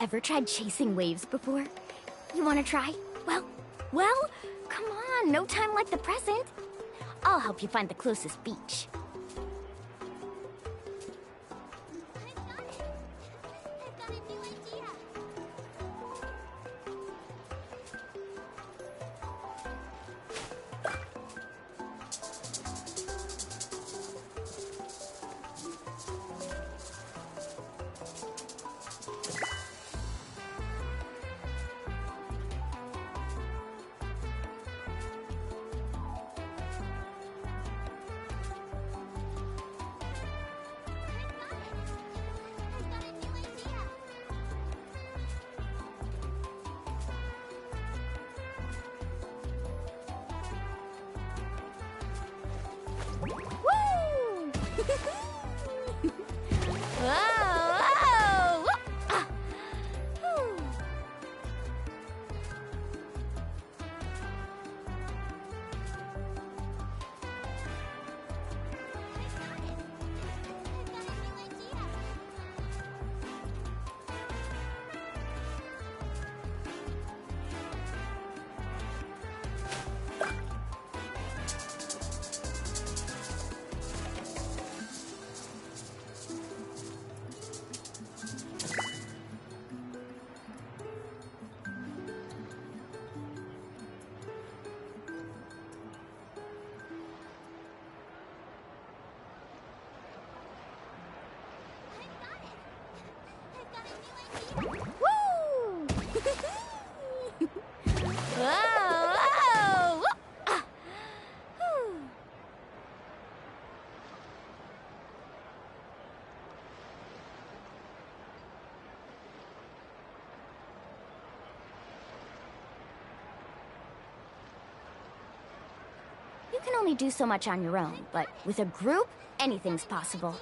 Ever tried chasing waves before? You wanna try? Well, come on, no time like the present. I'll help you find the closest beach. You can only do so much on your own, but with a group, anything's possible.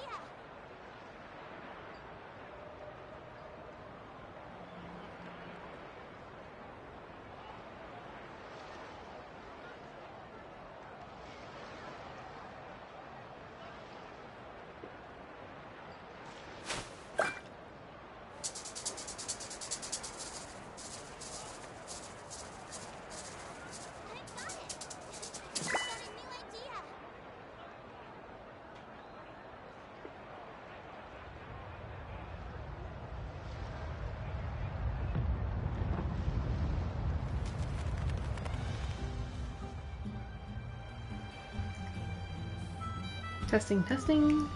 Testing, testing.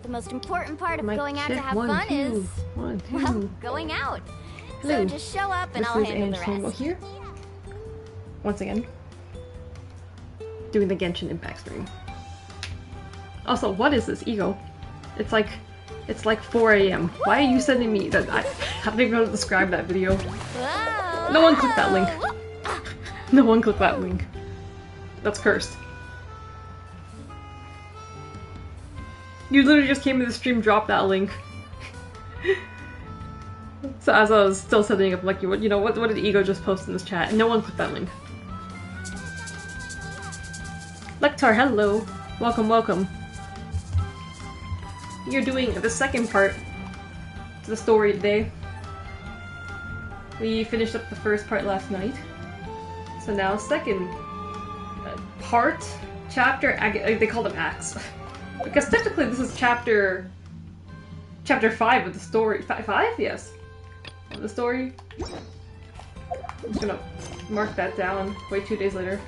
The most important part of going out to have fun is, well, going out. Hello. So just show up and I'll handle the rest. Here. Once again, doing the Genshin Impact stream. Also, what is this ego? It's like 4 AM. Why are you sending me that? I don't even know how to describe that video. No one click that link. No one click that link. That's cursed. You literally just came to the stream, dropped that link. So as I was still setting up, like, you know, what did Ego just post in this chat? And no one clicked that link. Lectar, hello. Welcome, welcome. You're doing the second part to the story today. We finished up the first part last night. So now second part, chapter, they call them acts. Because technically this is chapter 5 of the story. 5? Yes. Of the story. I'm just gonna mark that down. Wait 2 days later.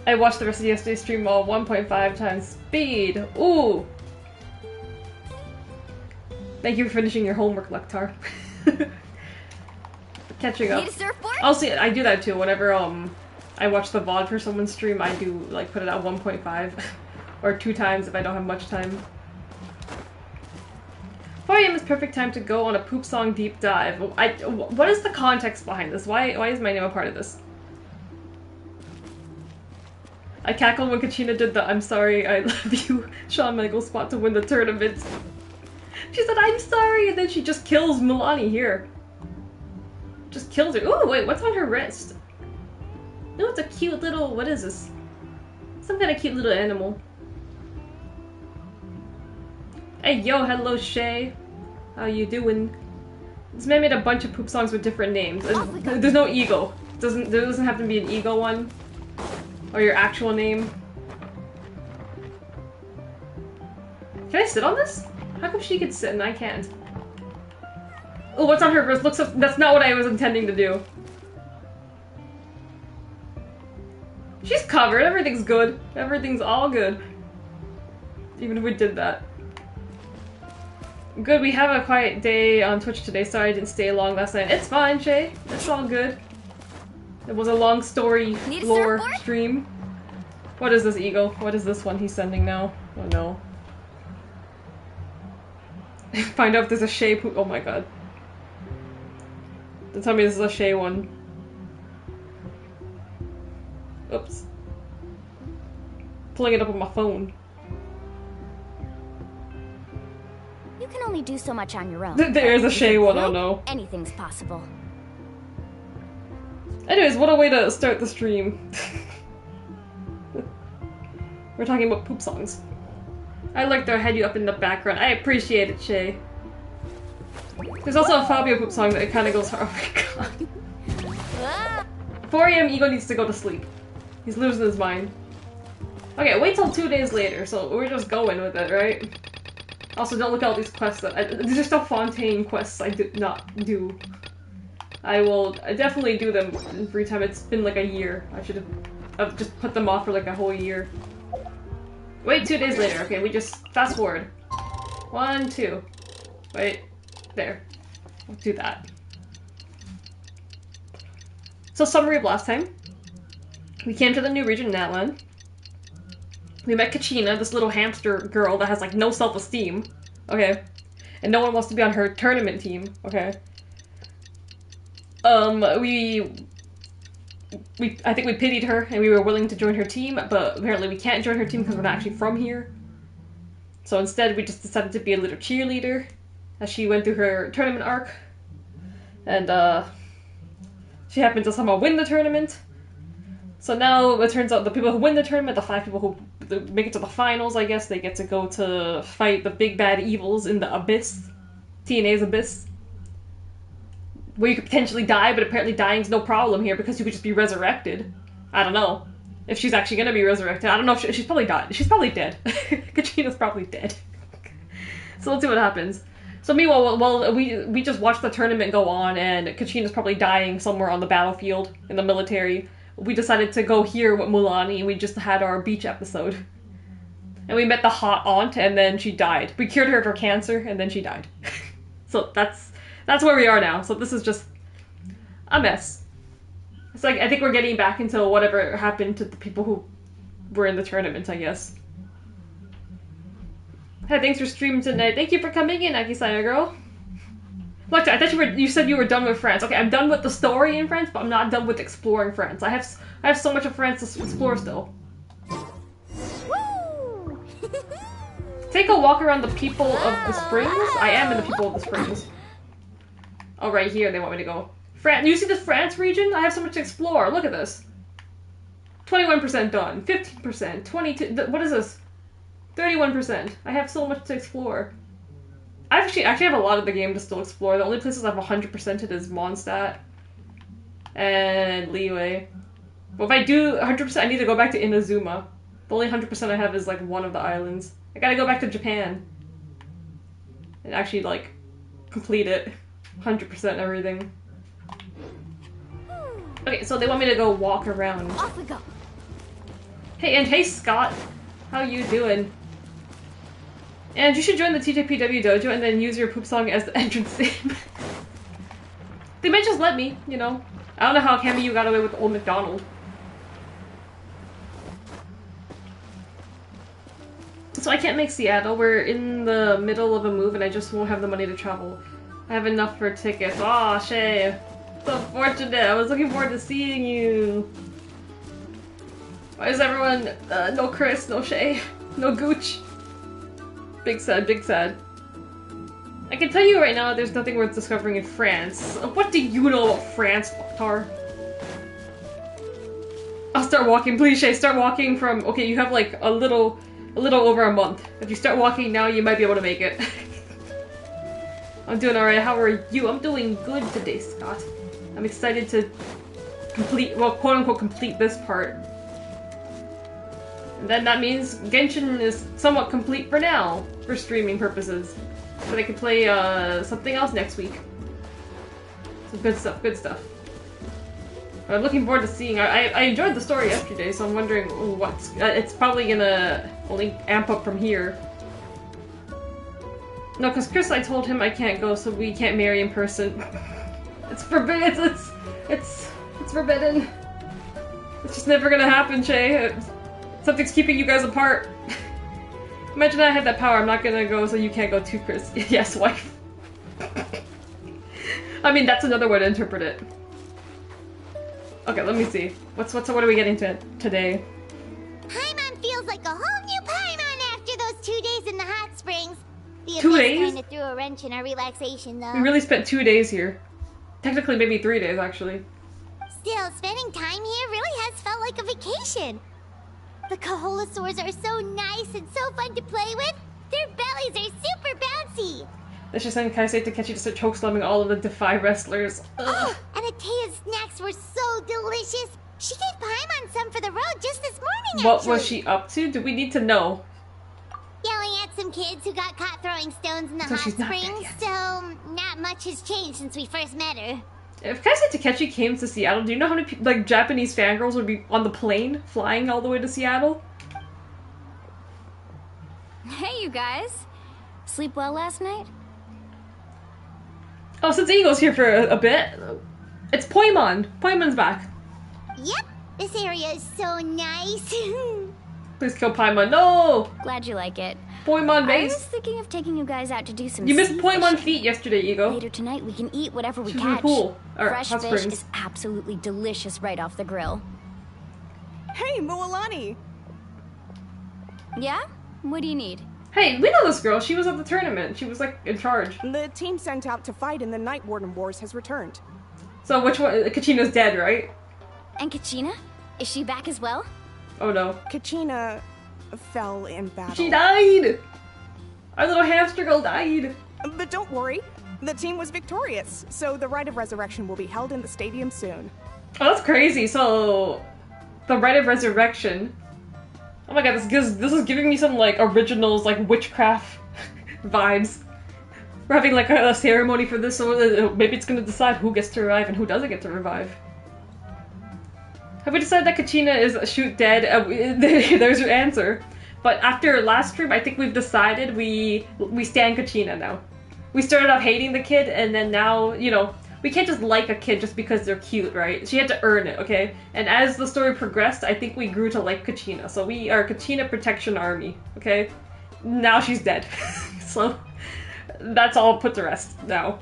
I watched the rest of yesterday's stream all 1.5 times speed. Ooh! Thank you for finishing your homework, Lectar. Catching up. Also, I do that too. Whenever I watch the VOD for someone's stream, I do like put it at 1.5. Or 2 times if I don't have much time. 4 AM is perfect time to go on a poop song deep dive. What is the context behind this? Why is my name a part of this? I cackled when Kachina did the "I'm sorry, I love you" Shawn Michaels spot to win the tournament. She said, "I'm sorry," and then she just kills Milani here. Just kills her. Ooh, wait, what's on her wrist? No, it's a cute little, what is this? Some kind of cute little animal. Hey, yo, hello, Shay. How you doing? This man made a bunch of poop songs with different names. There's no ego. There doesn't have to be an ego one. Or your actual name. Can I sit on this? How come she can sit and I can't? Oh, what's on her wrist? Looks up. That's not what I was intending to do. She's covered. Everything's good. Everything's all good. Even if we did that. Good, we have a quiet day on Twitch today. Sorry I didn't stay long last night. It's fine, Shay. It's all good. It was a long story lore stream. What is this, Eagle? What is this one he's sending now? Oh no. Find out if there's a Shay poop. Oh my god. Don't tell me this is a Shay one. Oops. Pulling it up on my phone. You can only do so much on your own. There's a Shay one, oh no. Anything's possible. Anyways, what a way to start the stream. We're talking about poop songs. I like to head you up in the background. I appreciate it, Shay. There's also a Fabio poop song that kind of goes, oh my god. 4 AM, Ego needs to go to sleep. He's losing his mind. Okay, wait till 2 days later, so we're just going with it, right? Also, don't look at all these quests these are still Fontaine quests I did not do. I will definitely do them in free time. It's been like a year. I should have just put them off for like a whole year. Wait 2 days later. Okay, we just fast forward. 1, 2. Wait. There. We'll do that. So summary of last time. We came to the new region, Natlan. We met Kachina, this little hamster girl that has like no self-esteem. Okay. And no one wants to be on her tournament team. Okay. I think we pitied her and we were willing to join her team, but apparently we can't join her team because we're not actually from here. So instead we just decided to be a little cheerleader as she went through her tournament arc. And she happened to somehow win the tournament. So now it turns out the people who win the tournament, the 5 people who make it to the finals, I guess, they get to go to fight the big bad evils in the Abyss. TNA's Abyss. Where you could potentially die, but apparently dying's no problem here because you could just be resurrected. I don't know. If she's actually gonna be resurrected. I don't know if she's probably died. She's probably dead. Kachina's probably dead. So let's see what happens. So meanwhile, we just watched the tournament go on, and Kachina's probably dying somewhere on the battlefield in the military. We decided to go here with Mulani, and we just had our beach episode. And we met the hot aunt, and then she died. We cured her of her cancer, and then she died. So that's where we are now. So this is just a mess. It's like, I think we're getting back into whatever happened to the people who were in the tournament, I guess. Hey, thanks for streaming tonight. Thank you for coming in, Akisaya girl. Look, I thought you said you were done with France. Okay, I'm done with the story in France, but I'm not done with exploring France. I have so much of France to explore still. Woo! Take a walk around the People of the Springs. I am in the People of the Springs. Oh, right here they want me to go. France. You see the France region? I have so much to explore. Look at this. 21% done. 15%. 22. What is this? 31%. I have so much to explore. I actually have a lot of the game to still explore. The only places I've 100%ed is Mondstadt and Liyue. But if I do 100%, I need to go back to Inazuma. The only 100% I have is like one of the islands. I gotta go back to Japan and actually like complete it. 100% everything. Okay, so they want me to go walk around. Off we go. Hey Scott, how you doing? And you should join the TJPW dojo and then use your poop song as the entrance theme. They might just let me, you know. I don't know how Cammy got away with Old MacDonald. So I can't make Seattle. We're in the middle of a move and I just won't have the money to travel. I have enough for tickets. Aw, Shay. So fortunate. I was looking forward to seeing you. Why is everyone... no Chris, no Shay, no Gooch. Big sad, big sad. I can tell you right now there's nothing worth discovering in France. What do you know about France, Tar? I'll start walking. Please, Shay, start walking from... Okay, you have like a little over a month. If you start walking now, you might be able to make it. I'm doing alright. How are you? I'm doing good today, Scott. I'm excited to complete, well, quote-unquote complete this part. And then that means Genshin is somewhat complete for now, for streaming purposes. But I can play something else next week. So good stuff, good stuff. But I'm looking forward to seeing. I enjoyed the story yesterday, so I'm wondering what's. It's probably gonna only amp up from here. No, because Chris, I told him I can't go, so we can't marry in person. It's forbidden. It's forbidden. It's just never gonna happen, Shay. Something's keeping you guys apart. Imagine I had that power. I'm not gonna go, so you can't go too, Chris. Yes, wife. I mean, that's another way to interpret it. Okay, let me see. What are we getting to today? Paimon feels like a whole new Paimon after those 2 days in the hot springs. The 2 days? kind of threw a wrench in our relaxation, though. We really spent 2 days here. Technically, maybe 3 days, actually. Still, spending time here really has felt like a vacation. The Kaholasaurs are so nice and so fun to play with. Their bellies are super bouncy. Let's just send Kaisei to Kechi to start chokeslamming all of the Defy wrestlers. Oh, and Atea's snacks were so delicious. She gave Paimon some for the road just this morning, What actually. was she up to? Do we need to know? Yelling at some kids who got caught throwing stones in the So hot she's not dead springs, yet. so not much has changed since we first met her. If Kaisei Takechi came to Seattle, do you know how many like Japanese fangirls would be on the plane flying all the way to Seattle? Hey, you guys. Sleep well last night? Oh, since Eagle's here for a bit, it's Poimon. Poimon's back. Yep, this area is so nice. Please kill Poimon. No! Glad you like it. Poimon I base. was thinking of taking you guys out to do some You missed sea Poimon fishing. feet yesterday, Ego. Later tonight, we can eat whatever we She's in the catch. pool. Or Fresh hot fish springs. is absolutely delicious right off the grill. Hey, Moalani! Yeah? What do you need? Hey, we know this girl. She was at the tournament. She was like in charge. The team sent out to fight in the Night Warden Wars has returned. So which one? Kachina's dead, right? And Kachina? Is she back as well? Oh no. Kachina fell in battle. She died! Our little hamster girl died. But don't worry, the team was victorious, so the Rite of Resurrection will be held in the stadium soon. Oh, that's crazy. So, the Rite of Resurrection. Oh my god, this is giving me some like originals, like witchcraft vibes. We're having like a ceremony for this, so maybe it's gonna decide who gets to revive and who doesn't get to revive. Have we decided that Kachina is shoot dead? There's your answer. But after last stream, I think we've decided we stand Kachina now. We started off hating the kid, and then now, you know, we can't just like a kid just because they're cute, right? She had to earn it, okay? And as the story progressed, I think we grew to like Kachina. So we are Kachina Protection Army, okay? Now she's dead. So that's all put to rest now.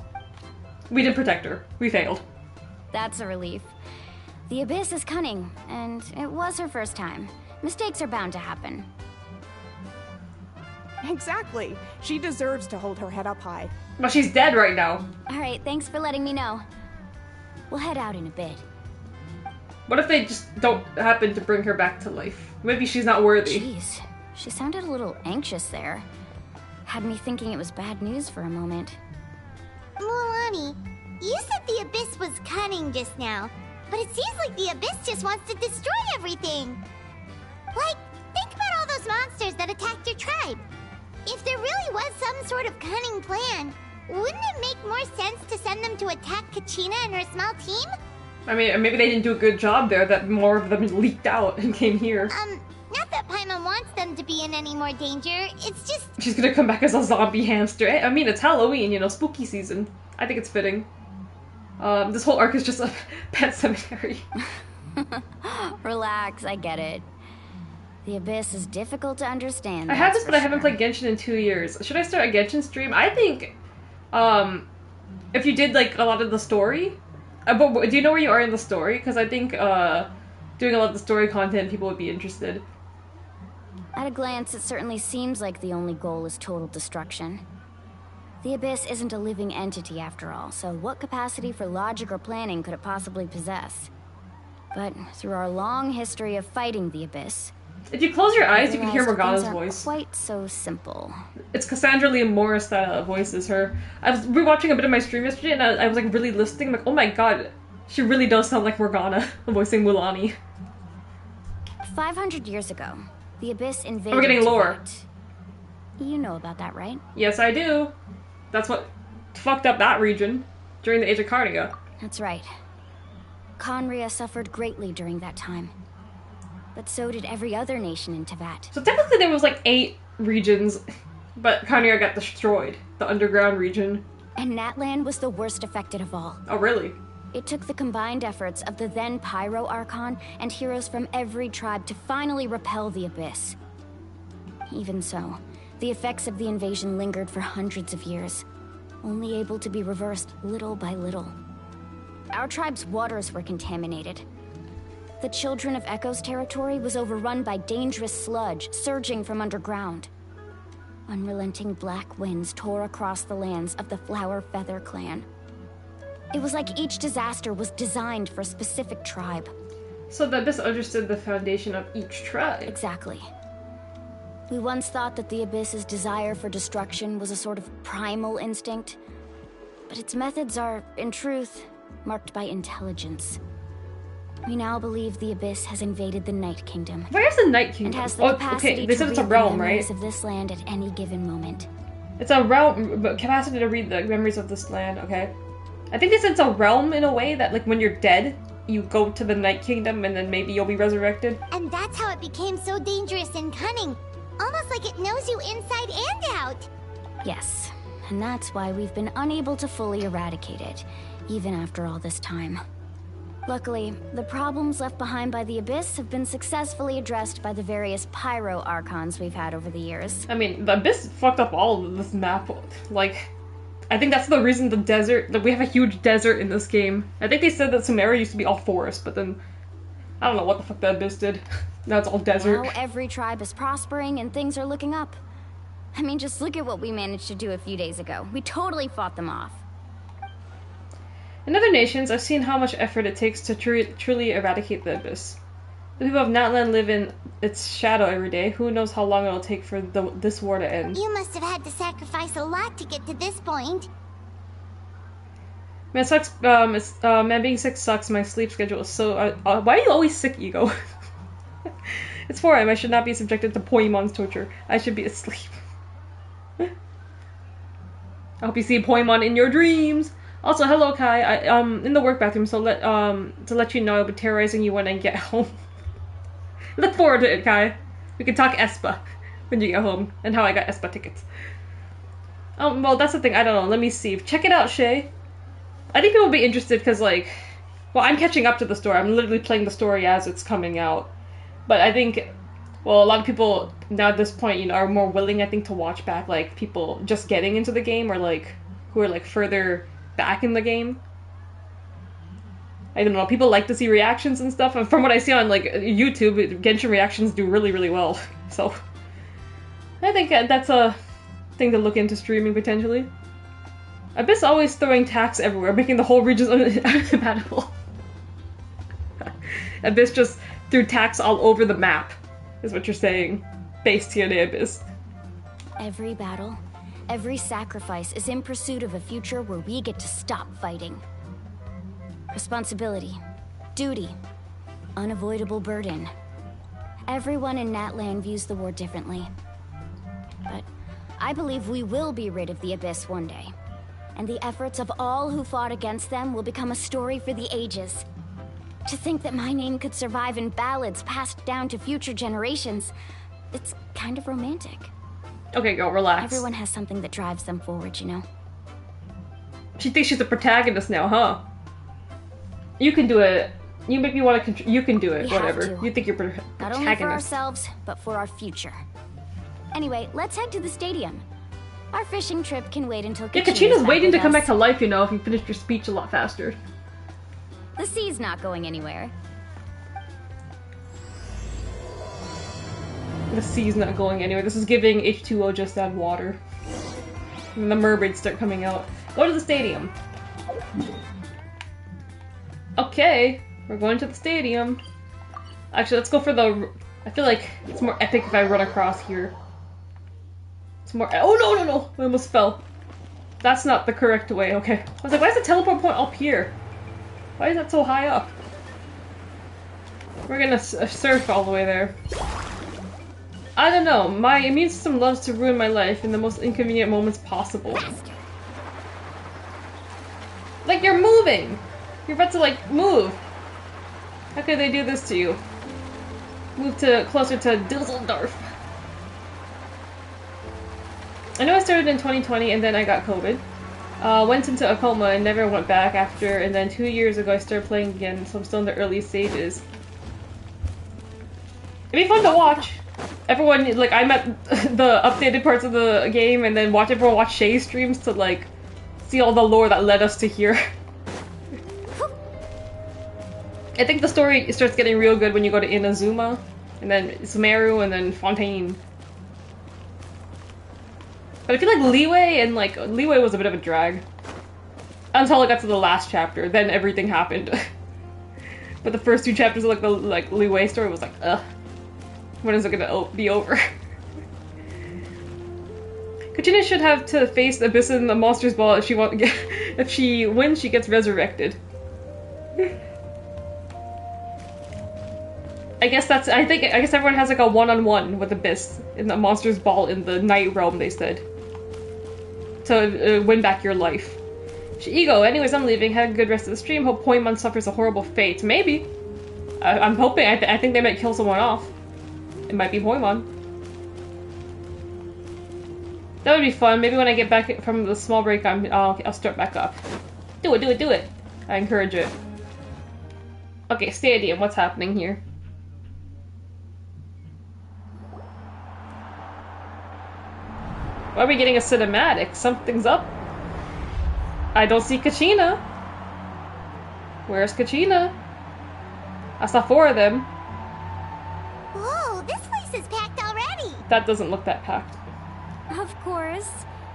We didn't protect her. We failed. That's a relief. The Abyss is cunning, and it was her first time. Mistakes are bound to happen. Exactly. She deserves to hold her head up high. But she's dead right now. Alright, thanks for letting me know. We'll head out in a bit. What if they just don't happen to bring her back to life? Maybe she's not worthy. Jeez, she sounded a little anxious there. Had me thinking it was bad news for a moment. Moalani, you said the Abyss was cunning just now, but it seems like the Abyss just wants to destroy everything. Like, think about all those monsters that attacked your tribe. If there really was some sort of cunning plan, wouldn't it make more sense to send them to attack Kachina and her small team? I mean, maybe they didn't do a good job there, that more of them leaked out and came here. Not that Paimon wants them to be in any more danger, it's just... She's gonna come back as a zombie hamster. I mean, it's Halloween, you know, spooky season. I think it's fitting. This whole arc is just a pet cemetery. Relax, I get it. The Abyss is difficult to understand. I have that's this, for but I haven't sure. played Genshin in 2 years. Should I start a Genshin stream? I think, if you did, like, a lot of the story... but do you know where you are in the story? Because I think, doing a lot of the story content, people would be interested. At a glance, it certainly seems like the only goal is total destruction. The Abyss isn't a living entity after all, so what capacity for logic or planning could it possibly possess? But through our long history of fighting the Abyss, If you close your eyes, you can hear Realized Morgana's things aren't voice. quite so simple. It's Cassandra Lee Morris that voices her. I was rewatching a bit of my stream yesterday, and I was like really listening. I'm like, oh my god, she really does sound like Morgana voicing Mulani. 500 years ago, the Abyss invaded. We're getting lore. Tibet. You know about that, right? Yes, I do. That's what fucked up that region during the Age of Cardia. That's right. Conria suffered greatly during that time. But so did every other nation in Tibet. So technically there was like 8 regions, but Cardia got destroyed. The underground region. And Natlan was the worst affected of all. Oh, really? It took the combined efforts of the then Pyro Archon and heroes from every tribe to finally repel the Abyss. Even so, the effects of the invasion lingered for hundreds of years, only able to be reversed little by little. Our tribe's waters were contaminated. The Children of Echo's territory was overrun by dangerous sludge surging from underground. Unrelenting black winds tore across the lands of the Flower Feather clan. It was like each disaster was designed for a specific tribe. So the Abyss understood the foundation of each tribe. Exactly. We once thought that the Abyss's desire for destruction was a sort of primal instinct, but its methods are, in truth, marked by intelligence. We now believe the Abyss has invaded the Night Kingdom. Where's the Night Kingdom? And has the capacity okay, they said to it's a read realm, the right? memories of this land at any given moment. It's a realm, but capacity to read the memories of this land, okay. I think they said it's a realm in a way that, like, when you're dead, you go to the Night Kingdom and then maybe you'll be resurrected. And that's how it became so dangerous and cunning. Almost like it knows you inside and out. Yes, and that's why we've been unable to fully eradicate it, even after all this time. Luckily, the problems left behind by the Abyss have been successfully addressed by the various Pyro Archons we've had over the years. I mean, the Abyss fucked up all of this map. Like, I think that's the reason the desert, that we have a huge desert in this game. I think they said that Sumeria used to be all forest, but then, I don't know what the fuck the Abyss did. Now it's all desert. Now every tribe is prospering and things are looking up. I mean, just look at what we managed to do a few days ago. We totally fought them off. In other nations, I've seen how much effort it takes to truly eradicate the Abyss. The people of Natlan live in its shadow every day. Who knows how long it'll take for this war to end. You must have had to sacrifice a lot to get to this point. Man, sucks. Man, being sick sucks. My sleep schedule is so. Why are you always sick, Ego? It's 4 AM. I should not be subjected to Poimon's torture. I should be asleep. I hope you see Poimon in your dreams. Also, hello Kai. In the work bathroom. So to let you know, I'll be terrorizing you when I get home. Look forward to it, Kai. We can talk Espa when you get home and how I got Espa tickets. Well, that's the thing. I don't know. Let me see. Check it out, Shay. I think people will be interested because, like, well, I'm catching up to the story. I'm literally playing the story as it's coming out. But I think, well, a lot of people now at this point, you know, are more willing, I think, to watch back, like, people just getting into the game or, like, who are, like, further back in the game. I don't know, people like to see reactions and stuff, and from what I see on, like, YouTube, Genshin reactions do really, really well. So, I think that's a thing to look into streaming, potentially. Abyss always throwing tax everywhere, making the whole region uninhabitable. Abyss just threw tax all over the map, is what you're saying, based here in Abyss. Every battle, every sacrifice is in pursuit of a future where we get to stop fighting. Responsibility, duty, unavoidable burden. Everyone in Natlan views the war differently. But I believe we will be rid of the Abyss one day. And the efforts of all who fought against them will become a story for the ages. To think that my name could survive in ballads passed down to future generations, it's kind of romantic. Okay, girl, relax. Everyone has something that drives them forward, you know? She thinks she's a protagonist now, huh? You can do it. You make me want to. You can do it. We whatever. have to. You think you're protagonist. Not only for ourselves, but for our future. Anyway, let's head to the stadium. Our fishing trip can wait until Yeah, Kachina's Kachina's waiting to come us. back to life, you know, if you finished your speech a lot faster. The sea's not going anywhere. The sea's not going anywhere. This is giving H2O just add water. And the mermaids start coming out. Go to the stadium. Okay, we're going to the stadium. Actually, let's go for the I feel like it's more epic if I run across here. It's more- oh no, no, no! I almost fell. That's not the correct way, okay. I was like, why is the teleport point up here? Why is that so high up? We're gonna surf all the way there. I don't know, my immune system loves to ruin my life in the most inconvenient moments possible. Like, you're moving! You're about to, like, move! How could they do this to you? Move to closer to Düsseldorf. I know I started in 2020 and then I got COVID. Went into a coma and never went back after, and then 2 years ago I started playing again, so I'm still in the early stages. It'd be fun to watch. Everyone, like, I'm at the updated parts of the game and then watch everyone watch Shay's streams to, like, see all the lore that led us to here. I think the story starts getting real good when you go to Inazuma, and then Sumeru, and then Fontaine. But I feel like Leeway was a bit of a drag. Until I got to the last chapter, then everything happened. But the first 2 chapters of like the Leeway story was like, ugh. When is it gonna be over? Kachina should have to face the Abyss in the Monster's Ball if she wins, she gets resurrected. I guess everyone has like a one-on-one with Abyss in the Monster's Ball in the Night Realm, they said. To win back your life. Ego, anyways, I'm leaving. Had a good rest of the stream. Hope Poimon suffers a horrible fate. Maybe. I'm hoping. I think they might kill someone off. It might be Poimon. That would be fun. Maybe when I get back from the small break, I'll start back up. Do it. I encourage it. Okay, Stadium. What's happening here? Why are we getting a cinematic? Something's up. I don't see Kachina. Where's Kachina? I saw 4 of them. Whoa, this place is packed already. That doesn't look that packed. Of course.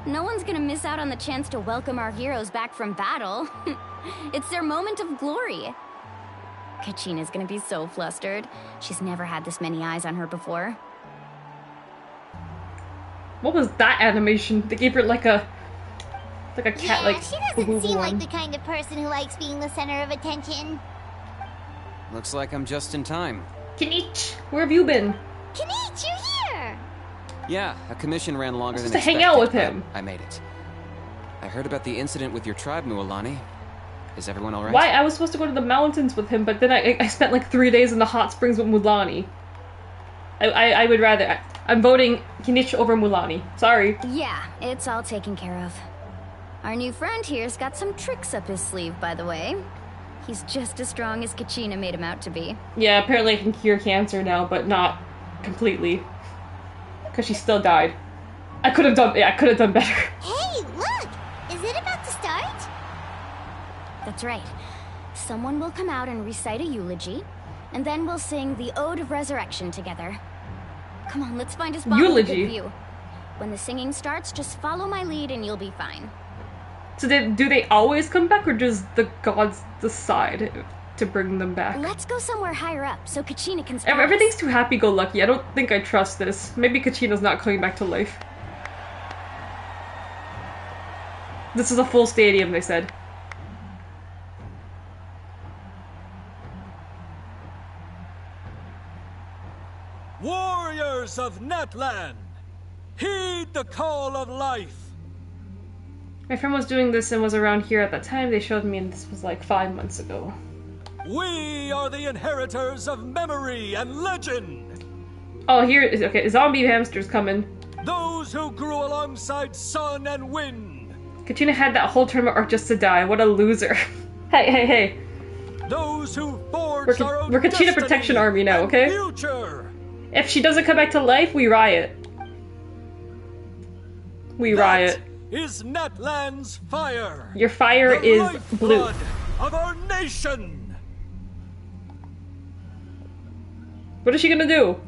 No one's gonna miss out on the chance to welcome our heroes back from battle. It's their moment of glory. Kachina's gonna be so flustered. She's never had this many eyes on her before. What was that animation? They gave her like a cat, yeah, like she doesn't seem one. like the kind of person who likes being the center of attention. Looks like I'm just in time. Kinich, where have you been? Kinich, you're here! Yeah, a commission ran longer than Just to expected. hang out with him. I made it. I heard about the incident with your tribe, Mualani. Is everyone alright? Why? I was supposed to go to the mountains with him, but then I spent like 3 days in the hot springs with Mulani. I would rather. I'm voting Kinich over Mulani. Sorry. Yeah, it's all taken care of. Our new friend here's got some tricks up his sleeve, by the way. He's just as strong as Kachina made him out to be. Yeah, apparently I can cure cancer now, but not completely. Because she still died. I could have done better. Hey, look! Is it about to start? That's right. Someone will come out and recite a eulogy, and then we'll sing the Ode of Resurrection together. Come on, let's find a spot with a good view. When the singing starts, just follow my lead and you'll be fine. So do they always come back, or does the gods decide to bring them back? Let's go somewhere higher up so Kachina can spot Everything's us. too happy-go-lucky. I don't think I trust this. Maybe Kachina's not coming back to life. This is a full stadium, they said. Warriors of Natlan, heed the call of life. My friend was doing this and was around here at that time. They showed me, and this was like 5 months ago. We are the inheritors of memory and legend. Oh, here is okay. Zombie hamsters coming. Those who grew alongside sun and wind. Kachina had that whole tournament arc just to die. What a loser. Hey. Those who forged our own We're Kachina destiny Protection Army now, and okay? Future. If she doesn't come back to life, we riot. We riot. Is Natlan's fire. Your fire The is blue. lifeblood of our nation. What is she gonna do?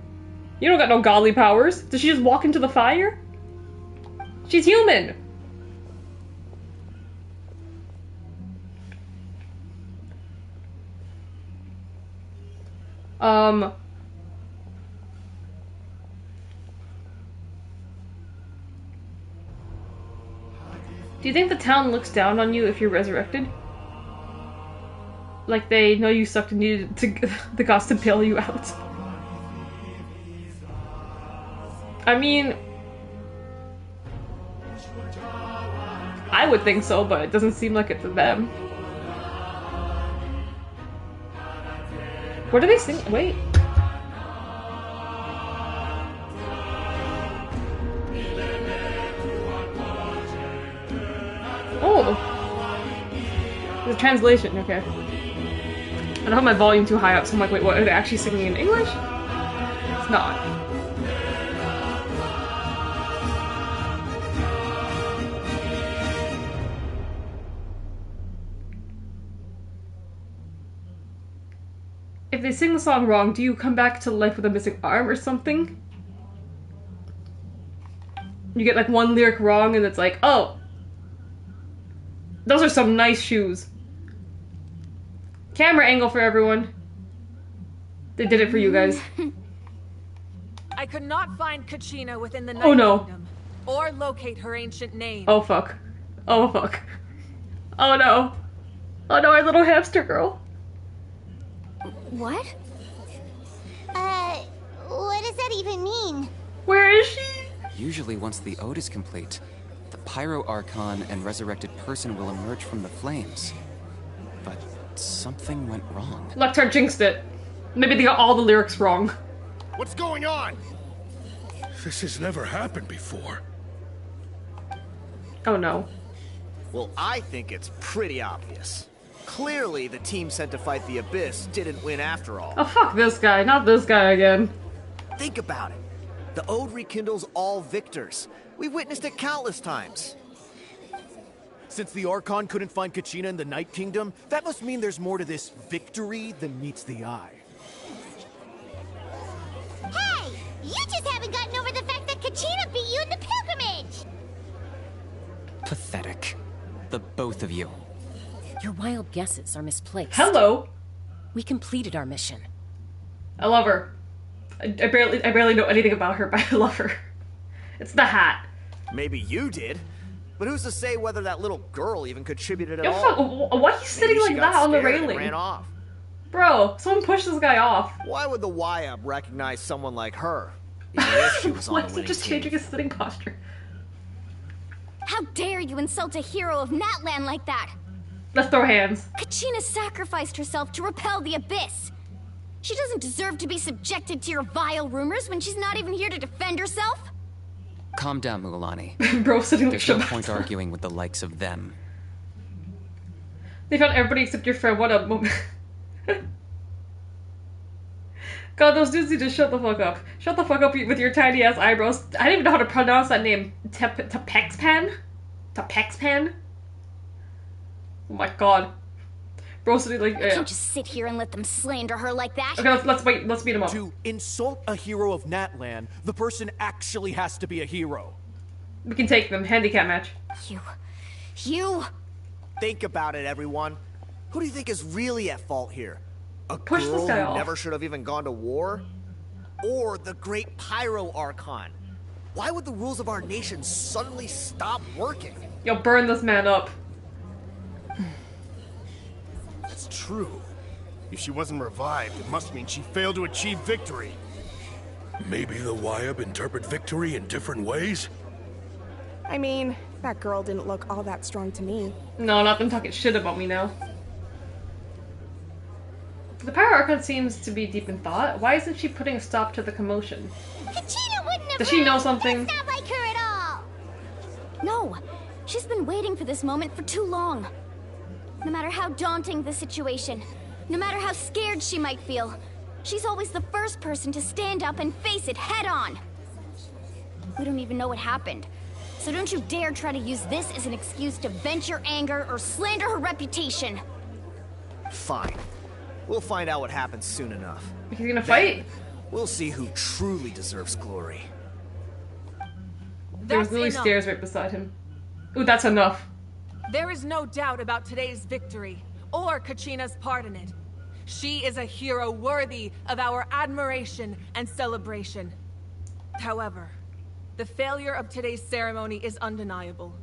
You don't got no godly powers. Does she just walk into the fire? She's human. Do you think the town looks down on you if you're resurrected? Like they know you sucked and needed the gods to bail you out? I mean, I would think so, but it doesn't seem like it to them. What are they singing? Wait. Oh! The translation, okay. I don't have my volume too high up, so I'm like, wait, what? Are they actually singing in English? It's not. If they sing the song wrong, do you come back to life with a missing arm or something? You get like one lyric wrong and it's like, oh, those are some nice shoes. Camera angle for everyone. They did it for you guys. I could not find Kachina within the Night Kingdom, or locate her ancient name. Oh fuck. Oh fuck. Oh no. Oh no, our little hamster girl. What? What does that even mean? Where is she? Usually once the ode is complete, the Pyro Archon and resurrected person will emerge from the flames. But something went wrong. Lecter jinxed it. Maybe they got all the lyrics wrong. What's going on? This has never happened before. Oh no. Well, I think it's pretty obvious. Clearly, the team sent to fight the Abyss didn't win after all. Oh fuck this guy, not this guy again. Think about it. The Ode rekindles all victors. We've witnessed it countless times. Since the Archon couldn't find Kachina in the Night Kingdom, that must mean there's more to this victory than meets the eye. Hey! You just haven't gotten over the fact that Kachina beat you in the pilgrimage! Pathetic. The both of you. Your wild guesses are misplaced. Hello. We completed our mission. I love her. I barely know anything about her, but I love her. It's the hat. Maybe you did, but who's to say whether that little girl even contributed at Yo, all? fuck, why are you sitting like that on the railing? Ran off. Bro, someone pushed this guy off. Why would the YUP recognize someone like her? Even if she was on Why the is it winning just team? changing his sitting posture? How dare you insult a hero of Natlan like that? Let's throw hands. Kachina sacrificed herself to repel the Abyss. She doesn't deserve to be subjected to your vile rumors when she's not even here to defend herself. Calm down, Mualani. Bro, sitting There's no point arguing with the likes of them. They found everybody except your friend. What a moment. God, those dudes need to shut the fuck up. Shut the fuck up with your tiny ass eyebrows. I didn't even know how to pronounce that name. Tapexpan? Tapexpan? Oh my god. Bro, sitting like, You can't just sit here and let them slander her like that. Okay, let's wait. Let's beat him up. To insult a hero of Natlan, the person actually has to be a hero. We can take them. Handicap match. You. Think about it, everyone. Who do you think is really at fault here? A Push girl this guy who off. never should have even gone to war? Or the great Pyro Archon? Why would the rules of our nation suddenly stop working? Yo, burn this man up. That's true. If she wasn't revived, it must mean she failed to achieve victory. Maybe the YUP interpret victory in different ways? I mean, that girl didn't look all that strong to me. No, not them talking shit about me now. The Pyro Archon seems to be deep in thought. Why isn't she putting a stop to the commotion? Kachina wouldn't have. Does she know something? That's not like her at all. No. She's been waiting for this moment for too long. No matter how daunting the situation, no matter how scared she might feel, she's always the first person to stand up and face it head on. We don't even know what happened, so don't you dare try to use this as an excuse to vent your anger or slander her reputation. Fine. We'll find out what happens soon enough. He's gonna fight? We'll see who truly deserves glory. There's literally stairs right beside him. Ooh, that's enough. There is no doubt about today's victory, or Kachina's part in it. She is a hero worthy of our admiration and celebration. However, the failure of today's ceremony is undeniable.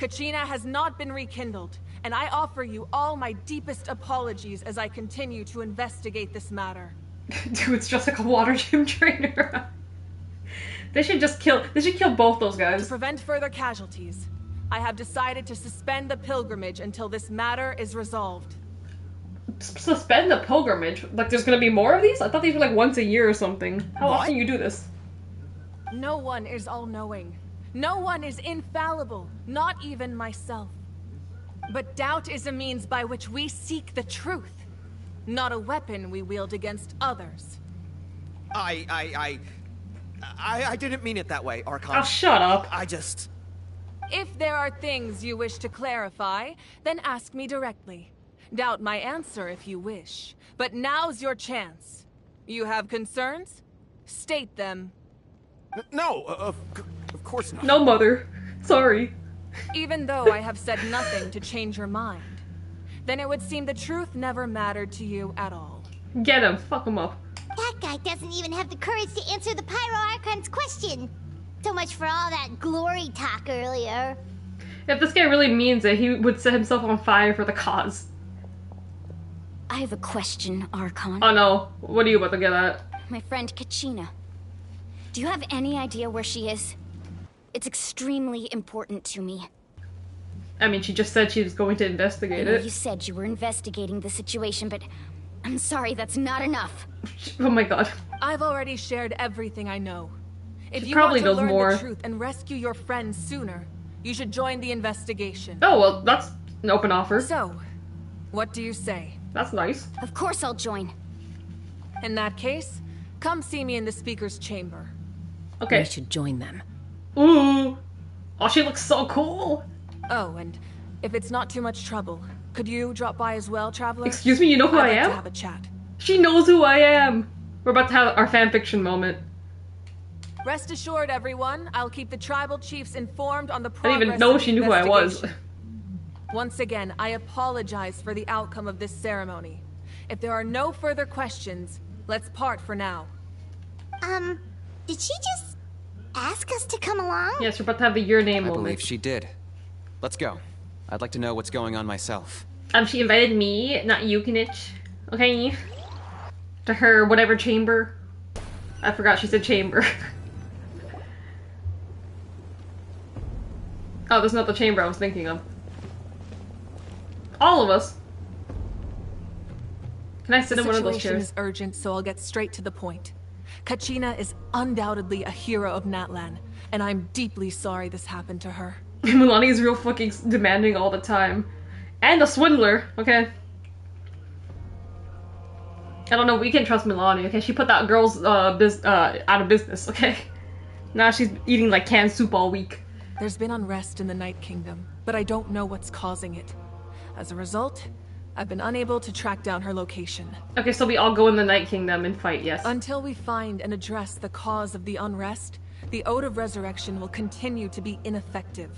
Kachina has not been rekindled, and I offer you all my deepest apologies as I continue to investigate this matter. Dude, it's just like a water gym trainer. They should kill both those guys. To prevent further casualties, I have decided to suspend the pilgrimage until this matter is resolved. Suspend the pilgrimage? Like there's gonna be more of these? I thought these were like once a year or something. How often you do this? No one is all-knowing. No one is infallible, not even myself. But doubt is a means by which we seek the truth, not a weapon we wield against others. I didn't mean it that way, Archon. Oh, shut up. If there are things you wish to clarify, then ask me directly. Doubt my answer if you wish. But now's your chance. You have concerns? State them. No, of course not. No, Mother. Sorry. Even though I have said nothing to change your mind, then it would seem the truth never mattered to you at all. Get him. Fuck him up. That guy doesn't even have the courage to answer the Pyro Archon's question. So much for all that glory talk earlier. If this guy really means it, he would set himself on fire for the cause. I have a question, Archon. Oh no. What are you about to get at? My friend Kachina. Do you have any idea where she is? It's extremely important to me. I mean, she just said she was going to investigate it. You said you were investigating the situation, but I'm sorry, that's not enough. Oh my god. I've already shared everything I know. If you probably want to knows learn more. the truth and rescue your friends sooner, you should join the investigation. Oh, well, that's an open offer. So, what do you say? That's nice. Of course I'll join. In that case, come see me in the speaker's chamber. Okay. We should join them. Ooh. Oh, she looks so cool. Oh, and if it's not too much trouble, could you drop by as well, Traveler? Excuse me, you know who I I'd like am? to have a chat. She knows who I am. We're about to have our fanfiction moment. Rest assured, everyone, I'll keep the tribal chiefs informed on the I progress didn't even know of she the knew who I was. investigation. Once again, I apologize for the outcome of this ceremony. If there are no further questions, let's part for now. Did she just ask us to come along? Yes, we're about to have the your name I moment. believe she did. Let's go. I'd like to know what's going on myself. She invited me, not you, Kinich. Okay? To her whatever chamber. I forgot she said chamber. Oh, that's not the chamber I was thinking of. All of us. Can I sit in one of those The situation chairs? is urgent, so I'll get straight to the point. Kachina is undoubtedly a hero of Natlan, and I'm deeply sorry this happened to her. Milani's real fucking demanding all the time. And a swindler, okay? I don't know, we can trust Milani, okay? She put that girl's out of business, okay? Now she's eating like canned soup all week. There's been unrest in the Night Kingdom, but I don't know what's causing it. As a result, I've been unable to track down her location. Okay, so we all go in the Night Kingdom and fight, yes. Until we find and address the cause of the unrest, the Ode of Resurrection will continue to be ineffective.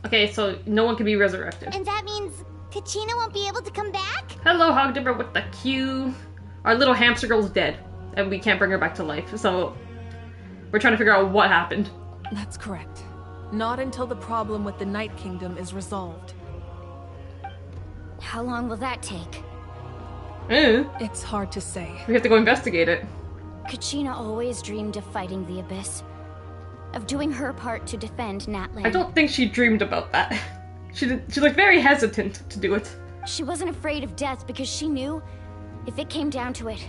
Okay, so no one can be resurrected. And that means Kachina won't be able to come back? Hello, Hogdibber with the Q. Our little hamster girl's dead, and we can't bring her back to life, so we're trying to figure out what happened. That's correct. Not until the problem with the Night Kingdom is resolved. How long will that take? It's hard to say. We have to go investigate it. Kachina always dreamed of fighting the Abyss. Of doing her part to defend Natlan. I don't think she dreamed about that. She looked very hesitant to do it. She wasn't afraid of death because she knew, if it came down to it,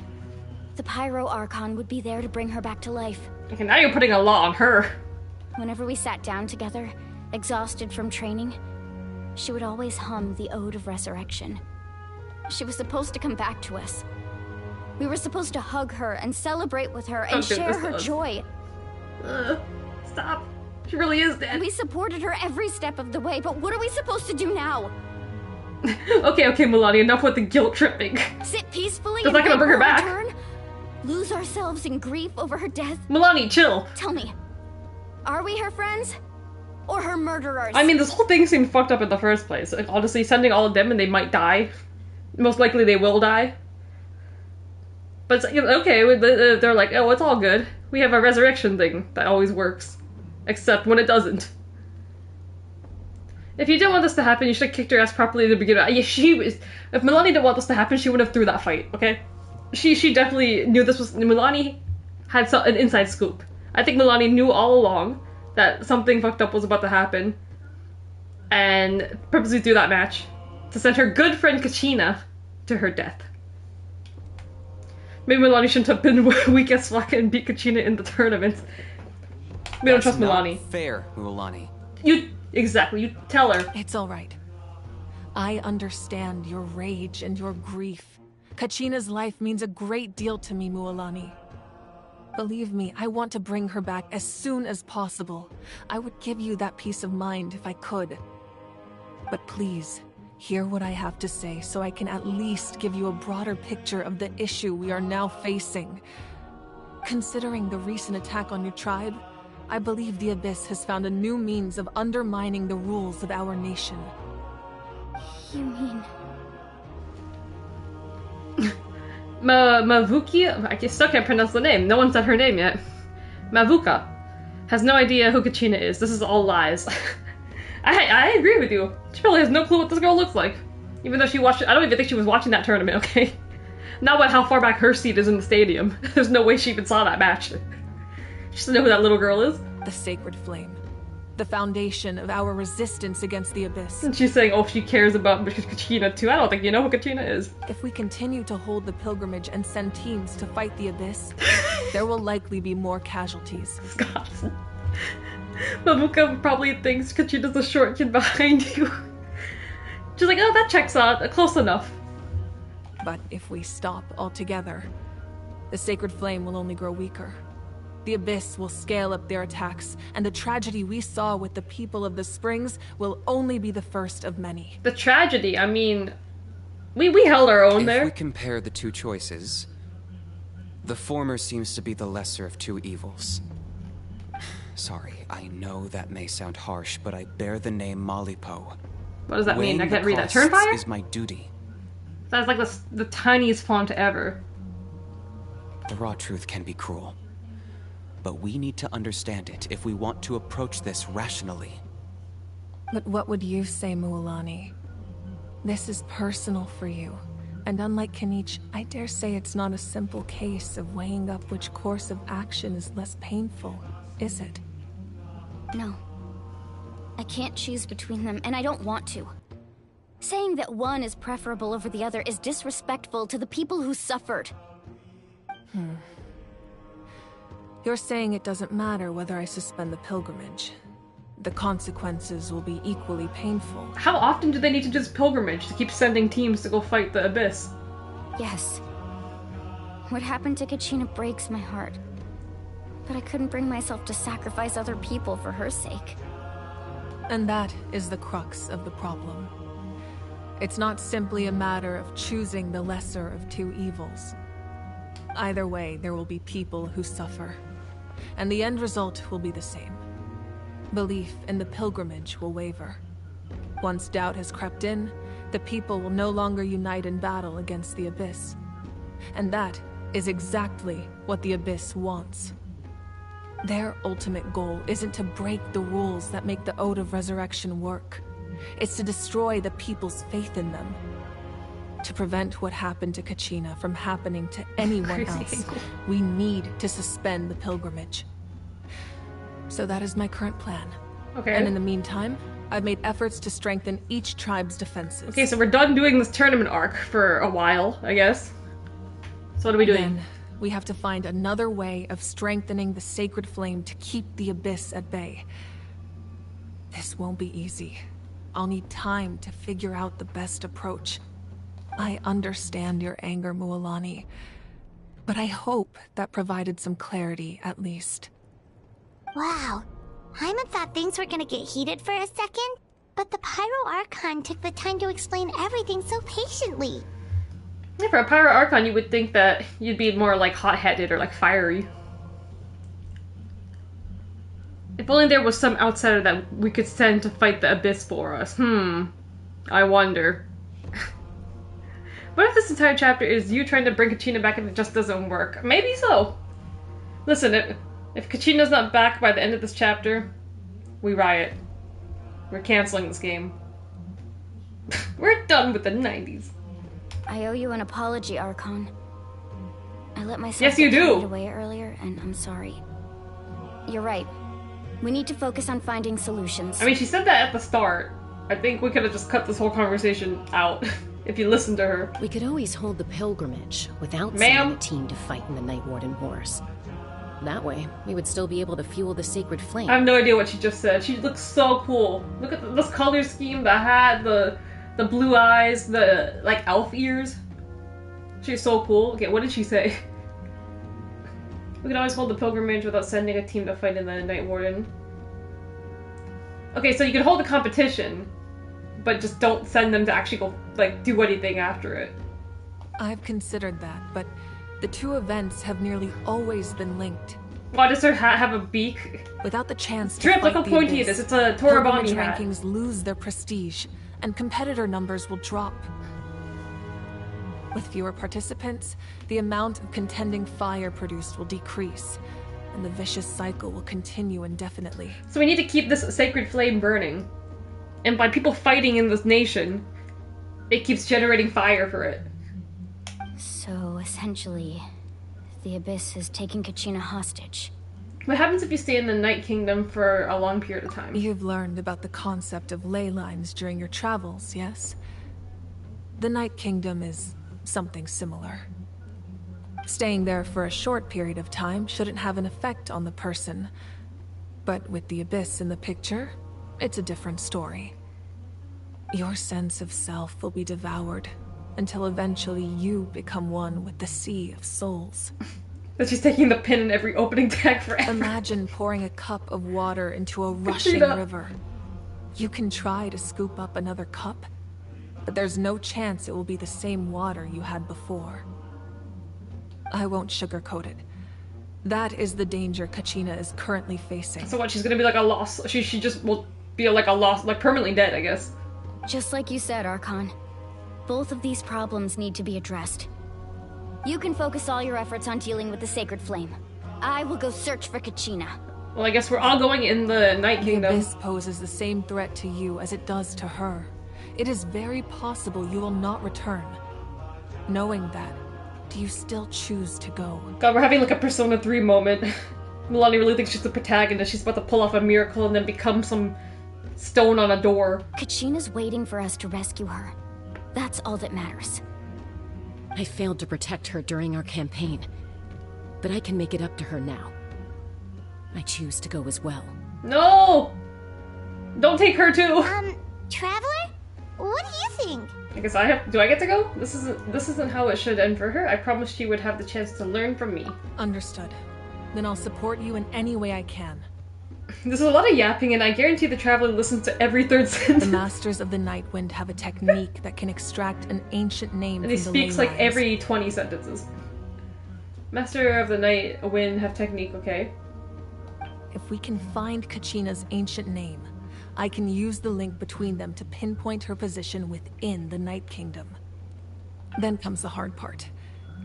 the Pyro Archon would be there to bring her back to life. Okay, now you're putting a law on her. Whenever we sat down together, exhausted from training, she would always hum the Ode of Resurrection. She was supposed to come back to us. We were supposed to hug her and celebrate with her and share her joy. Stop. She really is dead. We supported her every step of the way, but what are we supposed to do now? Okay, Milani, enough with the guilt tripping. Sit peacefully That's and not gonna wait bring her for back. return? Lose ourselves in grief over her death? Milani, chill. Tell me, are we her friends? Or her murderers? I mean, this whole thing seemed fucked up in the first place. Like, honestly, sending all of them and they might die. Most likely they will die. But it's, okay, they're like, oh, it's all good. We have a resurrection thing that always works. Except when it doesn't. If you didn't want this to happen, you should have kicked her ass properly at the beginning. Yeah, she was. If Milani didn't want this to happen, she would have threw that fight. Okay, she definitely knew this was. Milani had an inside scoop. I think Milani knew all along that something fucked up was about to happen, and purposely threw that match to send her good friend Kachina to her death. Maybe Milani shouldn't have been weak as fuck and beat Kachina in the tournament. We don't trust Milani. Fair, Mualani. Exactly, you tell her. It's alright. I understand your rage and your grief. Kachina's life means a great deal to me, Mualani. Believe me, I want to bring her back as soon as possible. I would give you that peace of mind if I could. But please, hear what I have to say so I can at least give you a broader picture of the issue we are now facing. Considering the recent attack on your tribe, I believe the Abyss has found a new means of undermining the rules of our nation. You mean... Mavuki? I still can't pronounce the name. No one said her name yet. Mavuka has no idea who Kachina is. This is all lies. I agree with you. She probably has no clue what this girl looks like. Even though she watched it. I don't even think she was watching that tournament, okay? Not about how far back her seat is in the stadium. There's no way she even saw that match. She doesn't know who that little girl is. The Sacred Flame. The foundation of our resistance against the Abyss. And she's saying, oh, she cares about Kachina too. I don't think you know who Kachina is. If we continue to hold the pilgrimage and send teams to fight the Abyss, there will likely be more casualties. Scott. Mavuka probably thinks Kachina's the short kid behind you. She's like, oh, that checks out. Close enough. But if we stop altogether, the Sacred Flame will only grow weaker. The Abyss will scale up their attacks, and the tragedy we saw with the people of the Springs will only be the first of many. The tragedy? I mean, we held our own there. If we compare the two choices, the former seems to be the lesser of two evils. Sorry, I know that may sound harsh, but I bear the name Malipo. What does that mean? I can't read that. Turnfire? Turnfire? Is my duty. That's like the tiniest font ever. The raw truth can be cruel. But we need to understand it if we want to approach this rationally. But what would you say, Mualani? This is personal for you. And unlike Kanich, I dare say it's not a simple case of weighing up which course of action is less painful, is it? No. I can't choose between them, and I don't want to. Saying that one is preferable over the other is disrespectful to the people who suffered. You're saying it doesn't matter whether I suspend the pilgrimage. The consequences will be equally painful. How often do they need to do this pilgrimage to keep sending teams to go fight the Abyss? Yes. What happened to Kachina breaks my heart. But I couldn't bring myself to sacrifice other people for her sake. And that is the crux of the problem. It's not simply a matter of choosing the lesser of two evils. Either way, there will be people who suffer. And the end result will be the same. Belief in the pilgrimage will waver. Once doubt has crept in, the people will no longer unite in battle against the Abyss. And that is exactly what the Abyss wants. Their ultimate goal isn't to break the rules that make the Ode of Resurrection work. It's to destroy the people's faith in them. To prevent what happened to Kachina from happening to anyone else, we need to suspend the pilgrimage. So that is my current plan. Okay. And in the meantime, I've made efforts to strengthen each tribe's defenses. Okay, so we're done doing this tournament arc for a while, I guess. So what are we doing? Then we have to find another way of strengthening the Sacred Flame to keep the Abyss at bay. This won't be easy. I'll need time to figure out the best approach. I understand your anger, Mualani, but I hope that provided some clarity, at least. Wow. Hyman thought things were gonna get heated for a second, but the Pyro Archon took the time to explain everything so patiently. Yeah, for a Pyro Archon, you would think that you'd be more like hot-headed or like fiery. If only there was some outsider that we could send to fight the Abyss for us. I wonder. What if this entire chapter is you trying to bring Kachina back and it just doesn't work? Maybe so. Listen, if Kachina's not back by the end of this chapter, we riot. We're canceling this game. We're done with the 90s. I owe you an apology, Archon. I let myself Yes, you get do. carried away earlier, and I'm sorry. You're right. We need to focus on finding solutions. I mean, she said that at the start. I think we could have just cut this whole conversation out if you listened to her. We could always hold the pilgrimage without Ma'am? sending a team to fight in the Night Warden Wars. That way, we would still be able to fuel the sacred flame. I have no idea what she just said. She looks so cool. Look at this color scheme, the hat, the blue eyes, the, like, elf ears. She's so cool. Okay, what did she say? We can always hold the pilgrimage without sending a team to fight in the Night Warden. Okay, so you can hold the competition, but just don't send them to actually go, like, do anything after it. I've considered that, but the two events have nearly always been linked. Why does her hat have a beak? Without the chance to Drip, fight look how the pointy it abyss, is. It's a Torabami pilgrimage hat. rankings lose their prestige, and competitor numbers will drop. With fewer participants, the amount of contending fire produced will decrease, and the vicious cycle will continue indefinitely. So we need to keep this sacred flame burning. And by people fighting in this nation, it keeps generating fire for it. So, essentially, the Abyss is taking Kachina hostage. What happens if you stay in the Night Kingdom for a long period of time? You've learned about the concept of ley lines during your travels, yes? The Night Kingdom is something similar. Staying there for a short period of time shouldn't have an effect on the person. But with the Abyss in the picture, it's a different story. Your sense of self will be devoured until eventually you become one with the Sea of Souls. That she's taking the pin in every opening tag forever. Imagine pouring a cup of water into a rushing river. You can try to scoop up another cup, but there's no chance it will be the same water you had before. I won't sugarcoat it. That is the danger Kachina is currently facing. So what, she's gonna be like a lost... She just will be like a lost... Like permanently dead, I guess. Just like you said, Archon. Both of these problems need to be addressed. You can focus all your efforts on dealing with the Sacred Flame. I will go search for Kachina. Well, I guess we're all going in the Night Kingdom. The Abyss poses the same threat to you as it does to her. It is very possible you will not return. Knowing that, do you still choose to go? God, we're having like a Persona 3 moment. Milani really thinks she's the protagonist. She's about to pull off a miracle and then become some stone on a door. Kachina's waiting for us to rescue her. That's all that matters. I failed to protect her during our campaign, but I can make it up to her now. I choose to go as well. No! Don't take her too! Traveler? What do you think? I guess I have... Do I get to go? This isn't how it should end for her. I promised she would have the chance to learn from me. Understood. Then I'll support you in any way I can. There's a lot of yapping, and I guarantee the Traveler listens to every third sentence. The Masters of the Nightwind have a technique that can extract an ancient name and he from the speaks ley like lines. every 20 sentences. Master of the Nightwind have technique, okay. If we can find Kachina's ancient name, I can use the link between them to pinpoint her position within the Night Kingdom. Then comes the hard part.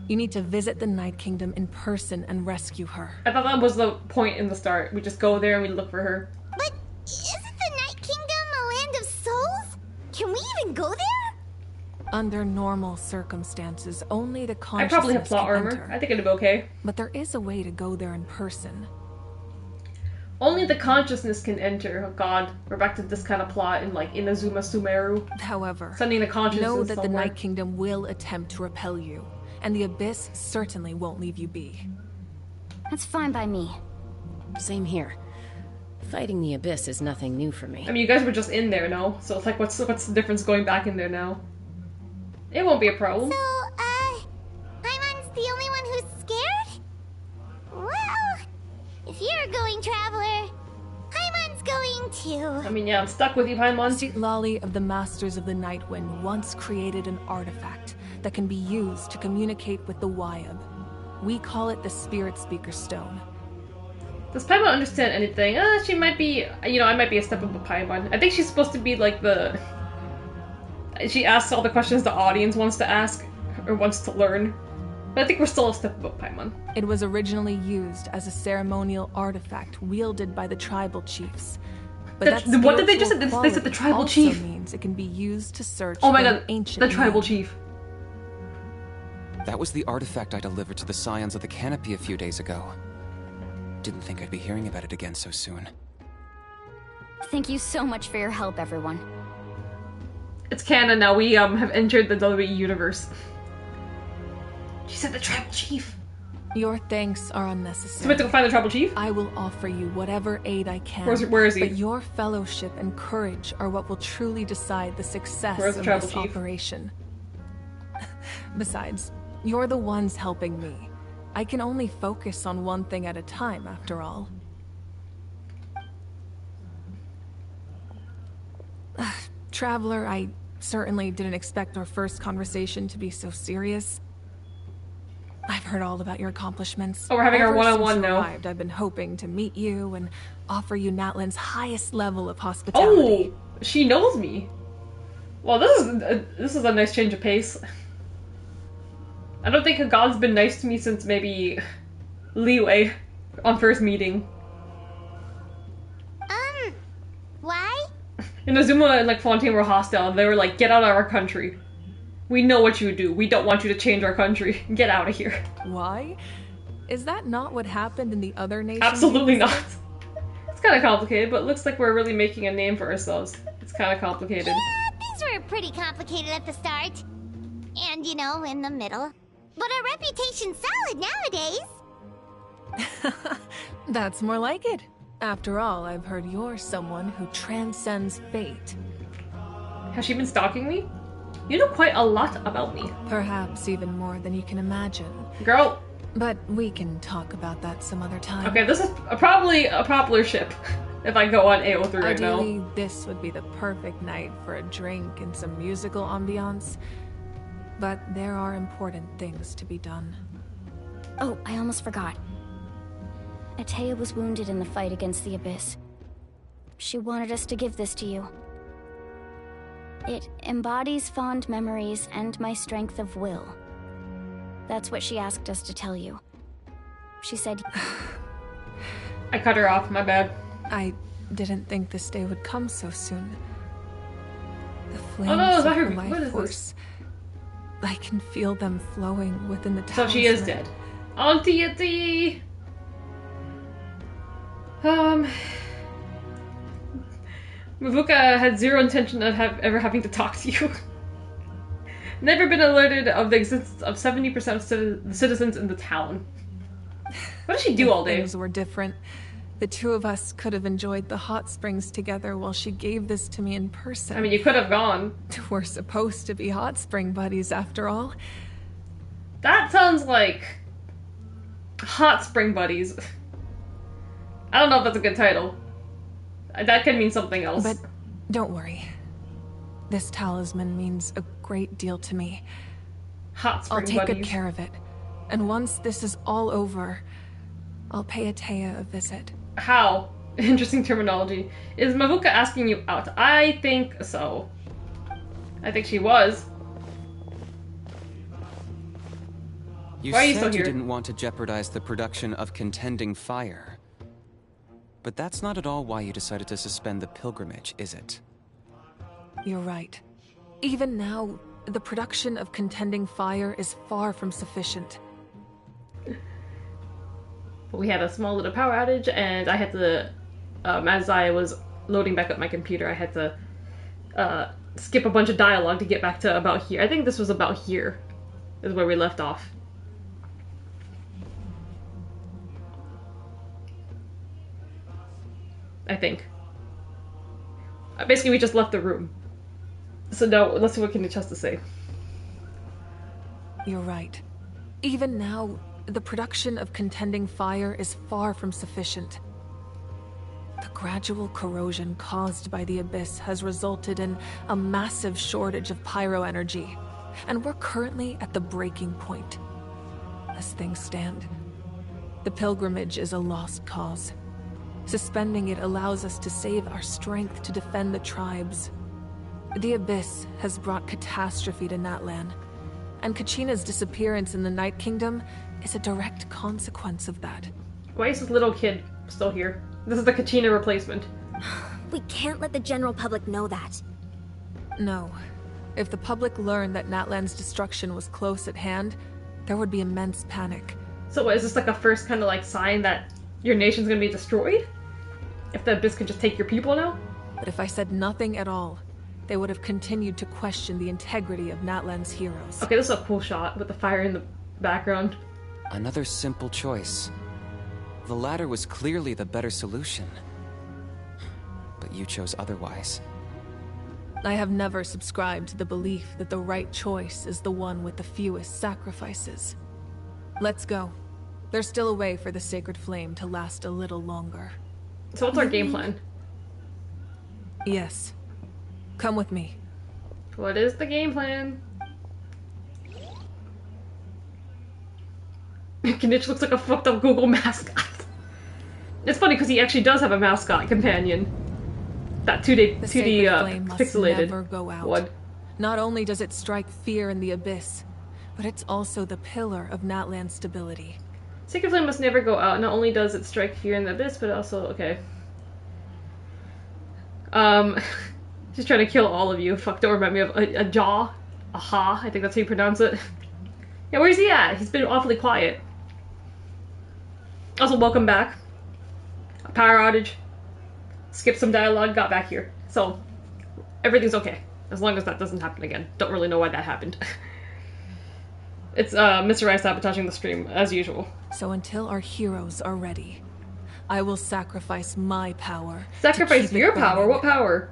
You need to visit the Night Kingdom in person and rescue her. I thought that was the point in the start. We just go there and we look for her. But isn't the Night Kingdom a land of souls? Can we even go there? Under normal circumstances, only the I consciousness probably have plot can armor. enter. I think it'd be okay. But there is a way to go there in person. Only the consciousness can enter. Oh god, we're back to this kind of plot in like Inazuma Sumeru. However, Sending the consciousness know that the somewhere. Night Kingdom will attempt to repel you, and the Abyss certainly won't leave you be. That's fine by me. Same here. Fighting the Abyss is nothing new for me. I mean, you guys were just in there, no? So it's like, what's the difference going back in there now? It won't be a problem. So, Paimon's the only one who's scared? Well, if you're going, Traveler, Paimon's going too. I mean, yeah, I'm stuck with you, Paimon. Lali of the Masters of the Nightwind once created an artifact that can be used to communicate with the Wyab. We call it the Spirit Speaker Stone. Does Paimon understand anything? She might be, you know, I might be a step above Paimon. I think she's supposed to be like the... She asks all the questions the audience wants to ask, or wants to learn. But I think we're still a step above Paimon. It was originally used as a ceremonial artifact wielded by the tribal chiefs. But what did they just say? They said the tribal chief. Means it can be used to search. Oh my for god, ancient the tribal name. chief. That was the artifact I delivered to the Scions of the Canopy a few days ago. Didn't think I'd be hearing about it again so soon. Thank you so much for your help, everyone. It's canon now. We have entered the WWE universe. She said the tribal chief. Your thanks are unnecessary. So we have to go find the tribal chief? I will offer you whatever aid I can. Where is he? But your fellowship and courage are what will truly decide the success Where's the of tribal this chief? operation. Besides, you're the ones helping me. I can only focus on one thing at a time, after all. Traveler, I certainly didn't expect our first conversation to be so serious. I've heard all about your accomplishments. Oh, we're having our Ever one-on-one since you now. arrived, I've been hoping to meet you and offer you Natlan's highest level of hospitality. Oh, she knows me. Well, this is a nice change of pace. I don't think God's been nice to me since maybe Leeway on first meeting. Why? Inazuma and like Fontaine were hostile, and they were like, "Get out of our country. We know what you do. We don't want you to change our country. Get out of here." Why? Is that not what happened in the other nations? Absolutely not. It's kind of complicated, but it looks like we're really making a name for ourselves. It's kind of complicated. Yeah, things were pretty complicated at the start. And, you know, in the middle. But our reputation's solid nowadays. That's more like it. After all, I've heard you're someone who transcends fate. Has she been stalking me? You know quite a lot about me. Perhaps even more than you can imagine. Girl. But we can talk about that some other time. Okay, this is probably a popular ship. If I go on AO3 right now. Ideally, this would be the perfect night for a drink and some musical ambiance. But there are important things to be done. Oh, I almost forgot. Atea was wounded in the fight against the Abyss. She wanted us to give this to you. It embodies fond memories and my strength of will. That's what she asked us to tell you. She said... I cut her off, my bad. I didn't think this day would come so soon. The flames oh no, is that her? of the life What is force. this? I can feel them flowing within the So she is dead. Auntie! Mavuka had zero intention of ever having to talk to you. Never been alerted of the existence of 70% of the citizens in the town. What does she do all day? Things were different. The two of us could have enjoyed the hot springs together while she gave this to me in person. I mean, you could have gone. We're supposed to be hot spring buddies after all. That sounds like hot spring buddies. I don't know if that's a good title. That could mean something else. But don't worry. This talisman means a great deal to me. Hot spring buddies. I'll take good buddies. care of it. And once this is all over, I'll pay Atea a visit. How? Interesting terminology. Is Mavuka asking you out? I think so. I think she was. You Why are you said still you here? didn't want to jeopardize the production of contending fire. But that's not at all why you decided to suspend the pilgrimage, is it? You're right. Even now, the production of contending fire is far from sufficient. We had a small little power outage, and I had to, as I was loading back up my computer, I had to skip a bunch of dialogue to get back to about here. I think this was about here, is where we left off. I think. Basically, we just left the room. So now, let's see what Kinich has to say. You're right. Even now, the production of contending fire is far from sufficient. The gradual corrosion caused by the Abyss has resulted in a massive shortage of pyro energy, and we're currently at the breaking point. As things stand, the pilgrimage is a lost cause. Suspending it allows us to save our strength to defend the tribes. The Abyss has brought catastrophe to Natlan, and Kachina's disappearance in the Night Kingdom is a direct consequence of that. Why is this little kid still here? This is the Kachina replacement. We can't let the general public know that. No. If the public learned that Natlan's destruction was close at hand, there would be immense panic. So what, is this like a first kind of like sign that your nation's gonna be destroyed? If the Abyss can just take your people now? But if I said nothing at all, they would have continued to question the integrity of Natlan's heroes. Okay, this is a cool shot with the fire in the background. Another simple choice. The latter was clearly the better solution. But you chose otherwise. I have never subscribed to the belief that the right choice is the one with the fewest sacrifices. Let's go. There's still a way for the sacred flame to last a little longer. So what's our game plan? Yes. Come with me. What is the game plan? Kinich looks like a fucked up Google mascot. It's funny because he actually does have a mascot companion. That 2D pixelated never go out. one. Not only does it strike fear in the Abyss, but it's also the pillar of Natlan's stability. Sacred Flame must never go out. Not only does it strike fear in the Abyss, but also, okay. Just trying to kill all of you. Fuck, don't remind me of a jaw. Aha, I think that's how you pronounce it. Yeah, where's he at? He's been awfully quiet. Also, welcome back. A power outage. Skipped some dialogue, got back here. So, everything's okay. As long as that doesn't happen again. Don't really know why that happened. It's Mr. Rice sabotaging the stream, as usual. So until our heroes are ready, I will sacrifice my power. Sacrifice your power? What power?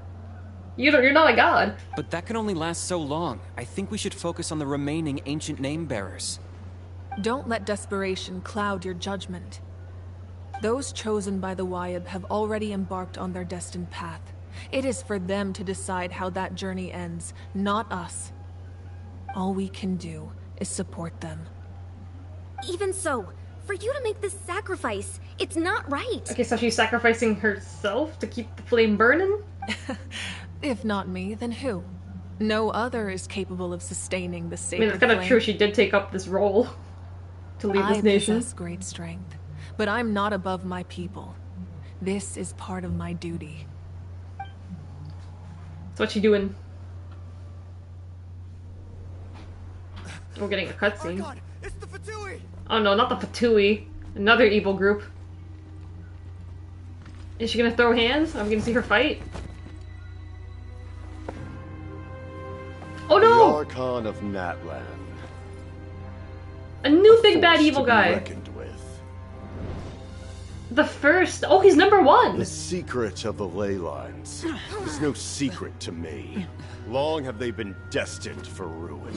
You're not a god. But that can only last so long. I think we should focus on the remaining ancient name-bearers. Don't let desperation cloud your judgment. Those chosen by the Wayab have already embarked on their destined path. It is for them to decide how that journey ends, not us. All we can do is support them. Even so, for you to make this sacrifice, it's not right. Okay, so she's sacrificing herself to keep the flame burning? If not me, then who? No other is capable of sustaining the sacred it's kind of flame. true, she did take up this role to lead this nation. I possess great strength, but I'm not above my people. This is part of my duty. So what's she doing? We're getting a cutscene. Oh God, it's the Fatui! Oh no, not the Fatui. Another evil group. Is she gonna throw hands? Are we gonna see her fight? Oh The no! Archon of Natlan. A new A big bad force evil to be guy. reckoned with. The first. Oh, he's number one! The secret of the ley lines is no secret to me. Long have they been destined for ruin.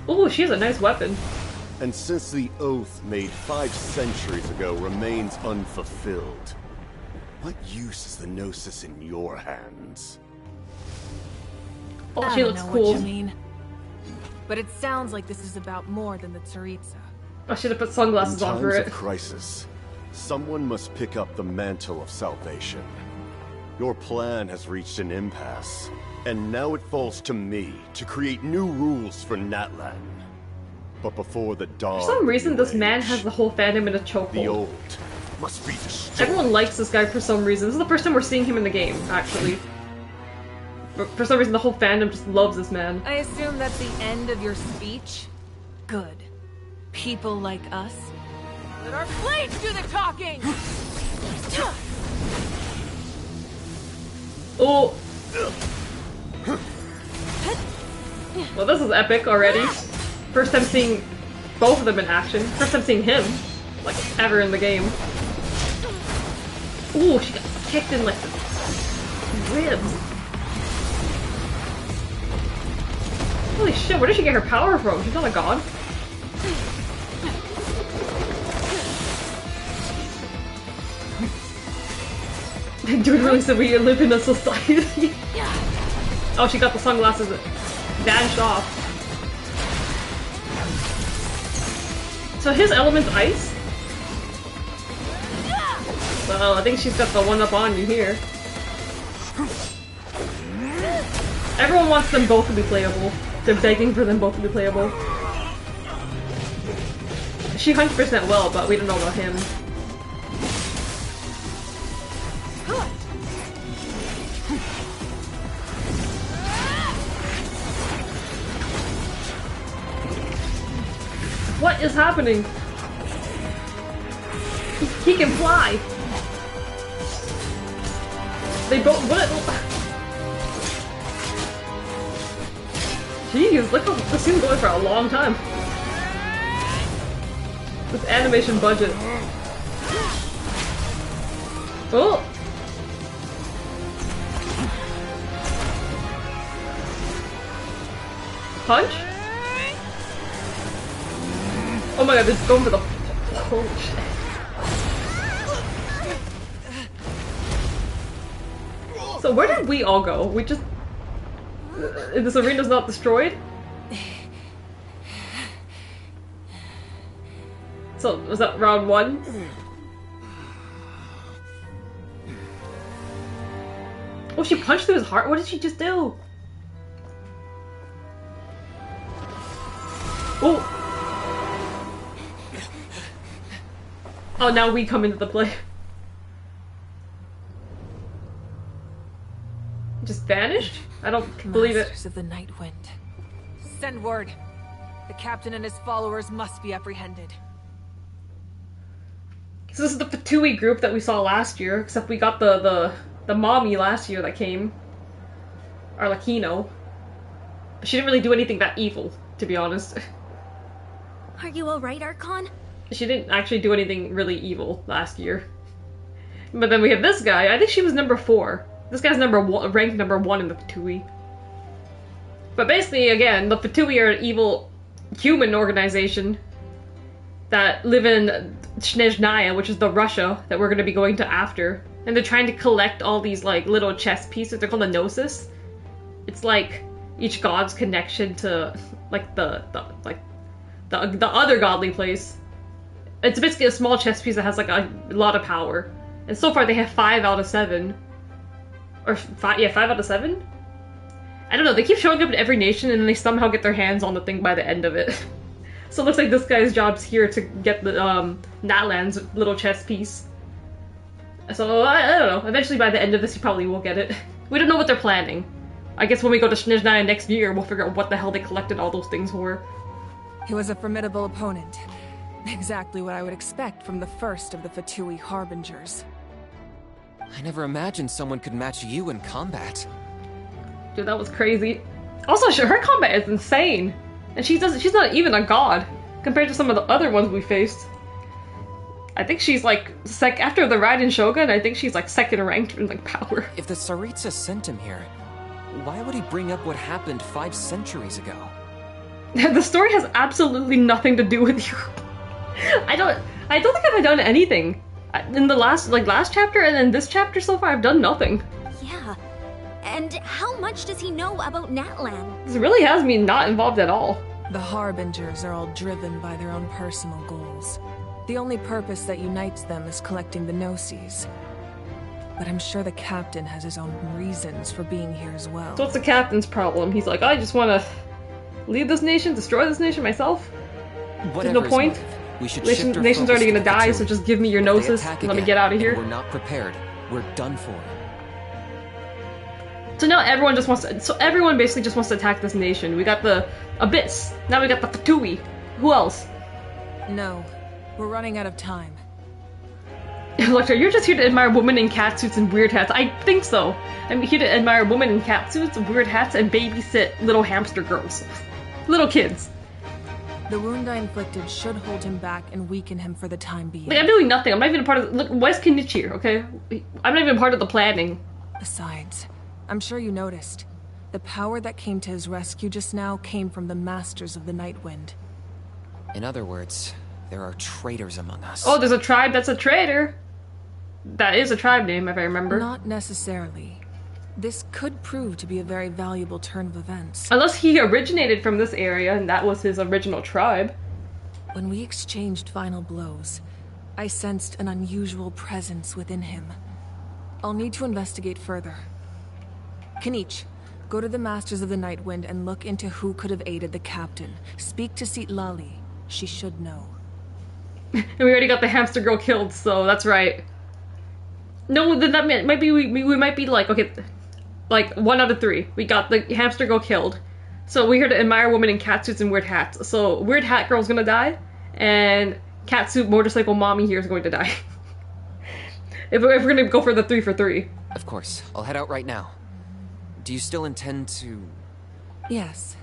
Ooh, she has a nice weapon. And since the oath made 5 centuries ago remains unfulfilled, what use is the Gnosis in your hands? Oh, I she don't looks know cool. what you mean. But it sounds like this is about more than the Tsaritsa. I should have put sunglasses In on for times it. of crisis, someone must pick up the mantle of salvation. Your plan has reached an impasse, and now it falls to me to create new rules for Natlan. But before the dawn, For some reason, of new this man age, has the whole fandom in a the chokehold. old must be destroyed. Everyone likes this guy for some reason. This is the first time we're seeing him in the game, actually. For some reason, the whole fandom just loves this man. I assume that's the end of your speech? Good. People like us. Let our blades do the talking! Oh! Well, this is epic already. First time seeing both of them in action. First time seeing him, like, ever in the game. Ooh, she got kicked in, like, the ribs. Holy shit, where did she get her power from? She's not a god. Dude really said we live in a society. Oh, she got the sunglasses vanished off. So his element's ice? Well, I think she's got the one up on you here. Everyone wants them both to be playable. They're begging for them both to be playable. She 100% will, but we don't know about him. What is happening? He can fly. They both. What? Jeez, look how this scene's going for a long time. This animation budget. Oh! Punch? Oh my god, they're going for the. Holy shit. So where did we all go? We just... This arena's not destroyed? So, was that round 1? Oh, she punched through his heart? What did she just do? Oh! Oh, now we come into the play. Just vanished? I don't believe it. Masters of the Night Wind. Send word. The captain and his followers must be apprehended. So this is the Fatui group that we saw last year, except we got the mommy last year that came. Arlecchino. She didn't really do anything that evil, to be honest. Are you alright, Archon? She didn't actually do anything really evil last year. But then we have this guy. I think she was number 4. This guy's ranked number 1 in the Fatui. But basically, again, the Fatui are an evil human organization that live in Snezhnaya, which is the Russia that we're going to be going to after. And they're trying to collect all these like little chess pieces. They're called the Gnosis. It's like each god's connection to like the other godly place. It's basically a small chess piece that has like a lot of power. And so far they have 5 out of 7. Or 5, yeah, 5 out of 7? I don't know, they keep showing up in every nation and then they somehow get their hands on the thing by the end of it. So it looks like this guy's job's here to get the Natlan's little chess piece. So I don't know, eventually by the end of this he probably will get it. We don't know what they're planning. I guess when we go to Snezhnaya next year we'll figure out what the hell they collected all those things for. He was a formidable opponent. Exactly what I would expect from the first of the Fatui Harbingers. I never imagined someone could match you in combat. Dude, that was crazy. Also, her combat is insane. And she's not even a god compared to some of the other ones we faced. I think she's like, after the Raiden Shogun, I think she's like 2nd ranked in like power. If the Tsaritsa sent him here, why would he bring up what happened 5 centuries ago? The story has absolutely nothing to do with you. I don't think I've done anything. In the last chapter and then this chapter so far, I've done nothing. Yeah. And how much does he know about Natlan? This really has me not involved at all. The Harbingers are all driven by their own personal goals. The only purpose that unites them is collecting the Gnosis. But I'm sure the captain has his own reasons for being here as well. So what's the captain's problem? He's like, I just want to lead this nation, destroy this nation myself? There's no point. We should nation's already gonna die, so just give me your Gnosis and let me get out of here. We're not prepared. We're done for. So now everyone just wants to, everyone basically just wants to attack this nation. We got the Abyss. Now we got the Fatui. Who else? No. We're running out of time. Electra, you're just here to admire women in catsuits and weird hats. I think so. I'm here to admire women in catsuits, weird hats, and babysit little hamster girls. Little kids. The wound I inflicted should hold him back and weaken him for the time being. Like, I'm doing nothing. I'm not even a part of... Look, where's Kenichi, okay? I'm not even part of the planning. Besides, I'm sure you noticed. The power that came to his rescue just now came from the Masters of the Night Wind. In other words, there are traitors among us. Oh, there's a tribe that's a traitor. That is a tribe name, if I remember. Not necessarily. This could prove to be a very valuable turn of events. Unless he originated from this area and that was his original tribe. When we exchanged final blows, I sensed an unusual presence within him. I'll need to investigate further. Kanich, go to the Masters of the Night Wind and look into who could have aided the captain. Speak to Citlali. She should know. And we already got the hamster girl killed, so that's right. No, then that might be we might be like, okay, like 1 out of 3. We got the hamster girl killed. So we're here to admire women in catsuits and weird hats. So weird hat girl's gonna die, and Catsuit Motorcycle Mommy here is going to die. if we're gonna go for the 3 for 3. Of course. I'll head out right now. Do you still intend to... Yes,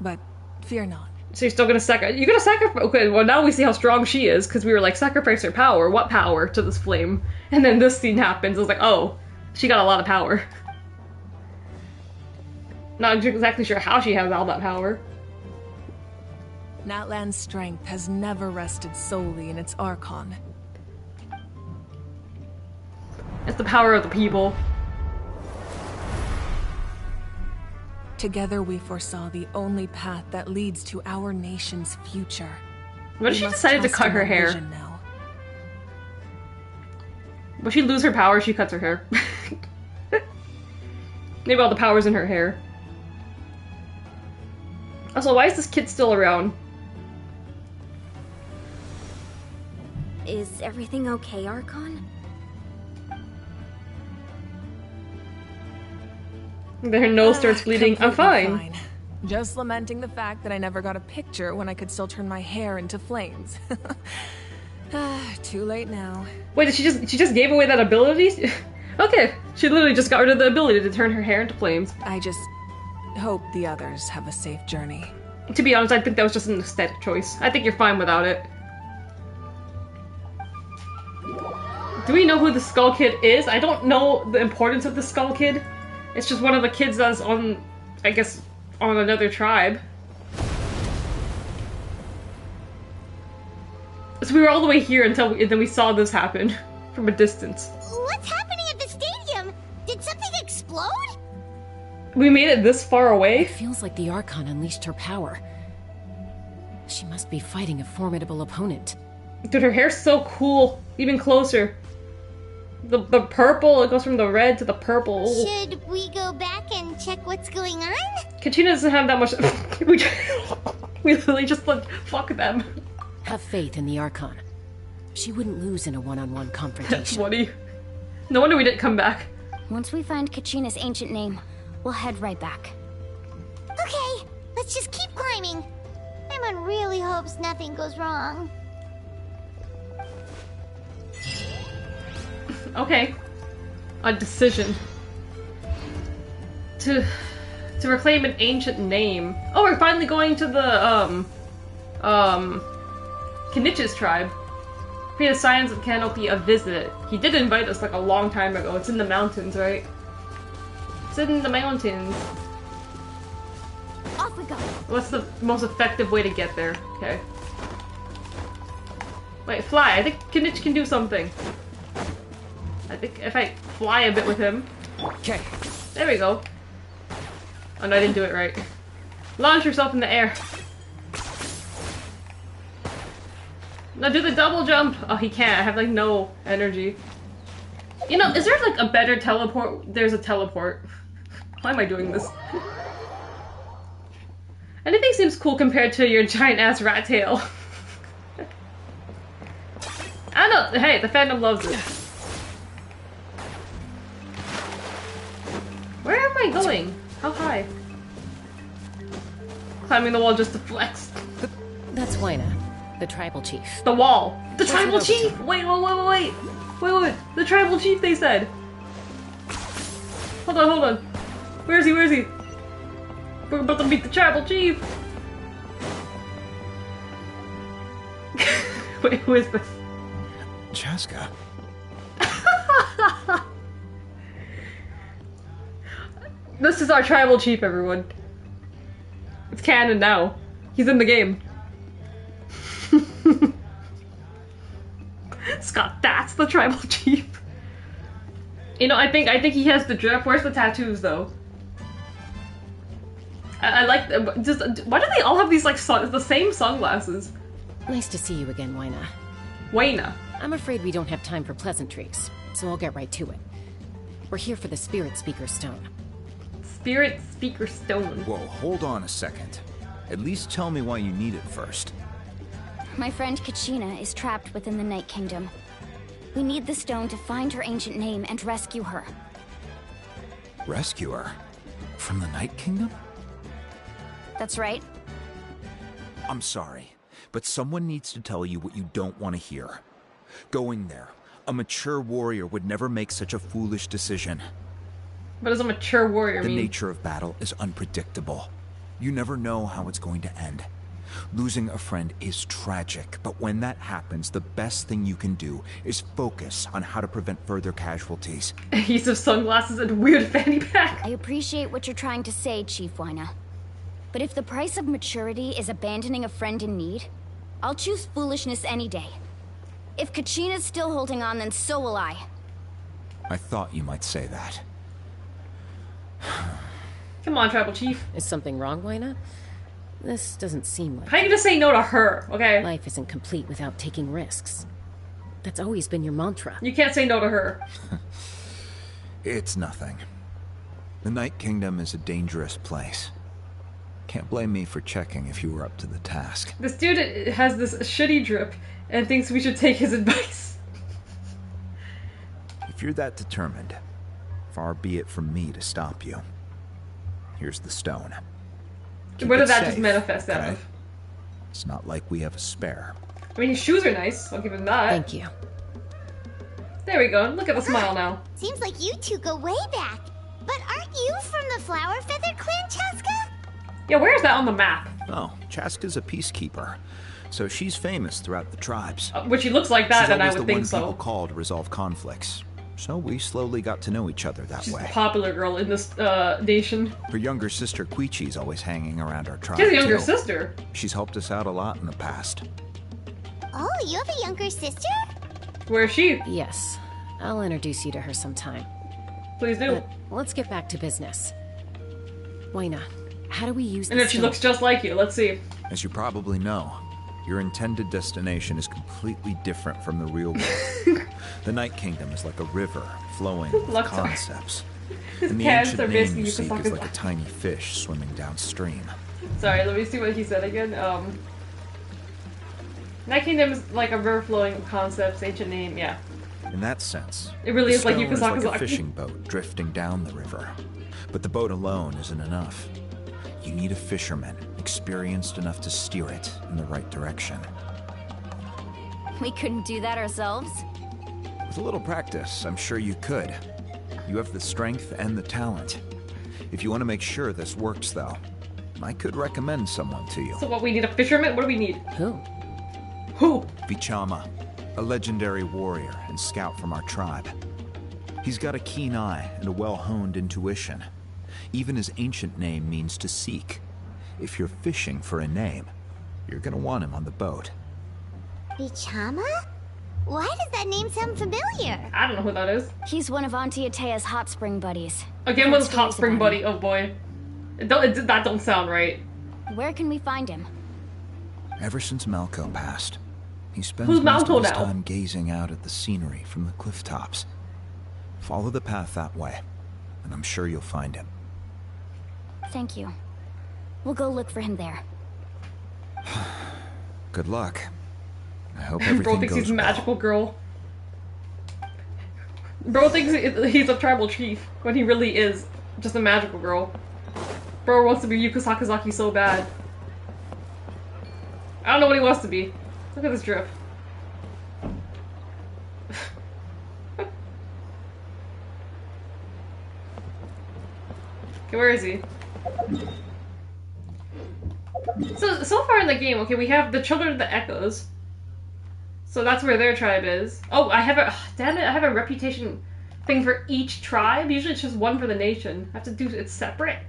but fear not. So you're still gonna sacrifice? You're gonna sacrifice? Okay, well now we see how strong she is, because we were like, sacrifice her power. What power to this flame? And then this scene happens. I was like, oh, she got a lot of power. Not exactly sure how she has all that power. Natlan's strength has never rested solely in its Archon. It's the power of the people. Together we foresaw the only path that leads to our nation's future. What if she decided to cut her hair? Now. Will she lose her power? She cuts her hair. Maybe all the power's in her hair. Also, why is this kid still around? Is everything okay, Archon? Her nose starts bleeding. I'm fine. Just lamenting the fact that I never got a picture when I could still turn my hair into flames. Too late now. Wait, did she just gave away that ability? Okay, she literally just got rid of the ability to turn her hair into flames. I just hope the others have a safe journey. To be honest, I think that was just an aesthetic choice. I think you're fine without it. Do we know who the Skull Kid is? I don't know the importance of the Skull Kid. It's just one of the kids that's on, I guess, on another tribe. So we were all the way here until then we saw this happen from a distance. What's happening at the stadium? Did something explode? We made it this far away? It feels like the Archon unleashed her power. She must be fighting a formidable opponent. Dude, her hair's so cool. Even closer. The purple, it goes from the red to the purple. Should we go back and check what's going on? Kachina doesn't have that much... we literally just like, fuck them. Have faith in the Archon. She wouldn't lose in a one-on-one confrontation. What? No wonder we didn't come back. Once we find Kachina's ancient name, we'll head right back. Okay, let's just keep climbing. Paimon really hopes nothing goes wrong. Okay. A decision. To reclaim an ancient name. Oh, we're finally going to the, Kenich's tribe. Pay the Scions of Canopy a visit. He did invite us like a long time ago. It's in the mountains, right? It's in the mountains. Off we go. What's the most effective way to get there? Okay. Wait, fly. I think Kenich can do something. I think if I fly a bit with him. Okay. There we go. Oh no, I didn't do it right. Launch yourself in the air. Now do the double jump. Oh, he can't. I have like no energy. You know, is there like a better teleport? There's a teleport. Why am I doing this? Anything seems cool compared to your giant ass rat tail. I don't know. Hey, the fandom loves it. Where am I going? How high? Climbing the wall just to flex. That's Wyna, the tribal chief. The wall. The tribal chief! Wait. The tribal chief, they said. Hold on. Where is he? We're about to meet the tribal chief. Wait, who is this? Chaska. This is our tribal chief, everyone. It's canon now. He's in the game. Scott, that's the tribal chief. You know, I think he has the drip. Where's the tattoos, though? I like them. Just why do they all have these like the same sunglasses? Nice to see you again, Wyna. Wyna. I'm afraid we don't have time for pleasantries, so I'll get right to it. We're here for the Spirit Speaker Stone. Spirit Speaker Stone. Whoa, hold on a second. At least tell me why you need it first. My friend Kachina is trapped within the Night Kingdom. We need the stone to find her ancient name and rescue her. Rescue her? From the Night Kingdom? That's right. I'm sorry, But someone needs to tell you what you don't want to hear. Going there, a mature warrior would never make such a foolish decision. What does a mature warrior mean? The nature of battle is unpredictable. You never know how it's going to end. Losing a friend is tragic, but when that happens, the best thing you can do is focus on how to prevent further casualties. Use of sunglasses and weird fanny pack. I appreciate what you're trying to say, Chief Wyna. But if the price of maturity is abandoning a friend in need, I'll choose foolishness any day. If Kachina's still holding on, then so will I. I thought you might say that. Come on, Tribal Chief. Is something wrong, Wyna? This doesn't seem like... How are you gonna say no to her, okay? Life isn't complete without taking risks. That's always been your mantra. You can't say no to her. It's nothing. The Night Kingdom is a dangerous place. Can't blame me for checking if you were up to the task. This dude has this shitty drip and thinks we should take his advice. If you're that determined, far be it from me to stop you. Here's the stone. Keep Where did it that safe, just manifest out okay? of? It's not like we have a spare. I mean, his shoes are nice. I'll give him that. Thank you. There we go. Look at the smile now. Seems like you two go way back. But aren't you from the Flower Feather Clan, Chaska? Yeah, where's that on the map? Oh, Chaska's a peacekeeper, so she's famous throughout the tribes. Which he looks like that, she's and I always would the think one so. people call to resolve conflicts. So we slowly got to know each other that She's way. the popular girl in this nation. Her younger sister Quichi's always hanging around our tribe. She has a younger too. sister. She's helped us out a lot in the past. Oh, you have a younger sister? Where is she? Yes. I'll introduce you to her sometime. Please do. But let's get back to business. Wyna, how do we use And this if she stone? looks just like you, let's see. As you probably know, your intended destination is completely different from the real world. The Night Kingdom is like a river flowing with Luxor. concepts. His And the pants ancient are name basically you seek is like a Yukasaka's- tiny fish swimming downstream. Sorry, let me see what he said again. Night Kingdom is like a river flowing with concepts, ancient name, yeah. In that sense, It really the is like stone is like a Yukasakazaki. fishing boat drifting down the river. But the boat alone isn't enough. You need a fisherman, experienced enough to steer it in the right direction. We couldn't do that ourselves? With a little practice, I'm sure you could. You have the strength and the talent. If you want to make sure this works, though, I could recommend someone to you. So what, we need a fisherman? What do we need? Who? Who? Vichama, a legendary warrior and scout from our tribe. He's got a keen eye and a well-honed intuition. Even his ancient name means to seek. If you're fishing for a name, you're gonna want him on the boat. Vichama? Why does that name sound familiar? I don't know who that is. He's one of Auntie Atea's hot spring buddies. Again, Heard with his hot stories spring about buddy. Oh boy. That don't sound right. him. Where can we find him? Ever since Malco passed, he spends Who's most Malco of his now? time gazing out at the scenery from the cliff tops. Follow the path that way, and I'm sure you'll find him. Thank you. We'll go look for him there. Good luck. I hope everything Bro thinks goes he's a well. magical girl. Bro thinks he's a tribal chief when he really is just a magical girl. Bro wants to be Yuka Sakazaki so bad. I don't know what he wants to be. Look at this drip. Okay, where is he? So far in the game, okay, we have the Children of the Echoes. So that's where their tribe is. Oh, I have a... Damn it, I have a reputation thing for each tribe. Usually it's just one for the nation. I have to do it separate.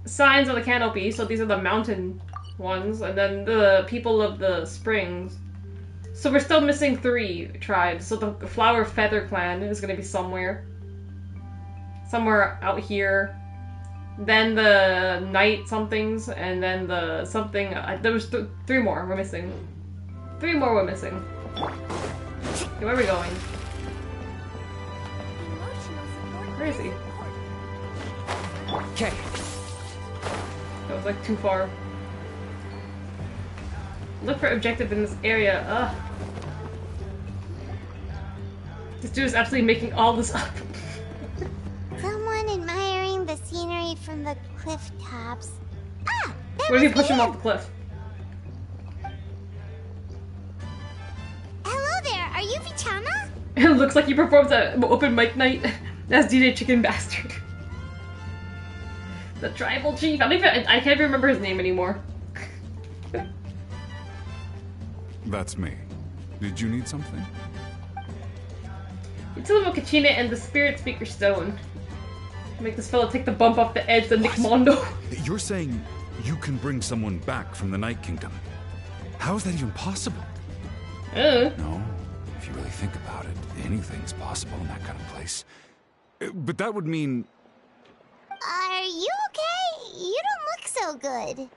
Signs of the Canopy, so these are the mountain ones. And then the people of the springs. So we're still missing 3 tribes. So the Flower Feather Clan is going to be somewhere. Somewhere out here. Then the Night somethings, and then the something... there was 3 more we're missing. 3 more we're missing. Okay, where are we going? Where is he? Okay. That was like too far. Look for objective in this area. Ugh. This dude is absolutely making all this up. Someone admiring the scenery from the cliff tops. Ah! What if you push him off the cliff? It looks like he performs at open mic night as DJ Chicken Bastard. The tribal chief. I can't even remember his name anymore. That's me. Did you need something? You tell about Kachina and the Spirit Speaker Stone. Make this fella take the bump off the edge of Nick Mondo. You're saying you can bring someone back from the Night Kingdom? How is that even possible? No, if you really think about it, anything's possible in that kind of place. But that would mean... Are you okay? You don't look so good.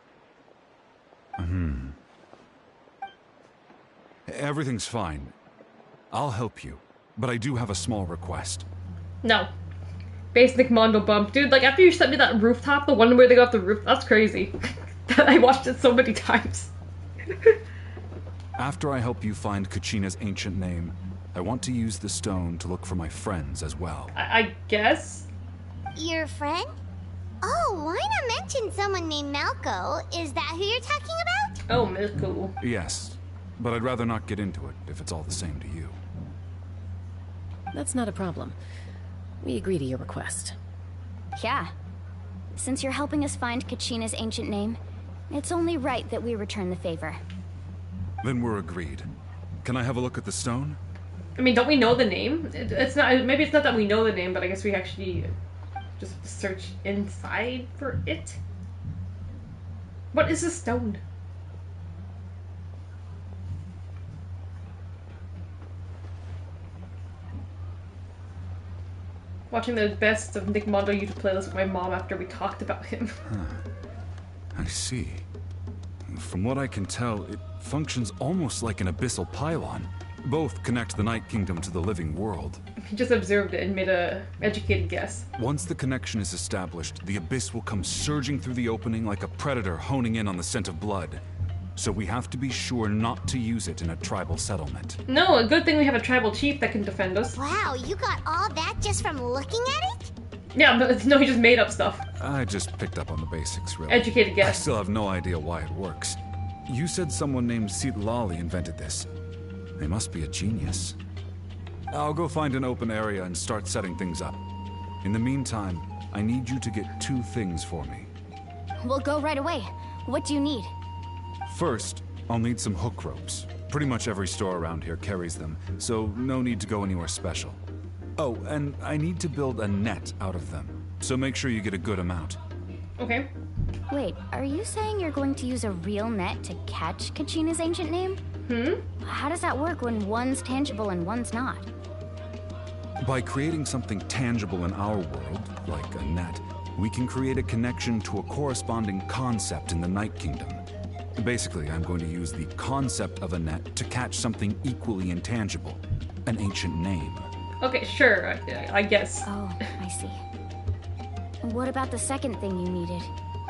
Everything's fine. I'll help you, but I do have a small request. No. Base Nick Mondo bump. Dude, like, after you sent me that rooftop, the one where they go off the roof, that's crazy. I watched it so many times. After I help you find Kachina's ancient name, I want to use the stone to look for my friends as well. I guess? Your friend? Oh, why not mention someone named Malco? Is that who you're talking about? Oh, Malco. Yes, but I'd rather not get into it if it's all the same to you. That's not a problem. We agree to your request. Yeah. Since you're helping us find Kachina's ancient name, it's only right that we return the favor. Then we're agreed. Can I have a look at the stone? I mean, don't we know the name? It's not. Maybe it's not that we know the name, but I guess we actually just search inside for it. What is a stone? Watching the best of Nick Mondo YouTube playlist with my mom after we talked about him. I see. From what I can tell, it functions almost like an abyssal pylon. Both connect the Night Kingdom to the living world. He just observed it and made a educated guess. Once the connection is established, the abyss will come surging through the opening like a predator honing in on the scent of blood. So we have to be sure not to use it in a tribal settlement. No, a good thing we have a tribal chief that can defend us. Wow, you got all that just from looking at it? Yeah, but no, he just made up stuff. I just picked up on the basics, really. Educated guess. I still have no idea why it works. You said someone named Sitlali invented this. They must be a genius. I'll go find an open area and start setting things up. In the meantime, I need you to get 2 things for me. We'll go right away. What do you need? First, I'll need some hook ropes. Pretty much every store around here carries them, so no need to go anywhere special. Oh, and I need to build a net out of them, so make sure you get a good amount. Okay. Wait, are you saying you're going to use a real net to catch Kachina's ancient name? How does that work when one's tangible and one's not? By creating something tangible in our world, like a net, we can create a connection to a corresponding concept in the Night Kingdom. Basically, I'm going to use the concept of a net to catch something equally intangible, an ancient name. Okay, sure, I guess. Oh, I see. What about the second thing you needed?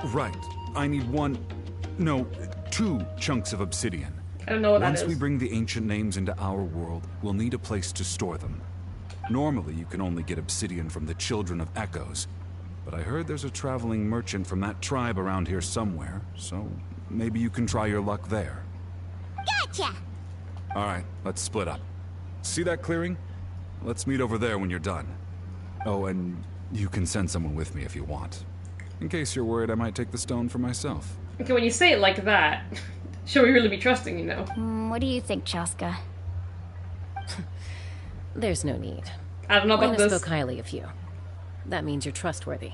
Right. I need 2 chunks of obsidian. I don't know what that is. Once we bring the ancient names into our world, we'll need a place to store them. Normally, you can only get obsidian from the Children of Echoes, but I heard there's a traveling merchant from that tribe around here somewhere, so maybe you can try your luck there. Gotcha! Alright, let's split up. See that clearing? Let's meet over there when you're done. Oh, and you can send someone with me if you want. In case you're worried I might take the stone for myself. Okay, when you say it like that, should we really be trusting you now? What do you think, Chaska? There's no need. I don't know about Lena this. spoke highly of you. That means you're trustworthy.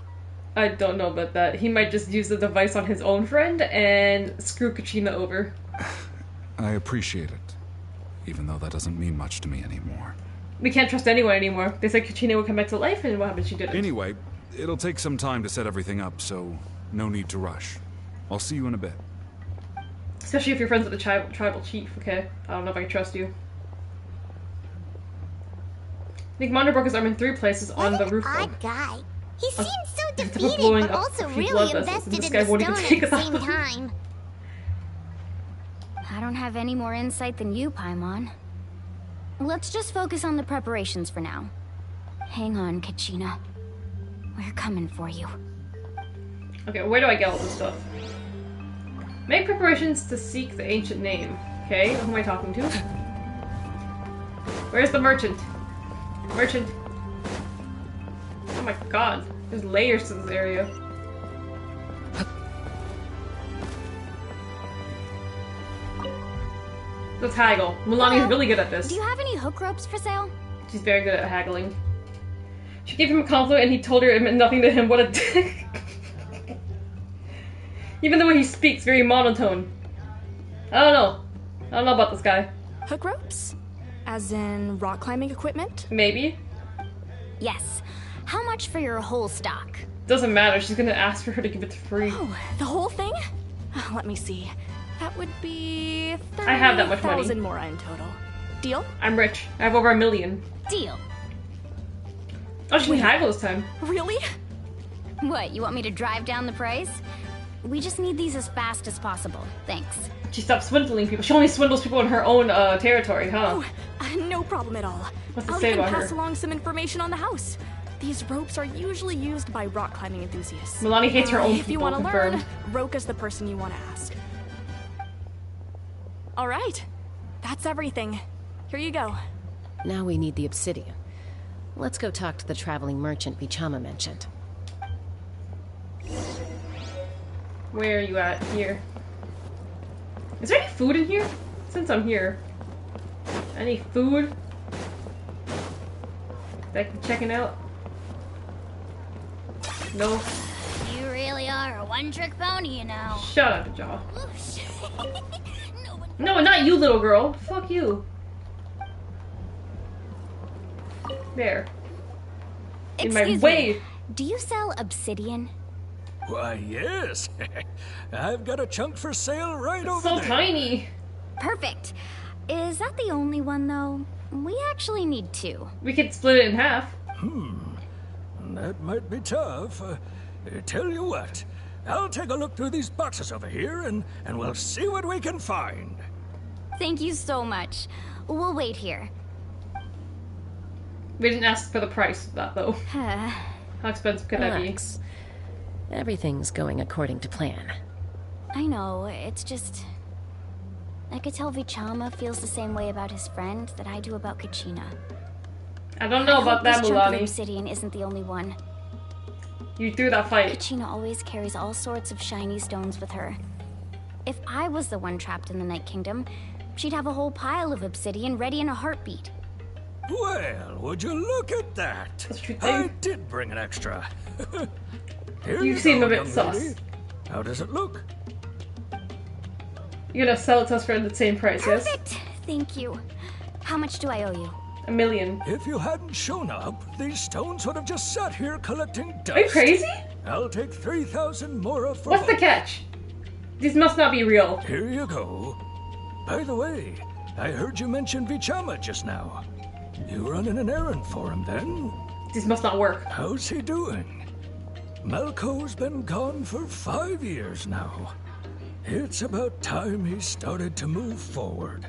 I don't know about that. He might just use the device on his own friend and screw Kachina over. I appreciate it, even though that doesn't mean much to me anymore. We can't trust anyone anymore. They said Kachina would come back to life, and what happened? She didn't. Anyway, it'll take some time to set everything up, so no need to rush. I'll see you in a bit. Especially if you're friends with the tribal chief, okay? I don't know if I can trust you. Nick Mondo broke his arm in 3 places on the roof. Odd guy. He seems so Typical defeated, blowing but up also a few really blood vessels, and invested this in guy the won't even stone take at the it same off. time. I don't have any more insight than you, Paimon. Let's just focus on the preparations for now. Hang on, Kachina. We're coming for you. Okay, where do I get all this stuff? Make preparations to seek the ancient name. Okay, who am I talking to? Where's the merchant? Merchant. Oh my god. There's layers to this area. Let's haggle. Mulani's really good at this. Do you have any hook ropes for sale? She's very good at haggling. She gave him a compliment and he told her it meant nothing to him. What a dick. Even the way he speaks, very monotone. I don't know. I don't know about this guy. Hook ropes? As in rock climbing equipment? Maybe. Yes. How much for your whole stock? Doesn't matter. She's gonna ask for her to give it for free. Oh, the whole thing? Let me see. That would be I have that much money. 30,000 more in total. Deal? I'm rich. I have over $1 million. Deal. Oh, she can haggle this time. Really? What, you want me to drive down the price? We just need these as fast as possible. Thanks. She stopped swindling people. She only swindles people in her own territory, huh? Oh, no problem at all. What's it I'll say even about pass her? along some information on the house. These ropes are usually used by rock climbing enthusiasts. Milani hates her own If you people, want to learn, confirmed. Roka's the person you want to ask. All right. That's everything. Here you go. Now we need the obsidian. Let's go talk to the traveling merchant Vichama mentioned. Where are you at? Here. Is there any food in here? Since I'm here. Any food that I can check it out? No. You really are a one-trick pony, you know. Shut up, Jaw. No, not you, little girl. Fuck you. There. In my Excuse way. me. Do you sell obsidian? Why, yes. I've got a chunk for sale right over So there. tiny. Perfect. Is that the only one, though? We actually need two. We could split it in half. That might be tough. Tell you what, I'll take a look through these boxes over here and we'll see what we can find. Thank you so much. We'll wait here. We didn't ask for the price of that, though. How expensive could that be? Relax. Everything's going according to plan. I know, it's just... I could tell Vichama feels the same way about his friend that I do about Kachina. I don't know about that, This chunk of Mulani. obsidian isn't the only one. You threw that fight. Kachina always carries all sorts of shiny stones with her. If I was the one trapped in the Night Kingdom, she'd have a whole pile of obsidian ready in a heartbeat. Well, would you look at that? That's a true I thing. did bring an extra. Here You you seem go, a bit young sus. lady. How does it look? You're gonna sell it to us for the same price, yes? Perfect! Thank you. How much do I owe you? $1 million. If you hadn't shown up, these stones would have just sat here collecting dust. Are you crazy? I'll take 3,000 more for What's the both. catch? These must not be real. Here you go. By the way, I heard you mention Vichama just now. You running an errand for him then? These must not work. How's he doing? Malco's been gone for 5 years now. It's about time he started to move forward.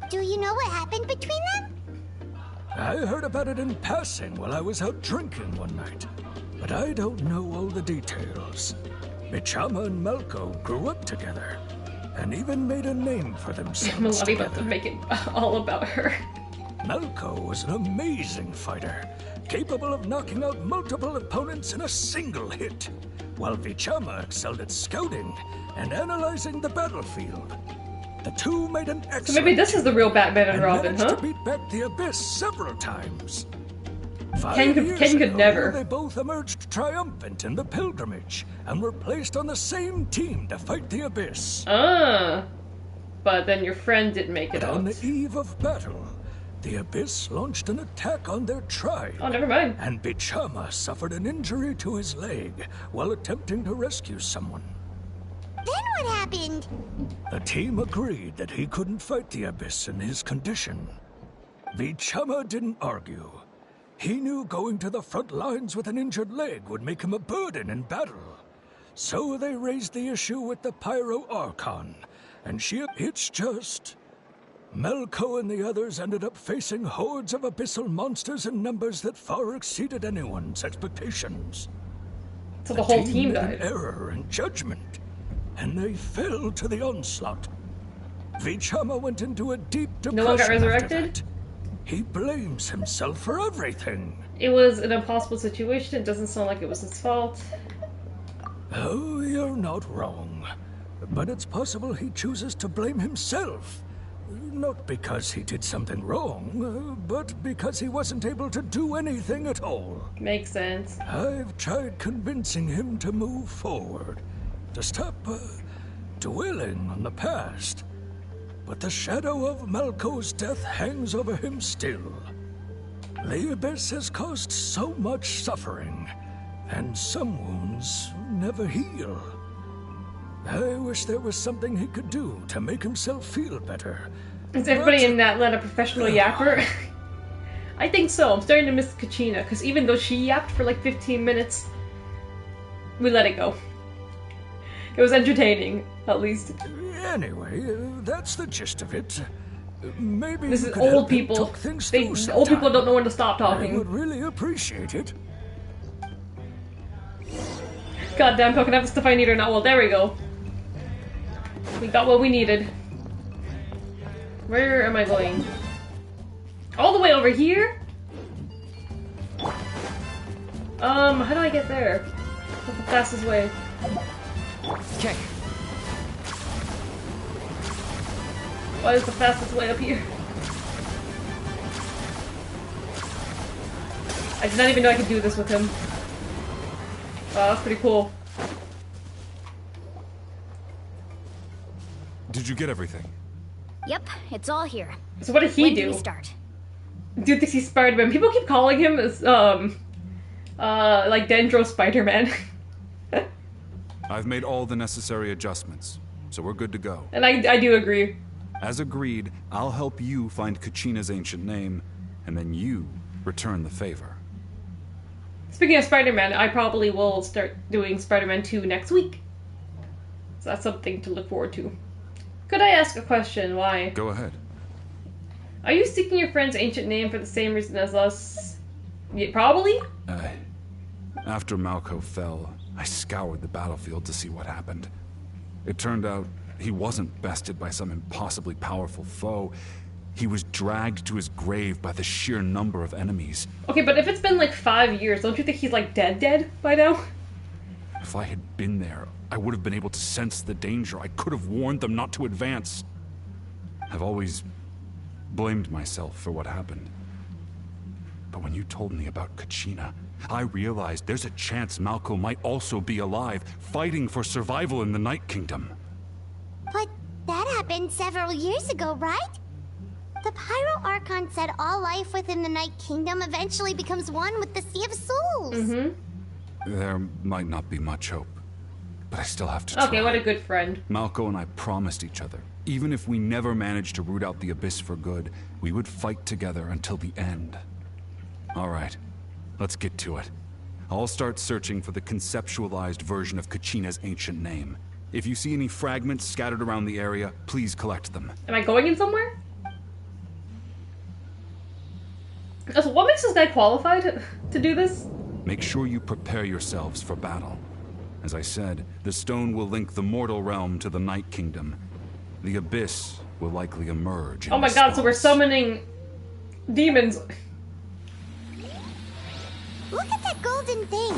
Do you know what happened between them? I heard about it in passing while I was out drinking one night, but I don't know all the details. Vichama and Malco grew up together, and even made a name for themselves Milani about to together. make it all about her. Malco was an amazing fighter, capable of knocking out multiple opponents in a single hit, while Vichama excelled at scouting and analyzing the battlefield. The two made an excellent So maybe this is the real Batman and Robin, managed huh? to beat back the Abyss several times. Ken could ago, never. They both emerged triumphant in the pilgrimage and were placed on the same team to fight the Abyss. But then your friend didn't make it But on out. the eve of battle, the Abyss launched an attack on their tribe. Oh, never mind. And Vichama suffered an injury to his leg while attempting to rescue someone. Then what happened? The team agreed that he couldn't fight the Abyss in his condition. Vichama didn't argue. He knew going to the front lines with an injured leg would make him a burden in battle. So they raised the issue with the Pyro Archon, and it's just... Malco and the others ended up facing hordes of abyssal monsters in numbers that far exceeded anyone's expectations. So the whole team made died. an error in judgment, and they fell to the onslaught. Vichama went into a deep depression No one got after resurrected? that. He blames himself for everything. It was an impossible situation. It doesn't sound like it was his fault. Oh, you're not wrong. But it's possible he chooses to blame himself. Not because he did something wrong, but because he wasn't able to do anything at all. Makes sense. I've tried convincing him to move forward, to stop dwelling on the past. But the shadow of Malko's death hangs over him still. The Abyss has caused so much suffering, and some wounds never heal. I wish there was something he could do to make himself feel better. Is everybody in Natlan a professional yapper? I think so. I'm starting to miss Kachina, because even though she yapped for like 15 minutes, we let it go. It was entertaining, at least. Anyway, that's the gist of it. Maybe this you is could old help him people. talk things They, through old people sometime. don't know when to stop talking. I would really appreciate it. Goddamn, can I have the stuff I need or not? Well, there we go. We got what we needed. Where am I going? All the way over here? How do I get there? What's the fastest way? Okay. What is the fastest way up here? I did not even know I could do this with him. Wow, that's pretty cool. Did you get everything? Yep, it's all here. So what did he When do? do we start? Dude thinks he's Spider-Man. People keep calling him as, like Dendro Spider-Man. I've made all the necessary adjustments, so we're good to go. And I do agree. As agreed, I'll help you find Kachina's ancient name, and then you return the favor. Speaking of Spider-Man, I probably will start doing Spider-Man 2 next week. So that's something to look forward to. Could I ask a question? Why? Go ahead. Are you seeking your friend's ancient name for the same reason as us? Yeah, probably? After Malko fell, I scoured the battlefield to see what happened. It turned out he wasn't bested by some impossibly powerful foe. He was dragged to his grave by the sheer number of enemies. Okay, but if it's been like 5 years, don't you think he's like dead by now? If I had been there, I would have been able to sense the danger. I could have warned them not to advance. I've always blamed myself for what happened. But when you told me about Kachina, I realized there's a chance Malko might also be alive, fighting for survival in the Night Kingdom. But that happened several years ago, right? The Pyro Archon said all life within the Night Kingdom eventually becomes one with the Sea of Souls. Mm-hmm. There might not be much hope, but I still have to try. Okay, what a good friend. Malko and I promised each other, even if we never managed to root out the Abyss for good, we would fight together until the end. All right, let's get to it. I'll start searching for the conceptualized version of Kachina's ancient name. If you see any fragments scattered around the area, please collect them. Am I going in somewhere? So what makes this guy qualified to do this? Make sure you prepare yourselves for battle. As I said, the stone will link the mortal realm to the Night Kingdom. The Abyss will likely emerge. Oh my god, so we're summoning demons. Look at that golden thing.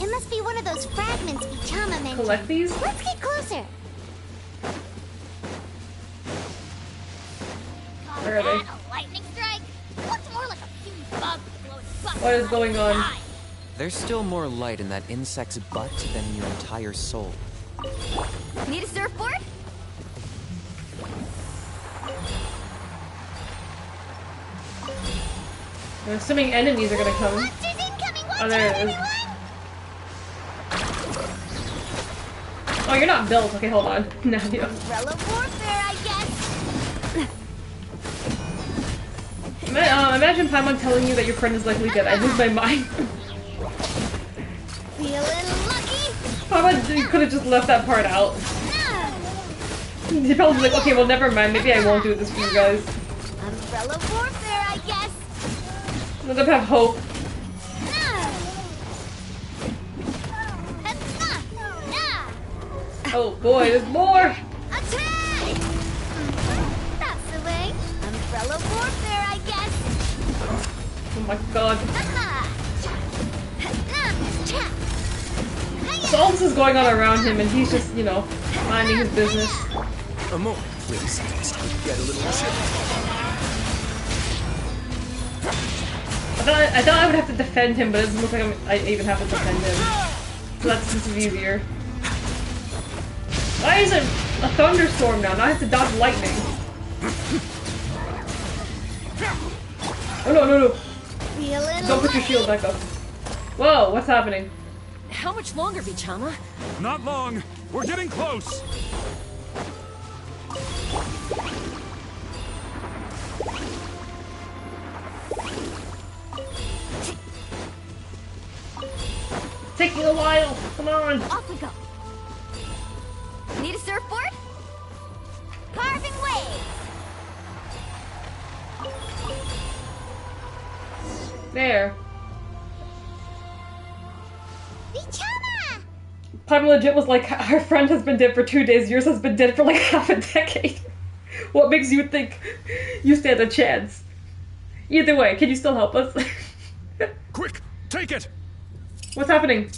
It must be one of those fragments Bichama mentioned. Collect these? Let's get closer. Where are they? A lightning strike? Looks more like a few bugs blowing buckets. What is going on? There's still more light in that insect's butt than in your entire soul. Need a surfboard? I'm assuming enemies are gonna come. Monsters incoming! Watch Oh, there out, it is. everyone! Oh, you're not built. Okay, hold on. Now you. Umbrella warfare, I guess. Imagine Paimon telling you that your friend is likely dead. I lose my mind. Feeling lucky? Paimon, you could have just left that part out. He probably like, okay, well, never mind. Maybe I won't do this for you guys. Umbrella warfare, I guess. Let them have hope. Oh boy, there's more! Attack! That's the way. Umbrella warfare, I guess. Oh my god. So all this is going on around him and he's just, you know, minding his business. A moment, please. Get a little chilly. I thought I would have to defend him, but it doesn't look like I even have to defend him. So that's just easier. Why is it a thunderstorm now? Now I have to dodge lightning. Oh no, no, no. Don't put your shield back up. Whoa, what's happening? How much longer, Vichama? Not long. We're getting close. Taking a while. Come on. Off we go. Need a surfboard? Carving waves. There. Vichama! Paimon legit was like, our friend has been dead for 2 days, yours has been dead for like half a decade. What makes you think you stand a chance? Either way, can you still help us? Quick, take it! What's happening?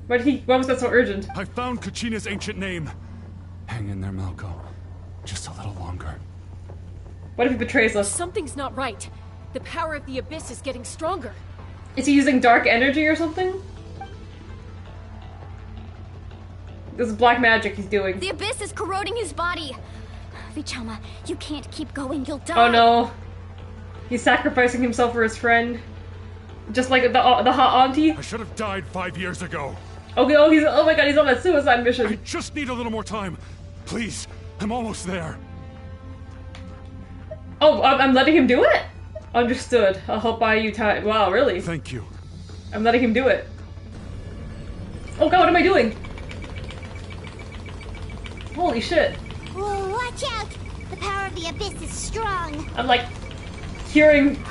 Why was that so urgent? I found Kachina's ancient name. Hang in there, Malko. Just a little longer. What if he betrays us? Something's not right. The power of the Abyss is getting stronger. Is he using dark energy or something? This is black magic he's doing. The Abyss is corroding his body. Vichama, you can't keep going. You'll die. Oh no. He's sacrificing himself for his friend. Just like the hot auntie. I should have died 5 years ago. Okay, oh my god, he's on a suicide mission. I just need a little more time. Please, I'm almost there. Oh, I'm letting him do it? Understood. I'll help buy you time. Wow, really? Thank you. I'm letting him do it. Oh god, what am I doing? Holy shit. Whoa, watch out! The power of the Abyss is strong. I'm like curing.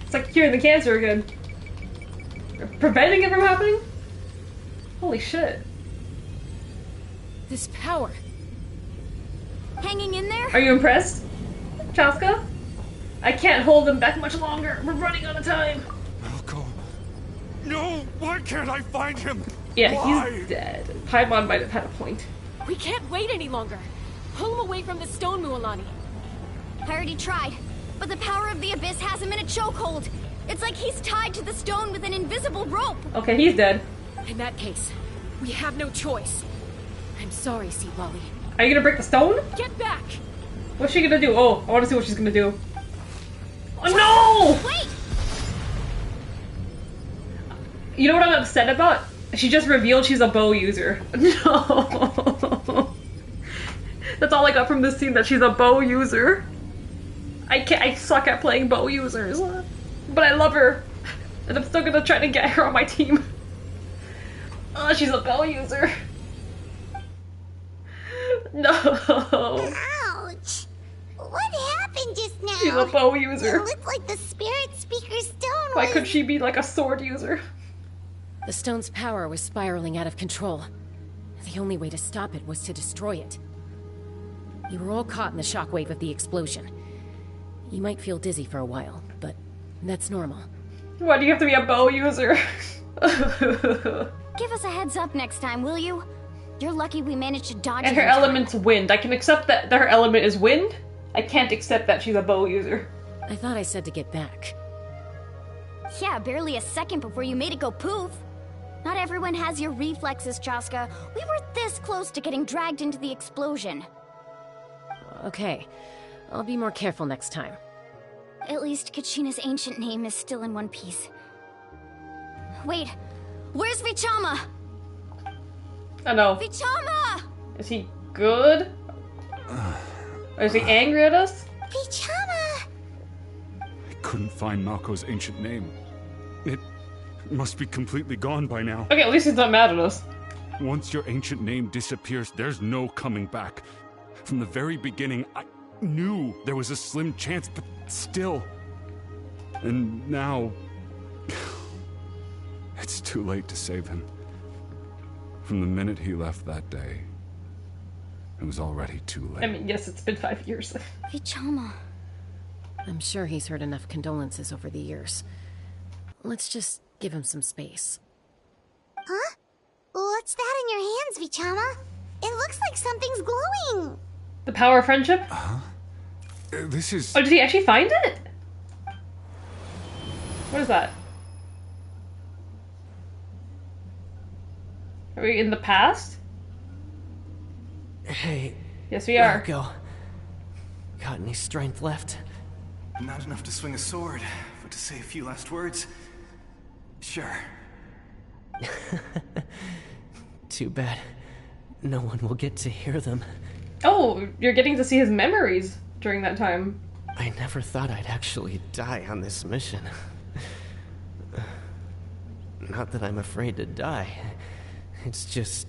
It's like curing the cancer again. Preventing it from happening? Holy shit. This power. Hanging in there? Are you impressed, Chaska? I can't hold him back much longer. We're running out of time. Malko. No, why can't I find him? Yeah, why? He's dead. Paimon might have had a point. We can't wait any longer. Pull him away from the stone, Mualani. I already tried, but the power of the Abyss has him in a chokehold. It's like he's tied to the stone with an invisible rope. Okay, he's dead. In that case, we have no choice. I'm sorry, Sea Lolly. Are you gonna break the stone? Get back! What's she gonna do? Oh, I wanna see what she's gonna do. Oh no! Wait! You know what I'm upset about? She just revealed she's a bow user. No. That's all I got from this scene, that she's a bow user. I suck at playing bow users. But I love her. And I'm still gonna try to get her on my team. Oh, she's a bow user. No. Ouch! What happened just now? She's a bow user. It looked like the spirit speaker's stone Why was... could she be like a sword user? The stone's power was spiraling out of control. The only way to stop it was to destroy it. You were all caught in the shockwave of the explosion. You might feel dizzy for a while, but that's normal. Why do you have to be a bow user? Give us a heads up next time, will you? You're lucky we managed to dodge. And her element's wind. I can accept that her element is wind. I can't accept that she's a bow user. I thought I said to get back. Yeah, barely a second before you made it go poof. Not everyone has your reflexes, Chaska. We were this close to getting dragged into the explosion. Okay, I'll be more careful next time. At least Kachina's ancient name is still in one piece. Wait, where's Vichama? I know. Vichama! Is he good? Or is he angry at us? Vichama! I couldn't find Malko's ancient name. It must be completely gone by now. Okay, at least he's not mad at us. Once your ancient name disappears, there's no coming back. From the very beginning, I knew there was a slim chance, but still. And now... it's too late to save him. From the minute he left that day, It was already too late. I mean, yes, it's been 5 years. Vichama. I'm sure he's heard enough condolences over the years. Let's just give him some space. Huh? What's that in your hands, Vichama? It looks like something's glowing. The power of friendship? This is... Oh, did he actually find it? What is that? Are we in the past? Hey. Yes, we are. Marco. Got any strength left? Not enough to swing a sword, but to say a few last words? Sure. Too bad. No one will get to hear them. Oh, you're getting to see his memories during that time. I never thought I'd actually die on this mission. Not that I'm afraid to die. It's just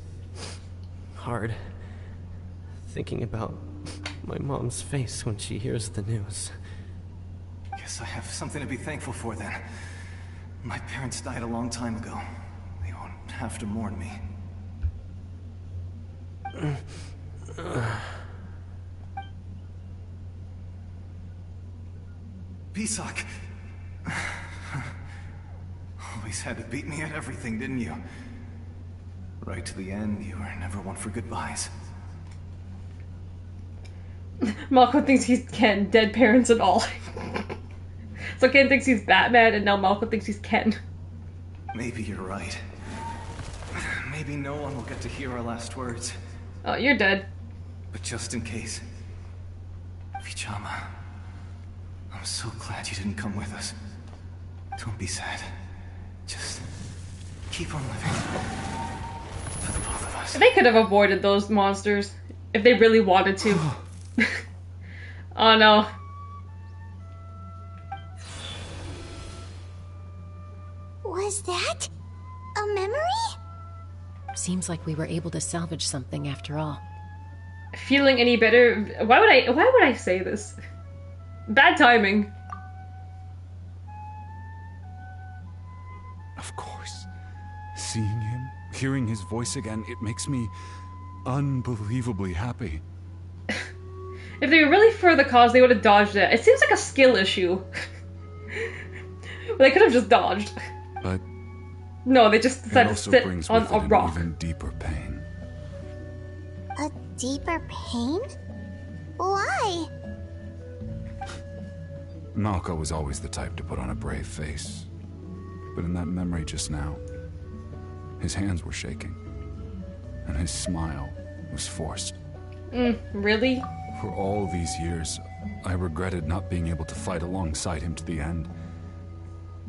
hard thinking about my mom's face when she hears the news. Guess I have something to be thankful for then. My parents died a long time ago. They won't have to mourn me. Pisak! Always had to beat me at everything, didn't you? Right to the end, you were never one for goodbyes. Malco thinks he's Ken, dead parents and all. So Ken thinks he's Batman, and now Malco thinks he's Ken. Maybe you're right. Maybe no one will get to hear our last words. Oh, you're dead. But just in case... Vichama... I'm so glad you didn't come with us. Don't be sad. Just... keep on living. For the both of us. They could have avoided those monsters if they really wanted to. Oh no. Was that a memory? Seems like we were able to salvage something after all. Feeling any better? Why would I say this? Bad timing. Of course. Seeing him, hearing his voice again, it makes me unbelievably happy. If they were really for the cause, they would have dodged it. It seems like a skill issue. But they could have just dodged. But no, they just decided to sit brings on with a it rock. An even deeper pain. A deeper pain? Why? Malco was always the type to put on a brave face. But in that memory just now, his hands were shaking. And his smile was forced. Really? For all these years, I regretted not being able to fight alongside him to the end.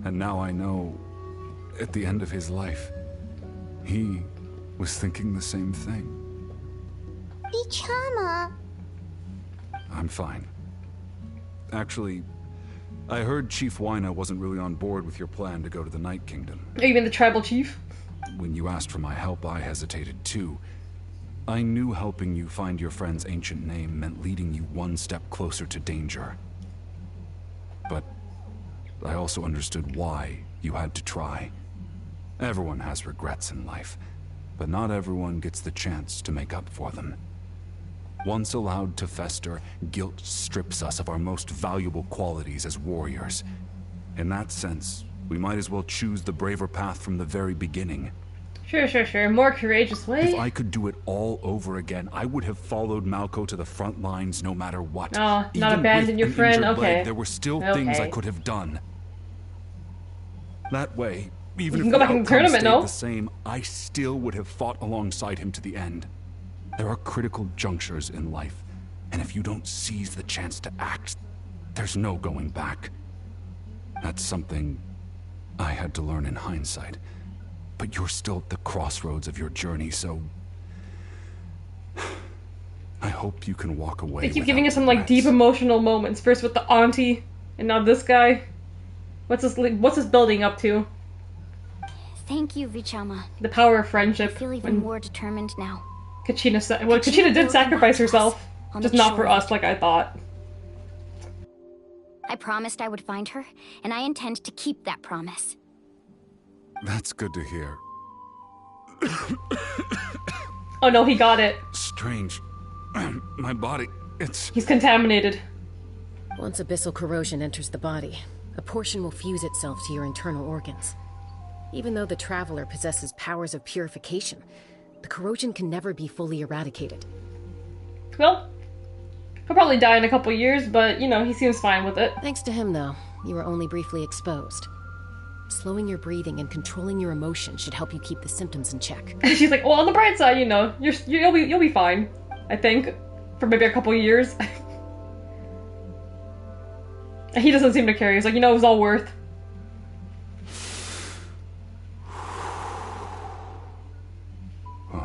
And now I know, at the end of his life, he was thinking the same thing. Vichama. I'm fine. Actually, I heard Chief Wyna wasn't really on board with your plan to go to the Night Kingdom. Oh, you mean the tribal chief? When you asked for my help, I hesitated too. I knew helping you find your friend's ancient name meant leading you one step closer to danger. But I also understood why you had to try. Everyone has regrets in life, but not everyone gets the chance to make up for them. Once allowed to fester, guilt strips us of our most valuable qualities as warriors. In that sense, we might as well choose the braver path from the very beginning. Sure. More courageous way. If I could do it all over again, I would have followed Malco to the front lines no matter what. Oh, Even not abandon with your an friend? injured Okay. leg, there were still things I could have done. That way, even You if can go the back in the outcome tournament, stayed no? the same, I still would have fought alongside him to the end. There are critical junctures in life, and if you don't seize the chance to act, there's no going back. That's something I had to learn in hindsight. But you're still at the crossroads of your journey, so I hope you can walk away. They keep giving us some like deep emotional moments. First with the auntie, and now this guy. What's this building up to? Thank you, Vichama. The power of friendship. I feel even more determined now. Kachina did sacrifice herself, just not for us like I thought. I promised I would find her, and I intend to keep that promise. That's good to hear. Oh no, he got it. Strange. My body, He's contaminated. Once abyssal corrosion enters the body, a portion will fuse itself to your internal organs. Even though the Traveler possesses powers of purification, the corrosion can never be fully eradicated. Well, he'll probably die in a couple years, but, you know, he seems fine with it. Thanks to him, though, you were only briefly exposed. Slowing your breathing and controlling your emotions should help you keep the symptoms in check. She's like, well, on the bright side, you know, you'll be fine. I think, for maybe a couple years. He doesn't seem to care. He's like, you know, it was all worth. Huh.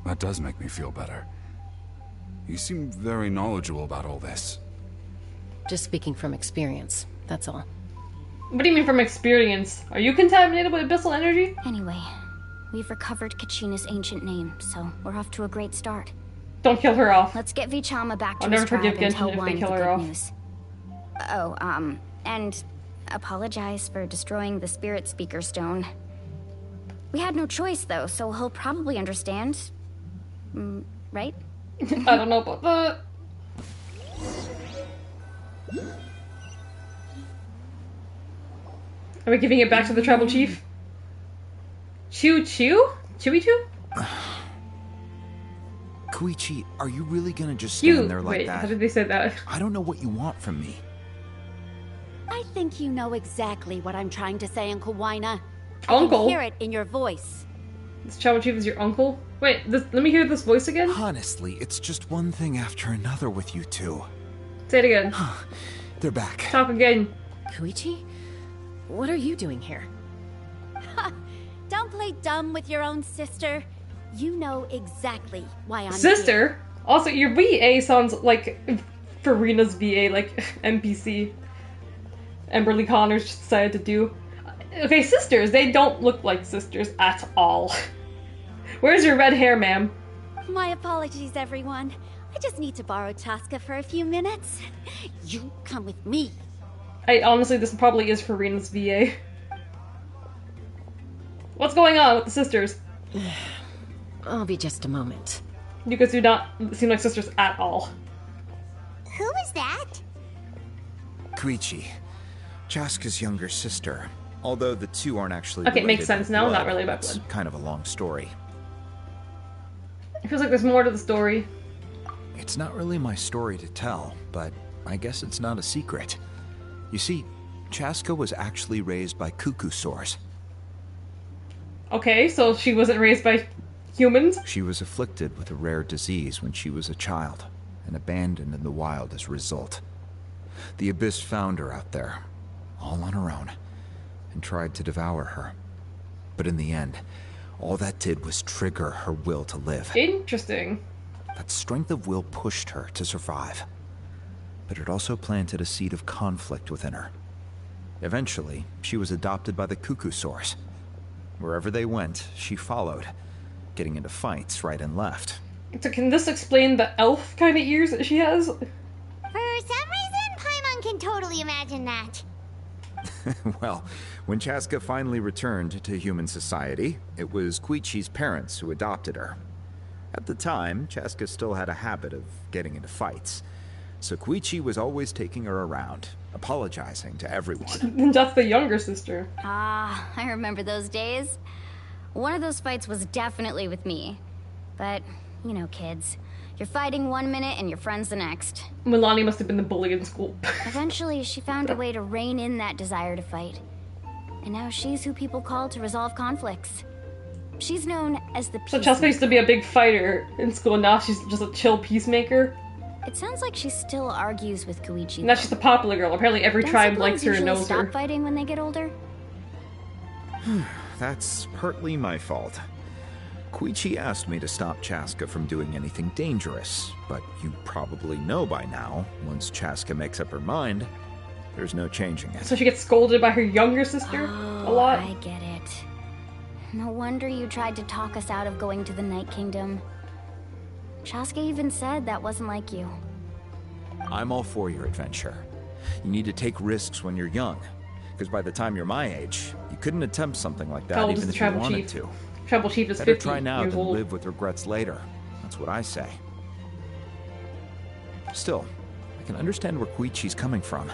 That does make me feel better. You seem very knowledgeable about all this. Just speaking from experience, that's all. What do you mean from experience? Are you contaminated with abyssal energy? Anyway, we've recovered Kachina's ancient name, so we're off to a great start. Don't kill her off. Let's get Vichama back to I'll his never tribe forgive and tell Genshin if Wine they the kill her good off. news. Oh, and apologize for destroying the Spirit Speaker Stone. We had no choice, though, so he'll probably understand. Right? I don't know about that. Are we giving it back to the tribal chief? Chewy Chew? Koichi, are you really gonna just stand there like Wait, that? how did they say that? I don't know what you want from me. I think you know exactly what I'm trying to say, Uncle Wina. I Uncle? can hear it in your voice. This tribal chief is your uncle? Wait, let me hear this voice again? Honestly, it's just one thing after another with you two. Say it again. They're back. Talk again. Koichi? What are you doing here? Don't play dumb with your own sister. You know exactly why I'm Sister? here. Also, your VA sounds like Farina's VA, like NPC. Emberly Connors just decided to do. Okay, sisters. They don't look like sisters at all. Where's your red hair, ma'am? My apologies, everyone. I just need to borrow Chaska for a few minutes. You come with me. Honestly, this probably is Farina's VA. What's going on with the sisters? I'll be just a moment. You guys do not seem like sisters at all. Who is that? Koichi, Chaska's younger sister. Although the two aren't actually Okay, it makes related sense by now, blood, not really by it's blood. kind of a long story. It feels like there's more to the story. It's not really my story to tell, but I guess it's not a secret. You see, Chaska was actually raised by cuckoo sores. Okay, so she wasn't raised by humans? She was afflicted with a rare disease when she was a child, and abandoned in the wild as a result. The Abyss found her out there, all on her own, and tried to devour her. But in the end, all that did was trigger her will to live. Interesting. That strength of will pushed her to survive. But it also planted a seed of conflict within her. Eventually, she was adopted by the cuckoo source. Wherever they went, she followed, getting into fights right and left. So can this explain the elf kind of ears that she has? For some reason, Paimon can totally imagine that. Well, when Chaska finally returned to human society, it was Koichi's parents who adopted her. At the time, Chaska still had a habit of getting into fights, so Koichi was always taking her around, apologizing to everyone. That's the younger sister. Ah, I remember those days. One of those fights was definitely with me. But, you know, kids. You're fighting one minute and your friend's the next. Milani must have been the bully in school. Eventually, she found a way to rein in that desire to fight. And now she's who people call to resolve conflicts. She's known as the So peacemaker. Chaska used to be a big fighter in school, now she's just a chill peacemaker. It sounds like she still argues with Koichi. Now she's a popular girl. Apparently every Don't tribe siblings likes her and usually knows stop her. fighting when they get older? That's partly my fault. Koichi asked me to stop Chaska from doing anything dangerous, but you probably know by now, once Chaska makes up her mind, there's no changing it. So she gets scolded by her younger sister a lot? I get it. No wonder you tried to talk us out of going to the Night Kingdom. Chaska even said that wasn't like you. I'm all for your adventure. You need to take risks when you're young, because by the time you're my age, you couldn't attempt something like that How old is even the if you tribal wanted chief? to. Tribal chief is Better 50 try now years than old. live with regrets later. That's what I say. Still, I can understand where Koichi's coming from.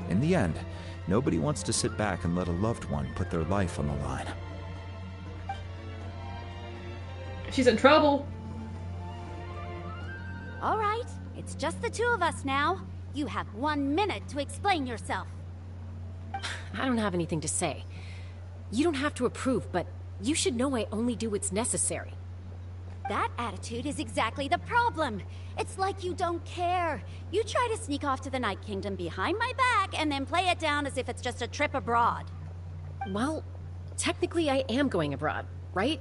In the end, nobody wants to sit back and let a loved one put their life on the line. She's in trouble. All right, it's just the two of us now. You have 1 minute to explain yourself. I don't have anything to say. You don't have to approve, but you should know I only do what's necessary. That attitude is exactly the problem. It's like you don't care. You try to sneak off to the Night Kingdom behind my back and then play it down as if it's just a trip abroad. Well, technically I am going abroad, right?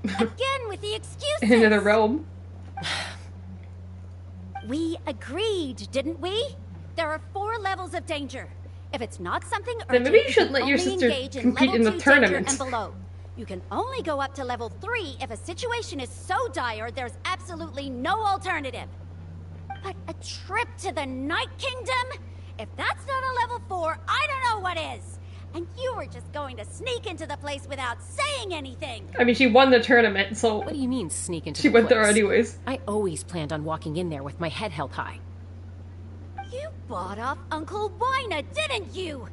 Again with the excuses! In another realm. We agreed, didn't we? There are 4 levels of danger. If it's not something urgent, then maybe you should can let your only sister engage compete in the level 2 tournament. danger and below. You can only go up to level 3 if a situation is so dire there's absolutely no alternative. But a trip to the Night Kingdom? If that's not a level 4, I don't know what is. And you were just going to sneak into the place without saying anything. I mean, she won the tournament, so... What do you mean, sneak into she the went place? there anyways. I always planned on walking in there with my head held high. You bought off Uncle Wina, didn't you?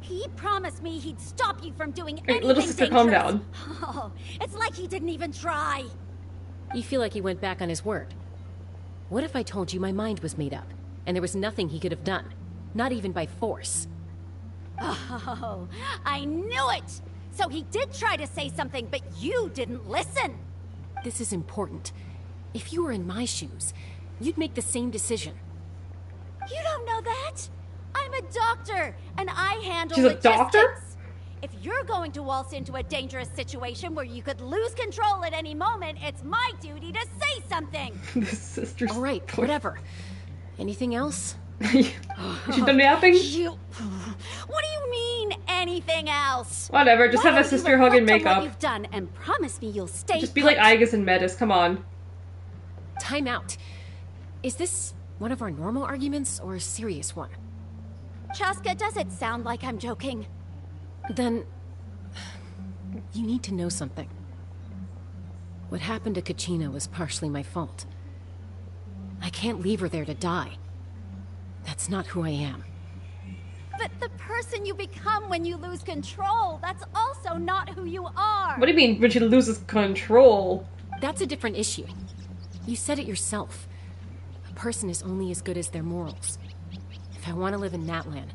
He promised me he'd stop you from doing anything little sister, dangerous. calm down. Oh, it's like he didn't even try. You feel like he went back on his word. What if I told you my mind was made up, and there was nothing he could have done? Not even by force. Oh, I knew it! So he did try to say something, but you didn't listen. This is important. If you were in my shoes, you'd make the same decision. You don't know that? I'm a doctor, and I handle She's a logistics. doctor? If you're going to waltz into a dangerous situation where you could lose control at any moment, it's my duty to say something. This sister's... All right, whatever. Anything else? She done napping? What do you mean, anything else? Whatever, just have a sister hug and make What up. you've done and promise me you'll stay. Just be like Aigis and Metis, come on. Time out. Is this one of our normal arguments or a serious one? Chaska, does it sound like I'm joking? Then... you need to know something. What happened to Kachina was partially my fault. I can't leave her there to die. That's not who I am. But the person you become when you lose control, that's also not who you are. What do you mean, when she loses control? That's a different issue. You said it yourself. A person is only as good as their morals. If I want to live in Natlan,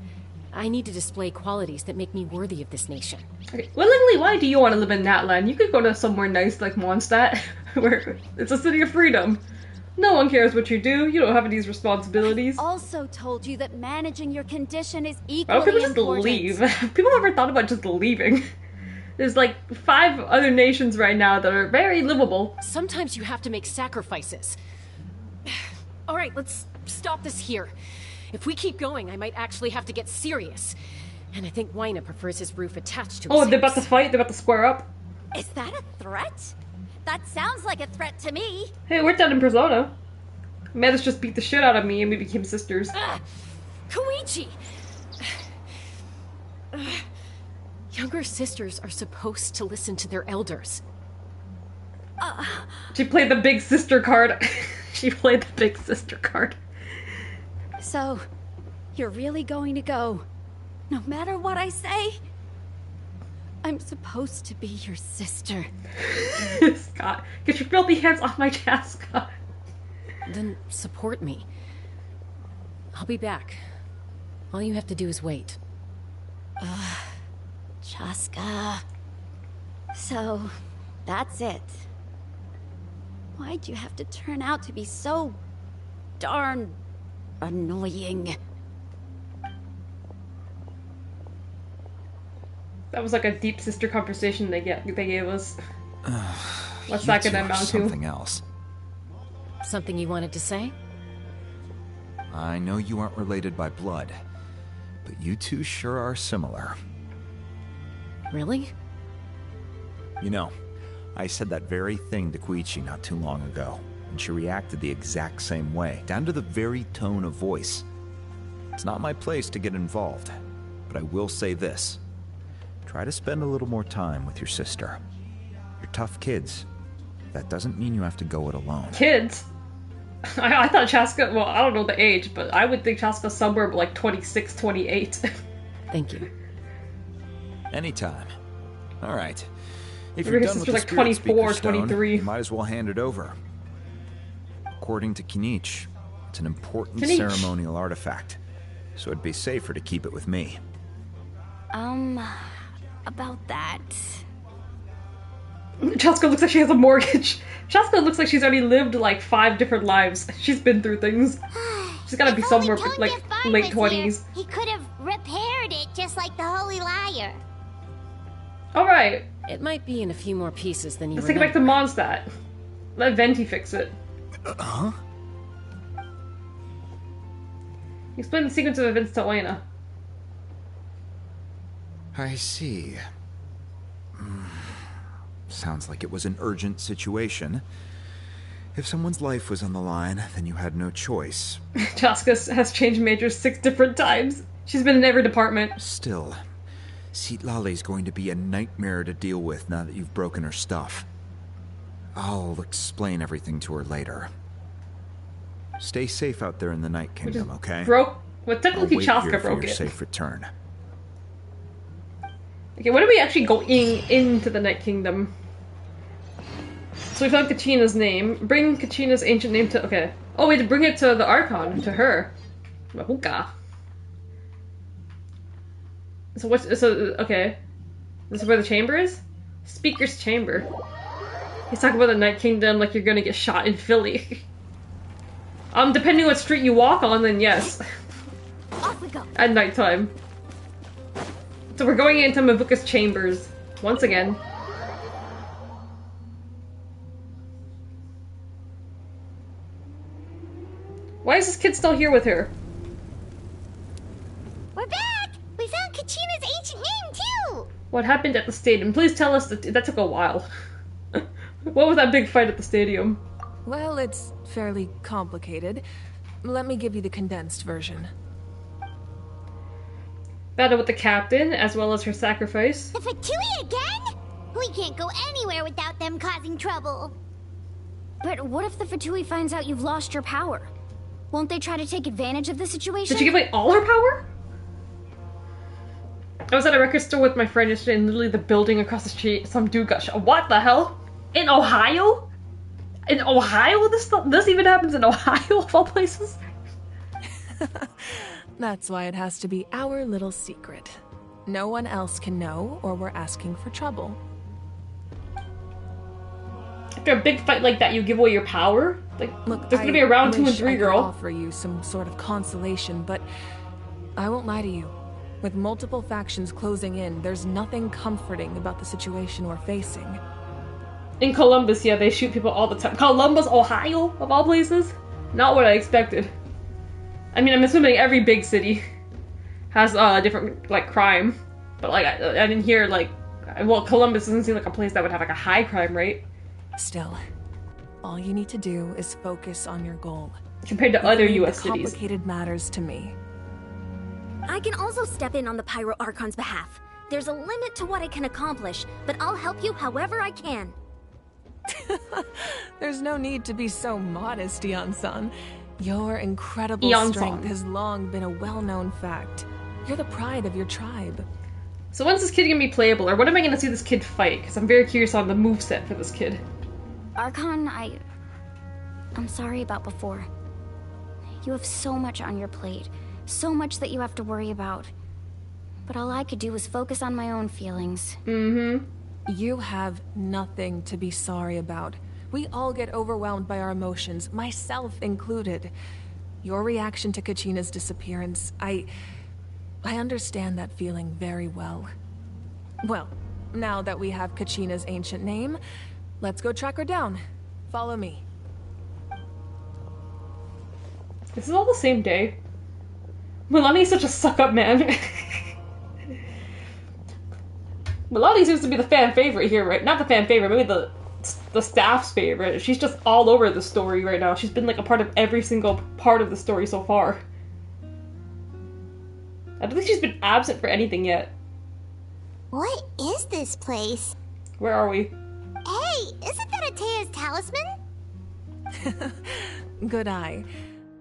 I need to display qualities that make me worthy of this nation. Okay. Willingly, why do you want to live in Natlan? You could go to somewhere nice like Mondstadt, where it's a city of freedom. No one cares what you do. You don't have these responsibilities. I also told you that managing your condition is equally Why don't people just important. leave? People ever thought about just leaving? There's like 5 other nations right now that are very livable. Sometimes you have to make sacrifices. All right, let's stop this here. If we keep going, I might actually have to get serious. And I think Wina prefers his roof attached to his Oh, they're about house. to fight? They're about to square up? Is that a threat? That sounds like a threat to me. Hey, it worked out in Persona. Metis just beat the shit out of me and we became sisters. Koichi! Younger sisters are supposed to listen to their elders. She played the big sister card. She played the big sister card. So, you're really going to go, no matter what I say? I'm supposed to be your sister. Scott, get your filthy hands off my chest, Scott. Then support me. I'll be back. All you have to do is wait. Chaska. So, that's it. Why'd you have to turn out to be so darn annoying? That was like a deep sister conversation they gave us. What's You that two gonna are amount to? something else. Something you wanted to say? I know you aren't related by blood, but you two sure are similar. Really? You know, I said that very thing to Koichi not too long ago, and she reacted the exact same way, down to the very tone of voice. It's not my place to get involved, but I will say this. Try to spend a little more time with your sister. You're tough kids. That doesn't mean you have to go it alone. Kids? I thought Chaska, well, I don't know the age, but I would think Chaska's somewhere like 26, 28. Thank you. Anytime. All right. If Maybe you're her done with sister's the like Spirit 24, Speaker Stone, 23. you might as well hand it over. According to Kinich, it's an important Kinich. ceremonial artifact, so it'd be safer to keep it with me. About that. Chaska looks like she has a mortgage. Chaska looks like she's already lived like 5 different lives. She's been through things. She's gotta be somewhere like late 20s. He could have repaired it just like the Holy Liar. Alright. It might be in a few more pieces than you Let's take it back to Mondstadt. Let Venti fix it. Huh? Explain the sequence of events to Elena. I see. Sounds like it was an urgent situation. If someone's life was on the line, then you had no choice. Chaska has changed majors 6 different times. She's been in every department. Still, Citlali's going to be a nightmare to deal with now that you've broken her stuff. I'll explain everything to her later. Stay safe out there in the Night Kingdom, okay? Well, technically Chaska broke your it. safe return. Okay, when are we actually going into the Night Kingdom? So we found Kachina's name. Bring Kachina's ancient name to... Okay. Oh, wait, bring it to the Archon, to her. Mahuka. So what's... So, okay. This is where the chamber is? Speaker's chamber. He's talking about the Night Kingdom like you're gonna get shot in Philly. Depending on what street you walk on, then yes. Off we go. At nighttime. So we're going into Mavuka's chambers. Once again. Why is this kid still here with her? We're back! We found Kachina's ancient name, too! What happened at the stadium? Please tell us that took a while. What was that big fight at the stadium? Well, it's fairly complicated. Let me give you the condensed version. Battle with the captain, as well as her sacrifice. The Fatui again? We can't go anywhere without them causing trouble. But what if the Fatui finds out you've lost your power? Won't they try to take advantage of the situation? Did she give away all her power? I was at a record store with my friend yesterday, and literally the building across the street, some dude got shot. What the hell? In Ohio? In Ohio? This even happens in Ohio, of all places? That's why it has to be our little secret. No one else can know, or we're asking for trouble. After a big fight like that, you give away your power? Like, look, there's gonna be a round 2 and 3, girl. I could offer you some sort of consolation, but I won't lie to you. With multiple factions closing in, there's nothing comforting about the situation we're facing. In Columbus, yeah, they shoot people all the time. Columbus, Ohio, of all places? Not what I expected. I mean, I'm assuming every big city has different, like, crime. But, like, I didn't hear, like... Well, Columbus doesn't seem like a place that would have, like, a high crime rate. Still, all you need to do is focus on your goal. Compared to other U.S. cities. Complicated matters to me. I can also step in on the Pyro Archon's behalf. There's a limit to what I can accomplish, but I'll help you however I can. There's no need to be so modest, Eon-san. Your incredible strength has long been a well-known fact. You're the pride of your tribe. So when's this kid gonna be playable, or when am I gonna see this kid fight? Because I'm very curious on the moveset for this kid. Archon, I'm sorry about before. You have so much on your plate. So much that you have to worry about. But all I could do was focus on my own feelings. Mm-hmm. You have nothing to be sorry about. We all get overwhelmed by our emotions, myself included. Your reaction to Kachina's disappearance, I understand that feeling very well. Well, now that we have Kachina's ancient name, let's go track her down. Follow me. This is all the same day. Milani's such a suck-up man. Milani seems to be the fan favorite here, right? Not the fan favorite, maybe the staff's favorite. She's just all over the story right now. She's been like a part of every single part of the story so far. I don't think she's been absent for anything yet. What is this place? Where are we? Hey, isn't that Atea's talisman? Good eye.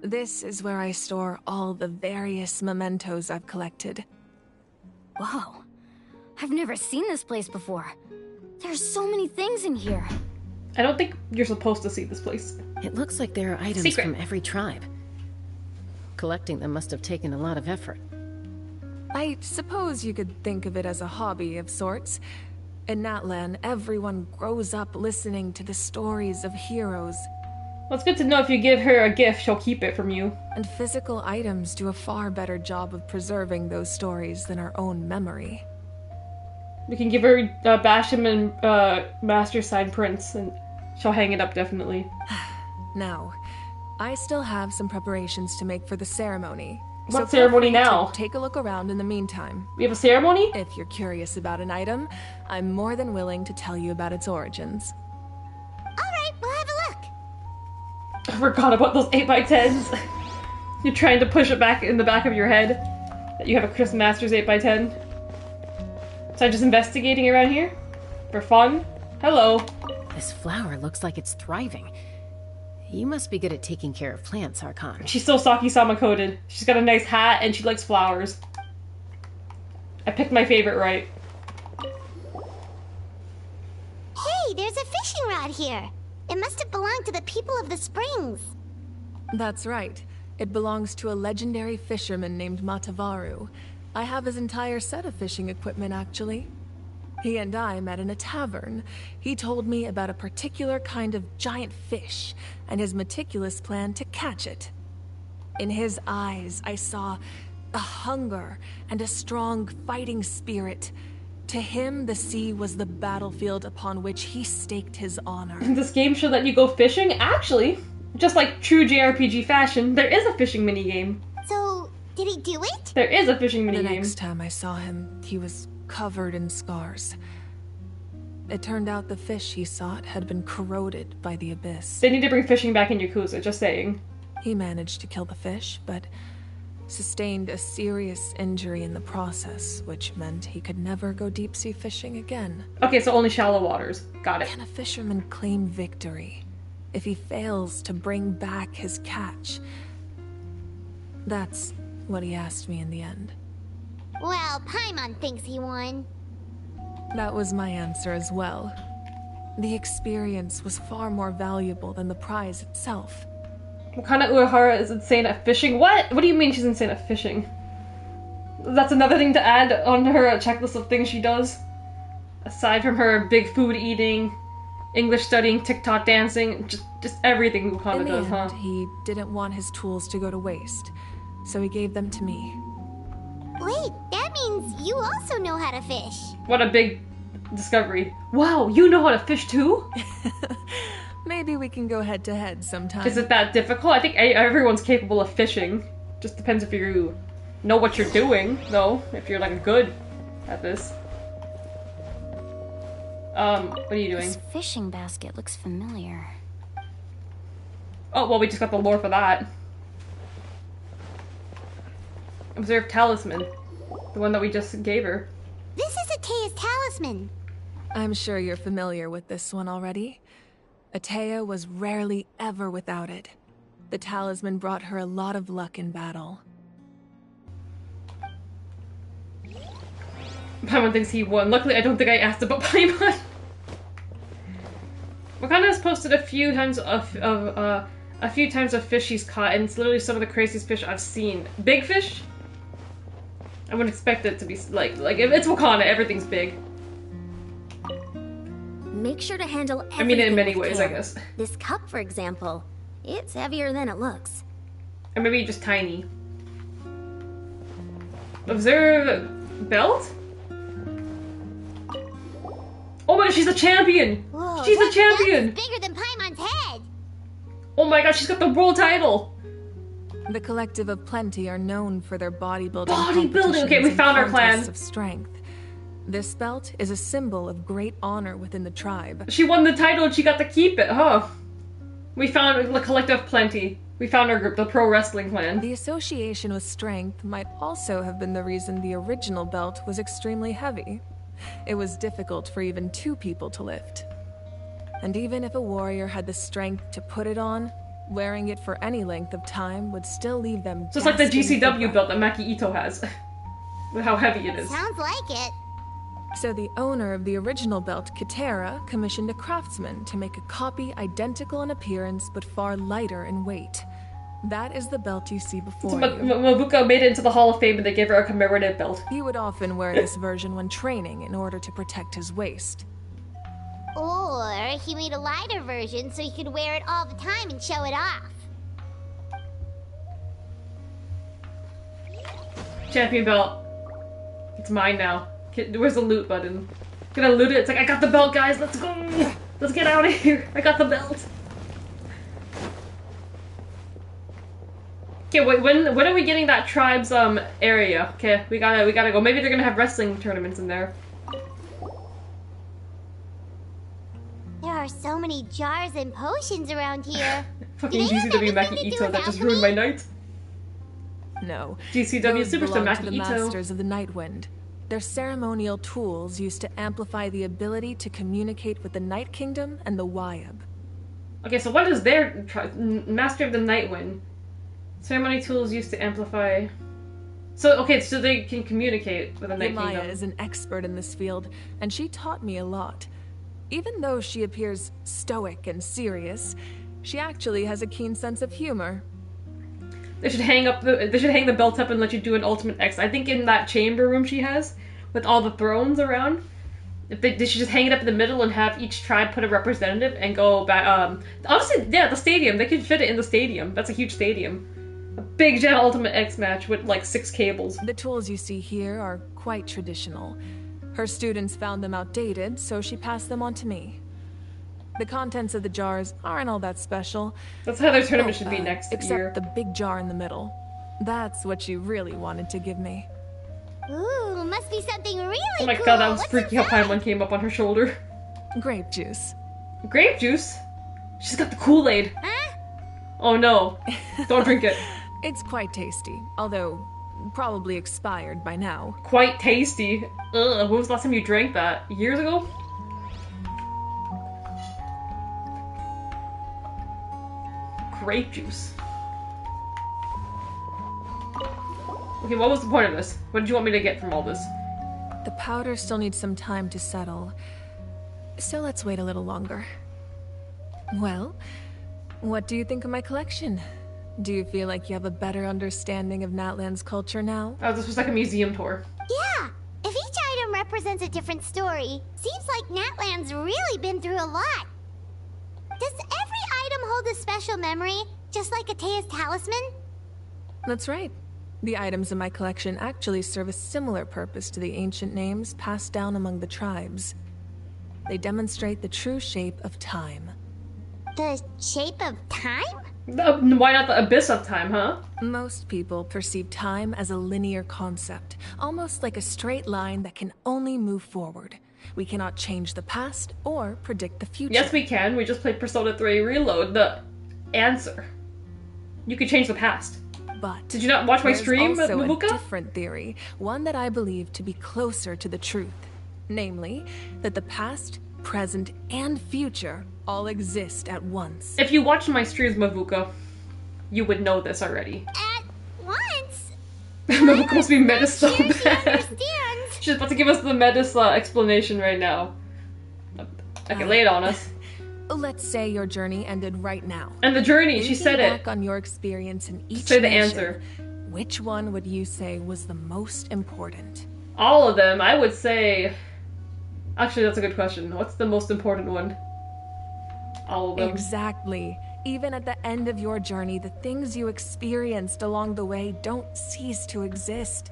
This is where I store all the various mementos I've collected. Whoa. I've never seen this place before. There's so many things in here. I don't think you're supposed to see this place. It looks like there are items Secret. from every tribe. Collecting them must have taken a lot of effort. I suppose you could think of it as a hobby of sorts. In Natlan, everyone grows up listening to the stories of heroes. Well, it's good to know if you give her a gift, she'll keep it from you. And physical items do a far better job of preserving those stories than our own memory. We can give her Basham and Master Sign Prince, and she'll hang it up definitely. Now, I still have some preparations to make for the ceremony. What ceremony now? Take a look around in the meantime. We have a ceremony? If you're curious about an item, I'm more than willing to tell you about its origins. Alright, we'll have a look. I forgot about those 8x10s. You're trying to push it back in the back of your head that you have a Chris Masters 8x10. So I'm just investigating around here? For fun? Hello. This flower looks like it's thriving. You must be good at taking care of plants, Archon. She's still Saki-sama coded. She's got a nice hat and she likes flowers. I picked my favorite right. Hey, there's a fishing rod here. It must have belonged to the people of the springs. That's right. It belongs to a legendary fisherman named Matavaru. I have his entire set of fishing equipment, actually. He and I met in a tavern. He told me about a particular kind of giant fish and his meticulous plan to catch it. In his eyes, I saw a hunger and a strong fighting spirit. To him, the sea was the battlefield upon which he staked his honor. This game should let you go fishing? Actually, just like true JRPG fashion, there is a fishing minigame. So, did he do it? There is a fishing minigame. The next time I saw him, he was covered in scars. It turned out the fish he sought had been corroded by the abyss. They need to bring fishing back in Yakuza, just saying. He managed to kill the fish, but sustained a serious injury in the process, which meant he could never go deep-sea fishing again. Okay, so only shallow waters. Got it. Can a fisherman claim victory if he fails to bring back his catch? That's what he asked me in the end. Well, Paimon thinks he won. That was my answer as well. The experience was far more valuable than the prize itself. Wakana Uehara is insane at fishing. What? What do you mean she's insane at fishing? That's another thing to add on her checklist of things she does? Aside from her big food eating, English studying, TikTok dancing, just everything Wakana does, huh? He didn't want his tools to go to waste, so he gave them to me. Wait, that means you also know how to fish. What a big discovery. Wow, you know how to fish too? Maybe we can go head-to-head sometime. Is it that difficult? I think everyone's capable of fishing. Just depends if you know what you're doing, though. If you're, like, good at this. What are you doing? This fishing basket looks familiar. Oh, well, we just got the lore for that. Observe talisman. The one that we just gave her. This is Atea's talisman. I'm sure you're familiar with this one already. Atea was rarely ever without it. The talisman brought her a lot of luck in battle. Paimon thinks he won. Luckily, I don't think I asked about Paimon. Wakana has posted a few times of fish he's caught, and it's literally some of the craziest fish I've seen. Big fish? I wouldn't expect it to be like if it's Wakana, everything's big. Make sure to handle everything. I mean, in many with ways, care. I guess. This cup, for example, it's heavier than it looks. Or maybe just tiny. Observe belt? Oh my god, she's a champion! Whoa, she's a champion! That's bigger than Paimon's head! Oh my god, she's got the world title! The Collective of Plenty are known for their bodybuilding. Okay, we found our clan. Of strength. This belt is a symbol of great honor within the tribe. She won the title and she got to keep it, huh? We found the Collective of Plenty. We found our group, the Pro Wrestling Clan. The association with strength might also have been the reason the original belt was extremely heavy. It was difficult for even 2 people to lift. And even if a warrior had the strength to put it on, Wearing it for any length of time would still leave them. So it's like the gasping for GCW breath. belt that Maki Ito has. With how heavy it is. Sounds like it. So the owner of the original belt, Katera, commissioned a craftsman to make a copy identical in appearance but far lighter in weight. That is the belt you see before So you. Mabuka made it into the Hall of Fame and they gave her a commemorative belt. He would often wear this version when training in order to protect his waist. Or he made a lighter version so he could wear it all the time and show it off. Champion belt. It's mine now. Where's the loot button? Gonna loot it. It's like, I got the belt, guys. Let's go. Let's get out of here. I got the belt. Okay, wait. When are we getting that tribe's area? Okay, we gotta go. Maybe they're gonna have wrestling tournaments in there. There are so many jars and potions around here. Fucking GCW Maki Ito that just ruined my night. No. GCW Those Superstar belong Maki to the Ito. Masters of the Nightwind. They're ceremonial tools used to amplify the ability to communicate with the Night Kingdom and the Wyab. Okay, so what is their Master of the Nightwind? Ceremony tools used to amplify. So okay, so they can communicate with the Night Yamaya Kingdom. is an expert in this field, and she taught me a lot. Even though she appears stoic and serious, she actually has a keen sense of humor. They should hang the belt up and let you do an Ultimate X. I think in that chamber room she has, with all the thrones around, if they should just hang it up in the middle and have each tribe put a representative and go back. Honestly, yeah, the stadium. They could fit it in the stadium. That's a huge stadium. A big giant Ultimate X match with like 6 cables. The tools you see here are quite traditional. Her students found them outdated, so she passed them on to me. The contents of the jars aren't all that special. That's how their tournament should be next except year. the big jar in the middle. That's what she really wanted to give me. Ooh, must be something really Oh my cool. god, that was What's freaky how Paimon came up on her shoulder. Grape juice. Grape juice? She's got the Kool-Aid. Huh? Oh no. Don't drink it. It's quite tasty, although probably expired by now. Quite tasty. Ugh, when was the last time you drank that? Years ago? Grape juice. Okay, what was the point of this? What did you want me to get from all this? The powder still needs some time to settle, so let's wait a little longer. Well, what do you think of my collection? Do you feel like you have a better understanding of Natlan's culture now? Oh, this was like a museum tour. Yeah, if each item represents a different story, seems like Natlan's really been through a lot. Does every item hold a special memory, just like Atea's talisman? That's right. The items in my collection actually serve a similar purpose to the ancient names passed down among the tribes. They demonstrate the true shape of time. The shape of time? Why not the abyss of time, huh? Most people perceive time as a linear concept, almost like a straight line that can only move forward. We cannot change the past or predict the future. Yes, we can. We just played Persona 3 Reload. The answer. You can change the past. But did you not watch my stream, there's also Mabuka? a different theory, one that I believe to be closer to the truth. Namely, that the past, present, and future all exist at once. If you watched my streams, Mabuka, you would know this already. At once? Mabuka must be meta so She bad. understands. She's about to give us the Metis explanation right now. Okay, lay it on us. Let's say your journey ended right now. And the journey, she Thinking said it. back on your experience in each Say the nation, answer. Which one would you say was the most important? All of them, I would say... Actually, that's a good question. What's the most important one? All of them. Exactly. Even at the end of your journey, the things you experienced along the way don't cease to exist.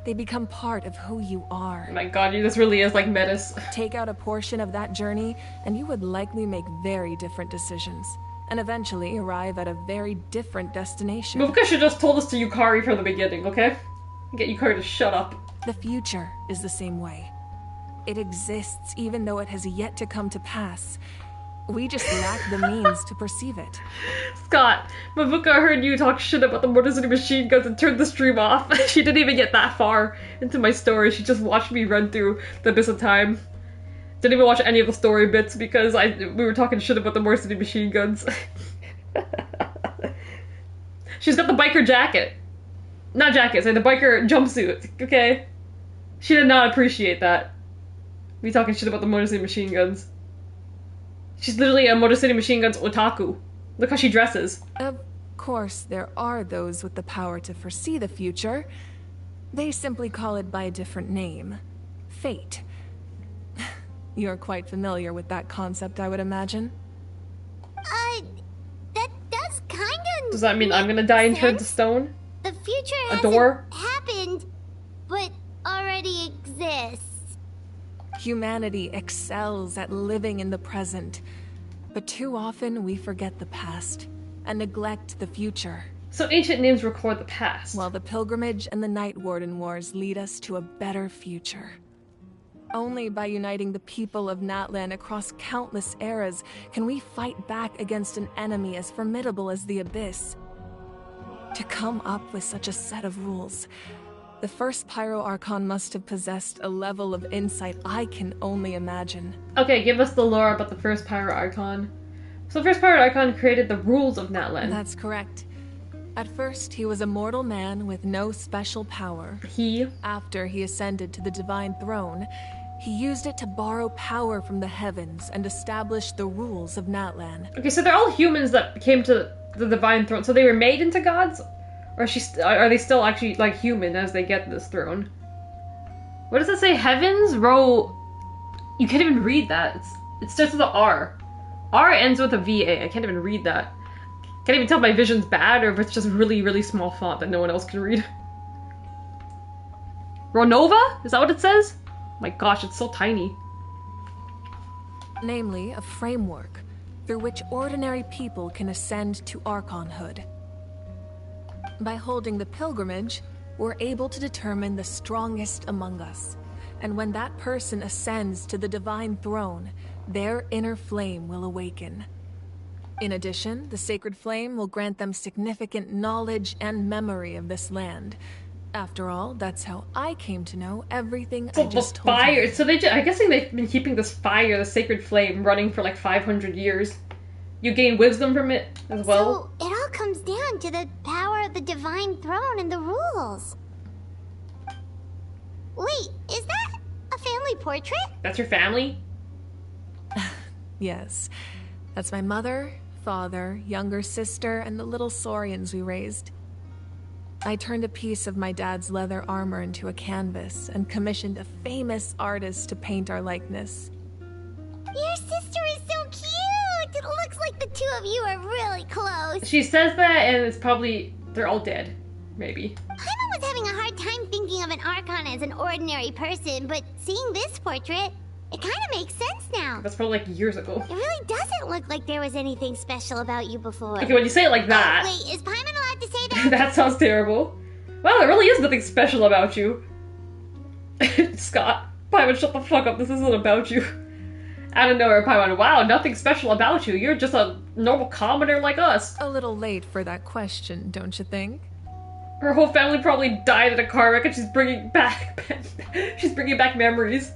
They become part of who you are. Oh my god, this really is like Metis. Take out a portion of that journey, and you would likely make very different decisions, and eventually arrive at a very different destination. Mabuka should just told us to Yukari from the beginning, okay? Get Yukari to shut up. The future is the same way. It exists even though it has yet to come to pass. We just lack the means to perceive it. Scott, Mabuka heard you talk shit about the Motor City Machine Guns and turned the stream off. She didn't even get that far into my story. She just watched me run through the Abyss of Time. Didn't even watch any of the story bits because we were talking shit about the Motor City Machine Guns. She's got the biker jacket. Not jacket, sorry, the biker jumpsuit, okay? She did not appreciate that. Me talking shit about the Motor City Machine Guns. She's literally a Motor City Machine Guns otaku. Look how she dresses. Of course, there are those with the power to foresee the future. They simply call it by a different name. Fate. You're quite familiar with that concept, I would imagine. That does kinda... Does that mean I'm gonna die and turn to stone? The future A hasn't door? happened, but already exists. Humanity excels at living in the present, but too often we forget the past and neglect the future. So ancient names record the past. While the Pilgrimage and the Night Warden Wars lead us to a better future. Only by uniting the people of Natlan across countless eras can we fight back against an enemy as formidable as the Abyss. To come up with such a set of rules, the first Pyro Archon must have possessed a level of insight I can only imagine. Okay, give us the lore about the first Pyro Archon. So the first Pyro Archon created the rules of Natlan. That's correct. At first, he was a mortal man with no special power. After he ascended to the Divine Throne, he used it to borrow power from the heavens and establish the rules of Natlan. Okay, so they're all humans that came to the Divine Throne. So they were made into gods? Or are they still actually, like, human as they get this throne? What does it say? Heavens? Row... You can't even read that. It starts with an R. R ends with a VA. I can't even read that. Can't even tell if my vision's bad or if it's just really, really small font that no one else can read. Ronova? Is that what it says? My gosh, it's so tiny. Namely, a framework through which ordinary people can ascend to Archonhood. By holding the pilgrimage, we're able to determine the strongest among us. And when that person ascends to the Divine Throne, their inner flame will awaken. In addition, the sacred flame will grant them significant knowledge and memory of this land. After all, that's how I came to know everything I just told you. So I'm guessing they've been keeping this fire, the sacred flame, running for like 500 years. You gain wisdom from it as well. So it all comes down to the power of the Divine Throne and the rules. Wait, is that a family portrait? That's your family? Yes. That's my mother, father, younger sister, and the little saurians we raised. I turned a piece of my dad's leather armor into a canvas and commissioned a famous artist to paint our likeness. Your sister is so cute! It looks like the two of you are really close. She says that and it's probably... they're all dead. Maybe. Paimon was having a hard time thinking of an Archon as an ordinary person, but seeing this portrait, it kind of makes sense now. That's probably like years ago. It really doesn't look like there was anything special about you before. Okay, when you say it like that... Oh, wait, is Paimon allowed to say that? That sounds terrible. Well, there really is nothing special about you. Scott. Paimon, shut the fuck up. This isn't about you. Out of nowhere, Paimon. Wow, nothing special about you. You're just a normal commoner like us. A little late for that question, don't you think? Her whole family probably died in a car wreck and she's bringing back... she's bringing back memories.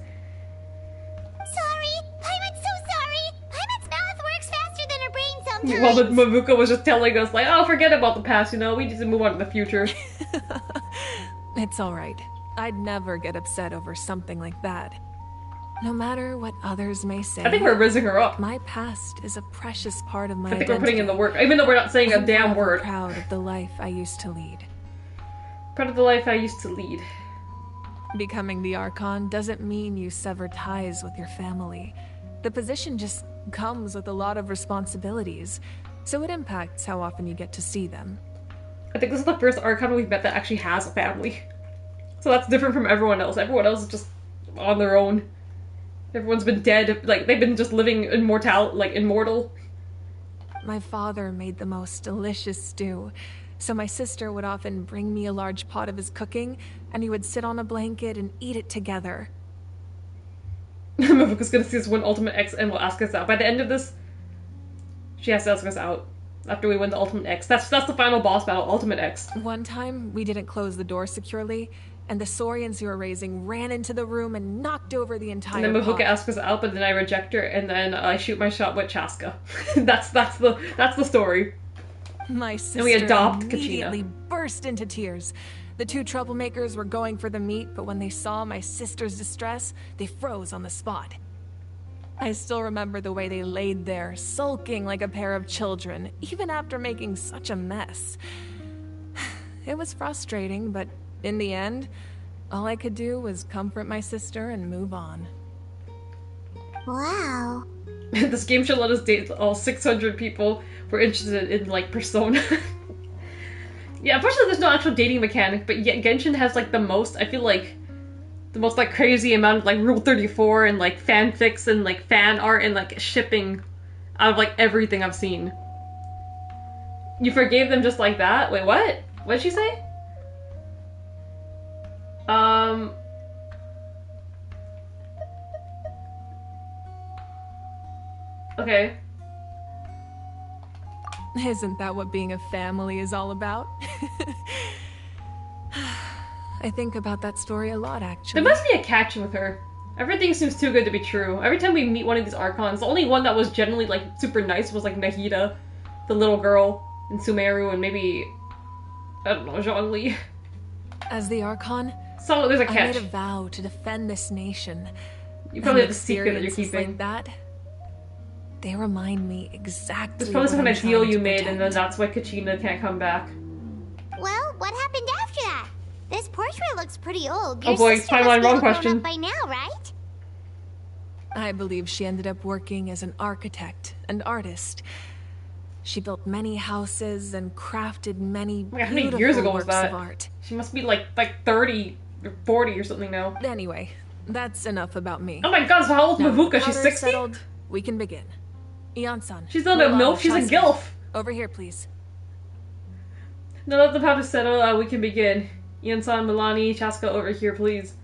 Sorry. Paimon's so sorry. Paimon's mouth works faster than her brain sometimes. Well, but Mavuka was just telling us, like, oh, forget about the past, you know? We need to move on to the future. It's alright. I'd never get upset over something like that. No matter what others may say, I think we're raising her up. My past is a precious part of my I think identity. we're putting in the work, even though we're not saying a damn word. I'm proud of the life I used to lead. Proud of the life I used to lead. Becoming the Archon doesn't mean you sever ties with your family. The position just comes with a lot of responsibilities, so it impacts how often you get to see them. I think this is the first Archon we've met that actually has a family. So that's different from everyone else. Everyone else is just on their own. Everyone's been dead, like, they've been just living immortal. My father made the most delicious stew, so my sister would often bring me a large pot of his cooking, and we would sit on a blanket and eat it together. Mavuka's gonna see us win Ultimate X and will ask us out. By the end of this, she has to ask us out. After we win the Ultimate X. That's the final boss battle, Ultimate X. One time, we didn't close the door securely, and the saurians you were raising ran into the room and knocked over the entire And then Mavuka pot. asks us out, but then I reject her, and then I shoot my shot with Chaska. that's the story. My sister we adopt immediately Kachina. burst into tears. The two troublemakers were going for the meat, but when they saw my sister's distress, they froze on the spot. I still remember the way they laid there, sulking like a pair of children, even after making such a mess. It was frustrating, but in the end, all I could do was comfort my sister and move on. Wow. This game should let us date all 600 people we're interested in, like, Persona. Yeah, unfortunately there's no actual dating mechanic, but yet Genshin has, like, the most, I feel like, the most, like, crazy amount of, like, Rule 34 and, like, fanfics and, like, fan art and, like, shipping out of, like, everything I've seen. You forgave them just like that? Wait, what? What did she say? Okay. Isn't that what being a family is all about? I think about that story a lot, actually. There must be a catch with her. Everything seems too good to be true. Every time we meet one of these Archons, the only one that was generally, like, super nice was, like, Nahida, the little girl, and Sumeru, and maybe, I don't know, Zhongli. As the Archon, So there's a I catch. made a vow to defend this nation. You probably have And a secret that you're experiences keeping. like that, they remind me exactly. There's probably some what kind I'm of deal trying you to made, and then protect. that's why Kachina can't come back. Well, what happened after that? This portrait looks pretty old. Oh Your boy, sister timeline must be wrong all grown question. up by now, right? I believe she ended up working as an architect and artist. She built many houses and crafted many Oh my God, how many beautiful years ago was works that? of art. She must be like 30 or 40 or something now. Anyway, that's enough about me. Oh my god, so how old's Now that Mavuka? the She's powder's 60? settled, we can begin. Ian-san. She's not a MILF, she's a Chasuke. GILF. Over here, please. Now that the powder's settled, we can begin. Ian-san, Milani, Chaska, over here, please.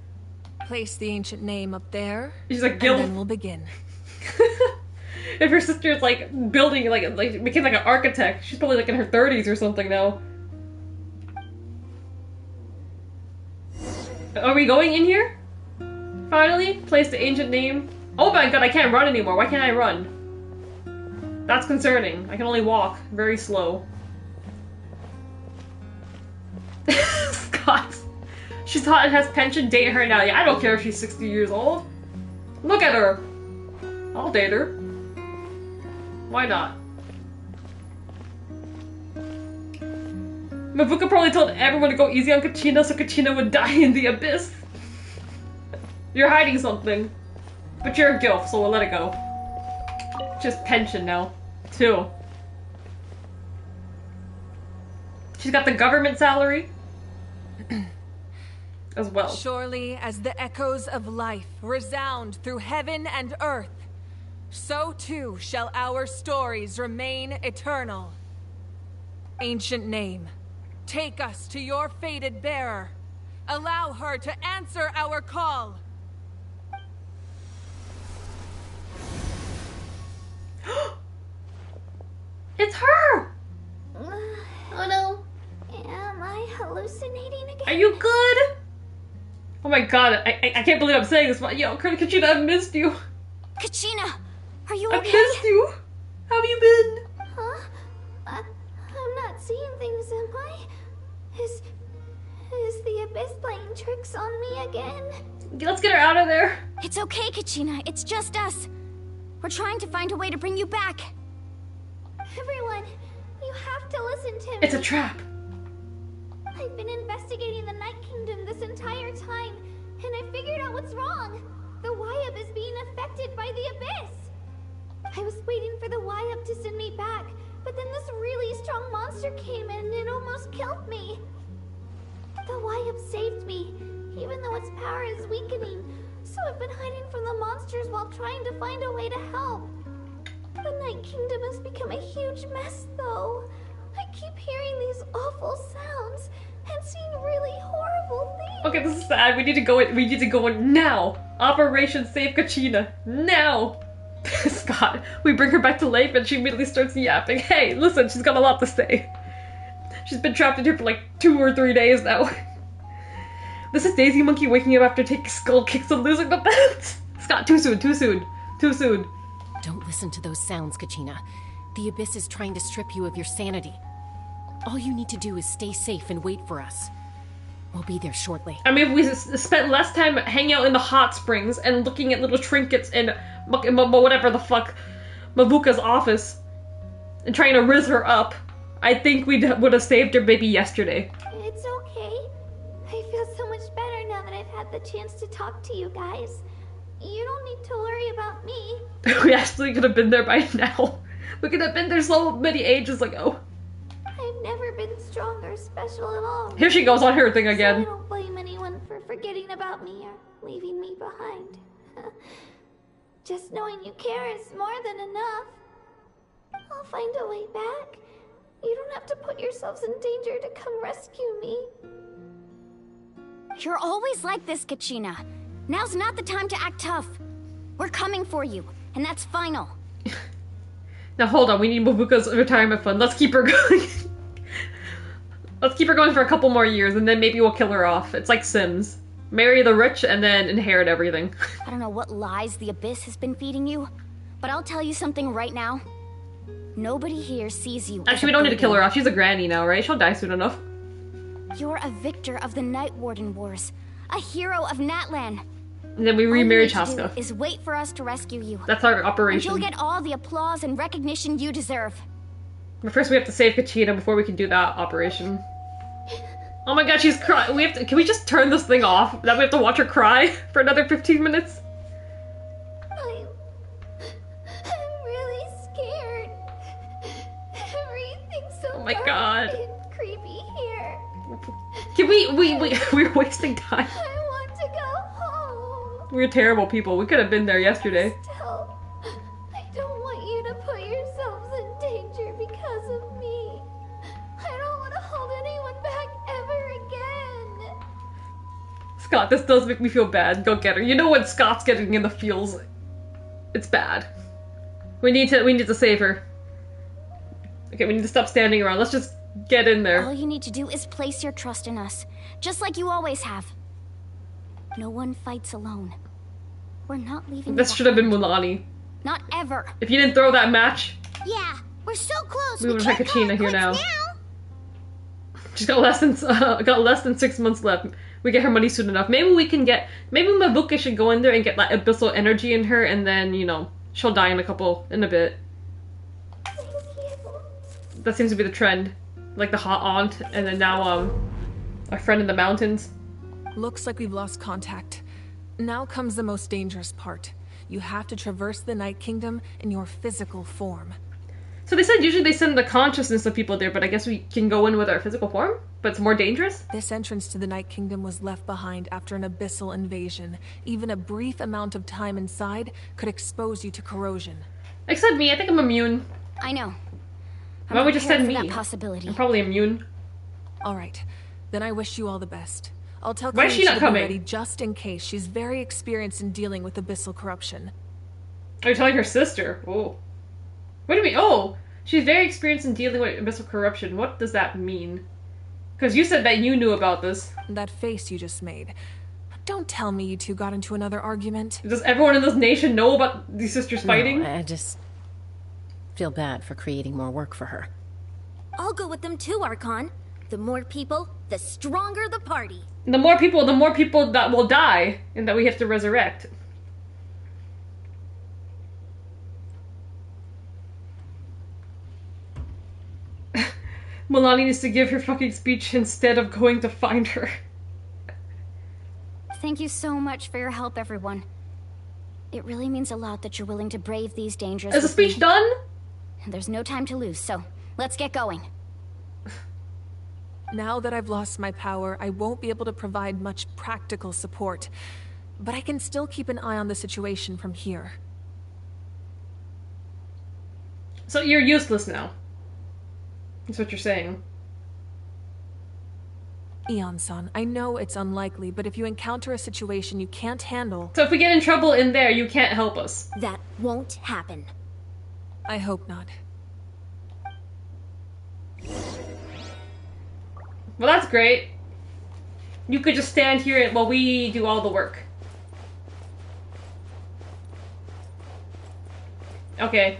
Place the ancient name up there. She's a and GILF. then we'll begin. If her sister's like building, like became like an architect, she's probably like in her 30s or something now. Are we going in here? Finally? Place the ancient name. Oh my god, I can't run anymore. Why can't I run? That's concerning. I can only walk. Very slow. Scott. She's hot and has pension. Date her now. Yeah, I don't care if she's 60 years old. Look at her. I'll date her. Why not? Mavuka probably told everyone to go easy on Kachina so Kachina would die in the abyss. You're hiding something. But you're a gilf, so we'll let it go. Just pension now. Too. She's got the government salary. As well. Surely as the echoes of life resound through heaven and earth, so too shall our stories remain eternal. Ancient name, take us to your fated bearer. Allow her to answer our call. It's her! Oh no. Am I hallucinating again? Are you good? Oh my god, I can't believe I'm saying this, but yo, Kachina, I've missed you. Kachina, are you I've okay? missed you. How have you been? Huh? I'm not seeing things, am I? Is the Abyss playing tricks on me again? Let's get her out of there. It's okay, Kachina. It's just us. We're trying to find a way to bring you back. Everyone, you have to listen to me. It's a trap. I've been investigating the Night Kingdom this entire time, and I figured out what's wrong. The Wyab is being affected by the Abyss. I was waiting for the Wyab to send me back, but then this really strong monster came in and it almost killed me. The Wyab saved me, even though its power is weakening, so I've been hiding from the monsters while trying to find a way to help. The Night Kingdom has become a huge mess, though. I keep hearing these awful sounds and seeing really horrible things. Okay, this is sad. We need to go in. We need to go in now. Operation Save Kachina. Now. Scott, we bring her back to life and she immediately starts yapping. Hey, listen, she's got a lot to say. She's been trapped in here for like 2 or 3 days now. This is Daisy Monkey waking up after taking skull kicks and losing the bet. Scott, too soon, too soon, too soon. Don't listen to those sounds, Kachina. The Abyss is trying to strip you of your sanity. All you need to do is stay safe and wait for us. We'll be there shortly. I mean, if we spent less time hanging out in the hot springs and looking at little trinkets in whatever the fuck, Mavuka's office, and trying to riz her up, I think we would have saved her baby yesterday. It's okay. I feel so much better now that I've had the chance to talk to you guys. You don't need to worry about me. We actually could have been there by now. We could have been there so many ages ago. I've never been strong or special at all. Here she goes on her thing again. So I don't blame anyone for forgetting about me or leaving me behind. Just knowing you care is more than enough. I'll find a way back. You don't have to put yourselves in danger to come rescue me. You're always like this, Kachina. Now's not the time to act tough. We're coming for you, and that's final. Now hold on, we need Mavuka's retirement fund. Let's keep her going. Let's keep her going for a couple more years, and then maybe we'll kill her off. It's like Sims. Marry the rich, and then inherit everything. I don't know what lies the Abyss has been feeding you, but I'll tell you something right now. Nobody here sees you. Actually, we don't need to kill her off. She's a granny now, right? She'll die soon enough. You're a victor of the Night Warden Wars. A hero of Natlan. And then we remarry Chaska. All you need to do is wait for us to rescue you. That's our operation. And you'll get all the applause and recognition you deserve. But first we have to save Kachina before we can do that operation. Oh my god, she's crying. We have to. Can we just turn this thing off? That we have to watch her cry for another 15 minutes? I'm really scared. Everything's so Oh my dark god. and creepy here. Can we're wasting time. I want to go home. We're terrible people. We could have been there yesterday. Still, I don't want you to put yourselves in danger because of me. I don't want to hold anyone back ever again. Scott, this does make me feel bad. Go get her. You know when Scott's getting in the feels, it's bad. We need to save her. Okay, we need to stop standing around. Let's just get in there. All you need to do is place your trust in us, just like you always have. No one fights alone. We're not leaving. This should have been Mulani. Not ever. If you didn't throw that match, Yeah, we're so close. we would have had Kachina here now. now. She's got less than 6 months left. We get her money soon enough. Maybe we can get. Maybe Mavuka should go in there and get that abyssal energy in her, and then she'll die in a bit. That seems to be the trend, like the hot aunt, and then now our friend in the mountains. Looks like we've lost contact. Now comes the most dangerous part. You have to traverse the Night Kingdom in your physical form. So they said usually they send the consciousness of people there, but I guess we can go in with our physical form? But it's more dangerous? This entrance to the Night Kingdom was left behind after an abyssal invasion. Even a brief amount of time inside could expose you to corrosion. Except me, I think I'm immune. I know. Why don't we just send me? That possibility. I'm probably immune. Alright, then I wish you all the best. I'll tell Why is she not Kachina to be coming? ready just in case. She's very experienced in dealing with abyssal corruption. Are you telling her sister? Oh. What do you mean? Oh! She's very experienced in dealing with abyssal corruption. What does that mean? Because you said that you knew about this. That face you just made. Don't tell me you two got into another argument. Does everyone in this nation know about these sisters fighting? No, I just feel bad for creating more work for her. I'll go with them too, Archon. The more people, the stronger the party. The more people that will die and that we have to resurrect. Milani needs to give her fucking speech instead of going to find her. Thank you so much for your help, everyone. It really means a lot that you're willing to brave these dangers. Is the speech done? There's no time to lose, so let's get going. Now that I've lost my power, I won't be able to provide much practical support. But I can still keep an eye on the situation from here. So you're useless now. That's what you're saying. Eon-san, I know it's unlikely, but if you encounter a situation you can't handle... So if we get in trouble in there, you can't help us. That won't happen. I hope not. Well, that's great. You could just stand here while we do all the work. Okay.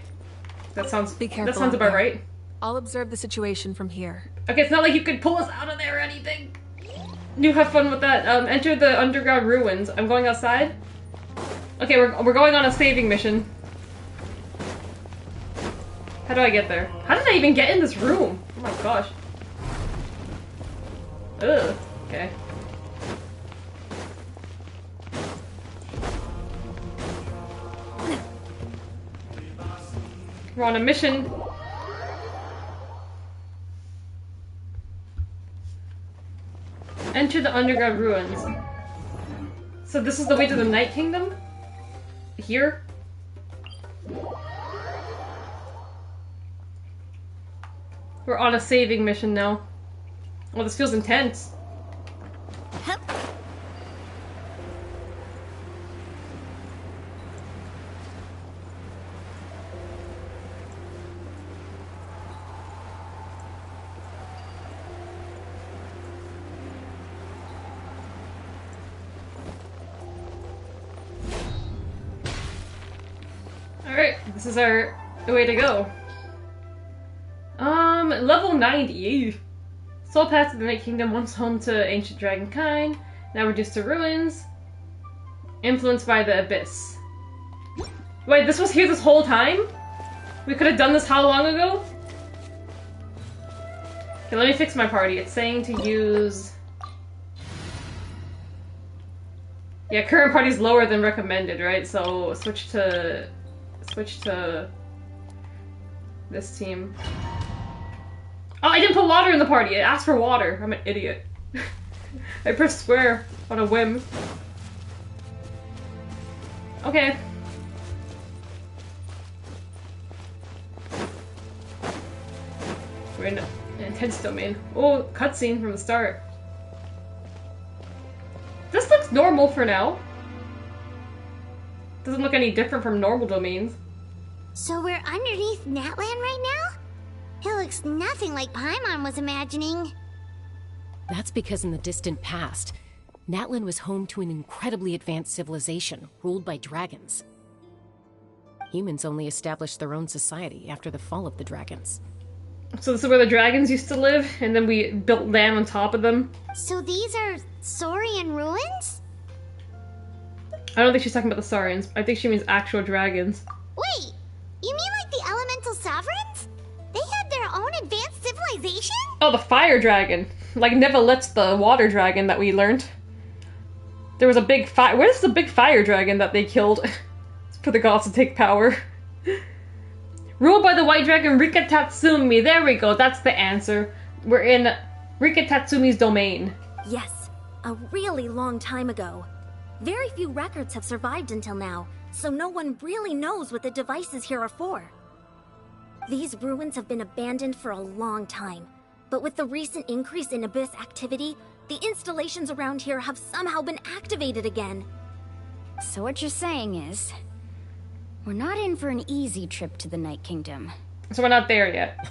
That sounds Be careful about right. I'll observe the situation from here. Okay, it's not like you could pull us out of there or anything. You have fun with that. Enter the underground ruins. I'm going outside. Okay, we're going on a saving mission. How do I get there? How did I even get in this room? Oh my gosh. Ugh. Okay. We're on a mission. Enter the underground ruins. So this is the way to the Night Kingdom? Here? We're on a saving mission now. Oh, this feels intense. Alright, this is our way to go. Level 90. Soul Path to the Night Kingdom, once home to ancient dragonkind, now reduced to ruins. Influenced by the Abyss. Wait, this was here this whole time? We could have done this how long ago? Okay, let me fix my party. It's saying to use... Yeah, current party's lower than recommended, right? So switch to this team. Oh, I didn't put water in the party. It asked for water. I'm an idiot. I pressed square on a whim. Okay. We're in an intense domain. Oh, cutscene from the start. This looks normal for now. Doesn't look any different from normal domains. So we're underneath Natlan right now? It looks nothing like Paimon was imagining. That's because in the distant past, Natlan was home to an incredibly advanced civilization ruled by dragons. Humans only established their own society after the fall of the dragons. So this is where the dragons used to live, and then we built land on top of them? So these are Saurian ruins? I don't think she's talking about the Saurians. I think she means actual dragons. Wait, you mean like the elemental sovereigns? They had their own advanced civilization? Oh, the fire dragon. Like Nevelit's the water dragon that we learned. There was a big fire. Where's the big fire dragon that they killed? For the gods to take power. Ruled by the white dragon Rika Tatsumi. There we go. That's the answer. We're in Rika Tatsumi's domain. Yes, a really long time ago. Very few records have survived until now, so no one really knows what the devices here are for. These ruins have been abandoned for a long time, but with the recent increase in Abyss activity, the installations around here have somehow been activated again. So what you're saying is, we're not in for an easy trip to the Night Kingdom. So we're not there yet.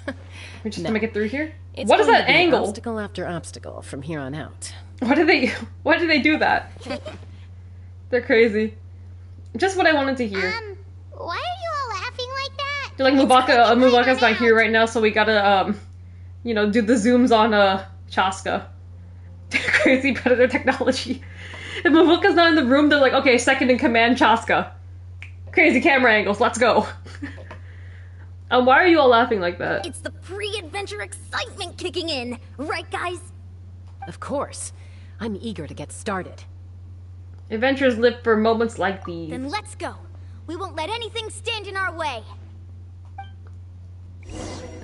We're just to make it through here? It's what is going that to be angle? Obstacle after obstacle from here on out. Why do they do that? They're crazy. Just what I wanted to hear. Why are you all laughing like that? They're like, Mubaka's not here right now, so we gotta, you know, do the zooms on, Chaska. Crazy predator technology. If Mubaka's not in the room, they're like, okay, second in command, Chaska. Crazy camera angles, let's go. Why are you all laughing like that? It's the pre-adventure excitement kicking in, right guys? Of course. I'm eager to get started. Adventures live for moments like these. Then let's go. We won't let anything stand in our way.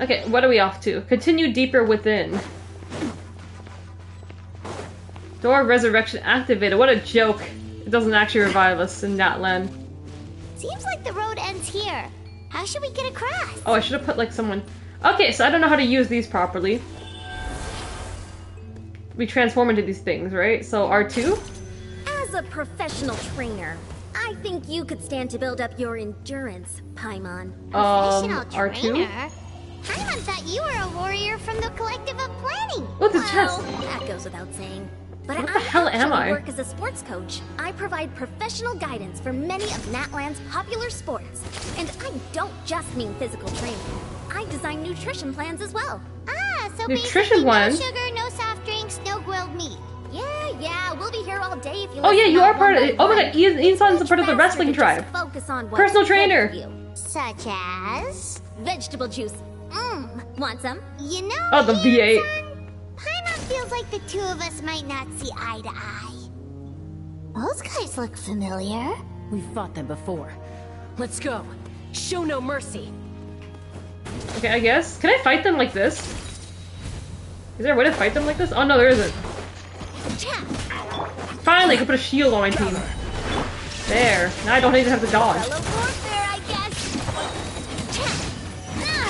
Okay, what are we off to? Continue deeper within. Door of Resurrection activated. What a joke. It doesn't actually revive us in Natlan. Seems like the road ends here. How should we get across? Oh, I should have put like someone... Okay, so I don't know how to use these properly. We transform into these things, right? So R2? As a professional trainer, I think you could stand to build up your endurance, Paimon. Professional R2? trainer? Paimon thought you were a warrior from the Collective of Planning. What's a Well, chest? that goes without saying. But What the hell am I? work as a sports coach. I provide professional guidance for many of Natlan's popular sports. And I don't just mean physical training. I design nutrition plans as well. Ah, so Nutrition basically plans? no sugar, no soft drinks, no grilled meat. Yeah, we'll be here all day if you Oh yeah, listen you out are part one of. by Oh my one. god, Ian's a part of the Much wrestling faster to tribe. just focus on what's Personal good trainer. for you. Such as? Vegetable juice. Want some? You know, Oh, the V8. Paimon feels like the two of us might not see eye to eye. Those guys look familiar. We've fought them before. Let's go. Show no mercy. Okay, I guess. Can I fight them like this? Is there a way to fight them like this? Oh no, there isn't. Finally, I can put a shield on my team. There. Now I don't even have to dodge.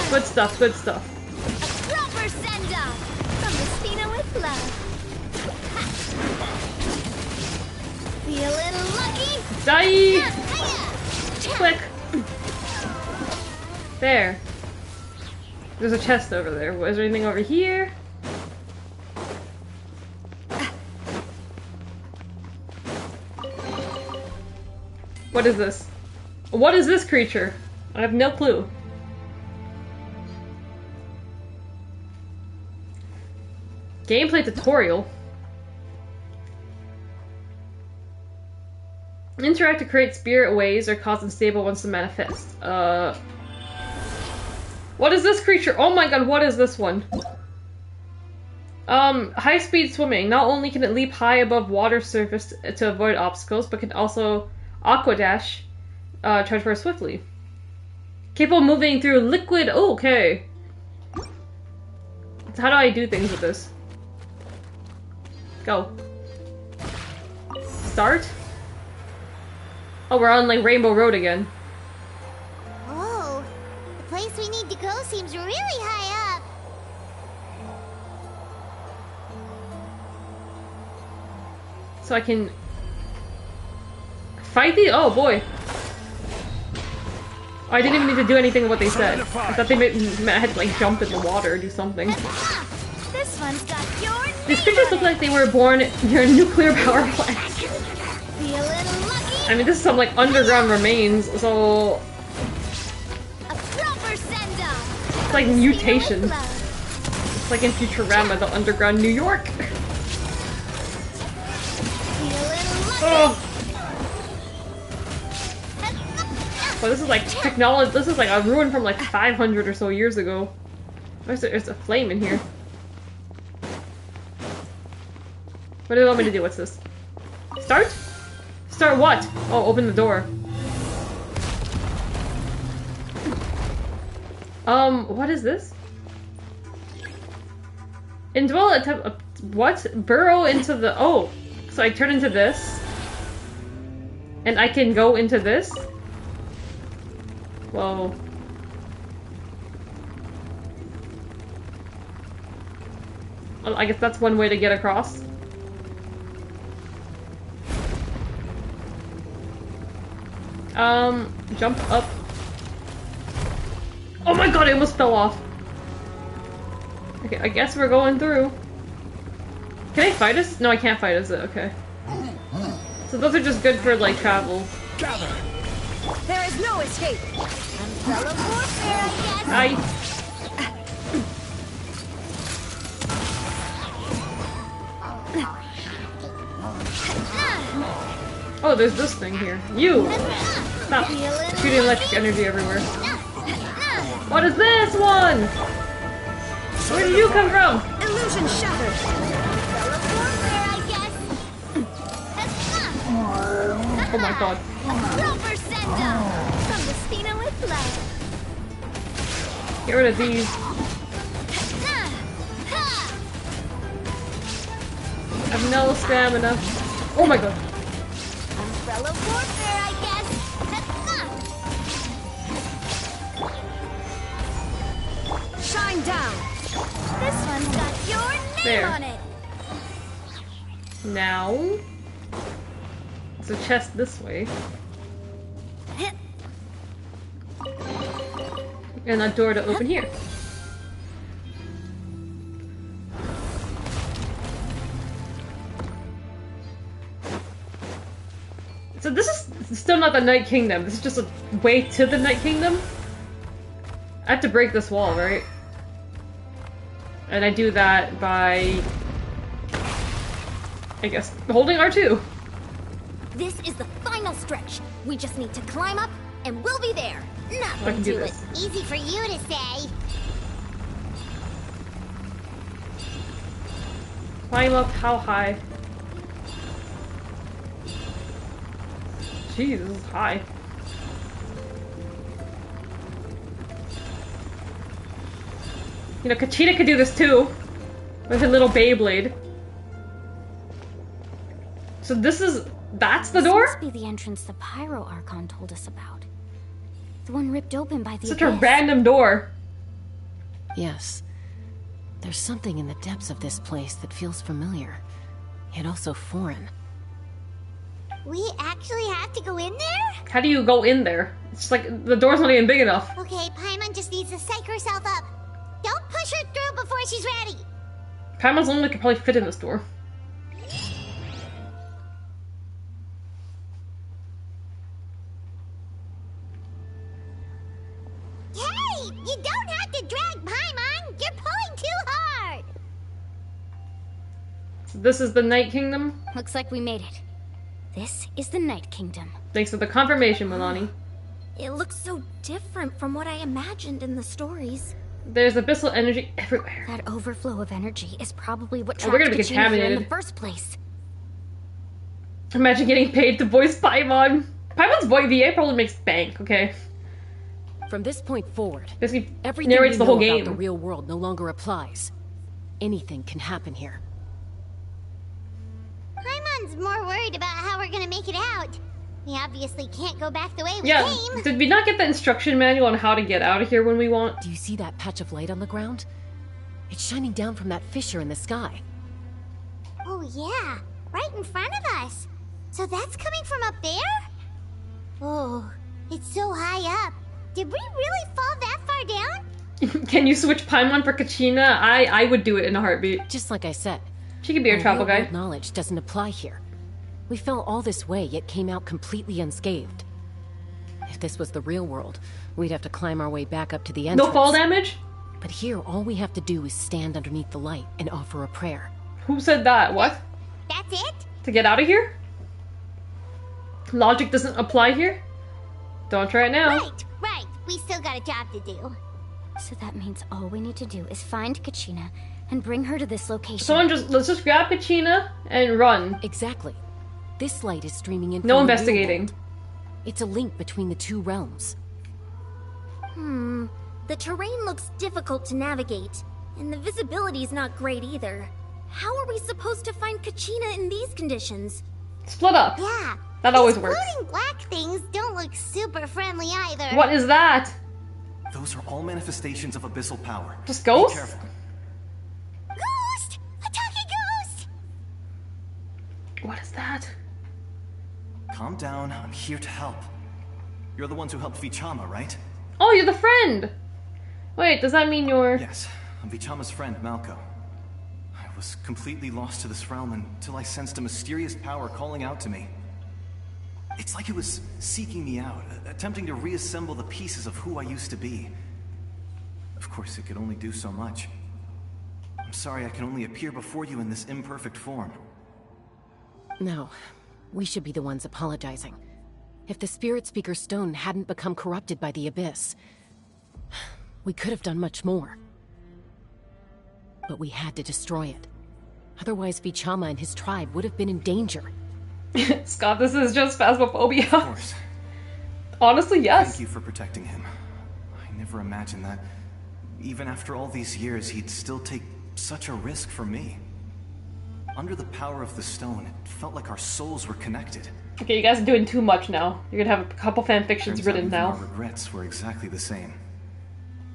Good stuff, good stuff. Proper send off from the Spina with love. Feel a little lucky? Die! Click. There. There's a chest over there. Is there anything over here? What is this? What is this creature? I have no clue. Gameplay tutorial. Interact to create spirit waves or cause unstable ones to manifest. What is this creature? Oh my god, what is this one? High-speed swimming. Not only can it leap high above water surface to avoid obstacles, but can also aqua dash, transfer swiftly. Capable of moving through liquid. Oh, okay. So how do I do things with this? Go. Start? Oh, we're on like Rainbow Road again. Oh, the place we need to go seems really high up. So I can fight the. Oh boy. Oh, I didn't even need to do anything of what they said. I thought they meant I had to like jump in the water or do something. This one's got your These creatures look like they were born near a nuclear power plant. Feel a little lucky. I mean, this is some like underground remains, so A proper send off. it's like mutations. It's like in Futurama, the underground New York. Oh. Well, this is like technology. This is like a ruin from like 500 or so years ago. There's a flame in here. What do they want me to do? What's this? Start? Start what? Oh, open the door. What is this? Indwell attempt. What? Burrow into the. Oh, so I turn into this, and I can go into this. Whoa. Well, I guess that's one way to get across. Jump up. Oh my god, I almost fell off. Okay, I guess we're going through. Can I fight us? No, I can't fight us. Okay. So those are just good for, like, travel. There is no escape. Umbrella warfare, I guess. Oh, there's this thing here. You! Stop shooting electric energy everywhere. What is this one? Where did you come from? Illusion shattered. Umbrella warfare, I guess. Oh my god. Proper send off from the Spina with love. Get rid of these. I have no stamina. Oh my god. Umbrella warfare, I guess. Shine down. This one's got your name There. on it. Now... there's a chest this way. And a door to open here. So this is still not the Night Kingdom. This is just a way to the Night Kingdom. I have to break this wall, right? And I do that by, I guess, holding R2. This is the final stretch. We just need to climb up, and we'll be there. Nothing to it. Easy for you to say. Climb up how high? Jeez, this is high. You know, Kachina could do this too. With her little Beyblade. So that's the door? This must be the entrance the Pyro Archon told us about. The one ripped open by the Such abyss. a random door. Yes. There's something in the depths of this place that feels familiar, yet also foreign. We actually have to go in there? How do you go in there? It's like the door's not even big enough. Okay, Paimon just needs to psych herself up. Don't push her through before she's ready. Paimon's only could probably fit in this door. Hey, you don't have to drag Paimon. You're pulling too hard. So this is the Night Kingdom? Looks like we made it. This is the Night Kingdom. Thanks for the confirmation, Milani. It looks so different from what I imagined in the stories. There's abyssal energy everywhere. That overflow of energy is probably what we're trapped gonna be Kachina here in contaminated. the first place. Imagine getting paid to voice Paimon. Paimon's VA probably makes bank, okay? From this point forward, Basically everything narrates we the know whole game. about the real world no longer applies. Anything can happen here. Paimon's more worried about how we're gonna make it out. We obviously can't go back the way we Yeah, came. did we not get the instruction manual on how to get out of here when we want? Do you see that patch of light on the ground? It's shining down from that fissure in the sky. Oh yeah, right in front of us. So that's coming from up there? Oh, it's so high up. Did we really fall that far down? Can you switch Paimon for Kachina? I would do it in a heartbeat. Just like I said. She could be our travel real-world guide. Knowledge doesn't apply here. We fell all this way, yet came out completely unscathed. If this was the real world, we'd have to climb our way back up to the entrance. No fall damage? But here, all we have to do is stand underneath the light and offer a prayer. Who said that? What? That's it? To get out of here? Logic doesn't apply here? Don't try it now. Right. We still got a job to do. So that means all we need to do is find Kachina and bring her to this location. Let's just grab Kachina and run. Exactly. This light is streaming in from No the real investigating. world. It's a link between the two realms. The terrain looks difficult to navigate, and the visibility's not great either. How are we supposed to find Kachina in these conditions? Split up. Yeah. That always works. Floating black things don't look super friendly either. What is that? Those are all manifestations of abyssal power. Just ghosts? Be careful. Ghost! A talking ghost! What is that? Calm down, I'm here to help. You're the ones who helped Vichama, right? Oh, you're the friend! Wait, does that mean you're... Yes, I'm Vichama's friend, Malko. I was completely lost to this realm until I sensed a mysterious power calling out to me. It's like it was seeking me out, attempting to reassemble the pieces of who I used to be. Of course, it could only do so much. I'm sorry I can only appear before you in this imperfect form. No, we should be the ones apologizing. If the Spirit Speaker Stone hadn't become corrupted by the Abyss, we could have done much more. But we had to destroy it. Otherwise, Vichama and his tribe would have been in danger. Scott, this is just phasmophobia. Of course. Honestly, yes. Thank you for protecting him. I never imagined that, even after all these years, he'd still take such a risk for me. Under the power of the stone, it felt like our souls were connected. Okay, you guys are doing too much now. You're gonna have a couple fanfictions Turns out written even now. Our regrets were exactly the same.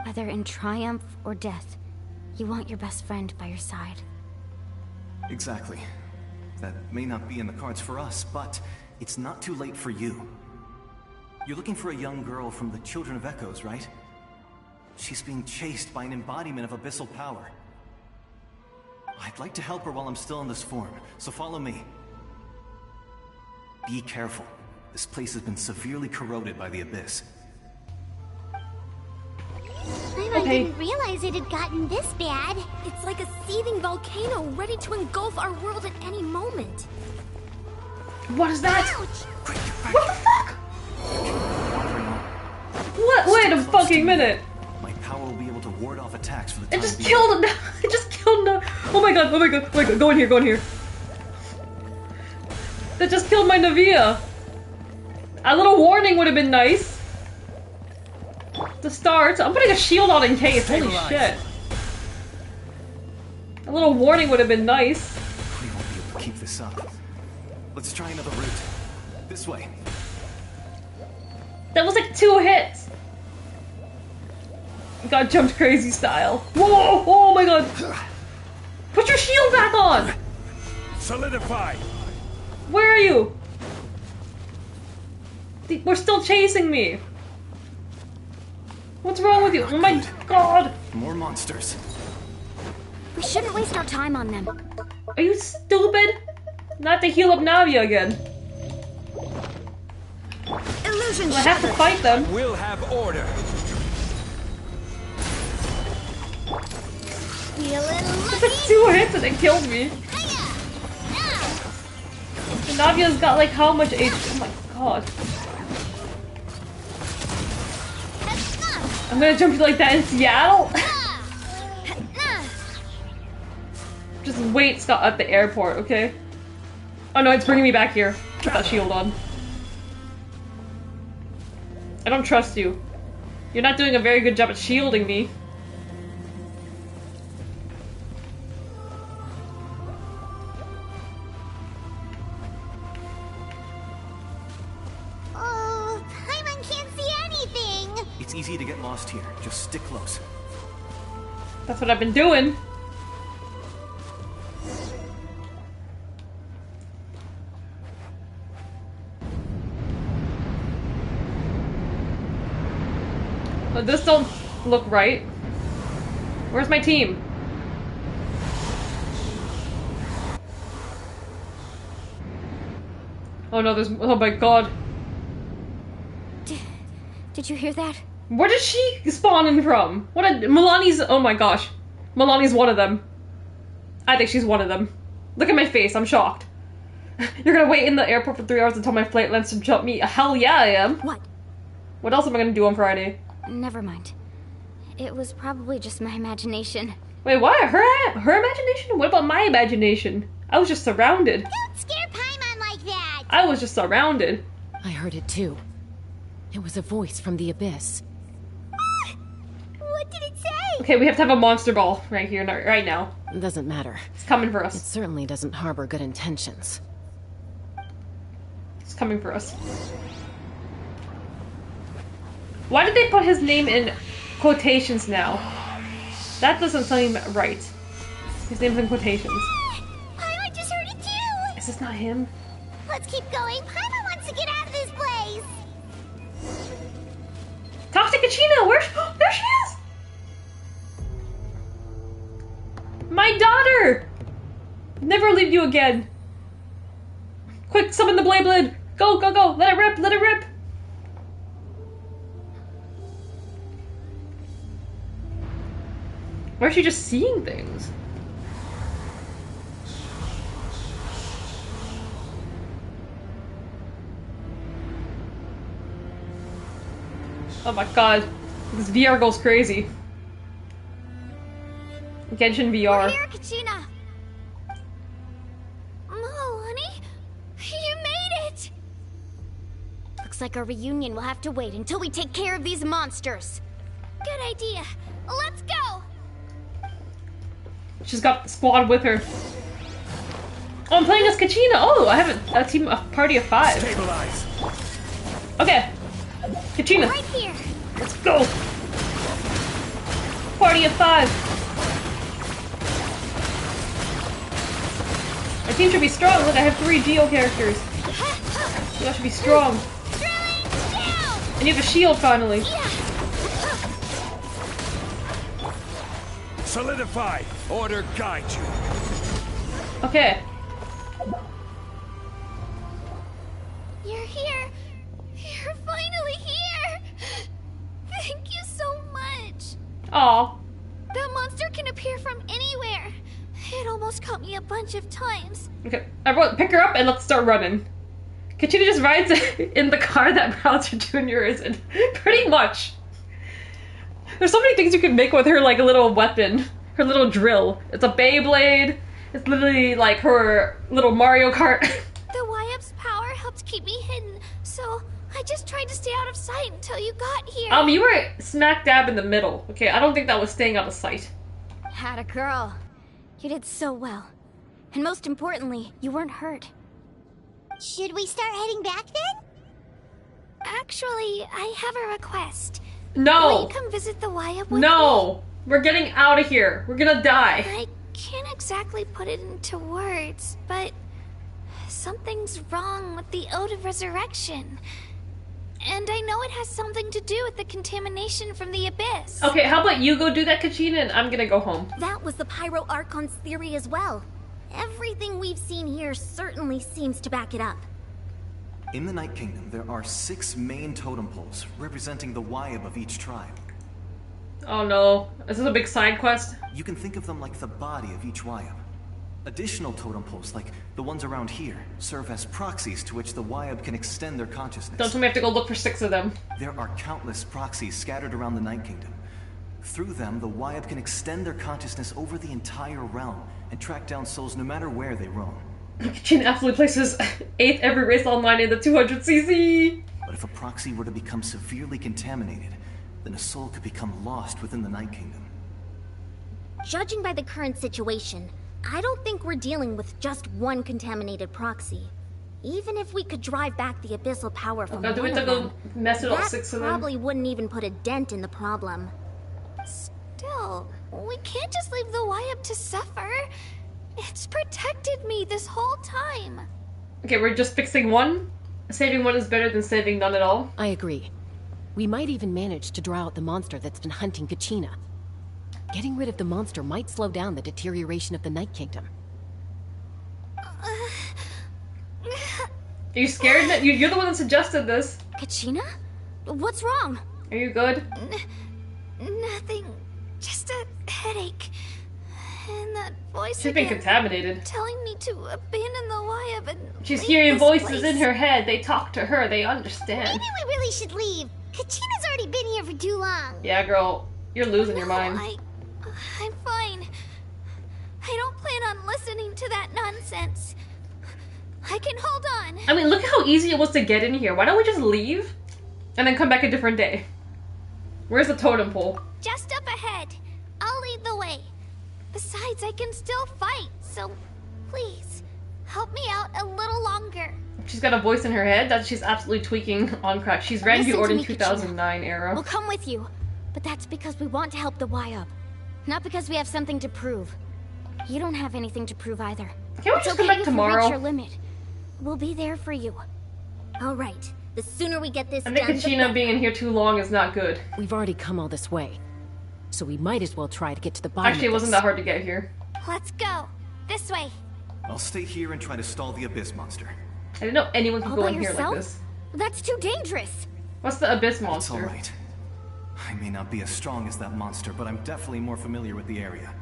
Whether in triumph or death, you want your best friend by your side. Exactly. That may not be in the cards for us, but it's not too late for you. You're looking for a young girl from the Children of Echoes, right? She's being chased by an embodiment of abyssal power. I'd like to help her while I'm still in this form, so follow me. Be careful. This place has been severely corroded by the Abyss. I didn't realize it had gotten this bad. It's like a seething volcano ready to engulf our world at any moment. What is that? Ouch! What the fuck? What? Wait a fucking minute. My power will be able to ward off attacks for the time It just being. killed him. It just killed him. Oh my god, oh my god, oh my god. Go in here, go in here. That just killed my Navia. A little warning would have been nice. To start. I'm putting a shield on in case. Holy shit. A little warning would have been nice. We won't be able to keep this up. Let's try another route. This way. That was like 2 hits. Got jumped crazy style. Whoa! Oh my god. Put your shield back on. Solidify. Where are you? We're still chasing me. What's wrong with you? Oh my god. More monsters. We shouldn't waste our time on them. Are you stupid? Not to heal up Navia again. Illusion I have to fight them. We'll have order. Feeling It's like 2 hits and it killed me. And Navia's got like how much HP? Oh my god. I'm gonna jump you like that in Seattle? Just wait, Scott, at the airport, okay? Oh no, it's bringing me back here. Put that shield on. I don't trust you. You're not doing a very good job at shielding me. Oh, Paimon can't see anything. It's easy to get lost here. Just stick close. That's what I've been doing. But this don't look right. Where's my team? Oh no, there's- oh my god. Did you hear that? Where did she spawn in from? What a- Milani's- oh my gosh. Milani's one of them. I think she's one of them. Look at my face, I'm shocked. You're gonna wait in the airport for 3 hours until my flight lands to jump me? Hell yeah I am. What? What else am I gonna do on Friday? Never mind. It was probably just my imagination. Wait, what? Her imagination? What about my imagination? I was just surrounded. Don't scare Paimon like that. I was just surrounded. I heard it too. It was a voice from the abyss. What did it say? Okay, we have to have a monster ball right here, right now. It doesn't matter. It's coming for It us. certainly doesn't harbor good intentions. It's coming for us. Why did they put his name in quotations now? That doesn't seem right. His name's in quotations. Paimon just heard it too. Is this not him? Let's keep going. Paimon wants to get out of this place. Talk to Kachina! Where? There she is! My daughter! Never leave you again. Quick, summon the Blade! Go, go, go! Let it rip! Let it rip! Or is she just seeing things? Oh my god. This VR goes crazy. Genshin VR. We're here, Kachina. Honey, you made it. Looks like our reunion will have to wait until we take care of these monsters. Good idea. Let's go. She's got the squad with her. Oh, I'm playing as Kachina. Oh, I have a party of 5. Stabilize. Okay. Kachina. Right here. Let's go. Party of 5. My team should be strong. Look, I have 3 Geo characters. You guys should be strong. And you have a shield finally. Solidify. Order guide you. Okay. You're here. You're finally here. Thank you so much. Aw. That monster can appear from anywhere. It almost caught me a bunch of times. Okay, everyone pick her up and let's start running. Kachina just rides in the car that Bowser Jr. is in. Pretty much. There's so many things you can make with her, like a little weapon. Her little drill. It's a Beyblade. It's literally like her little Mario Kart. The Y-Up's power helped keep me hidden, so I just tried to stay out of sight until you got here. You were smack dab in the middle. Okay, I don't think that was staying out of sight. Had a girl. You did so well. And most importantly, you weren't hurt. Should we start heading back then? Actually, I have a request. No! Will you come visit the Y-Up with me? No! We're getting out of here. We're gonna die. I can't exactly put it into words, but something's wrong with the Ode of Resurrection. And I know it has something to do with the contamination from the Abyss. Okay, how about you go do that, Kachina, and I'm gonna go home. That was the Pyro Archon's theory as well. Everything we've seen here certainly seems to back it up. In the Night Kingdom, there are 6 main totem poles representing the Y-Up of each tribe. Oh no. Is this a big side quest? You can think of them like the body of each Y-Up. Additional totem poles, like the ones around here, serve as proxies to which the Y-Up can extend their consciousness. Don't tell me I have to go look for 6 of them. There are countless proxies scattered around the Night Kingdom. Through them, the Y-Up can extend their consciousness over the entire realm and track down souls no matter where they roam. Kachina absolutely places 8th every race online in the 200cc! But if a proxy were to become severely contaminated, then a soul could become lost within the Night Kingdom. Judging by the current situation, I don't think we're dealing with just one contaminated proxy. Even if we could drive back the abyssal power from one of them, that probably wouldn't even put a dent in the problem. Still, we can't just leave the Y-Up to suffer. It's protected me this whole time. Okay, we're just fixing one? Saving one is better than saving none at all? I agree. We might even manage to draw out the monster that's been hunting Kachina. Getting rid of the monster might slow down the deterioration of the Night Kingdom. Are you scared? That you're the one that suggested this. Kachina? What's wrong? Are you good? Nothing. Just a headache. And that voice She's been contaminated. telling me to abandon the Y-Up and She's leave hearing this voices place. in her head. They talk to her. They understand. Maybe we really should leave. Kachina's already been here for too long. Yeah, girl. You're losing your mind. I'm fine. I don't plan on listening to that nonsense. I can hold on. I mean, look at how easy it was to get in here. Why don't we just leave and then come back a different day? Where's the totem pole? Just up ahead. I'll lead the way. Besides, I can still fight, so please, help me out a little longer. She's got a voice in her head that she's absolutely tweaking on crack. She's Randy Listen to Orton me, 2009 Kachina. era. We'll come with you, but that's because we want to help the Y-Up. Not because we have something to prove. You don't have anything to prove either. Can't we It's just okay come back if you tomorrow? reach your limit. We'll be there for you. All right. The sooner we get this I think done, the Kachina being in here too long is not good. We've already come all this way, so we might as well try to get to the bottom Actually, it of wasn't this. that hard to get here. Let's go. This way. I'll stay here and try to stall the Abyss monster. I didn't know anyone could All go by in here yourself? like this. That's too dangerous. What's the Abyss It's monster? alright. I may not be as strong as that monster, but I'm definitely more familiar with the area.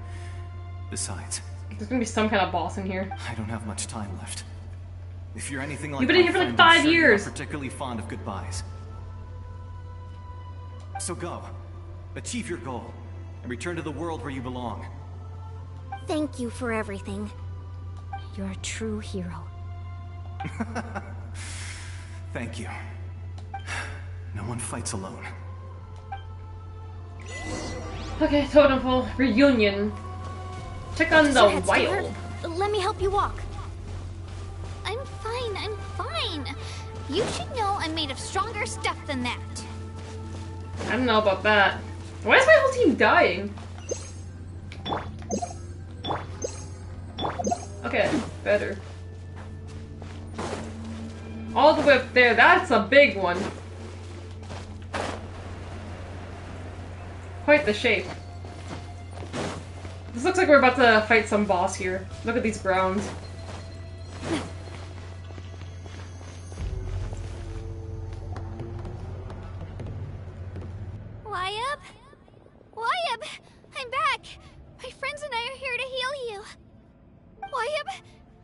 Besides, There's gonna be some kind of boss in here. I don't have much time left. If you're anything like You've been in my here for like friend, I'm 5 sure you're years. not particularly fond of goodbyes. So go. Achieve your goal. And return to the world where you belong. Thank you for everything. You're a true hero. Thank you. No one fights alone. Okay, Totem pole reunion. Check on Does the your head still wild. hurt? Let me help you walk. I'm fine. You should know I'm made of stronger stuff than that. I don't know about that. Why is my whole team dying? Okay, better. All the way up there, that's a big one. Quite the shape. This looks like we're about to fight some boss here. Look at these grounds. Y-Up? Wyabb! I'm back! My friends and I are here to heal you. Wyabb?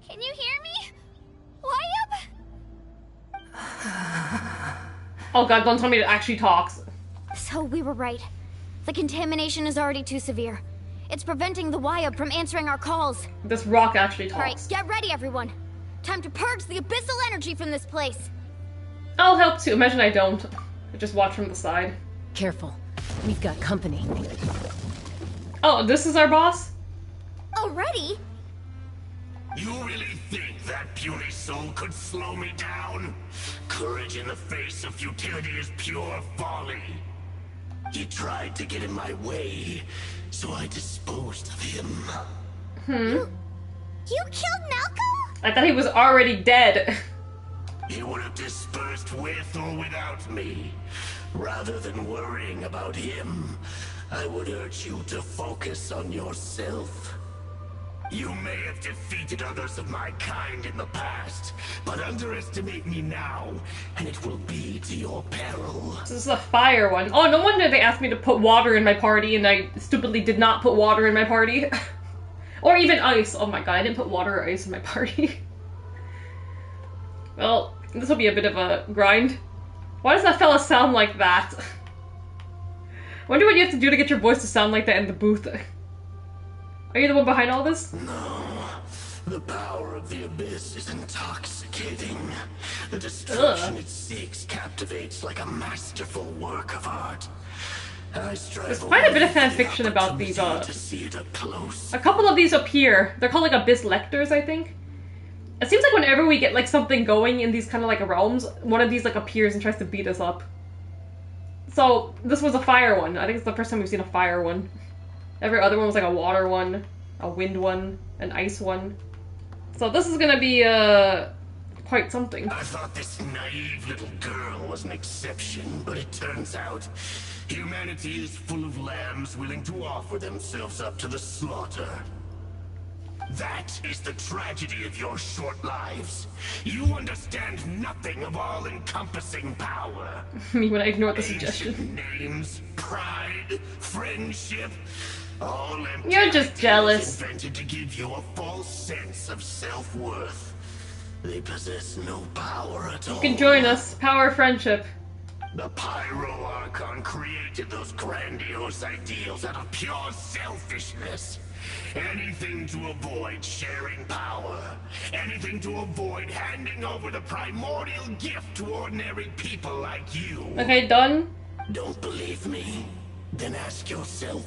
Can you hear me? Wyabb? Oh god, don't tell me it actually talks. So we were right. The contamination is already too severe. It's preventing the Wyabb from answering our calls. This rock actually talks. Alright, get ready everyone. Time to purge the abyssal energy from this place. I'll help too. Imagine I don't. I just watch from the side. Careful. We've got company. Oh, this is our boss? Already? You really think that puny soul could slow me down? Courage in the face of futility is pure folly. He tried to get in my way, so I disposed of him. You killed Malcolm? I thought he was already dead. He would have dispersed with or without me. Rather than worrying about him, I would urge you to focus on yourself. You may have defeated others of my kind in the past, but underestimate me now, and it will be to your peril. This is a fire one. Oh, no wonder they asked me to put water in my party, and I stupidly did not put water in my party. Or even ice. Oh my god, I didn't put water or ice in my party. Well, this will be a bit of a grind. Why does that fella sound like that? Wonder what you have to do to get your voice to sound like that in the booth. Are you the one behind all this? No. The power of the Abyss is intoxicating. The destruction it seeks captivates like a masterful work of art. There's quite a bit of fanfiction about these, to see it up close. A couple of these appear. They're called like Abyss Lectors, I think. It seems like whenever we get like something going in these kind of like realms, one of these like appears and tries to beat us up. So this was a fire one. I think it's the first time we've seen a fire one. Every other one was like a water one, a wind one, an ice one. So this is gonna be quite something. I thought this naive little girl was an exception, but it turns out humanity is full of lambs willing to offer themselves up to the slaughter. That is the tragedy of your short lives. You understand nothing of all-encompassing power. Me when I ignored the suggestion. Ancient names, pride, friendship, all empty. You're just jealous. Invented to give you a false sense of self-worth. They possess no power at all. You can join us. Power friendship. The Pyro Archon created those grandiose ideals out of pure selfishness. Anything to avoid sharing power. Anything to avoid handing over the primordial gift to ordinary people like you. Okay, done. Don't believe me? Then ask yourself,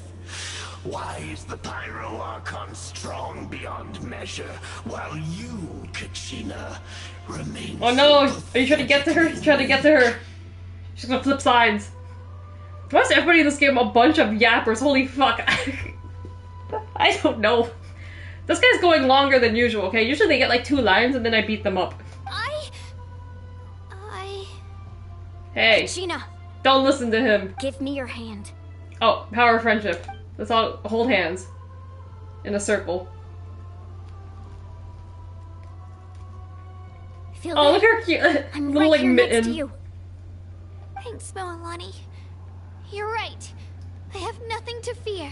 why is the Pyro Archon strong beyond measure, while you, Kachina, remain... Oh no! Are you trying to get to her? Trying to get to her. She's gonna flip sides. Why is everybody in this game a bunch of yappers? Holy fuck. I don't know. This guy's going longer than usual, okay? Usually they get like 2 lines and then I beat them up. Hey. Kachina. Don't listen to him. Give me your hand. Oh, power of friendship. Let's all hold hands. In a circle. Feel oh, look at her cute I'm little right like here mitten. next to you. Thanks, Moalani. You're right. I have nothing to fear.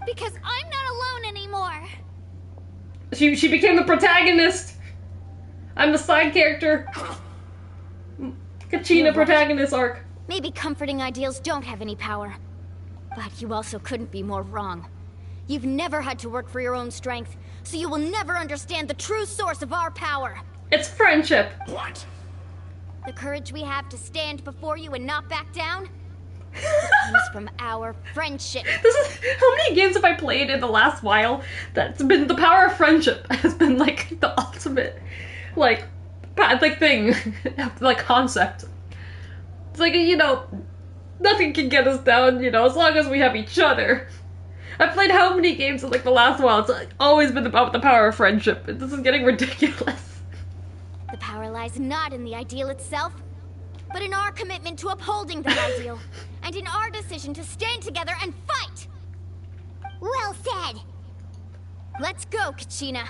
Because I'm not alone anymore. She became the protagonist. I'm the side character. Kachina protagonist arc. Maybe comforting ideals don't have any power. But you also couldn't be more wrong. You've never had to work for your own strength, so you will never understand the true source of our power. It's friendship. What? The courage we have to stand before you and not back down comes from our friendship. This is how many games have I played in the last while that's been the power of friendship has been like the ultimate like thing like concept. It's like, you know, nothing can get us down, you know, as long as we have each other. I've played how many games in like the last while? It's like always been about the power of friendship. This is getting ridiculous. The power lies not in the ideal itself, but in our commitment to upholding that ideal, and in our decision to stand together and fight! Well said! Let's go, Kachina.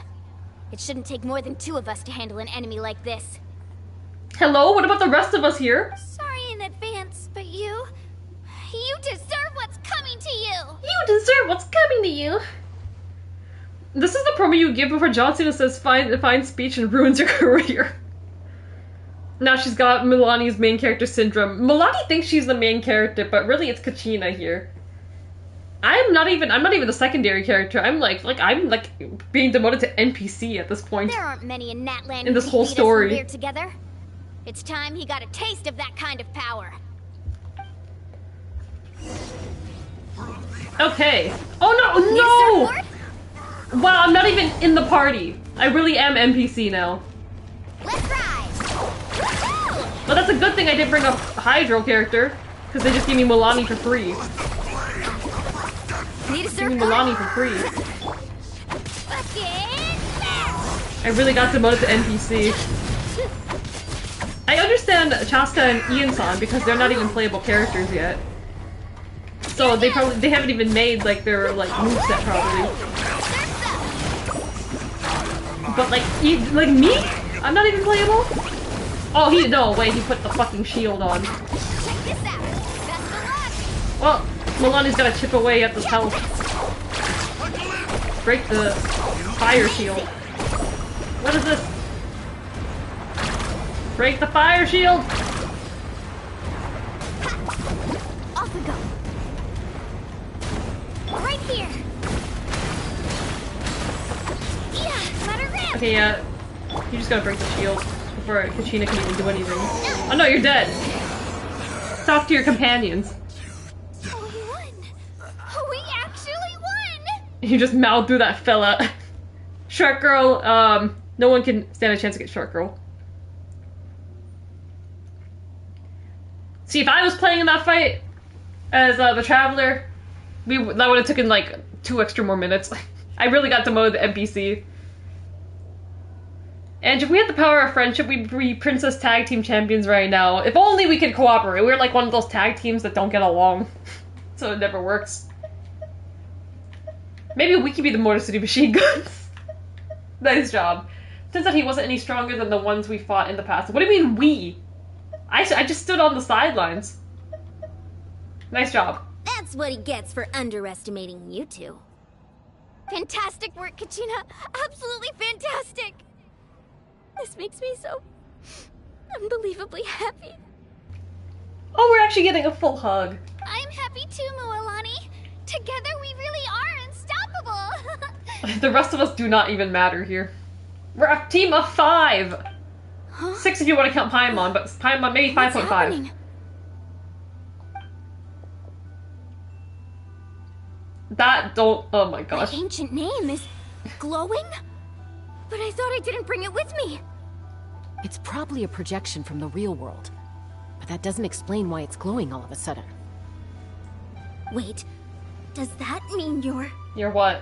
It shouldn't take more than 2 of us to handle an enemy like this. Hello? What about the rest of us here? Sorry in advance, but you deserve what's coming to you! you! You deserve what's coming to you! This is the promo you give before John Cena says fine speech and ruins your career. Now she's got Milani's main character syndrome. Milani thinks she's the main character, but really it's Kachina here. I'm not even the secondary character. I'm like being demoted to NPC at this point. There aren't many in Natlan in this whole story. We're together. It's time he got a taste of that kind of power. Okay. Oh no! Wow, I'm not even in the party. I really am NPC now. Let's ride! Well, that's a good thing I didn't bring up Hydro character, because they just gave me Milani for free. Give me Milani for free. I really got demoted to NPC. I understand Chaska and Ian-san because they're not even playable characters yet. So they haven't even made like their moveset probably. But like me? I'm not even playable? Oh, wait, he put the fucking shield on. Well, Milani's gotta chip away at this health. Break the fire shield. What is this? Break the fire shield! Off we go. Right here. Yeah, let her in. Okay, yeah. You just gotta break the shield before Kachina can even do anything. Oh no, you're dead! Talk to your companions. Oh, we won! Oh, we actually won! You just mouthed through that fella. Shark Girl, no one can stand a chance against Shark Girl. See, if I was playing in that fight as the Traveler, that would have taken like 2 extra more minutes. I really got demoted to NPC. And if we had the power of friendship, we'd be Princess Tag Team Champions right now. If only we could cooperate. We're like one of those tag teams that don't get along. So it never works. Maybe we could be the Motor City Machine Guns. Nice job. Turns out he wasn't any stronger than the ones we fought in the past. What do you mean we? I just stood on the sidelines. Nice job. That's what he gets for underestimating you two. Fantastic work, Kachina. Absolutely fantastic. This makes me so unbelievably happy. Oh, we're actually getting a full hug. I'm happy too, Mualani. Together we really are unstoppable. The rest of us do not even matter here. We're a team of 5. Huh? 6 if you want to count Paimon, but Paimon maybe 5.5. Oh my gosh. My ancient name is glowing? But I thought I didn't bring it with me. It's probably a projection from the real world. But that doesn't explain why it's glowing all of a sudden. Wait, does that mean you're... You're what?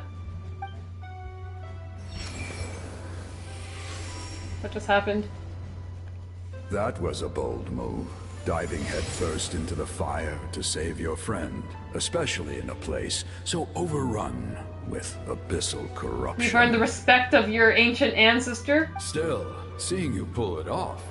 What just happened? That was a bold move. Diving headfirst into the fire to save your friend, especially in a place so overrun with abyssal corruption. You've earned the respect of your ancient ancestor. Still, seeing you pull it off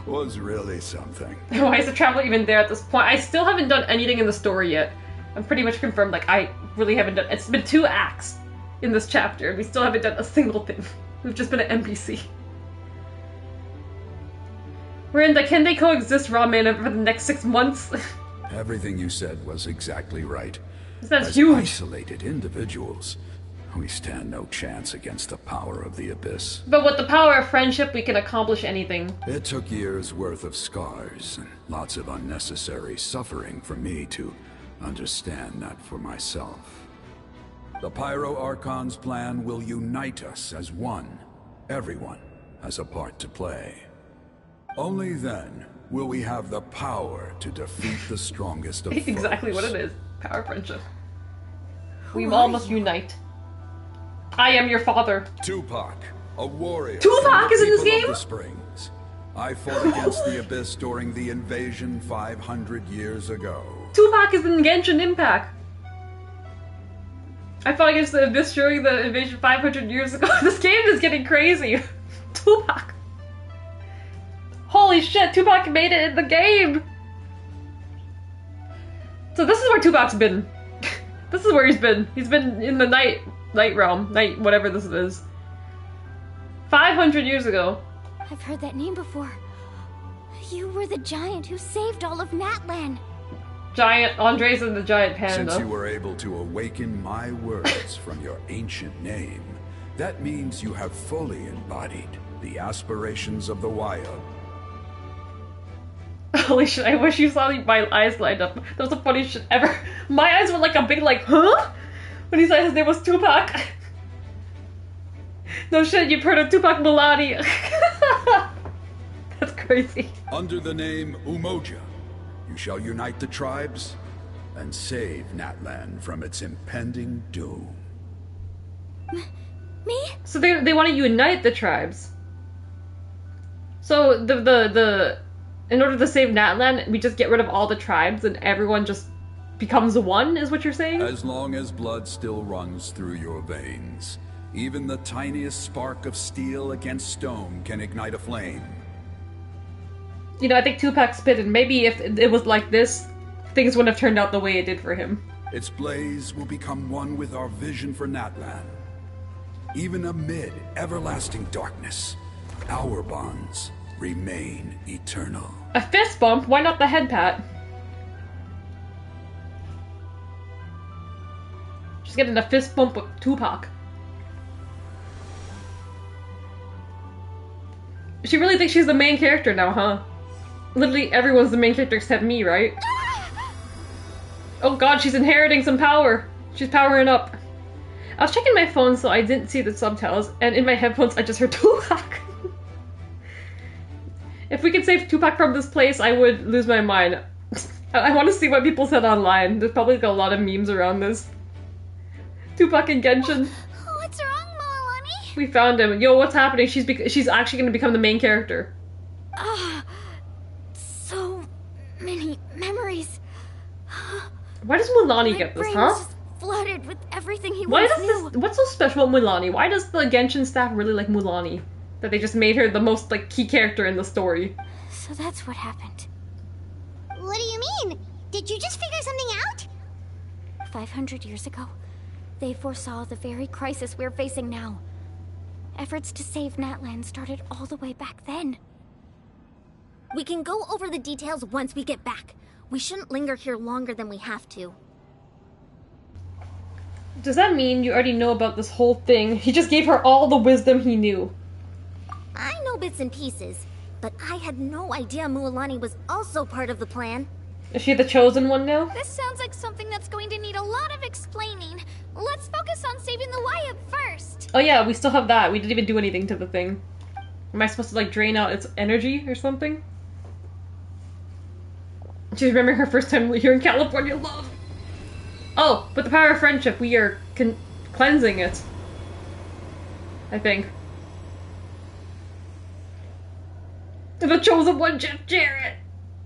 was really something. Why is the Traveler even there at this point? I still haven't done anything in the story yet. I'm pretty much confirmed, like, I really haven't done... It's been 2 acts in this chapter, and we still haven't done a single thing. We've just been an NPC. We're in the can they coexist raw mana for the next 6 months? Everything you said was exactly right. That's As huge. Isolated individuals, we stand no chance against the power of the Abyss. But with the power of friendship, we can accomplish anything. It took years worth of scars and lots of unnecessary suffering for me to understand that for myself. The Pyro Archon's plan will unite us as one. Everyone has a part to play. Only then will we have the power to defeat the strongest of foes. Exactly what it is. Power friendship. We all must unite. I am your father. Tupac, a warrior. Tupac is in this game? The Springs. I fought against the Abyss during the invasion 500 years ago. Tupac is in Genshin Impact. I fought against the Abyss during the invasion 500 years ago. This game is getting crazy. Tupac. Holy shit, Tupac made it in the game! So this is where Tupac's been. This is where he's been. He's been in the night realm. Night, whatever this is. 500 years ago. I've heard that name before. You were the giant who saved all of Natlan. Giant Andres and the giant panda. Since you were able to awaken my words from your ancient name, that means you have fully embodied the aspirations of the wild. Holy shit, I wish you saw my eyes light up. That was the funniest shit ever. My eyes were like a big like, huh? When he said his name was Tupac. No shit, you've heard of Tupac Mulani. That's crazy. Under the name Umoja, you shall unite the tribes and save Natlan from its impending doom. Me? So they want to unite the tribes. So in order to save Natlan, we just get rid of all the tribes and everyone just becomes one, is what you're saying? As long as blood still runs through your veins, even the tiniest spark of steel against stone can ignite a flame. You know, I think Tupac spit, and maybe if it was like this, things wouldn't have turned out the way it did for him. Its blaze will become one with our vision for Natlan. Even amid everlasting darkness, our bonds remain eternal. A fist bump? Why not the head pat? She's getting a fist bump with Tupac. She really thinks she's the main character now, huh? Literally everyone's the main character except me, right? Oh god, she's inheriting some power. She's powering up. I was checking my phone so I didn't see the subtitles, and in my headphones I just heard Tupac. If we could save Tupac from this place, I would lose my mind. I want to see what people said online. There's probably like a lot of memes around this. Tupac and Genshin. What's wrong, Moalani? We found him. Yo, what's happening? She's actually going to become the main character. So many memories. Why does Mulani get this, huh? Just flooded with everything he Why once does knew. this? What's so special about Mulani? Why does the Genshin staff really like Mulani? That they just made her the most like key character in the story. So that's what happened. What do you mean? Did you just figure something out? 500 years ago, they foresaw the very crisis we're facing now. Efforts to save Natlan started all the way back then. We can go over the details once we get back. We shouldn't linger here longer than we have to. Does that mean you already know about this whole thing? He just gave her all the wisdom he knew. I know bits and pieces, but I had no idea Mualani was also part of the plan. Is she the chosen one now? This sounds like something that's going to need a lot of explaining. Let's focus on saving the Wyatt first. Oh yeah, we still have that. We didn't even do anything to the thing. Am I supposed to like drain out its energy or something? She's remembering her first time here in California. Love. Oh, but the power of friendship. We are cleansing it. I think. The chosen one, Jeff Jarrett.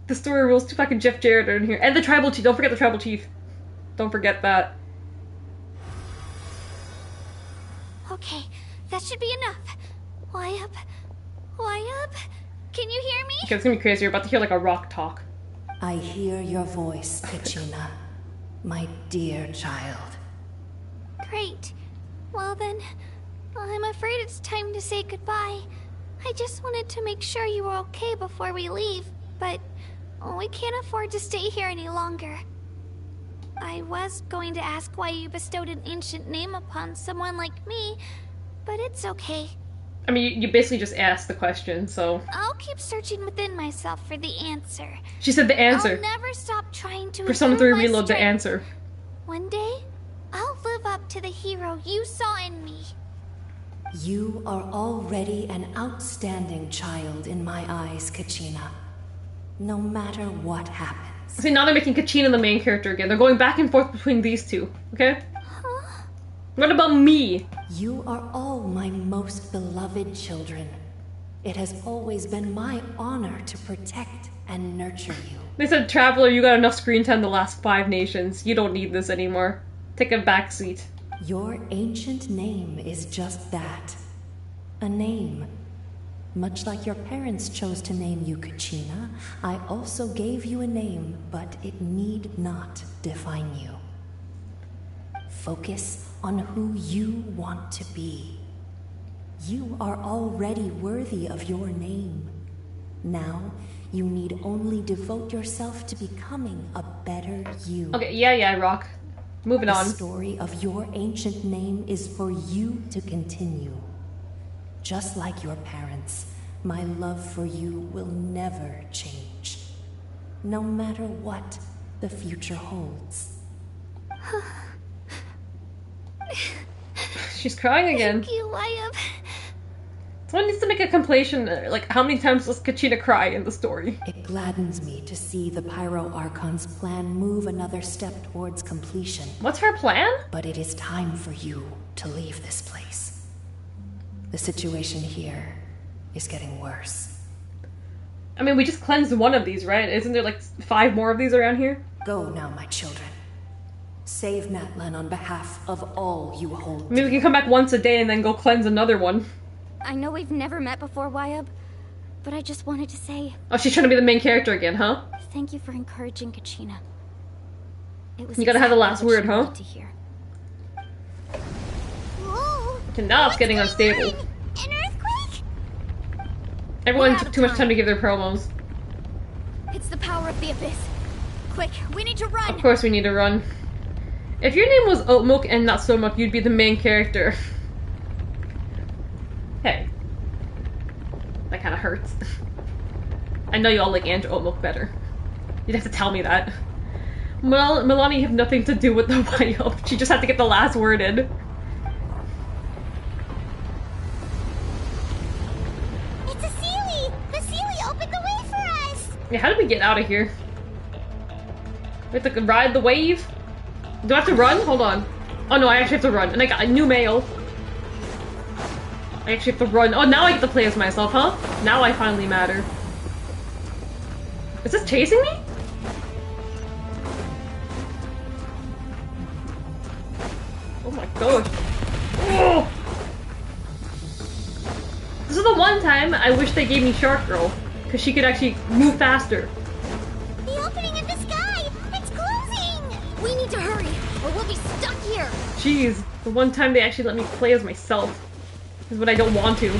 The story rules. Tupac and Jeff Jarrett are in here, and the tribal chief. Don't forget the tribal chief. Don't forget that. Okay, that should be enough. Wyatt? Can you hear me? Okay, it's gonna be crazy. You're about to hear like a rock talk. I hear your voice, Kachina, my dear child. Great. Well then, I'm afraid it's time to say goodbye. I just wanted to make sure you were okay before we leave, but we can't afford to stay here any longer. I was going to ask why you bestowed an ancient name upon someone like me, but it's okay. I mean, you basically just asked the question, so... I'll keep searching within myself for the answer. She said the answer. I'll never stop trying to Persona 3 improve my Reload, the strength. answer. One day, I'll live up to the hero you saw in me. You are already an outstanding child in my eyes, Kachina. No matter what happens. See, now they're making Kachina the main character again. They're going back and forth between these two, okay? Huh? What about me? You are all my most beloved children. It has always been my honor to protect and nurture you. They said, Traveler, you got enough screen time the last 5 nations. You don't need this anymore. Take a back seat. Your ancient name is just that. A name. Much like your parents chose to name you Kachina, I also gave you a name, but it need not define you. Focus on who you want to be. You are already worthy of your name. Now, you need only devote yourself to becoming a better you. Okay, yeah, Rock. Moving on. The story of your ancient name is for you to continue. Just like your parents, my love for you will never change. No matter what the future holds. She's crying again. Thank you, Wyatt. Someone needs to make a compilation, like, how many times does Kachina cry in the story? It gladdens me to see the Pyro Archon's plan move another step towards completion. What's her plan? But it is time for you to leave this place. The situation here is getting worse. I mean, we just cleansed one of these, right? Isn't there like 5 more of these around here? Go now, my children. Save Natlan on behalf of all you hold. I mean, we can come back once a day and then go cleanse another one. I know we've never met before, Wyatt, but I just wanted to say... Oh, she's trying to be the main character again, huh? Thank you for encouraging Kachina. It was you gotta have the last word, huh? To hear. Whoa, okay, now it's getting unstable. An earthquake? Everyone took too much time to give their promos. It's the power of the abyss. Quick, we need to run! Of course we need to run. If your name was Oatmilk and not so much, you'd be the main character. Hey. That kinda hurts. I know you all like Andrew Oatmilk better. You'd have to tell me that. Milani have nothing to do with the YO. She just had to get the last word in. It's a Sealy! The Sealy opened the way for us! Yeah, how did we get out of here? We have to ride the wave? Do I have to run? Hold on. Oh no, I actually have to run. And I got a new mail. I actually have to run. Oh, now I get to play as myself, huh? Now I finally matter. Is this chasing me? Oh my gosh. Oh! This is the one time I wish they gave me Shark Girl. Because she could actually move faster. The opening in the sky! It's closing! We need to hurry, or we'll be stuck here! Jeez, the one time they actually let me play as myself. Is what I don't want to.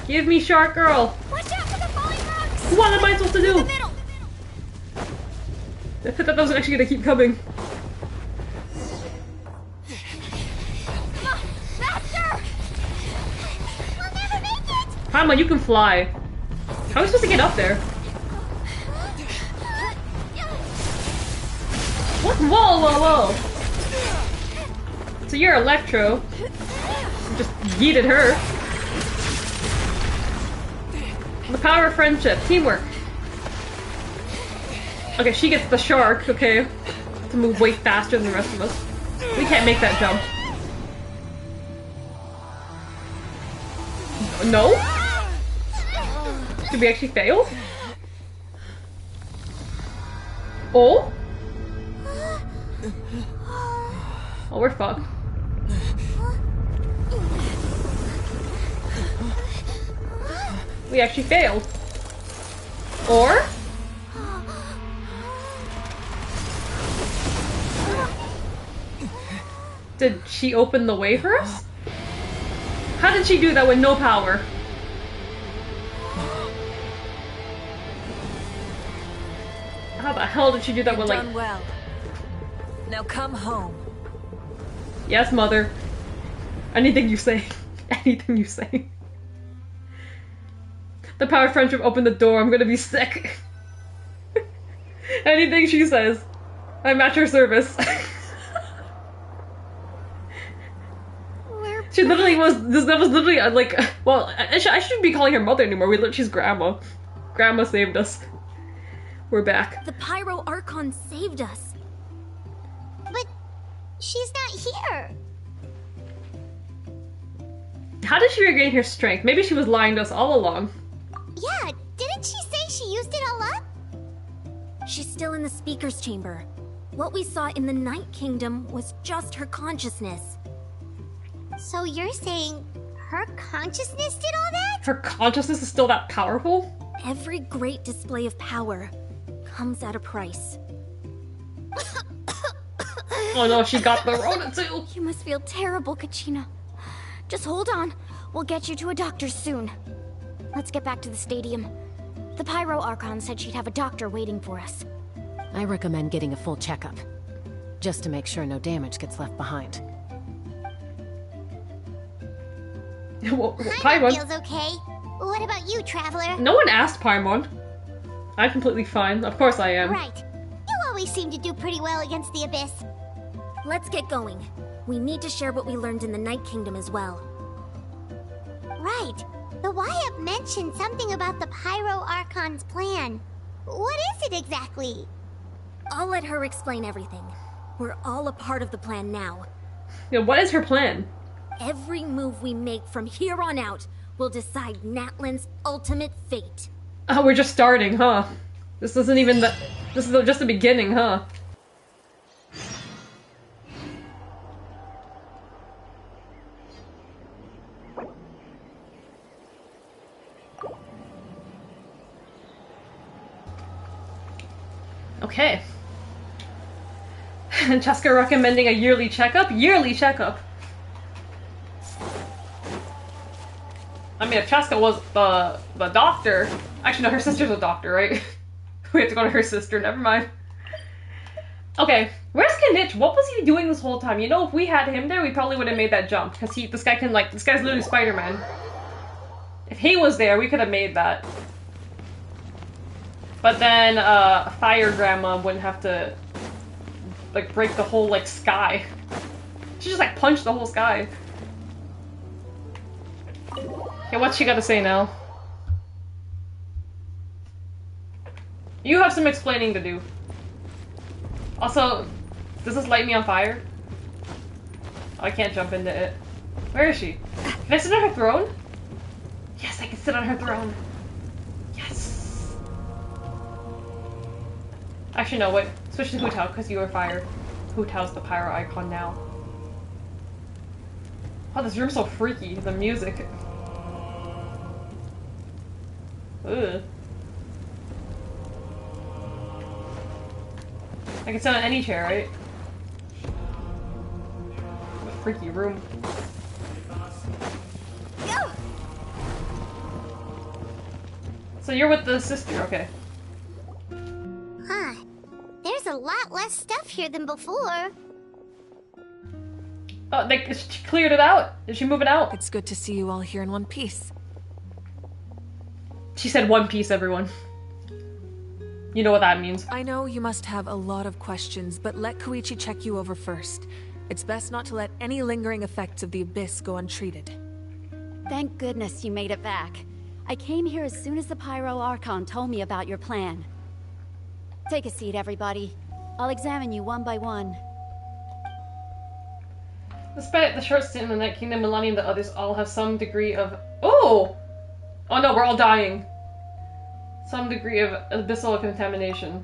Give me Shark Girl! Watch out for the falling rocks! What am I supposed to do? In the middle. I thought that was actually gonna keep coming. Come on, faster! We'll never make it! Hama, you can fly. How are we supposed to get up there? What? Whoa! So you're Electro. Just yeeted her. The power of friendship. Teamwork. Okay, she gets the shark, okay. To move way faster than the rest of us. We can't make that jump. No? Did we actually fail? Oh? Oh, we're fucked. We actually failed. Or? Did she open the way for us? How did she do that with no power? How the hell did she do that with like... Done well. Now come home. Yes, mother. Anything you say. Anything you say. The power of friendship opened the door. I'm gonna be sick. Anything she says. I'm at your service. She literally was. That was literally like. Well, I shouldn't be calling her mother anymore. She's grandma. Grandma saved us. We're back. The Pyro Archon saved us. But she's not here. How did she regain her strength? Maybe she was lying to us all along. Yeah, didn't she say she used it all up? She's still in the speaker's chamber. What we saw in the Night Kingdom was just her consciousness. So you're saying her consciousness did all that? Her consciousness is still that powerful? Every great display of power comes at a price. Oh no, she got the Rona too. You must feel terrible, Kachina. Just hold on. We'll get you to a doctor soon. Let's get back to the stadium. The Pyro Archon said she'd have a doctor waiting for us. I recommend getting a full checkup, just to make sure no damage gets left behind. Paimon feels okay. What about you, Traveler? No one asked Paimon. I'm completely fine. Of course I am. Right. You always seem to do pretty well against the Abyss. Let's get going. We need to share what we learned in the Night Kingdom as well. Right. The Wyatt mentioned something about the Pyro Archon's plan. What is it exactly? I'll let her explain everything. We're all a part of the plan now. Yeah, what is her plan? Every move we make from here on out will decide Natlan's ultimate fate. Oh, we're just starting, huh? This isn't even the... This is just the beginning, huh? Okay. Cheska recommending a yearly checkup? Yearly checkup! I mean, if Cheska was the doctor... Actually, no, her sister's a doctor, right? We have to go to her sister, never mind. Okay, where's Kanich? What was he doing this whole time? You know, if we had him there, we probably would have made that jump. Because this guy can, like, this guy's literally Spider-Man. If he was there, we could have made that. But then, Fire Grandma wouldn't have to, like, break the whole, like, sky. She just, like, punched the whole sky. Okay, what's she gotta say now? You have some explaining to do. Also, does this light me on fire? Oh, I can't jump into it. Where is she? Can I sit on her throne? Yes, I can sit on her throne. Yes. Actually, no, wait. Switch to Hu Tao, because you are fire. Hu Tao's the pyro icon now. Oh, this room's so freaky. The music. Ugh. I can sit on any chair, right? What a freaky room. So you're with the sister, okay. Huh. There's a lot less stuff here than before. Oh, she cleared it out? Did she move it out? It's good to see you all here in one piece. She said one piece, everyone. You know what that means. I know you must have a lot of questions, but let Koichi check you over first. It's best not to let any lingering effects of the Abyss go untreated. Thank goodness you made it back. I came here as soon as the Pyro Archon told me about your plan. Take a seat, everybody. I'll examine you one by one. Despite the short stint in the Night Kingdom, Milani and the others all have some degree of... Oh! Oh no, we're all dying. Some degree of abyssal contamination.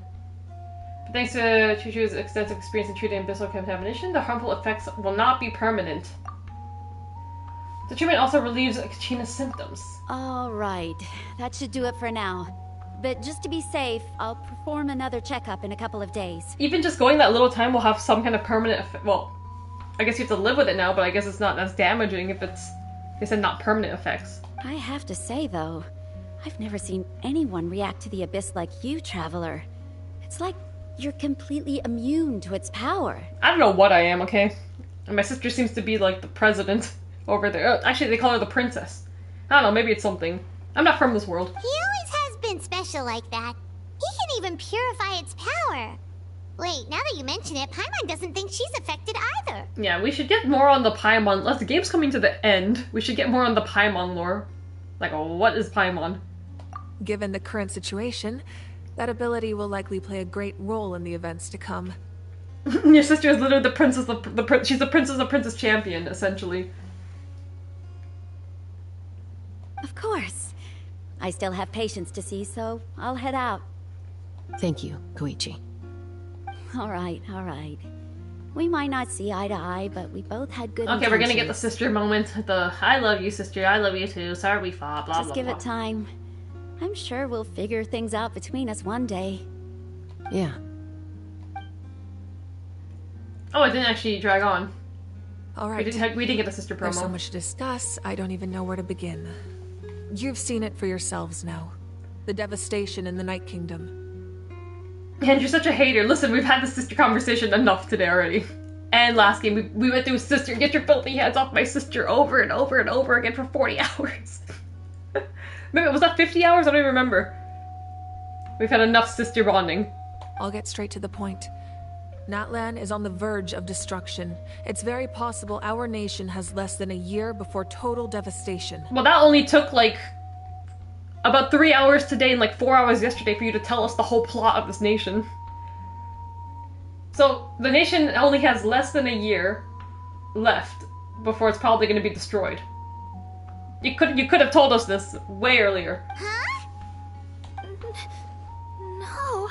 But thanks to Chuchu's extensive experience in treating abyssal contamination, the harmful effects will not be permanent. The treatment also relieves Kachina's symptoms. Alright, that should do it for now. But just to be safe, I'll perform another checkup in a couple of days. Even just going that little time will have some kind of permanent effect. Well, I guess you have to live with it now, but I guess it's not as damaging if it's, they said, not permanent effects. I have to say, though, I've never seen anyone react to the Abyss like you, Traveler. It's like you're completely immune to its power. I don't know what I am, okay? And my sister seems to be like the president over there. Oh, actually, they call her the princess. I don't know, maybe it's something. I'm not from this world. He always has been special like that. He can even purify its power. Wait, now that you mention it, Paimon doesn't think she's affected either. Yeah, we should get more on the Paimon. As the game's coming to the end, we should get more on the Paimon lore. Like, what is Paimon? Given the current situation, that ability will likely play a great role in the events to come. Your sister is literally the princess of she's the princess champion, essentially. Of course. I still have patients to see, so I'll head out. Thank you, Koichi. Alright, alright. We might not see eye to eye, but we both had good intentions. We're gonna get the sister moment. The I love you, sister, I love you too, sorry we fought, blah, Just blah, give blah. it time. I'm sure we'll figure things out between us one day. Yeah. Oh, it didn't actually drag on. All right. We didn't get the sister promo. There's so much to discuss, I don't even know where to begin. You've seen it for yourselves now. The devastation in the Night Kingdom. And you're such a hater. Listen, we've had this sister conversation enough today already. And last game, we went through sister, get your filthy hands off my sister over and over and over again for 40 hours. Maybe, was that 50 hours? I don't even remember. We've had enough sister bonding. I'll get straight to the point. Natlan is on the verge of destruction. It's very possible our nation has less than a year before total devastation. Well, that only took, like, about 3 hours today and, like, 4 hours yesterday for you to tell us the whole plot of this nation. So, the nation only has less than a year left before it's probably going to be destroyed. You could have told us this way earlier. Huh? No.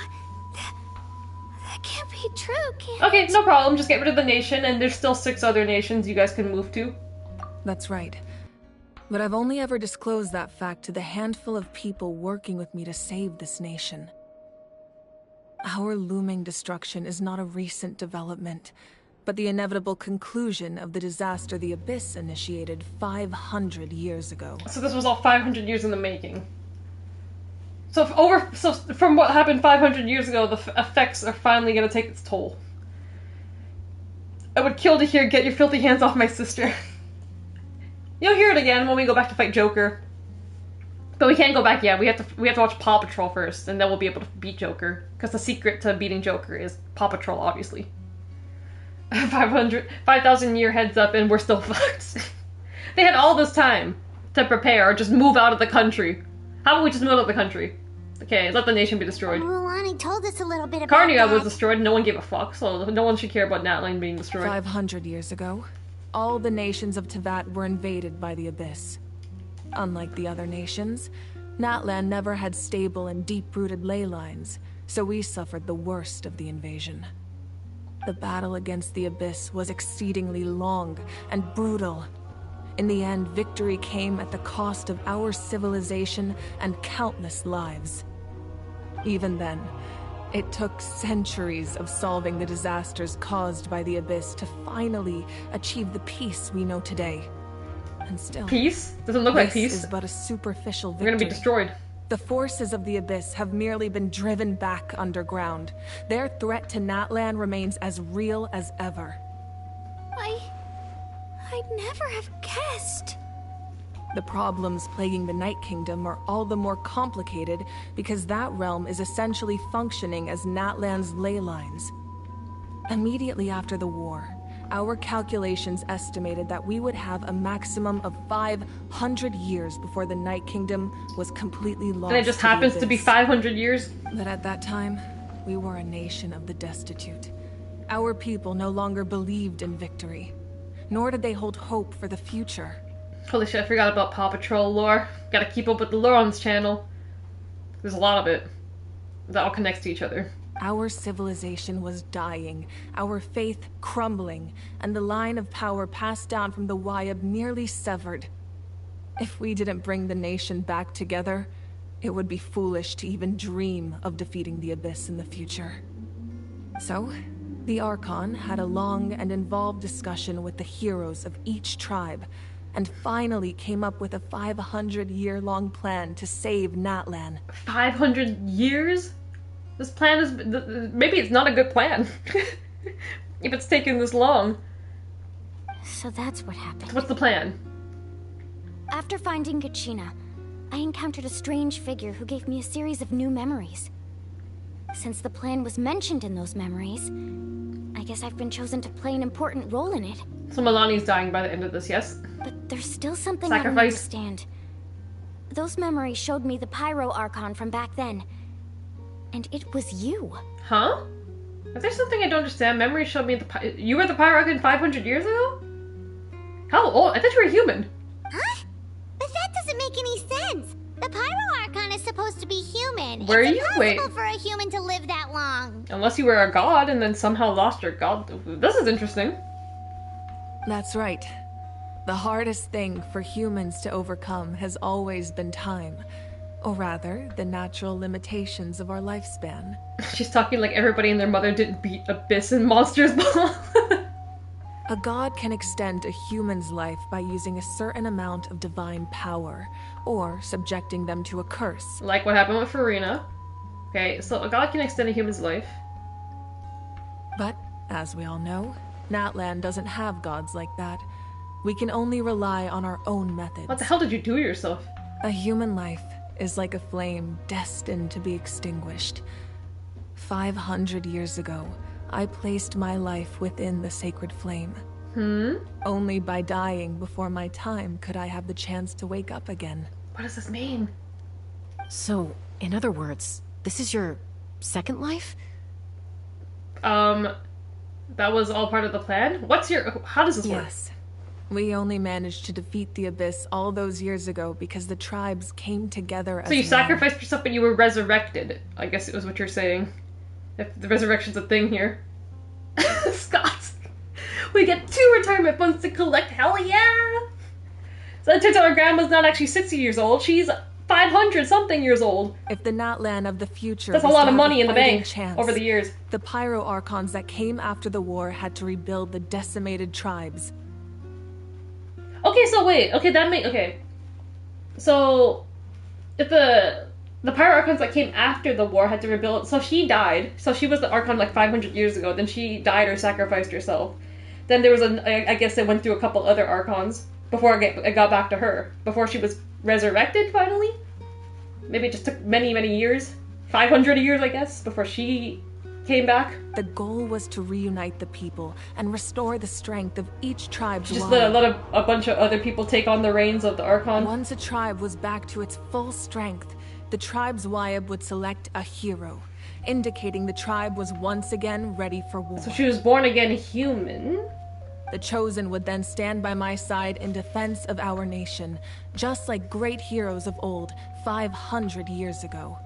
That can't be true, can it? Okay, no problem. Just get rid of the nation, and there's still 6 other nations you guys can move to. That's right. But I've only ever disclosed that fact to the handful of people working with me to save this nation. Our looming destruction is not a recent development, but the inevitable conclusion of the disaster the Abyss initiated 500 years ago. So this was all 500 years in the making. So from what happened 500 years ago, the effects are finally going to take its toll. I would kill to hear, "Get your filthy hands off my sister." You'll hear it again when we go back to fight Joker. But we can't go back yet. We have to watch Paw Patrol first, and then we'll be able to beat Joker. Because the secret to beating Joker is Paw Patrol, obviously. 5,000 year heads up, and we're still fucked. They had all this time to prepare, or just move out of the country. How about we just move out of the country? Okay, let the nation be destroyed. Mulan told us a little bit about Carnia that. was destroyed, no one gave a fuck, so no one should care about Natlan being destroyed. 500 years ago, all the nations of Teyvat were invaded by the Abyss. Unlike the other nations, Natlan never had stable and deep-rooted ley lines, so we suffered the worst of the invasion. The battle against the Abyss was exceedingly long and brutal. In the end, victory came at the cost of our civilization and countless lives. Even then, it took centuries of solving the disasters caused by the Abyss to finally achieve the peace we know today. And still, peace? Doesn't look like peace. This is but a superficial victory. We're gonna be destroyed. The forces of the Abyss have merely been driven back underground. Their threat to Natlan remains as real as ever. I'd never have guessed. The problems plaguing the Night Kingdom are all the more complicated because that realm is essentially functioning as Natlan's ley lines. Immediately after the war, our calculations estimated that we would have a maximum of 500 years before the Night Kingdom was completely lost. And it just happens to be 500 years? But at that time, we were a nation of the destitute. Our people no longer believed in victory, nor did they hold hope for the future. Holy shit, I forgot about Paw Patrol lore. Gotta keep up with the lore on this channel. There's a lot of it that all connects to each other. Our civilization was dying, our faith crumbling, and the line of power passed down from the Wyab nearly severed. If we didn't bring the nation back together, it would be foolish to even dream of defeating the Abyss in the future. So, the Archon had a long and involved discussion with the heroes of each tribe, and finally came up with a 500-year-long plan to save Natlan. 500 years? This plan is... maybe it's not a good plan. If it's taken this long. So that's what happened. What's the plan? After finding Kachina, I encountered a strange figure who gave me a series of new memories. Since the plan was mentioned in those memories, I guess I've been chosen to play an important role in it. So Milani's dying by the end of this, yes? But there's still something I don't understand. Those memories showed me the Pyro Archon from back then. And it was you. Huh? Is there something I don't understand? Memories showed me you were the Pyro Archon 500 years ago? How old? I thought you were human. Huh? But that doesn't make any sense. The Pyro Archon is supposed to be human. Where are you? It's Wait. impossible for a human to live that long. Unless you were a god and then somehow lost your god. This is interesting. That's right. The hardest thing for humans to overcome has always been time. Or rather, the natural limitations of our lifespan. She's talking like everybody and their mother didn't beat Abyss and Monsters Ball. A god can extend a human's life by using a certain amount of divine power, or subjecting them to a curse. Like what happened with Farina. Okay, so a god can extend a human's life. But, as we all know, Natlan doesn't have gods like that. We can only rely on our own methods. What the hell did you do yourself? A human life is like a flame destined to be extinguished. 500 years ago, I placed my life within the sacred flame. Only by dying before my time could I have the chance to wake up again. What does this mean? So, in other words, this is your second life? That was all part of the plan? How does this work? Yes. We only managed to defeat the Abyss all those years ago because the tribes came together as So you one. sacrificed yourself and you were resurrected. I guess it was what you're saying. If the resurrection's a thing here. Scott! We get 2 retirement funds to collect, hell yeah! So it turns out our grandma's not actually 60 years old, she's 500-something years old. If the Natlan of the future That's a was lot to of have money a in the fighting bank chance, over the years. The Pyro Archons that came after the war had to rebuild the decimated tribes. Okay, so wait. Okay. So, if the Pyro Archons that came after the war had to rebuild, so she died. So she was the Archon like 500 years ago. Then she died or sacrificed herself. Then there was I guess it went through a couple other Archons before it got back to her. Before she was resurrected finally. Maybe it just took many, many years. 500 years, I guess, before she came back. The goal was to reunite the people and restore the strength of each tribe's Just lion. let a bunch of other people take on the reins of the Archon. Once a tribe was back to its full strength, the tribe's Wyab would select a hero, indicating the tribe was once again ready for war. So she was born again human. The Chosen would then stand by my side in defense of our nation, just like great heroes of old, 500 years ago.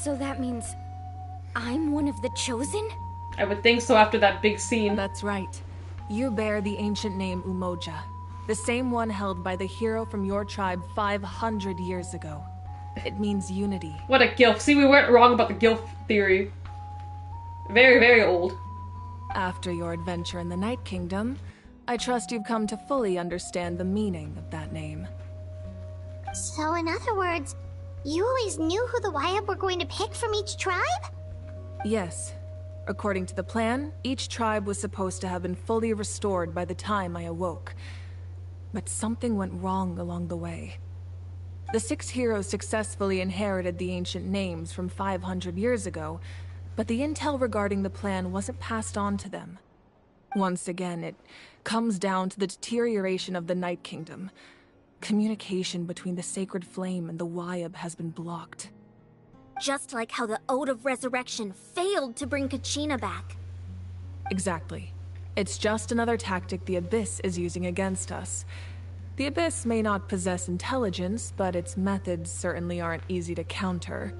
So that means I'm one of the Chosen? I would think so after that big scene. That's right. You bear the ancient name Umoja, the same one held by the hero from your tribe 500 years ago. It means unity. What a gilf. See, we weren't wrong about the gilf theory. Very, very old. After your adventure in the Night Kingdom, I trust you've come to fully understand the meaning of that name. So in other words, you always knew who the Wyab were going to pick from each tribe? Yes. According to the plan, each tribe was supposed to have been fully restored by the time I awoke. But something went wrong along the way. The 6 heroes successfully inherited the ancient names from 500 years ago, but the intel regarding the plan wasn't passed on to them. Once again, it comes down to the deterioration of the Night Kingdom. Communication between the Sacred Flame and the Wyab has been blocked. Just like how the Ode of Resurrection failed to bring Kachina back. Exactly. It's just another tactic the Abyss is using against us. The Abyss may not possess intelligence, but its methods certainly aren't easy to counter.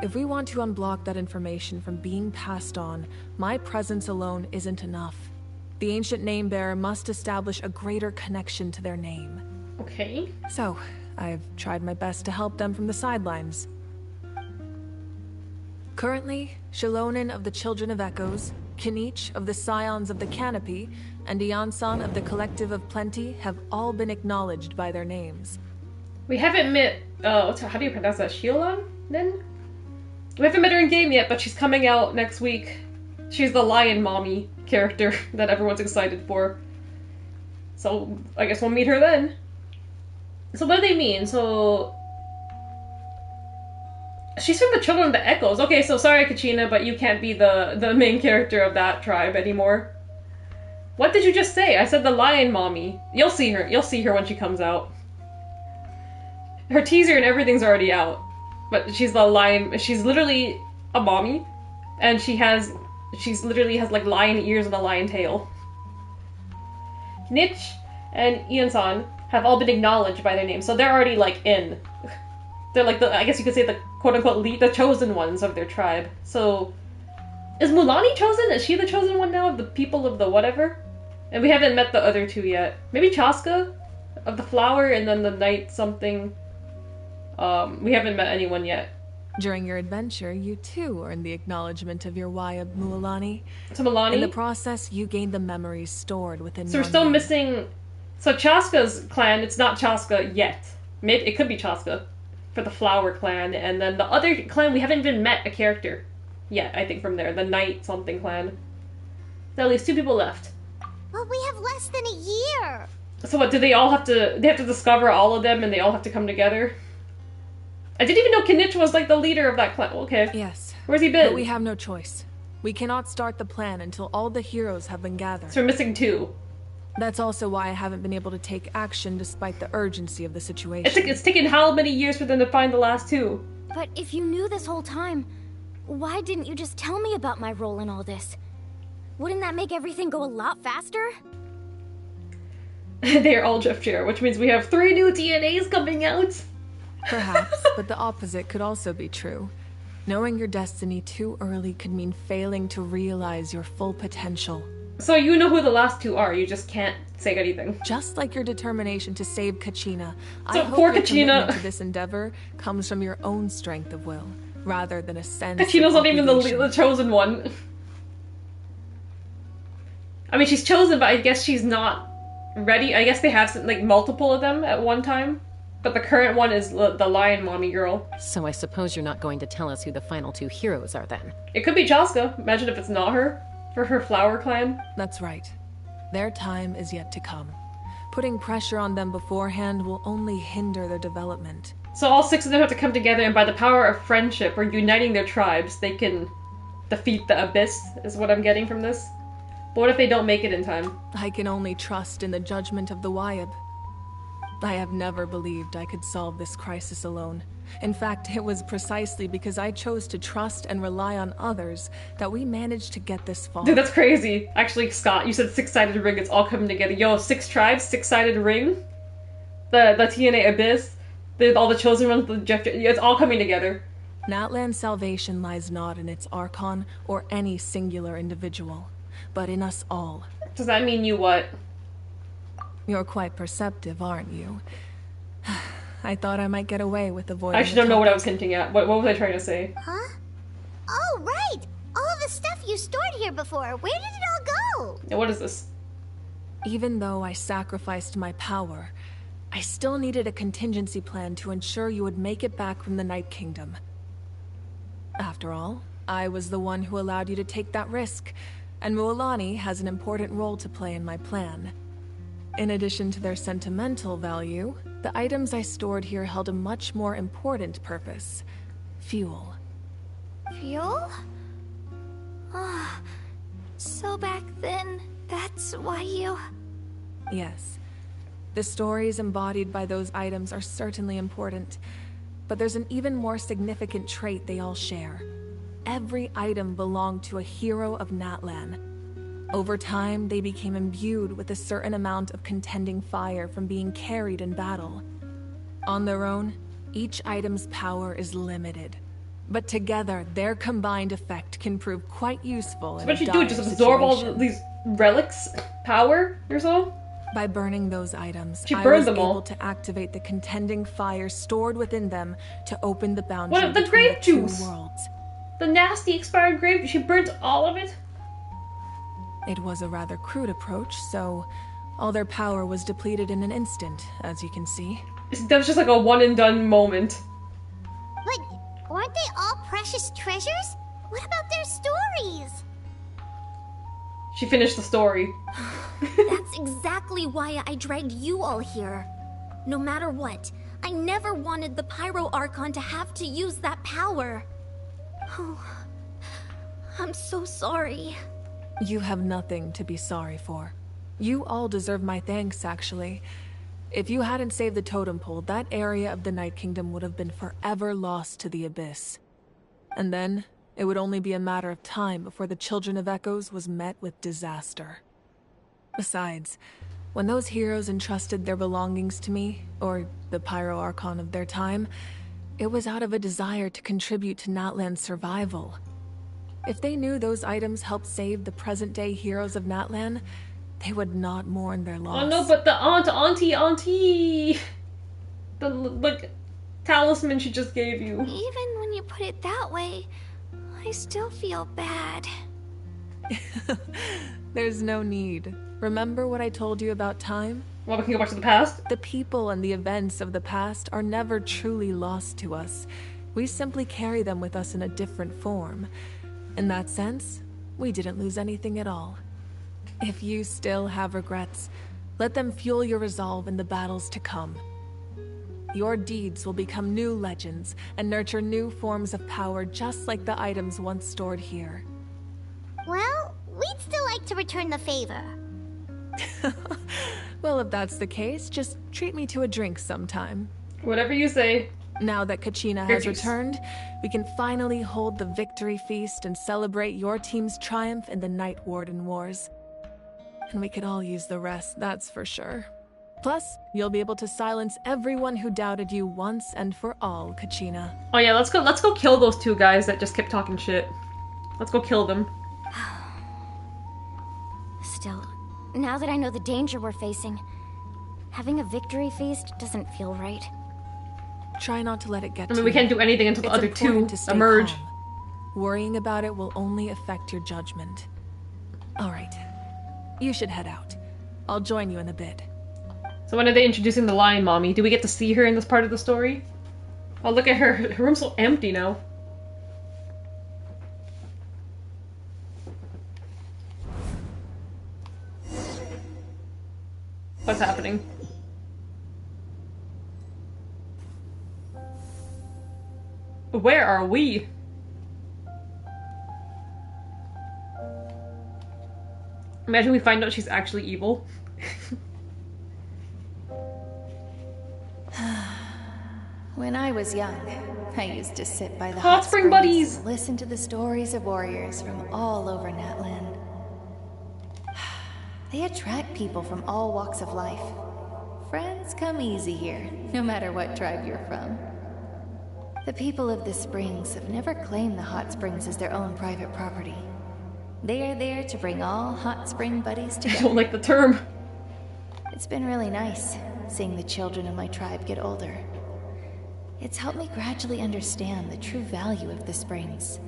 If we want to unblock that information from being passed on, my presence alone isn't enough. The ancient name-bearer must establish a greater connection to their name. Okay. So, I've tried my best to help them from the sidelines. Currently, Shilonin of the Children of Echoes, Kinich of the Scions of the Canopy, and Iansan of the Collective of Plenty have all been acknowledged by their names. We haven't met, how do you pronounce that? Shilon, then? We haven't met her in game yet, but she's coming out next week. She's the lion mommy character that everyone's excited for. So, I guess we'll meet her then. So what do they mean? So... She's from the Children of the Echoes. Okay, so sorry, Kachina, but you can't be the main character of that tribe anymore. What did you just say? I said the lion mommy. You'll see her. You'll see her when she comes out. Her teaser and everything's already out. But she's the lion. She's literally a mommy. And she's literally has like lion ears and a lion tail. Nitch and Iansan have all been acknowledged by their names. So they're already like in. They're like I guess you could say the quote-unquote the chosen ones of their tribe. So, is Mulani chosen? Is she the chosen one now of the people of the whatever? And we haven't met the other 2 yet. Maybe Chaska of the flower and then the night something. We haven't met anyone yet. During your adventure, you too earned the acknowledgement of your Wayab Mualani. So Milani? In the process, you gained the memories stored within So we're still name. missing... So Chaska's clan, it's not Chaska yet. Maybe it could be Chaska for the Flower clan, and then the other clan, we haven't even met a character yet, I think, from there. The Night something clan. So at least 2 people left. Well, we have less than a year. So what, do they all have to... They have to discover all of them and they all have to come together? I didn't even know Kinich was like the leader of that clan. Okay. Yes. Where's he been? But we have no choice. We cannot start the plan until all the heroes have been gathered. So we're missing 2. That's also why I haven't been able to take action despite the urgency of the situation. It's taken how many years for them to find the last 2? But if you knew this whole time, why didn't you just tell me about my role in all this? Wouldn't that make everything go a lot faster? They are all Jeff Chair, which means we have 3 new DNAs coming out. Perhaps, but the opposite could also be true. Knowing your destiny too early could mean failing to realize your full potential. So you know who the last 2 are, you just can't say anything. Just like your determination to save Kachina, So I hope poor your Kachina. commitment to this endeavor comes from your own strength of will, rather than a sense of Kachina's not even obligation. the chosen one. I mean, she's chosen, but I guess she's not ready. I guess they have like multiple of them at one time. But the current one is the Lion Mommy girl. So I suppose you're not going to tell us who the final 2 heroes are then? It could be Chaska. Imagine if it's not her. For her Flower clan. That's right. Their time is yet to come. Putting pressure on them beforehand will only hinder their development. So all 6 of them have to come together, and by the power of friendship or uniting their tribes, they can defeat the Abyss, is what I'm getting from this. But what if they don't make it in time? I can only trust in the judgment of the Wayab. I have never believed I could solve this crisis alone. In fact, it was precisely because I chose to trust and rely on others that we managed to get this far. Dude, that's crazy. Actually, Scott, you said 6-sided ring, it's all coming together. Yo, 6 tribes, 6-sided ring? The TNA Abyss, all the chosen ones, the Jeff, it's all coming together. Natlan's salvation lies not in its Archon or any singular individual, but in us all. Does that mean you what? You're quite perceptive, aren't you? I thought I might get away with avoiding. I actually don't know what I was hinting at. What was I trying to say? Huh? Oh, right! All of the stuff you stored here before. Where did it all go? Yeah, what is this? Even though I sacrificed my power, I still needed a contingency plan to ensure you would make it back from the Night Kingdom. After all, I was the one who allowed you to take that risk, and Mualani has an important role to play in my plan. In addition to their sentimental value, the items I stored here held a much more important purpose. Fuel. Fuel? Ah, so back then, that's why you... Yes. The stories embodied by those items are certainly important, but there's an even more significant trait they all share. Every item belonged to a hero of Natlan. Over time, they became imbued with a certain amount of contending fire from being carried in battle. On their own, each item's power is limited. But together, their combined effect can prove quite useful in a dire situation. What you do, just absorb all these relics' power or so? By burning those items, She I burned was them all. able to activate the contending fire stored within them to open the boundary What, the between grape the two juice? worlds. The nasty expired grape, she burnt all of it? It was a rather crude approach, so all their power was depleted in an instant, as you can see. That was just like a one and done moment. But weren't they all precious treasures? What about their stories? She finished the story. That's exactly why I dragged you all here. No matter what, I never wanted the Pyro Archon to have to use that power. Oh, I'm so sorry. You have nothing to be sorry for. You all deserve my thanks, actually. If you hadn't saved the totem pole, that area of the Night Kingdom would have been forever lost to the Abyss. And then, it would only be a matter of time before the Children of Echoes was met with disaster. Besides, when those heroes entrusted their belongings to me, or the Pyro Archon of their time, it was out of a desire to contribute to Natlan's survival. If they knew those items helped save the present-day heroes of Natlan, they would not mourn their loss. Oh no, but the auntie. The, like, talisman she just gave you. Even when you put it that way, I still feel bad. There's no need. Remember what I told you about time? Well, we can go back to the past? The people and the events of the past are never truly lost to us. We simply carry them with us in a different form. In that sense, we didn't lose anything at all. If you still have regrets, let them fuel your resolve in the battles to come. Your deeds will become new legends and nurture new forms of power just like the items once stored here. Well, we'd still like to return the favor. Well, if that's the case, just treat me to a drink sometime. Whatever you say. Now that Kachina has returned, we can finally hold the victory feast and celebrate your team's triumph in the Night Warden Wars. And we could all use the rest, that's for sure. Plus, you'll be able to silence everyone who doubted you once and for all, Kachina. Oh yeah, let's go kill those two guys that just kept talking shit. Let's go kill them. Still, now that I know the danger we're facing, having a victory feast doesn't feel right. Try not to let it get I mean, we can't do anything until the other two emerge. Calm. Worrying about it will only affect your judgment. Alright, you should head out. I'll join you in a bit. So when are they introducing the Lion Mommy? Do we get to see her in this part of the story? Oh, look at her. Her room's so empty now. What's happening? Where are we? Imagine we find out she's actually evil. When I was young, I used to sit by the hot spring buddies and listen to the stories of warriors from all over Natlan. They attract people from all walks of life. Friends come easy here, no matter what tribe you're from. The people of the springs have never claimed the hot springs as their own private property. They are there to bring all hot spring buddies together. I don't like the term. It's been really nice seeing the children of my tribe get older. It's helped me gradually understand the true value of the springs.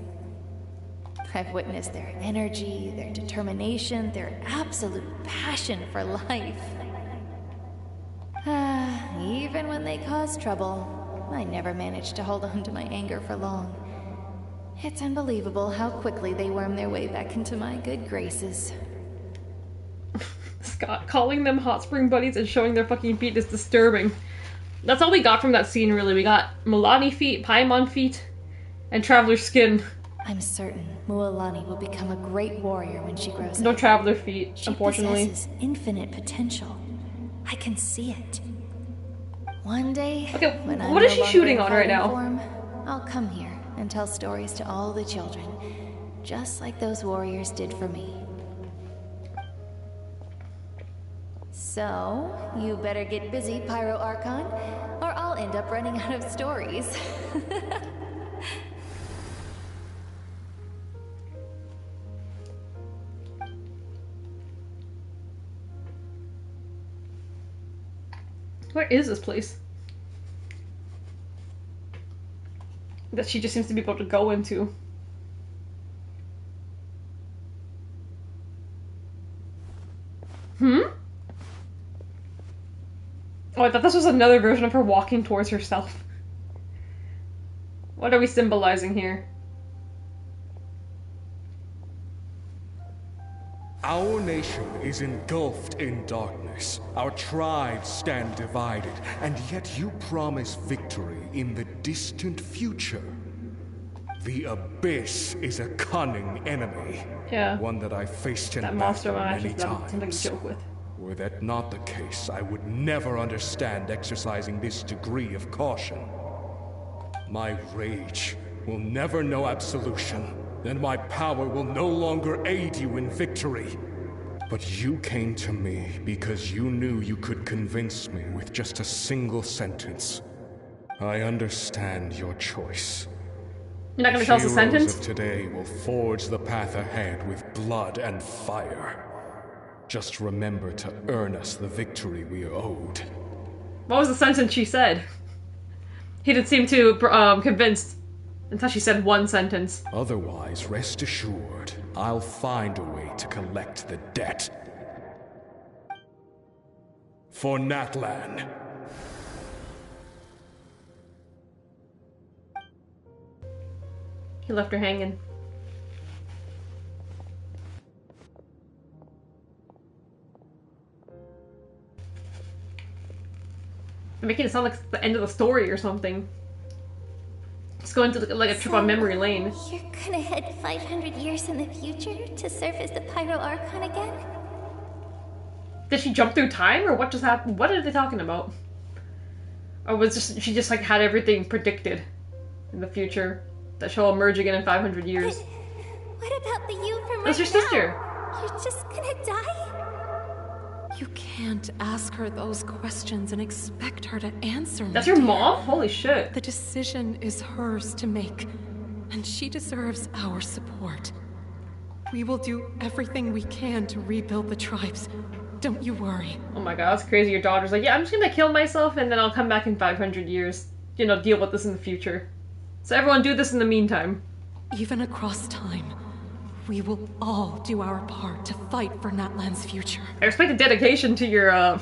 I've witnessed their energy, their determination, their absolute passion for life. Even when they cause trouble, I never managed to hold on to my anger for long. It's unbelievable how quickly they worm their way back into my good graces. Scott, calling them hot spring buddies and showing their fucking feet is disturbing. That's all we got from that scene, really. We got Milani feet, Paimon feet, and Traveler skin. I'm certain Mualani will become a great warrior when she grows up. No Traveler feet, unfortunately. She possesses infinite potential. I can see it. One day, okay, when what is she shooting on right now? Form, I'll come here and tell stories to all the children, just like those warriors did for me. So, you better get busy, Pyro Archon, or I'll end up running out of stories. Where is this place? That she just seems to be able to go into. Oh, I thought this was another version of her walking towards herself. What are we symbolizing here? Our nation is engulfed in darkness. Our tribes stand divided, and yet you promise victory in the distant future. The Abyss is a cunning enemy. Yeah. One that I faced in that battle monster many times. Something to joke with. Were that not the case, I would never understand exercising this degree of caution. My rage will never know absolution, and my power will no longer aid you in victory. But you came to me because you knew you could convince me with just a single sentence. I understand your choice. You're not gonna tell us a sentence? Heroes of today will forge the path ahead with blood and fire. Just remember to earn us the victory we are owed. What was the sentence she said? He didn't seem too convinced until she said one sentence. Otherwise, rest assured, I'll find a way to collect the debt. For Natlan. He left her hanging. They're making it sound like the end of the story or something. It's going to like a trip on memory lane. You're gonna head 500 years in the future to surface the Pyro Archon again? Did she jump through time, or what just happened? What are they talking about? Or was she just like had everything predicted in the future that she'll emerge again in 500 years? What about the you from right That's your sister. now? You're just gonna die? You can't ask her those questions and expect her to answer. That's your mom? Holy shit. The decision is hers to make, and she deserves our support. We will do everything we can to rebuild the tribes. Don't you worry. Oh my god, that's crazy. Your daughter's like, yeah, I'm just gonna kill myself and then I'll come back in 500 years. You know, deal with this in the future. So everyone do this in the meantime. Even across time, we will all do our part to fight for Natlan's future. I respect the dedication to your,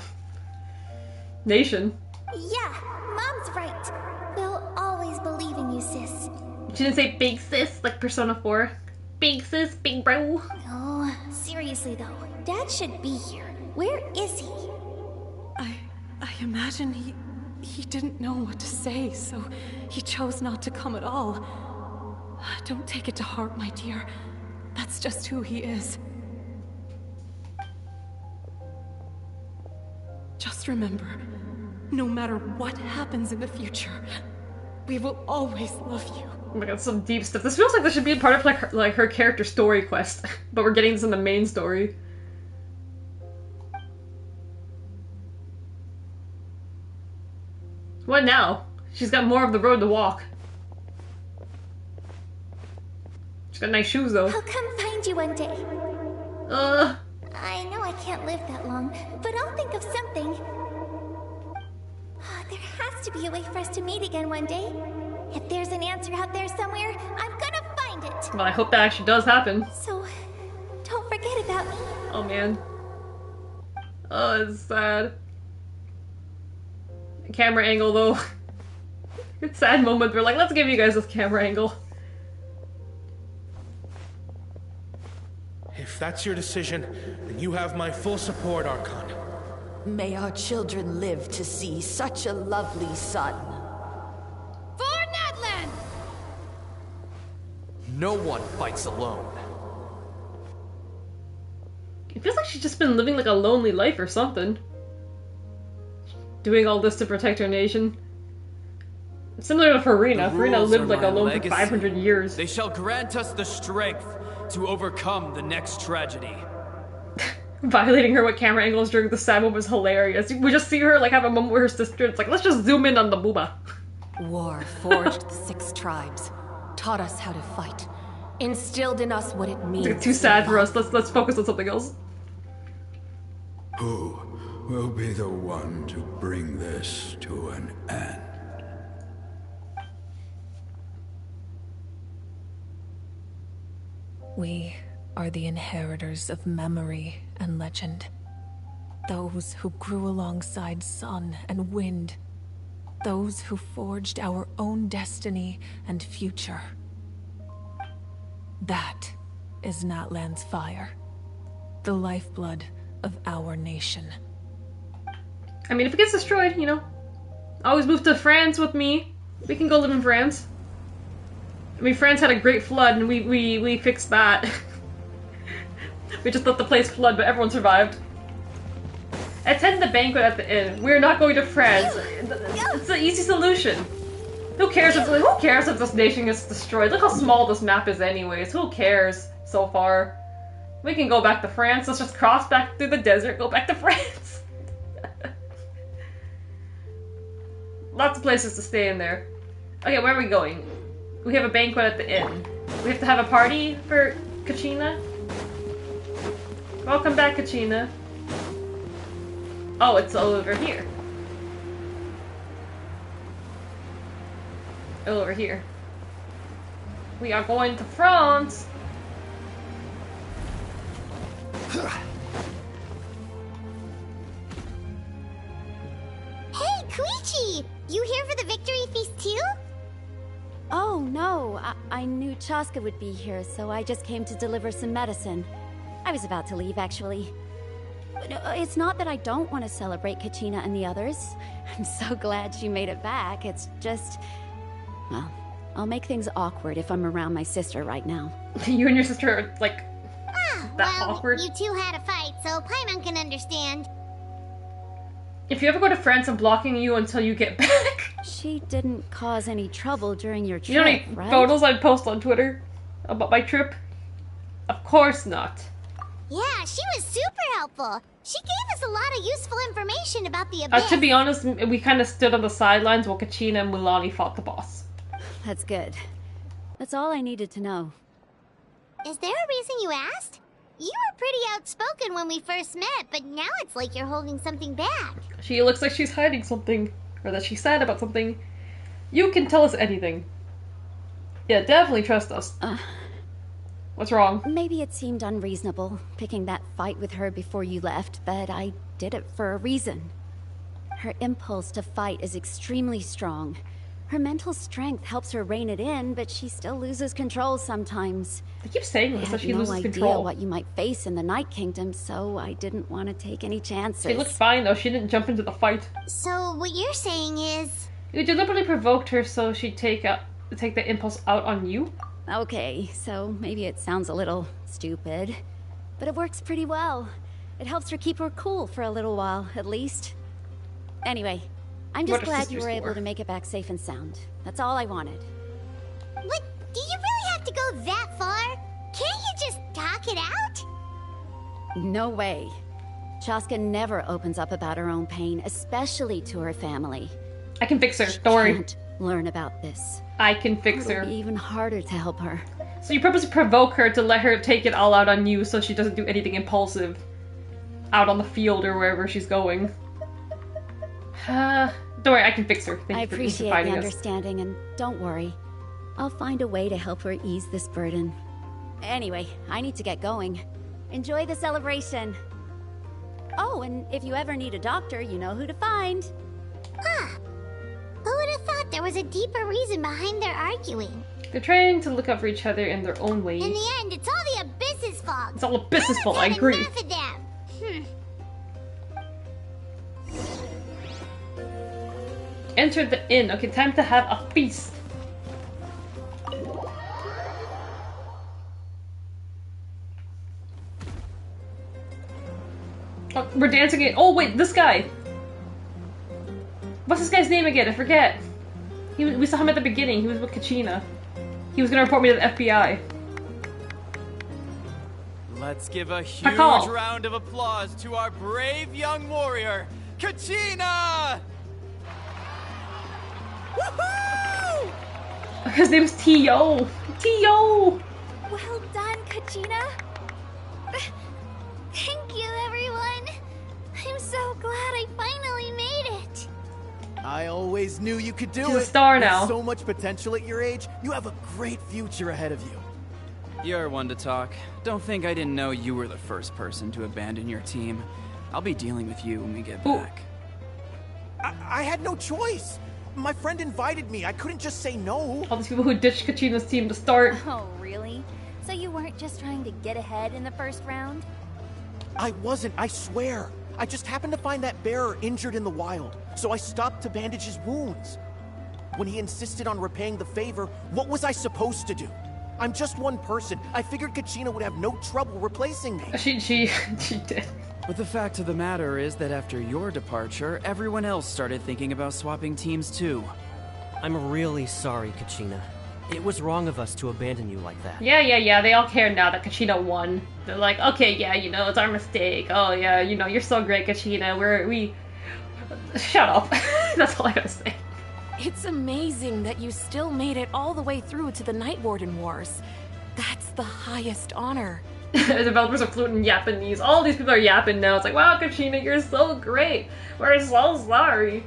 nation. Yeah, Mom's right. We'll always believe in you, sis. She didn't say big sis like Persona 4. Big sis, big bro. No, seriously though, Dad should be here. Where is he? I imagine he didn't know what to say, so he chose not to come at all. Don't take it to heart, my dear. That's just who he is. Just remember, no matter what happens in the future, we will always love you. Oh my god, some deep stuff. This feels like this should be a part of like her character story quest, but we're getting this in the main story. What now? She's got more of the road to walk. She's got nice shoes though. I'll come find you one day. I know I can't live that long, but I'll think of something. There has to be a way for us to meet again one day. If there's an answer out there somewhere, I'm gonna find it. Well, I hope that actually does happen. So, don't forget about me. Oh man. Oh, it's sad. Camera angle though. It's a sad moment. We're like, let's give you guys this camera angle. If that's your decision, then you have my full support, Archon. May our children live to see such a lovely son. For Natlan! No one fights alone. It feels like she's just been living like a lonely life or something. Doing all this to protect her nation. It's similar to Farina. Farina lived like alone for 500 years. They shall grant us the strength to overcome the next tragedy. Violating her with camera angles during the sad moment was hilarious. We just see her like have a moment with her sister. It's like, let's just zoom in on the booba. War forged the 6 tribes, taught us how to fight, instilled in us what it means. It's too sad for us. Let's focus on something else. Who will be the one to bring this to an end? We are the inheritors of memory and legend. Those who grew alongside sun and wind. Those who forged our own destiny and future. That is Natlan's fire. The lifeblood of our nation. I mean, if it gets destroyed, you know, always move to France with me. We can go live in France. I mean, France had a great flood, and we fixed that. We just let the place flood, but everyone survived. Attend the banquet at the inn. We're not going to France. It's an easy solution. Who cares if this nation gets destroyed? Look how small this map is anyways. Who cares so far? We can go back to France. Let's just cross back through the desert, go back to France. Lots of places to stay in there. Okay, where are we going? We have a banquet at the inn. We have to have a party for Kachina? Welcome back, Kachina. Oh, it's all over here. Over here. We are going to France. Hey, Koichi! You here for the victory feast too? Oh, no. I knew Chaska would be here, so I just came to deliver some medicine. I was about to leave, actually. But it's not that I don't want to celebrate Kachina and the others. I'm so glad she made it back. It's just... well, I'll make things awkward if I'm around my sister right now. You and your sister are, like, that well, awkward. You two had a fight, so Paimon can understand. If you ever go to France, I'm blocking you until you get back. She didn't cause any trouble during your trip, You know how many right? photos I post on Twitter about my trip? Of course not. Yeah, she was super helpful. She gave us a lot of useful information about the Abyss. To be honest, we kind of stood on the sidelines while Kachina and Mulani fought the boss. That's good. That's all I needed to know. Is there a reason you asked? You were pretty outspoken when we first met, but now it's like you're holding something back. She looks like she's hiding something, or that she's sad about something. You can tell us anything. Yeah, definitely trust us. What's wrong? Maybe it seemed unreasonable, picking that fight with her before you left, but I did it for a reason. Her impulse to fight is extremely strong. Her mental strength helps her rein it in, but she still loses control sometimes. I keep saying this, that she loses control. I had no idea what you might face in the Night Kingdom, so I didn't want to take any chances. She looked fine, though. She didn't jump into the fight. So what you're saying is... You deliberately provoked her so she'd take the impulse out on you? Okay, so maybe it sounds a little stupid, but it works pretty well. It helps her keep her cool for a little while, at least. Anyway, I'm just glad you were able to make it back safe and sound. That's all I wanted. What? Do you really have to go that far? Can't you just talk it out? No way. Chaska never opens up about her own pain, especially to her family. I can fix her. Don't worry. Can't learn about this. I can fix her. It'll be even harder to help her. So you purposely provoke her to let her take it all out on you so she doesn't do anything impulsive out on the field or wherever she's going. Don't worry, I can fix her. I appreciate the understanding, and don't worry. I'll find a way to help her ease this burden. Anyway, I need to get going. Enjoy the celebration. Oh, and if you ever need a doctor, you know who to find. Huh. Who would have thought there was a deeper reason behind their arguing? They're trying to look out for each other in their own way. In the end, it's all the Abyss's fault. It's all Abyss's fault, I agree. Enough of them. Enter the inn. Okay, time to have a feast. Oh, we're dancing it. Oh wait, this guy. What's this guy's name again? I forget. We saw him at the beginning. He was with Kachina. He was gonna report me to the FBI. Let's give a huge round of applause to our brave young warrior, Kachina! Woohoo! His name's T.O. T.O. Well done, Kachina. Thank you, everyone. I'm so glad I finally made it. I always knew you could do it. She's a star now. With so much potential at your age, you have a great future ahead of you. You're one to talk. Don't think I didn't know you were the first person to abandon your team. I'll be dealing with you when we get back. I had no choice. My friend invited me. I couldn't just say no. All these people who ditched Kachina's team to start. Oh, really? So you weren't just trying to get ahead in the first round? I wasn't, I swear. I just happened to find that bearer injured in the wild, so I stopped to bandage his wounds. When he insisted on repaying the favor, what was I supposed to do? I'm just one person. I figured Kachina would have no trouble replacing me. She did. But the fact of the matter is that after your departure, everyone else started thinking about swapping teams too. I'm really sorry, Kachina. It was wrong of us to abandon you like that. Yeah. They all care now that Kachina won. They're like, okay, yeah, you know, it's our mistake. Oh, yeah, you know, you're so great, Kachina. We... Shut up. That's all I gotta say. It's amazing that you still made it all the way through to the Night Warden Wars. That's the highest honor. The developers are fluent in Japanese. All these people are yapping now. It's like, wow, Kachina, you're so great. We're so sorry.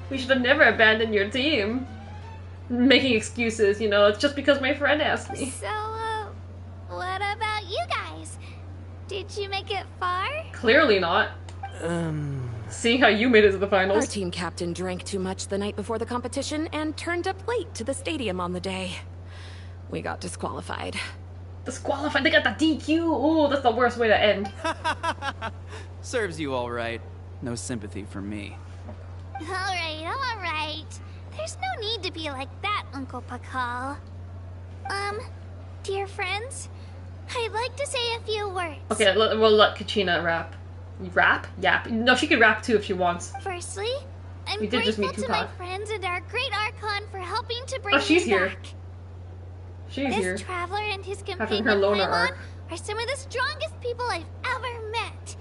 We should have never abandoned your team. making excuses, you know, it's just because my friend asked me. So, what about you guys? Did you make it far? Clearly not. Seeing how you made it to the finals. Our team captain drank too much the night before the competition and turned up late to the stadium on the day. We got disqualified. Disqualified? They got the DQ? Oh, that's the worst way to end. Serves you all right. No sympathy for me. Alright. There's no need to be like that, Uncle Pakal. Dear friends, I'd like to say a few words. Okay, we'll let Kachina rap. Rap? Yap. No, she could rap too if she wants. Firstly, I'm We did just grateful meet to my Tupac. friends and our great Archon for helping to bring Oh, she's me here. back. She's This here. traveler and his Having companion her loner Paimon arc. are some of the strongest people I've ever met.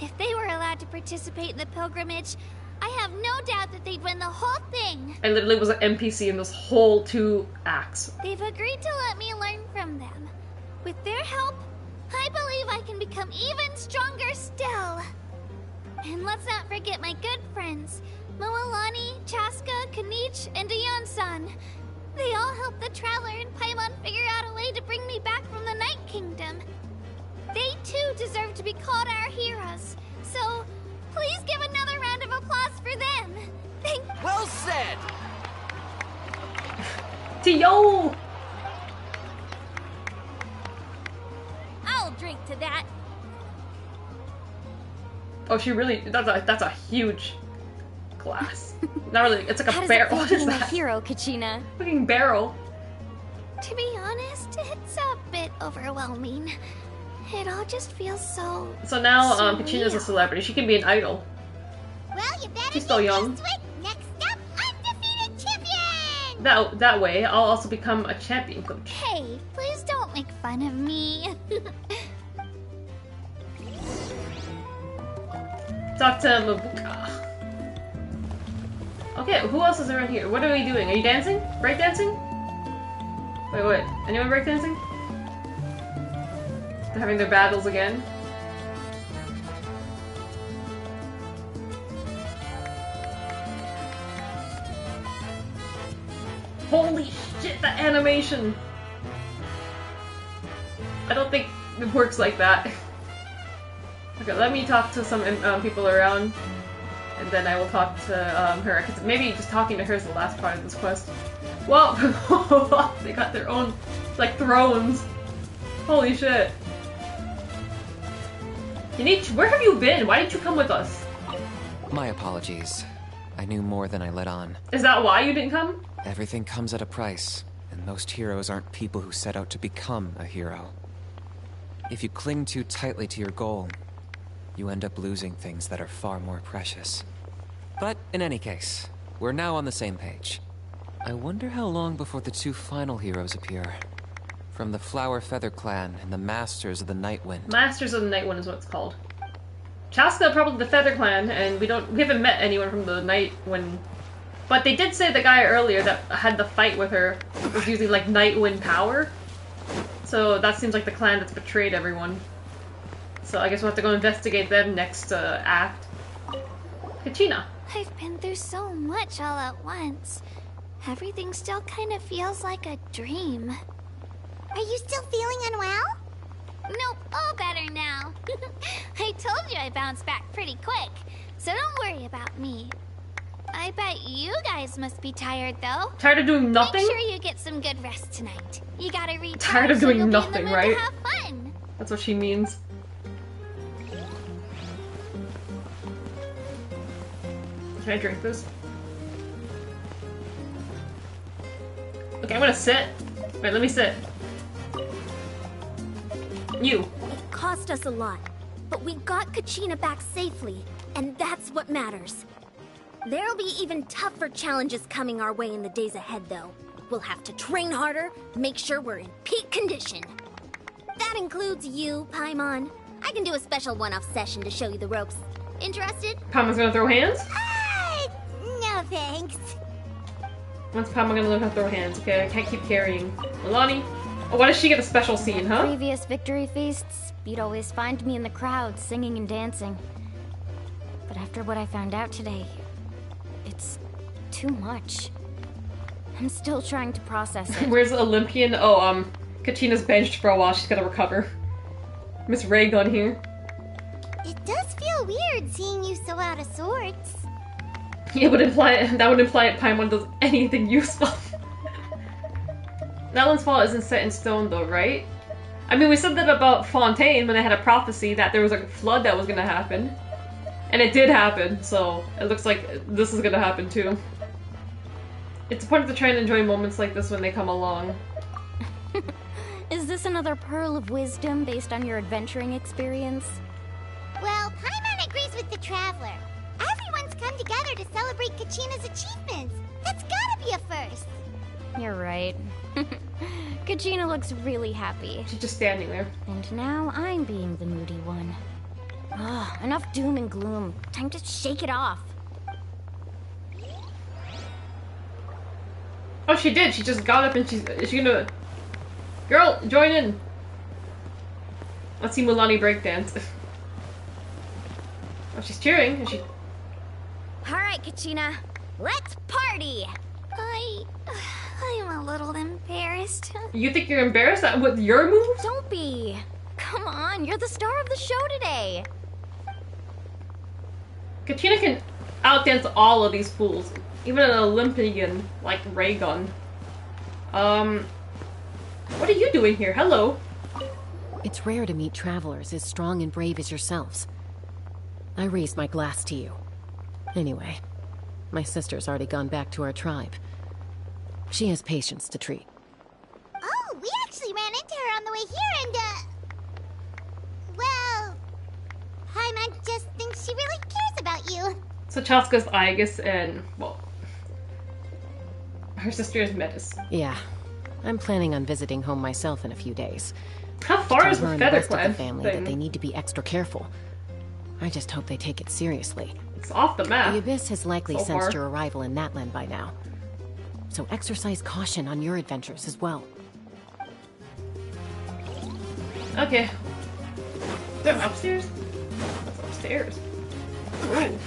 If they were allowed to participate in the pilgrimage, I have no doubt that they'd win the whole thing. I literally was an NPC in this whole 2 acts. They've agreed to let me learn from them. With their help, I believe I can become even stronger still. And let's not forget my good friends, Moalani, Chaska, Kanich, and Dayon-san. They all helped the Traveler and Paimon figure out a way to bring me back from the Night Kingdom. They too deserve to be called our heroes. So, please give another round of applause for them. Well said! Tio! I'll drink to that. Oh, she really, that's a huge glass. Not really, it's like How a does barrel. it What feel is being a that? hero, Kachina? Fucking barrel. To be honest, it's a bit overwhelming. It all just feels so... So now, surreal. Kachina's a celebrity. She can be an idol. Well, you better She's still young. used to it. Next up, undefeated champion! That way, I'll also become a champion coach. Hey, please don't make fun of me. Talk to Mabuka. Okay, who else is around here? What are we doing? Are you dancing? Break dancing? Wait. Anyone break dancing? They're having their battles again. Holy shit, that animation! I don't think it works like that. Okay, let me talk to some people around, and then I will talk to her, because maybe just talking to her is the last part of this quest. Well, they got their own, like, thrones. Holy shit. Where have you been? Why didn't you come with us? My apologies. I knew more than I let on. Is that why you didn't come? Everything comes at a price, and most heroes aren't people who set out to become a hero. If you cling too tightly to your goal, you end up losing things that are far more precious. But in any case, we're now on the same page. I wonder how long before the 2 final heroes appear. From the Flower Feather Clan and the Masters of the Nightwind. Masters of the Nightwind is what it's called. Chaska, probably the Feather Clan, and we haven't met anyone from the Nightwind. But they did say the guy earlier that had the fight with her was using, like, Nightwind power. So that seems like the clan that's betrayed everyone. So I guess we'll have to go investigate them next act. Kachina. I've been through so much all at once. Everything still kind of feels like a dream. Are you still feeling unwell? Nope, all better now. I told you I bounced back pretty quick, so don't worry about me. I bet you guys must be tired, though. Tired of doing nothing? Make sure you get some good rest tonight. You gotta recharge. Tired of so doing you'll nothing, be in the mood right? to have fun. That's what she means. Can I drink this? Okay, I'm gonna sit. Wait, let me sit. You. It cost us a lot, but we got Kachina back safely, and that's what matters. There'll be even tougher challenges coming our way in the days ahead, though. We'll have to train harder, make sure we're in peak condition. That includes you, Paimon. I can do a special one-off session to show you the ropes. Interested? Paimon's gonna throw hands? No thanks. When's Paimon gonna learn how to throw hands? Okay, I can't keep carrying. Milani? Oh, why does she get a special scene, huh? Previous victory feasts, you'd always find me in the crowd singing and dancing. But after what I found out today, it's too much. I'm still trying to process it. Where's the Olympian? Oh, Kachina's benched for a while. She's gotta recover. Miss Raygun here. It does feel weird seeing you so out of sorts. That would imply Paimon does anything useful. Natlan's fall isn't set in stone though, right? I mean, we said that about Fontaine when they had a prophecy that there was a flood that was gonna happen. And it did happen, so it looks like this is gonna happen too. It's important to try and enjoy moments like this when they come along. Is this another pearl of wisdom based on your adventuring experience? Well, Paimon agrees with the Traveler. Everyone's come together to celebrate Kachina's achievements. That's gotta be a first. You're right. Kachina looks really happy. She's just standing there. And now I'm being the moody one. Ugh, enough doom and gloom. Time to shake it off. Oh, she did. She just got up and is she gonna... Girl, join in. Let's see Mulani breakdance. Oh, she's cheering. Is she... Alright, Kachina. Let's party! I'm a little embarrassed. You think you're embarrassed with your moves? Don't be. Come on, you're the star of the show today. Kachina can outdance all of these fools. Even an Olympian like Raygun. What are you doing here? Hello. It's rare to meet travelers as strong and brave as yourselves. I raised my glass to you. Anyway, my sister's already gone back to our tribe. She has patients to treat. Oh, we actually ran into her on the way here and, well... Paimon just thinks she really cares about you. So Chaska's Aegis and, well... her sister is Metis. Yeah. I'm planning on visiting home myself in a few days. How far is the Feather Clan thing? That they need to be extra careful. I just hope they take it seriously. It's off the map. The Abyss has likely so sensed far. your arrival in Natlan by now. So exercise caution on your adventures as well. Okay. They're upstairs? What's upstairs? Ooh.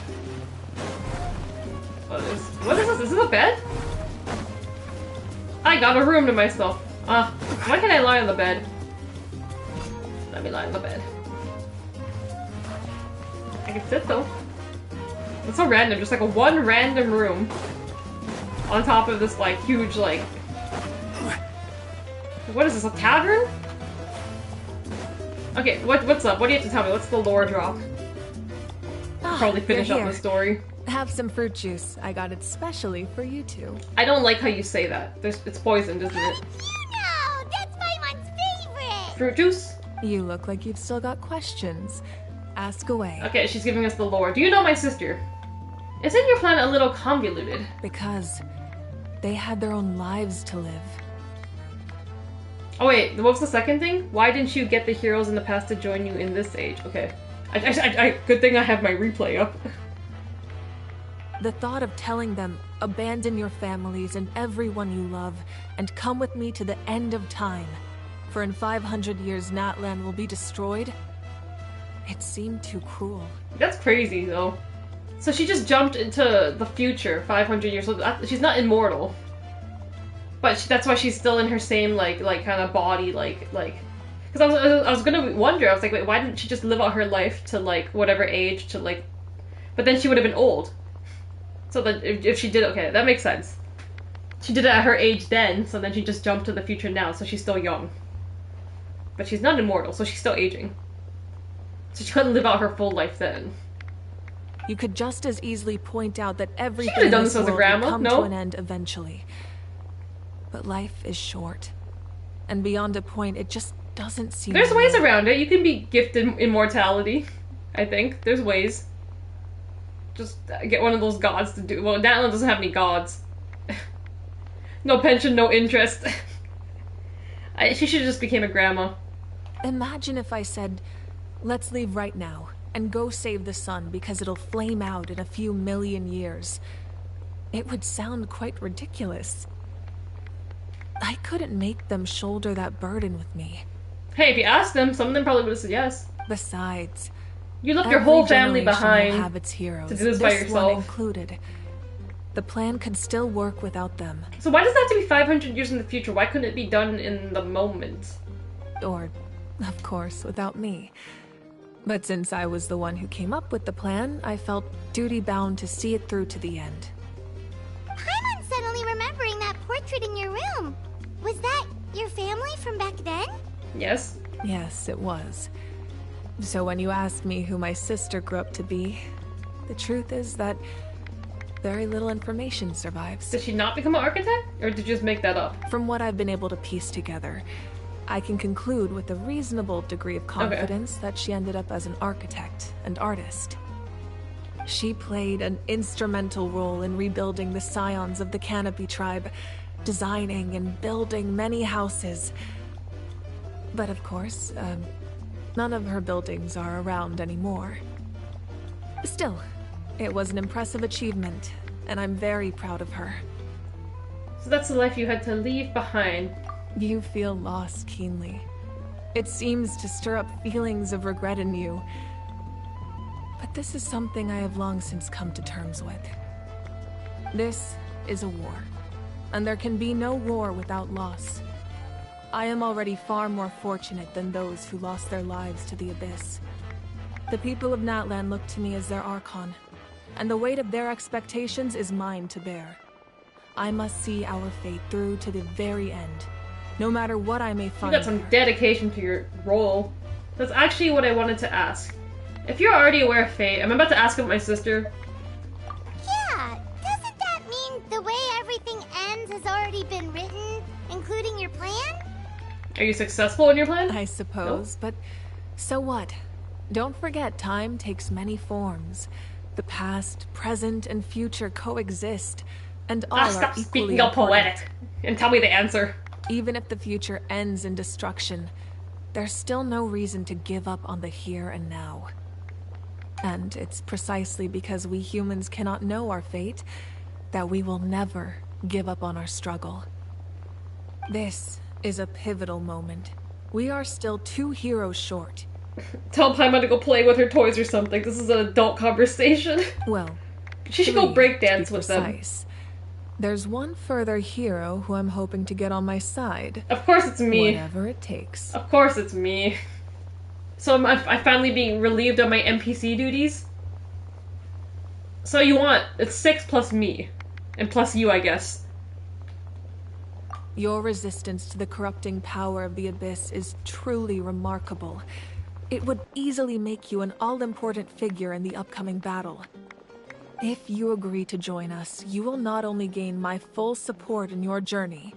What is this? Is this a bed? I got a room to myself. Why can't I lie on the bed? Let me lie on the bed. I can sit though. It's so random, just like a one random room. On top of this like huge like... What is this, a tavern? Okay, what's up? What do you have to tell me? What's the lore drop? Probably finish up the story. Have some fruit juice. I got it specially for you two. I don't like how you say that. It's poisoned, isn't it? You know! That's Paimon's favorite! Fruit juice? You look like you've still got questions. Ask away. Okay, she's giving us the lore. Do you know my sister? Isn't your plan a little convoluted? Because they had their own lives to live. Oh wait, what was the second thing? Why didn't you get the heroes in the past to join you in this age? Okay. Good thing I have my replay up. The thought of telling them, abandon your families and everyone you love, and come with me to the end of time, for in 500 years Natlan will be destroyed, it seemed too cruel. That's crazy, though. So she just jumped into the future, 500 years old. She's not immortal. But that's why she's still in her same, like kind of body, like... Because I was gonna wonder, I was like, wait, why didn't she just live out her life to, like, whatever age to, like... But then she would have been old. So that if she did, okay, that makes sense. She did it at her age then, so then she just jumped to the future now, so she's still young. But she's not immortal, so she's still aging. So she couldn't live out her full life then. You could just as easily point out that everything could've done in this this as a world grandma, will come no? to an end eventually. But life is short. And beyond a point, it just doesn't seem... There's ways real. around it. You can be gifted immortality, I think. There's ways. Just get one of those gods to do... Well, Natlan doesn't have any gods. No pension, no interest. She should have just became a grandma. Imagine if I said, let's leave right now, and go save the sun because it'll flame out in a few million years. It would sound quite ridiculous. I couldn't make them shoulder that burden with me. Hey, if you asked them, some of them probably would have said yes. Besides, you left your whole family generation will behind have its heroes, to do this by one yourself. included. The plan could still work without them. So why does that have to be 500 years in the future? Why couldn't it be done in the moment? Or, of course, without me. But since I was the one who came up with the plan, I felt duty-bound to see it through to the end. Paimon's suddenly remembering that portrait in your room. Was that your family from back then? Yes. Yes, it was. So when you asked me who my sister grew up to be, the truth is that very little information survives. Did she not become an architect? Or did you just make that up? From what I've been able to piece together, I can conclude with a reasonable degree of confidence that she ended up as an architect and artist. She played an instrumental role in rebuilding the scions of the Canopy tribe, designing and building many houses. But of course, none of her buildings are around anymore. Still, it was an impressive achievement, and I'm very proud of her. So that's the life you had to leave behind. You feel loss keenly. It seems to stir up feelings of regret in you. But this is something I have long since come to terms with. This is a war, and there can be no war without loss. I am already far more fortunate than those who lost their lives to the Abyss. The people of Natlan look to me as their Archon, and the weight of their expectations is mine to bear. I must see our fate through to the very end, no matter what I may find. You got some dedication to your role. That's actually what I wanted to ask. If you're already aware of fate, I'm about to ask about my sister. Yeah, doesn't that mean the way everything ends has already been written, including your plan? Are you successful in your plan? I suppose, but so what? Don't forget, time takes many forms. The past, present, and future coexist, and all are Stop equally speaking all poetic and tell me the answer. Even if the future ends in destruction, there's still no reason to give up on the here and now. And it's precisely because we humans cannot know our fate that we will never give up on our struggle. This is a pivotal moment. We are still 2 heroes short. Tell Paimon to go play with her toys or something. This is an adult conversation. Well, she should go breakdance with them. There's one further hero who I'm hoping to get on my side. Of course it's me. Whatever it takes. Of course it's me. So I'm finally being relieved of my NPC duties? So you want, it's 6 plus me. And plus you, I guess. Your resistance to the corrupting power of the Abyss is truly remarkable. It would easily make you an all-important figure in the upcoming battle. If you agree to join us, you will not only gain my full support in your journey,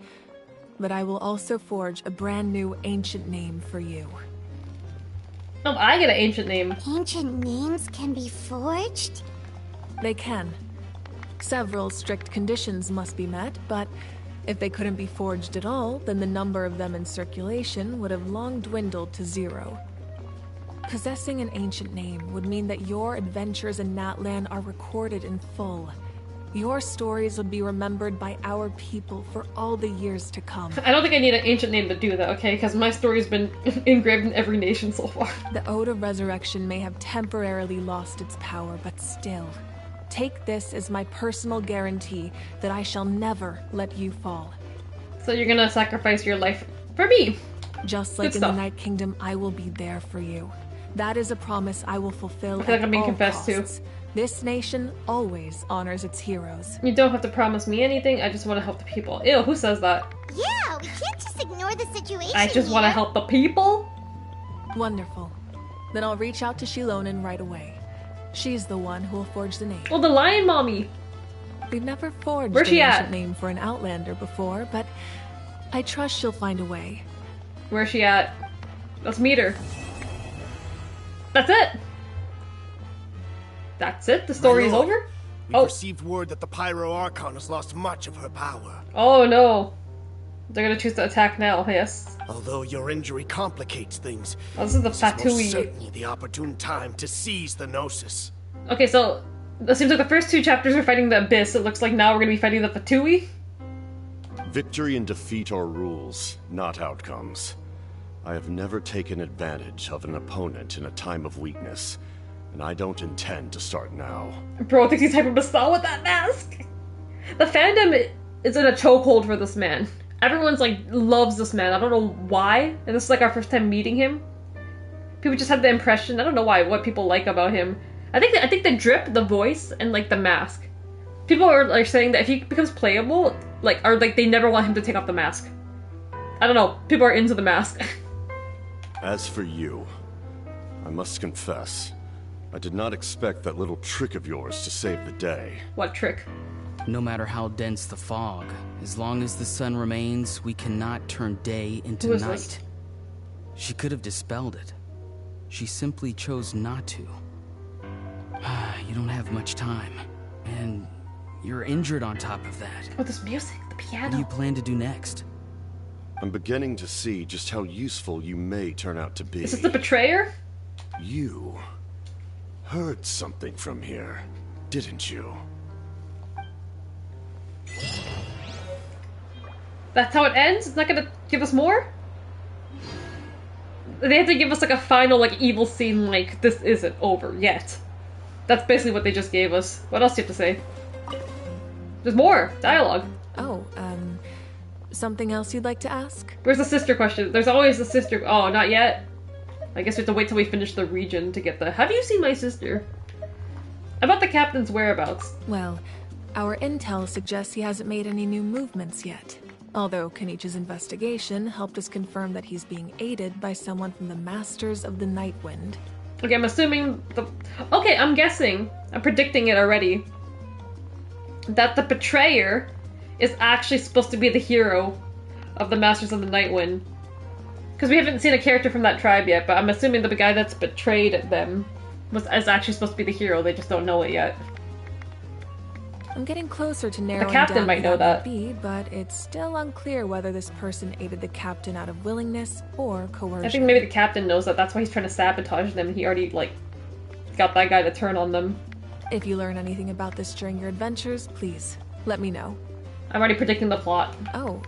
but I will also forge a brand new ancient name for you. Oh, I get an ancient name. Ancient names can be forged? They can. Several strict conditions must be met, but if they couldn't be forged at all, then the number of them in circulation would have long dwindled to 0. Possessing an ancient name would mean that your adventures in Natlan are recorded in full. Your stories would be remembered by our people for all the years to come. I don't think I need an ancient name to do that, okay? Because my story's been engraved in every nation so far. The Ode of Resurrection may have temporarily lost its power, but still, take this as my personal guarantee that I shall never let you fall. So you're gonna sacrifice your life for me? Just like in the Night Kingdom, I will be there for you. That is a promise I will fulfill. I feel like I'm being confessed to. This nation always honors its heroes. You don't have to promise me anything, I just want to help the people. Ew, who says that? Yeah, we can't just ignore the situation. I just want to help the people? Wonderful. Then I'll reach out to Shilonen right away. She's the one who will forge the name. Oh, the lion mommy! We've never forged Where's she an at? ancient name for an Outlander before, but I trust she'll find a way. Where's she at? Let's meet her. That's it! That's it? The story is over? We received word that the Pyro Archon has lost much of her power. Oh no. They're gonna choose to attack now, yes. Although your injury complicates things, oh, this is the most Fatui. certainly the opportune time to seize the Gnosis. Okay, so it seems like the first 2 chapters are fighting the Abyss. It looks like now we're gonna be fighting the Fatui. Victory and defeat are rules, not outcomes. I have never taken advantage of an opponent in a time of weakness, and I don't intend to start now. Bro thinks he's hyper Basal with that mask. The fandom is in a chokehold for this man. Everyone's like loves this man. I don't know why. And this is like our first time meeting him. People just have the impression. I don't know why. What people like about him. I think the drip, the voice, and like the mask. People are like saying that if he becomes playable, like they never want him to take off the mask. I don't know. People are into the mask. As for you, I must confess, I did not expect that little trick of yours to save the day. What trick? No matter how dense the fog, as long as the sun remains, we cannot turn day into night. This? She could have dispelled it. She simply chose not to. You don't have much time, and you're injured on top of that. Oh, this music, the piano. What do you plan to do next? I'm beginning to see just how useful you may turn out to be. Is this the betrayer? You heard something from here, didn't you? That's how it ends? It's not gonna give us more? They have to give us like a final like evil scene like this isn't over yet. That's basically what they just gave us. What else do you have to say? There's more dialogue. Oh, something else you'd like to ask? Where's the sister question? There's always the sister. Oh, not yet? I guess we have to wait till we finish the region to get the have you seen my sister? About the captain's whereabouts. Well, our intel suggests he hasn't made any new movements yet. Although Kenichi's investigation helped us confirm that he's being aided by someone from the Masters of the Nightwind. Okay, I'm assuming the... Okay, I'm guessing. I'm predicting it already. That the betrayer is actually supposed to be the hero of the Masters of the Nightwind. Because we haven't seen a character from that tribe yet, but I'm assuming the guy that's betrayed them is actually supposed to be the hero. They just don't know it yet. I'm getting closer to narrowing the captain down might know that. Be, but it's still unclear whether this person aided the captain out of willingness or coercion. I think maybe the captain knows that. That's why he's trying to sabotage them. He already, like, got that guy to turn on them. If you learn anything about this during your adventures, please let me know. I'm already predicting the plot. Oh,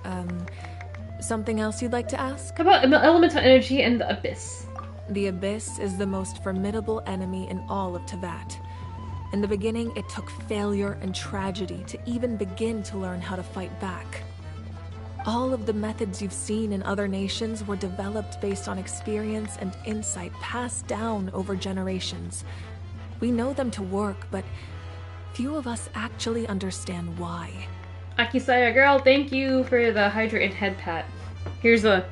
something else you'd like to ask? How about elemental energy and the Abyss? The Abyss is the most formidable enemy in all of Teyvat. In the beginning, it took failure and tragedy to even begin to learn how to fight back. All of the methods you've seen in other nations were developed based on experience and insight passed down over generations. We know them to work, but few of us actually understand why. Akisaya girl, thank you for the hydrate and head pat. Here's a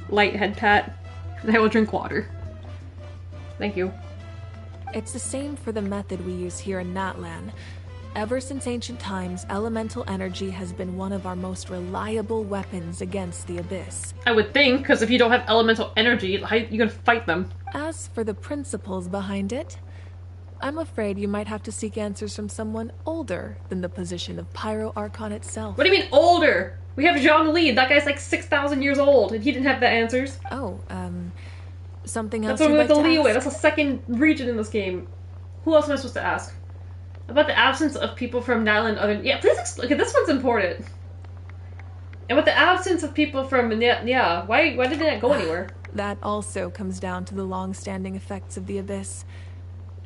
light head pat, and I will drink water. Thank you. It's the same for the method we use here in Natlan. Ever since ancient times, elemental energy has been one of our most reliable weapons against the Abyss. I would think, because if you don't have elemental energy, how are you gonna fight them? As for the principles behind it, I'm afraid you might have to seek answers from someone older than the position of Pyro Archon itself. What do you mean older? We have Zhongli, that guy's like 6,000 years old, and he didn't have the answers. Oh, something else That's you'd what like the to leeway. ask? That's the second region in this game. Who else am I supposed to ask? About the absence of people from Natlan other... Yeah, please explain. Okay, this one's important. And with the absence of people from... Yeah, why did they not go anywhere? That also comes down to the long-standing effects of the Abyss.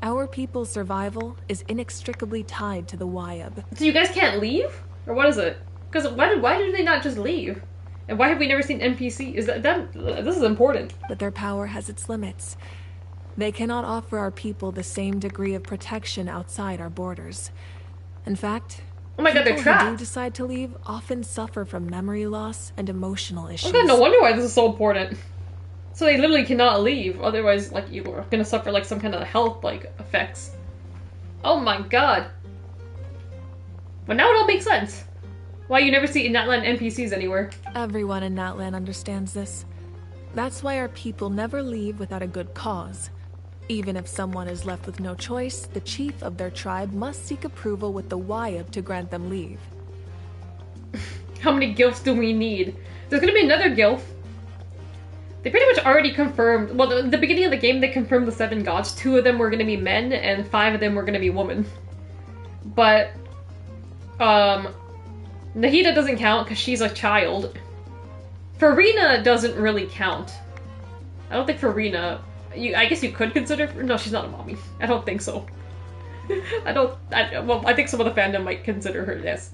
Our people's survival is inextricably tied to the Wyab. So you guys can't leave? Or what is it? Because why did they not just leave? And why have we never seen NPC? This is important. But their power has its limits. They cannot offer our people the same degree of protection outside our borders. In fact, oh my God, they're people trapped. who do decide to leave often suffer from memory loss and emotional issues. Okay, no wonder why this is so important. So they literally cannot leave, otherwise, like, you are gonna suffer like some kind of health like effects. Oh my God. But now it all makes sense. Why you never see Natlan NPCs anywhere. Everyone in Natlan understands this. That's why our people never leave without a good cause. Even if someone is left with no choice, the chief of their tribe must seek approval with the Wyab to grant them leave. How many gilfs do we need? There's gonna be another gilf. They pretty much already confirmed, well, at the beginning of the game they confirmed the 7 gods. 2 of them were gonna be men and 5 of them were gonna be women. But, Nahida doesn't count because she's a child. Farina doesn't really count. I don't think Farina... I guess you could consider... No, she's not a mommy. I don't think so. Well, I think some of the fandom might consider her this.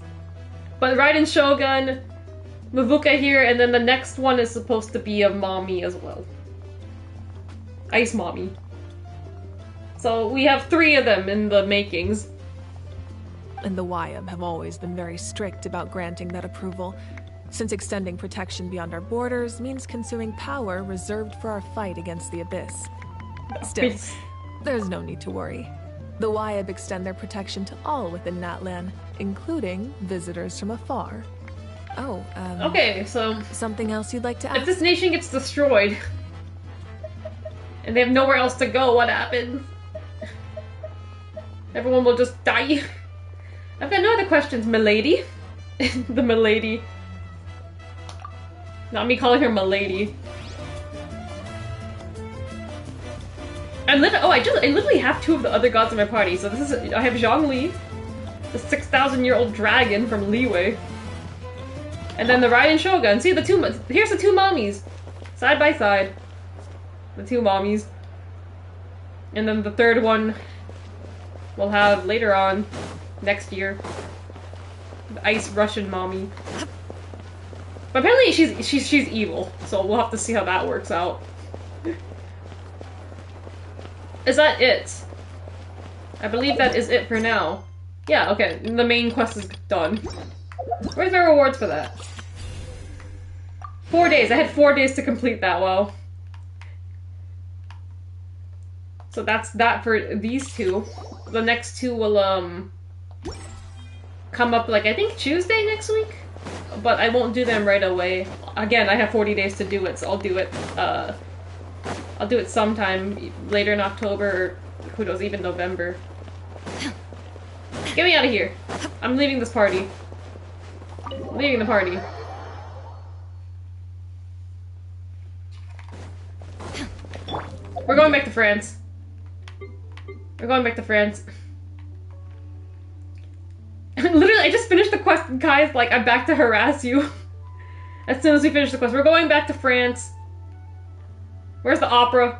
But Raiden Shogun, Mavuka here, and then the next one is supposed to be a mommy as well. Ice mommy. So we have 3 of them in the makings. And the YM have always been very strict about granting that approval, since extending protection beyond our borders means consuming power reserved for our fight against the Abyss. Still, there's no need to worry. The YM extend their protection to all within Natlan, including visitors from afar. Oh, okay, so... something else you'd like to ask? If this nation gets destroyed, and they have nowhere else to go, what happens? Everyone will just die. I've got no other questions, milady. The milady. Not me calling her milady. I literally have 2 of the other gods in my party. So this is, I have Zhongli, the 6,000-year-old dragon from Liyue, and then the Raiden Shogun. See here's the 2 mommies, side by side. The 2 mommies, and then the 3rd one we'll have later on next year. The Ice Russian mommy. But apparently she's evil, so we'll have to see how that works out. Is that it? I believe that is it for now. Yeah, okay, the main quest is done. Where's my rewards for that? 4 days. I had 4 days to complete that, wow. So that's that for these 2. The next 2 will, come up, like, I think Tuesday next week? But I won't do them right away. Again, I have 40 days to do it, so I'll do it sometime later in October, or who knows, even November. Get me out of here. I'm leaving this party. I'm leaving the party. We're going back to France. We're going back to France. Literally, I just finished the quest and Kai's like, I'm back to harass you. As soon as we finish the quest. We're going back to France. Where's the opera?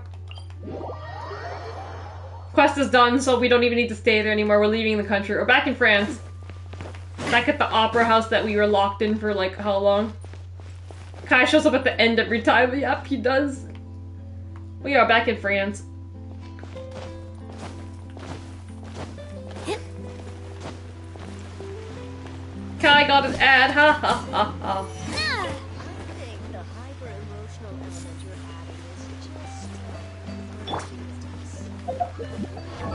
Quest is done, so we don't even need to stay there anymore. We're leaving the country. We're back in France. Back at the opera house that we were locked in for, like, how long? Kai shows up at the end every time. Yep, he does. We are back in France. Kai got an ad. Ha ha ha ha.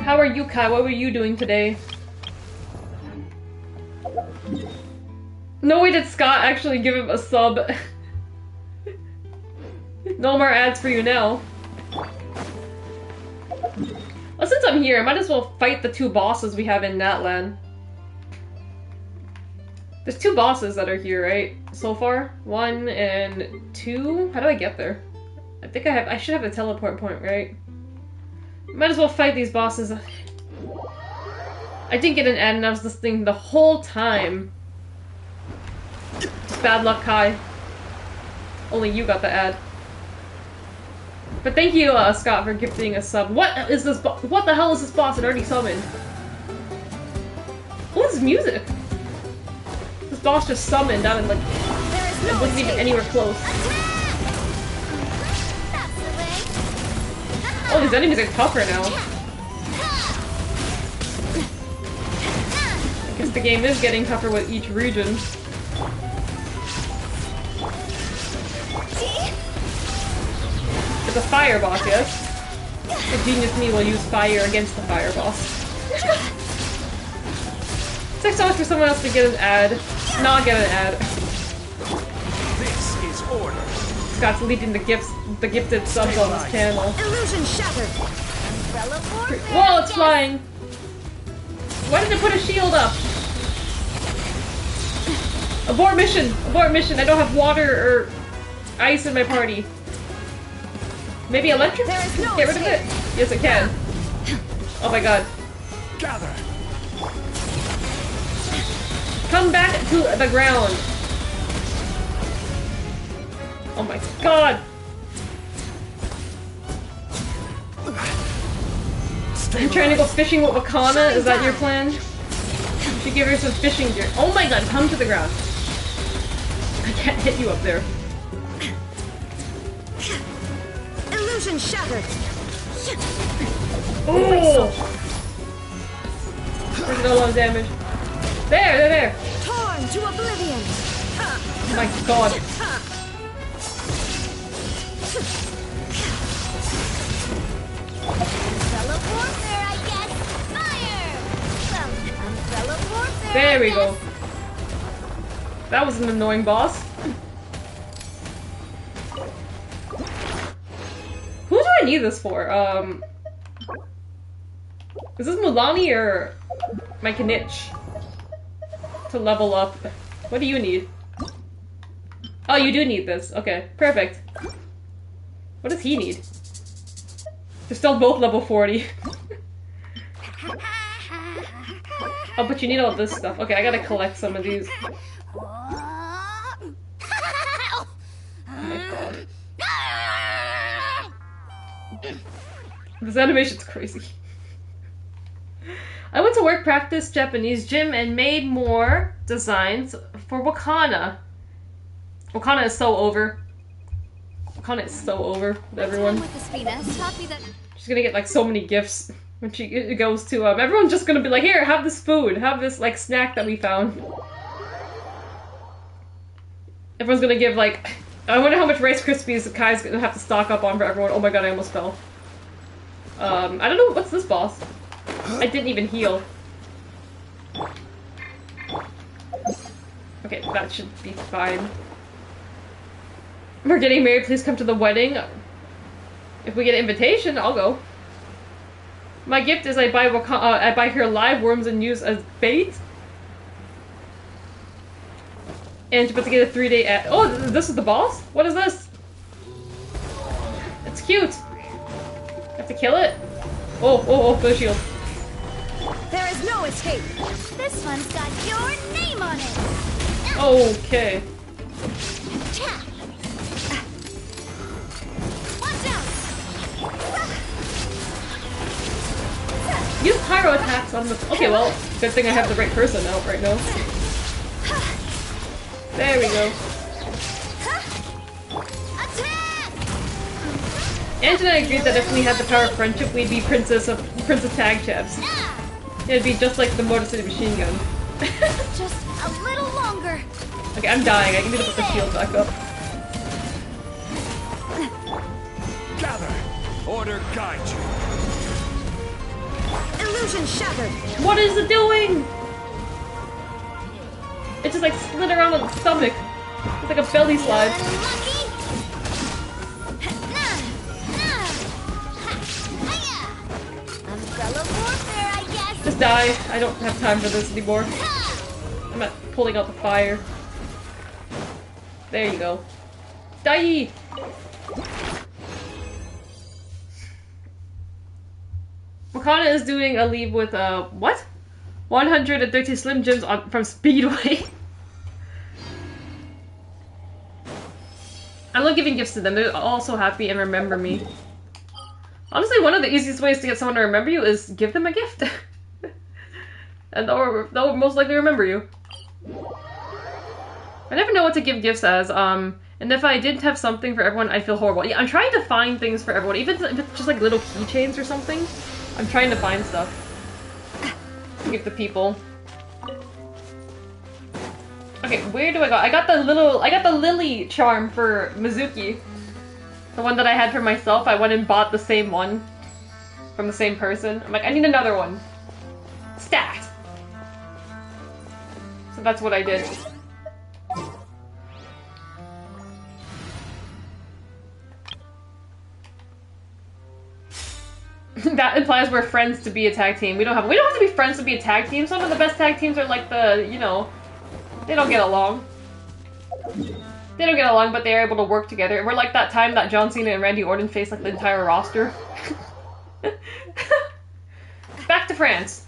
How are you, Kai? What were you doing today? No way did Scott actually give him a sub. No more ads for you now. Well, since I'm here, I might as well fight the 2 bosses we have in Natlan. There's 2 bosses that are here, right? So far? 1 and 2? How do I get there? I should have a teleport point, right? Might as well fight these bosses. I didn't get an ad and I was listening the whole time. Just bad luck, Kai. Only you got the ad. But thank you, Scott, for gifting a sub. What is this what the hell is this boss that already summoned? What is music? This boss just summoned out and like it wasn't even anywhere close. Oh, these enemies are tougher now. I guess the game is getting tougher with each region. It's a fire boss, yes? The genius me will use fire against the fire boss. It takes so much for someone else to get an ad. Not get an ad. This is order. Scott's leading the gifted subs on this channel. Illusion shattered. Whoa, it's flying! Why did it put a shield up? Abort mission! Abort mission! I don't have water or ice in my party. Maybe electric? Get rid of it! Yes, it can. Oh my god. Gather. Come back to the ground! Oh my god! You're trying to go fishing with Wakana? Is that your plan? You should give her some fishing gear. Oh my god, come to the ground. I can't hit you up there. Illusion shattered. Oh! There's no lot of damage. There, there. Torn to oblivion. Oh my god. Umbrella warfare, I guess. Fire! Well, umbrella warfare. There we go. That was an annoying boss. Who do I need this for? Is this Mulani or my Kanich? To level up. What do you need? Oh, you do need this. Okay, perfect. What does he need? They're still both level 40. Oh, but you need all this stuff. Okay, I gotta collect some of these. Oh my god. This animation's crazy. I went to work practice Japanese gym and made more designs for Wakana. Wakana is so over. Wakana is so over with everyone. She's gonna get like so many gifts when she goes to everyone's just gonna be like, here, have this food, have this like snack that we found. Everyone's gonna give like, I wonder how much Rice Krispies Kai's gonna have to stock up on for everyone. Oh my god, I almost fell. I don't know, what's this boss? I didn't even heal. Okay, that should be fine. We're getting married, please come to the wedding. If we get an invitation, I'll go. My gift is I buy her live worms and use as bait. And she's about to get a 3-day oh, this is the boss? What is this? It's cute. Have to kill it? Oh, the shield. There is no escape. This one's got your name on it. Okay. Watch out. Use pyro attacks on the. Okay, well, good thing I have the right person out right now. There we go. Ange and I agreed that if we had the power of friendship, we'd be Princess Tag Champs. It'd be just like the Motor City Machine Gun. Just a little longer. Okay, I'm dying. I need to put the shield back up. Gather. Order guide you. Illusion shattered. What is it doing? It just like slid around on the stomach. It's like a belly slide. Umbrella warfare, I guess. Just die. I don't have time for this anymore. I'm not pulling out the fire. There you go. Die! Wakana is doing a leave with, what? 130 Slim Jims from Speedway. I love giving gifts to them. They're all so happy and remember me. Honestly, one of the easiest ways to get someone to remember you is give them a gift. And they'll most likely remember you. I never know what to give gifts as, and if I didn't have something for everyone, I'd feel horrible. Yeah, I'm trying to find things for everyone, even if it's just like little keychains or something. I'm trying to find stuff to give to people. Okay, where do I go? I got the lily charm for Mizuki. The one that I had for myself. I went and bought the same one from the same person. I'm like, I need another one. Stacked. So that's what I did. That implies we're friends to be a tag team. We don't have to be friends to be a tag team. Some of the best tag teams are like the, you know, they don't get along. They don't get along, but they're able to work together. We're like that time that John Cena and Randy Orton faced like the entire roster. Back to France.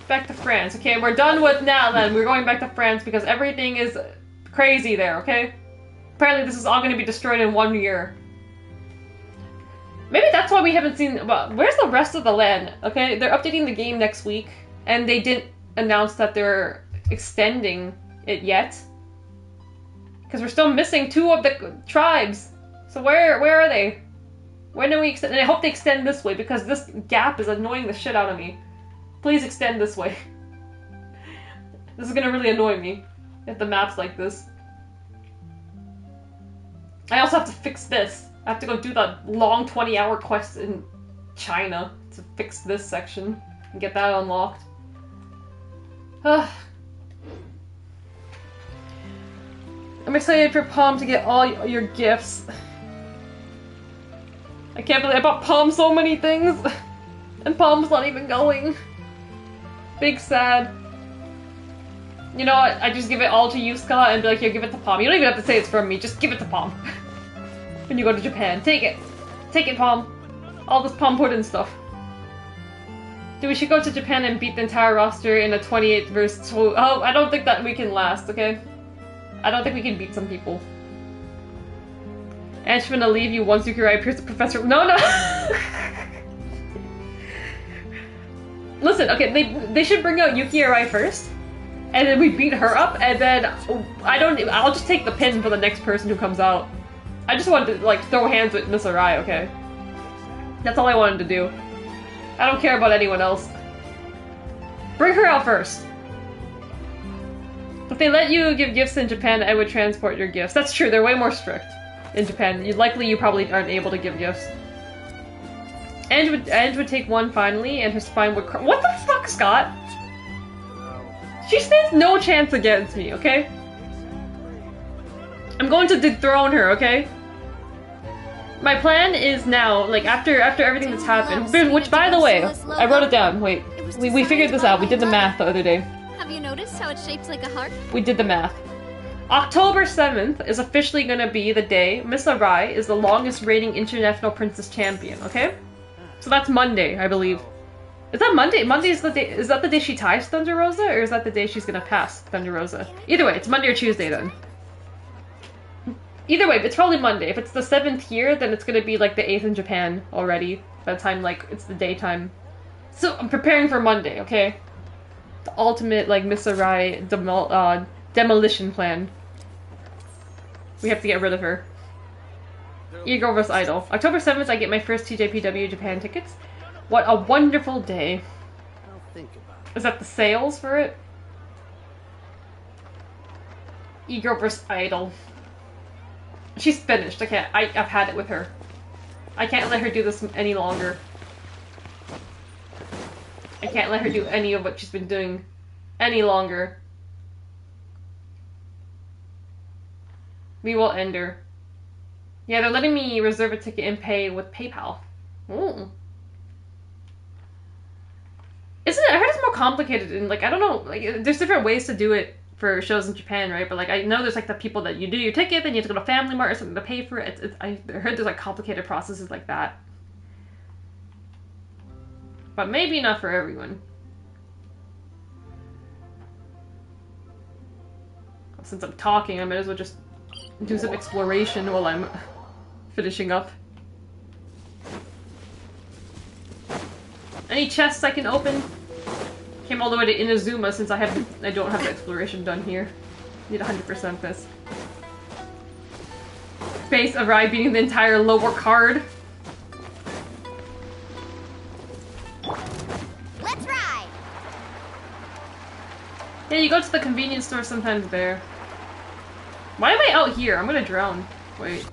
Back to France. Okay, we're done with Natlan. We're going back to France because everything is crazy there, okay? Apparently this is all going to be destroyed in 1 year. Maybe that's why we haven't seen... Well, where's the rest of the land? Okay, they're updating the game next week, and they didn't announce that they're extending it yet. Because we're still missing 2 of the tribes. So where are they? When do we extend? And I hope they extend this way, because this gap is annoying the shit out of me. Please extend this way. This is gonna really annoy me if the map's like this. I also have to fix this. I have to go do the long 20-hour quest in China to fix this section and get that unlocked. I'm excited for Palm to get all your gifts. I can't believe I bought Palm so many things, and Palm's not even going. Big sad. You know what? I just give it all to you, Scott, and be like, here, give it to Palm. You don't even have to say it's from me, just give it to Palm. When you go to Japan. Take it. Take it, Palm. All this Palm pudding stuff. Dude, we should go to Japan and beat the entire roster in a 28 versus 2. Oh, I don't think that we can last, okay? I don't think we can beat some people. And she's gonna leave you once Yukari appears to Professor- No, no! Listen, okay, they should bring out Yuki Arai first, and then we beat her up, and then I'll just take the pin for the next person who comes out. I just wanted to, like, throw hands with Miss Arai, okay? That's all I wanted to do. I don't care about anyone else. Bring her out first. If they let you give gifts in Japan, I would transport your gifts. That's true, they're way more strict in Japan. You probably aren't able to give gifts. Ange would take one finally, and her spine would crack. What the fuck, Scott? She stands no chance against me, okay? I'm going to dethrone her, okay? My plan is now, like, after everything that's happened, which, by the way, I wrote it down. Wait, we figured this out. We did the math the other day. Have you noticed how it's shaped like a heart? We did the math. October 7th is officially gonna be the day Miss Arai is the longest reigning International Princess Champion, okay? So that's Monday, I believe. Is that Monday? Monday is the day. Is that the day she ties Thunder Rosa, or is that the day she's gonna pass Thunder Rosa? Either way, it's Monday or Tuesday then. Either way, it's probably Monday. If it's the 7th here, then it's gonna be like the 8th in Japan already. By the time, like, it's the daytime. So I'm preparing for Monday, okay? The ultimate, like, Miss Arai demolition plan. We have to get rid of her. E-Girl vs. Idol. October 7th, I get my first TJPW Japan tickets. What a wonderful day. Is that the sales for it? E-Girl vs. Idol. She's finished. I've had it with her. I can't let her do this any longer. I can't let her do any of what she's been doing any longer. We will end her. Yeah, they're letting me reserve a ticket and pay with PayPal. Ooh. Isn't it? I heard it's more complicated and, like, I don't know, like, there's different ways to do it for shows in Japan, right? But, like, I know there's, like, the people that you do your ticket, then you have to go to Family Mart or something to pay for it. I heard there's, like, complicated processes like that. But maybe not for everyone. Since I'm talking, I might as well just do some exploration while I'm finishing up. Any chests I can open? Came all the way to Inazuma since I don't have the exploration done here. Need 100% this. Base Arai beating the entire lower card. Let's ride. Yeah, you go to the convenience store sometimes there. Why am I out here? I'm gonna drown. Wait.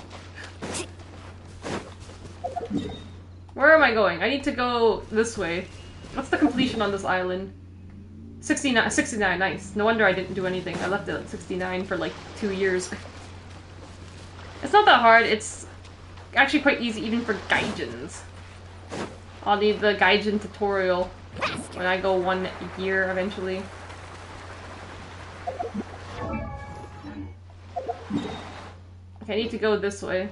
Where am I going? I need to go this way. What's the completion on this island? 69, nice. No wonder I didn't do anything. I left it at 69 for like 2 years. It's not that hard. It's actually quite easy even for Gaijins. I'll need the Gaijin tutorial when I go 1 year eventually. Okay, I need to go this way.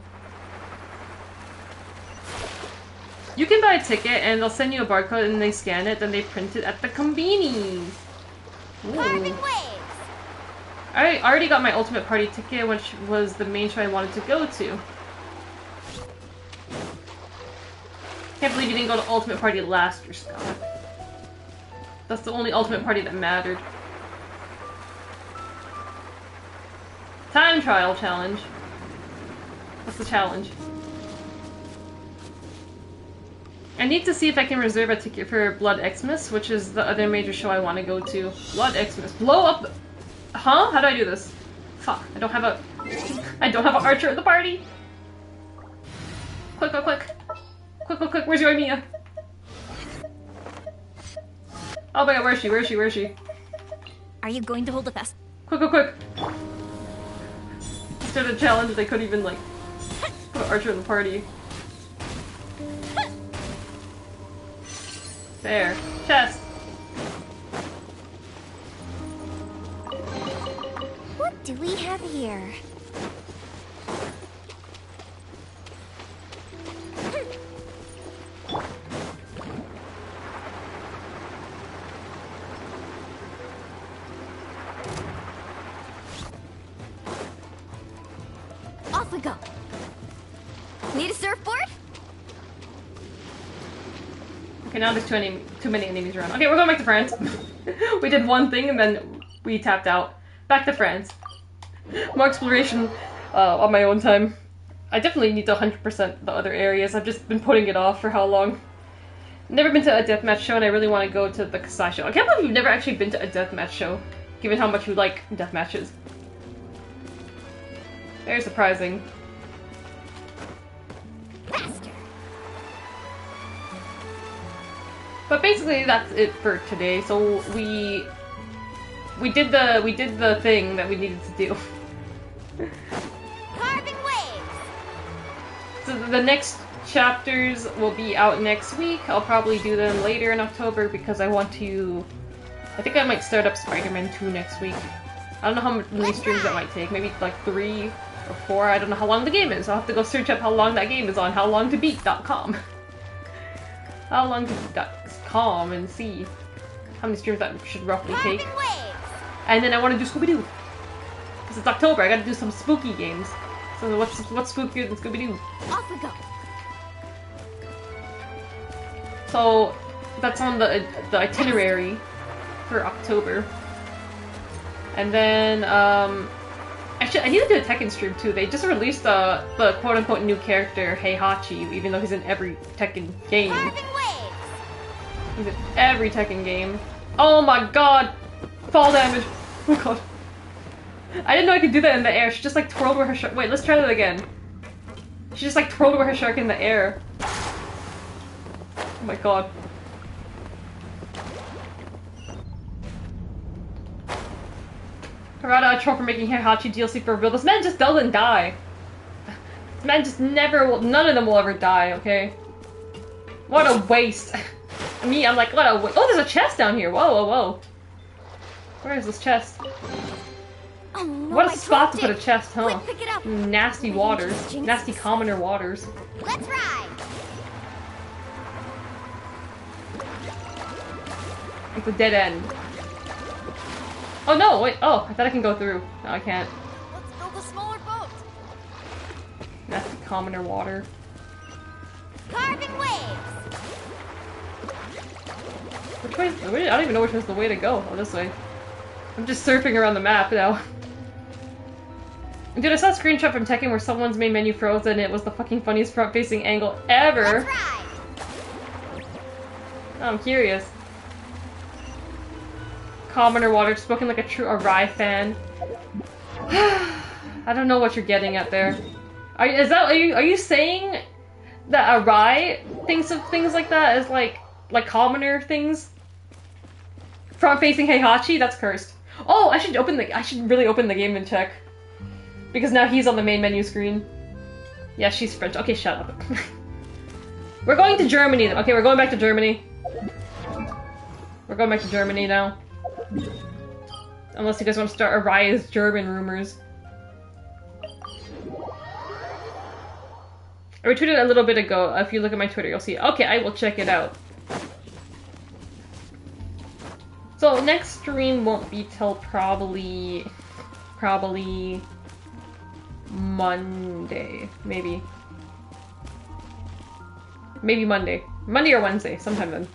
You can buy a ticket and they'll send you a barcode and they scan it, then they print it at the convenience. I already got my Ultimate Party ticket, which was the main show I wanted to go to. Can't believe you didn't go to Ultimate Party last year, Scott. That's the only Ultimate Party that mattered. Time trial challenge. What's the challenge? I need to see if I can reserve a ticket for Blood Xmas, which is the other major show I want to go to. Blood Xmas. Blow up... Huh? How do I do this? Fuck. I don't have a... I don't have an archer at the party! Quick, quick, quick. Quick, quick, quick. Where's your Mia? Oh my god, where is she? Where is she? Where is she? Are you going to hold a fest? Quick, quick, quick. Instead of a challenge, they couldn't even, like, put an archer in the party. There. Chest. What do we have here? Off we go. Need a surfboard? Okay, now there's too many enemies around. Okay, we're going back to France. We did one thing and then we tapped out. Back to France. More exploration on my own time. I definitely need to 100% the other areas. I've just been putting it off for how long. Never been to a deathmatch show and I really want to go to the Kasai show. I can't believe you've never actually been to a deathmatch show, given how much you like deathmatches. Very surprising. But basically that's it for today. So we did the thing that we needed to do. Carving waves. So the next chapters will be out next week. I'll probably do them later in October because I want to... I think I might start up Spider-Man 2 next week. I don't know how many streams that might take. Maybe like 3 or 4. I don't know how long the game is. I'll have to go search up how long that game is on howlongtobeat.com. Howlongtobeat.com and see how many streams that should roughly take. And then I want to do Scooby-Doo. Because it's October, I gotta do some spooky games. So what's spookier than Scooby-Doo? Off we go. So that's on the itinerary for October. And then I need to do a Tekken stream too. They just released the quote-unquote new character Heihachi, even though he's in every Tekken game. He's in every Tekken game. Oh my god! Fall damage! Oh my god. I didn't know I could do that in the air. She just like twirled with her shark. Wait, let's try that again. She just like twirled with her shark in the air. Oh my god. Harada troll for making Heihachi DLC for real. This man just doesn't die. This man just never will. None of them will ever die, okay? What a waste. Me, I'm like, what a waste. Oh, there's a chest down here. Whoa, whoa, whoa. Where is this chest? Oh, no, what a spot to put a chest, huh? Quick, pick it up. Nasty waters. Nasty commoner waters. Let's ride. It's a dead end. Oh no, wait, oh, I thought I can go through. No, I can't. Let's build a smaller boat. Nasty commoner water. Carving waves. Which way? I don't even know which way's the way to go. Oh, this way. I'm just surfing around the map now. Dude, I saw a screenshot from Tekken where someone's main menu froze and it was the fucking funniest front-facing angle ever. Oh, I'm curious. Commoner water, spoken like a true Arai fan. I don't know what you're getting at there. Are you saying that Arai thinks of things like that as like commoner things? Front-facing Heihachi? That's cursed. Oh, I should really open the game and check. Because now he's on the main menu screen. Yeah, she's French. Okay, shut up. We're going to Germany. Okay, we're going back to Germany. We're going back to Germany now. Unless you guys want to start Araya's German rumors. I retweeted a little bit ago. If you look at my Twitter, you'll see. Okay, I will check it out. So next stream won't be till probably Monday, maybe Monday. Monday or Wednesday, sometime then.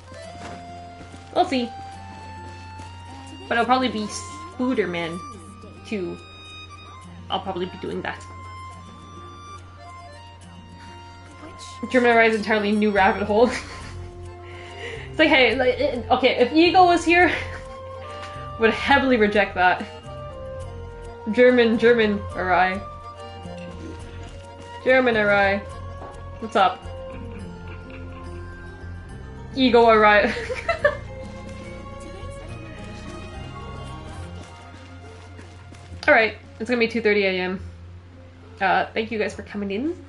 We'll see. But it'll probably be Spooderman 2. I'll probably be doing that. German Rise entirely new rabbit hole. It's like, hey, like, okay, if Ego was here, would heavily reject that. German Arai. German Arai. What's up? Ego Arai. Alright, it's gonna be 2:30 AM. Thank you guys for coming in.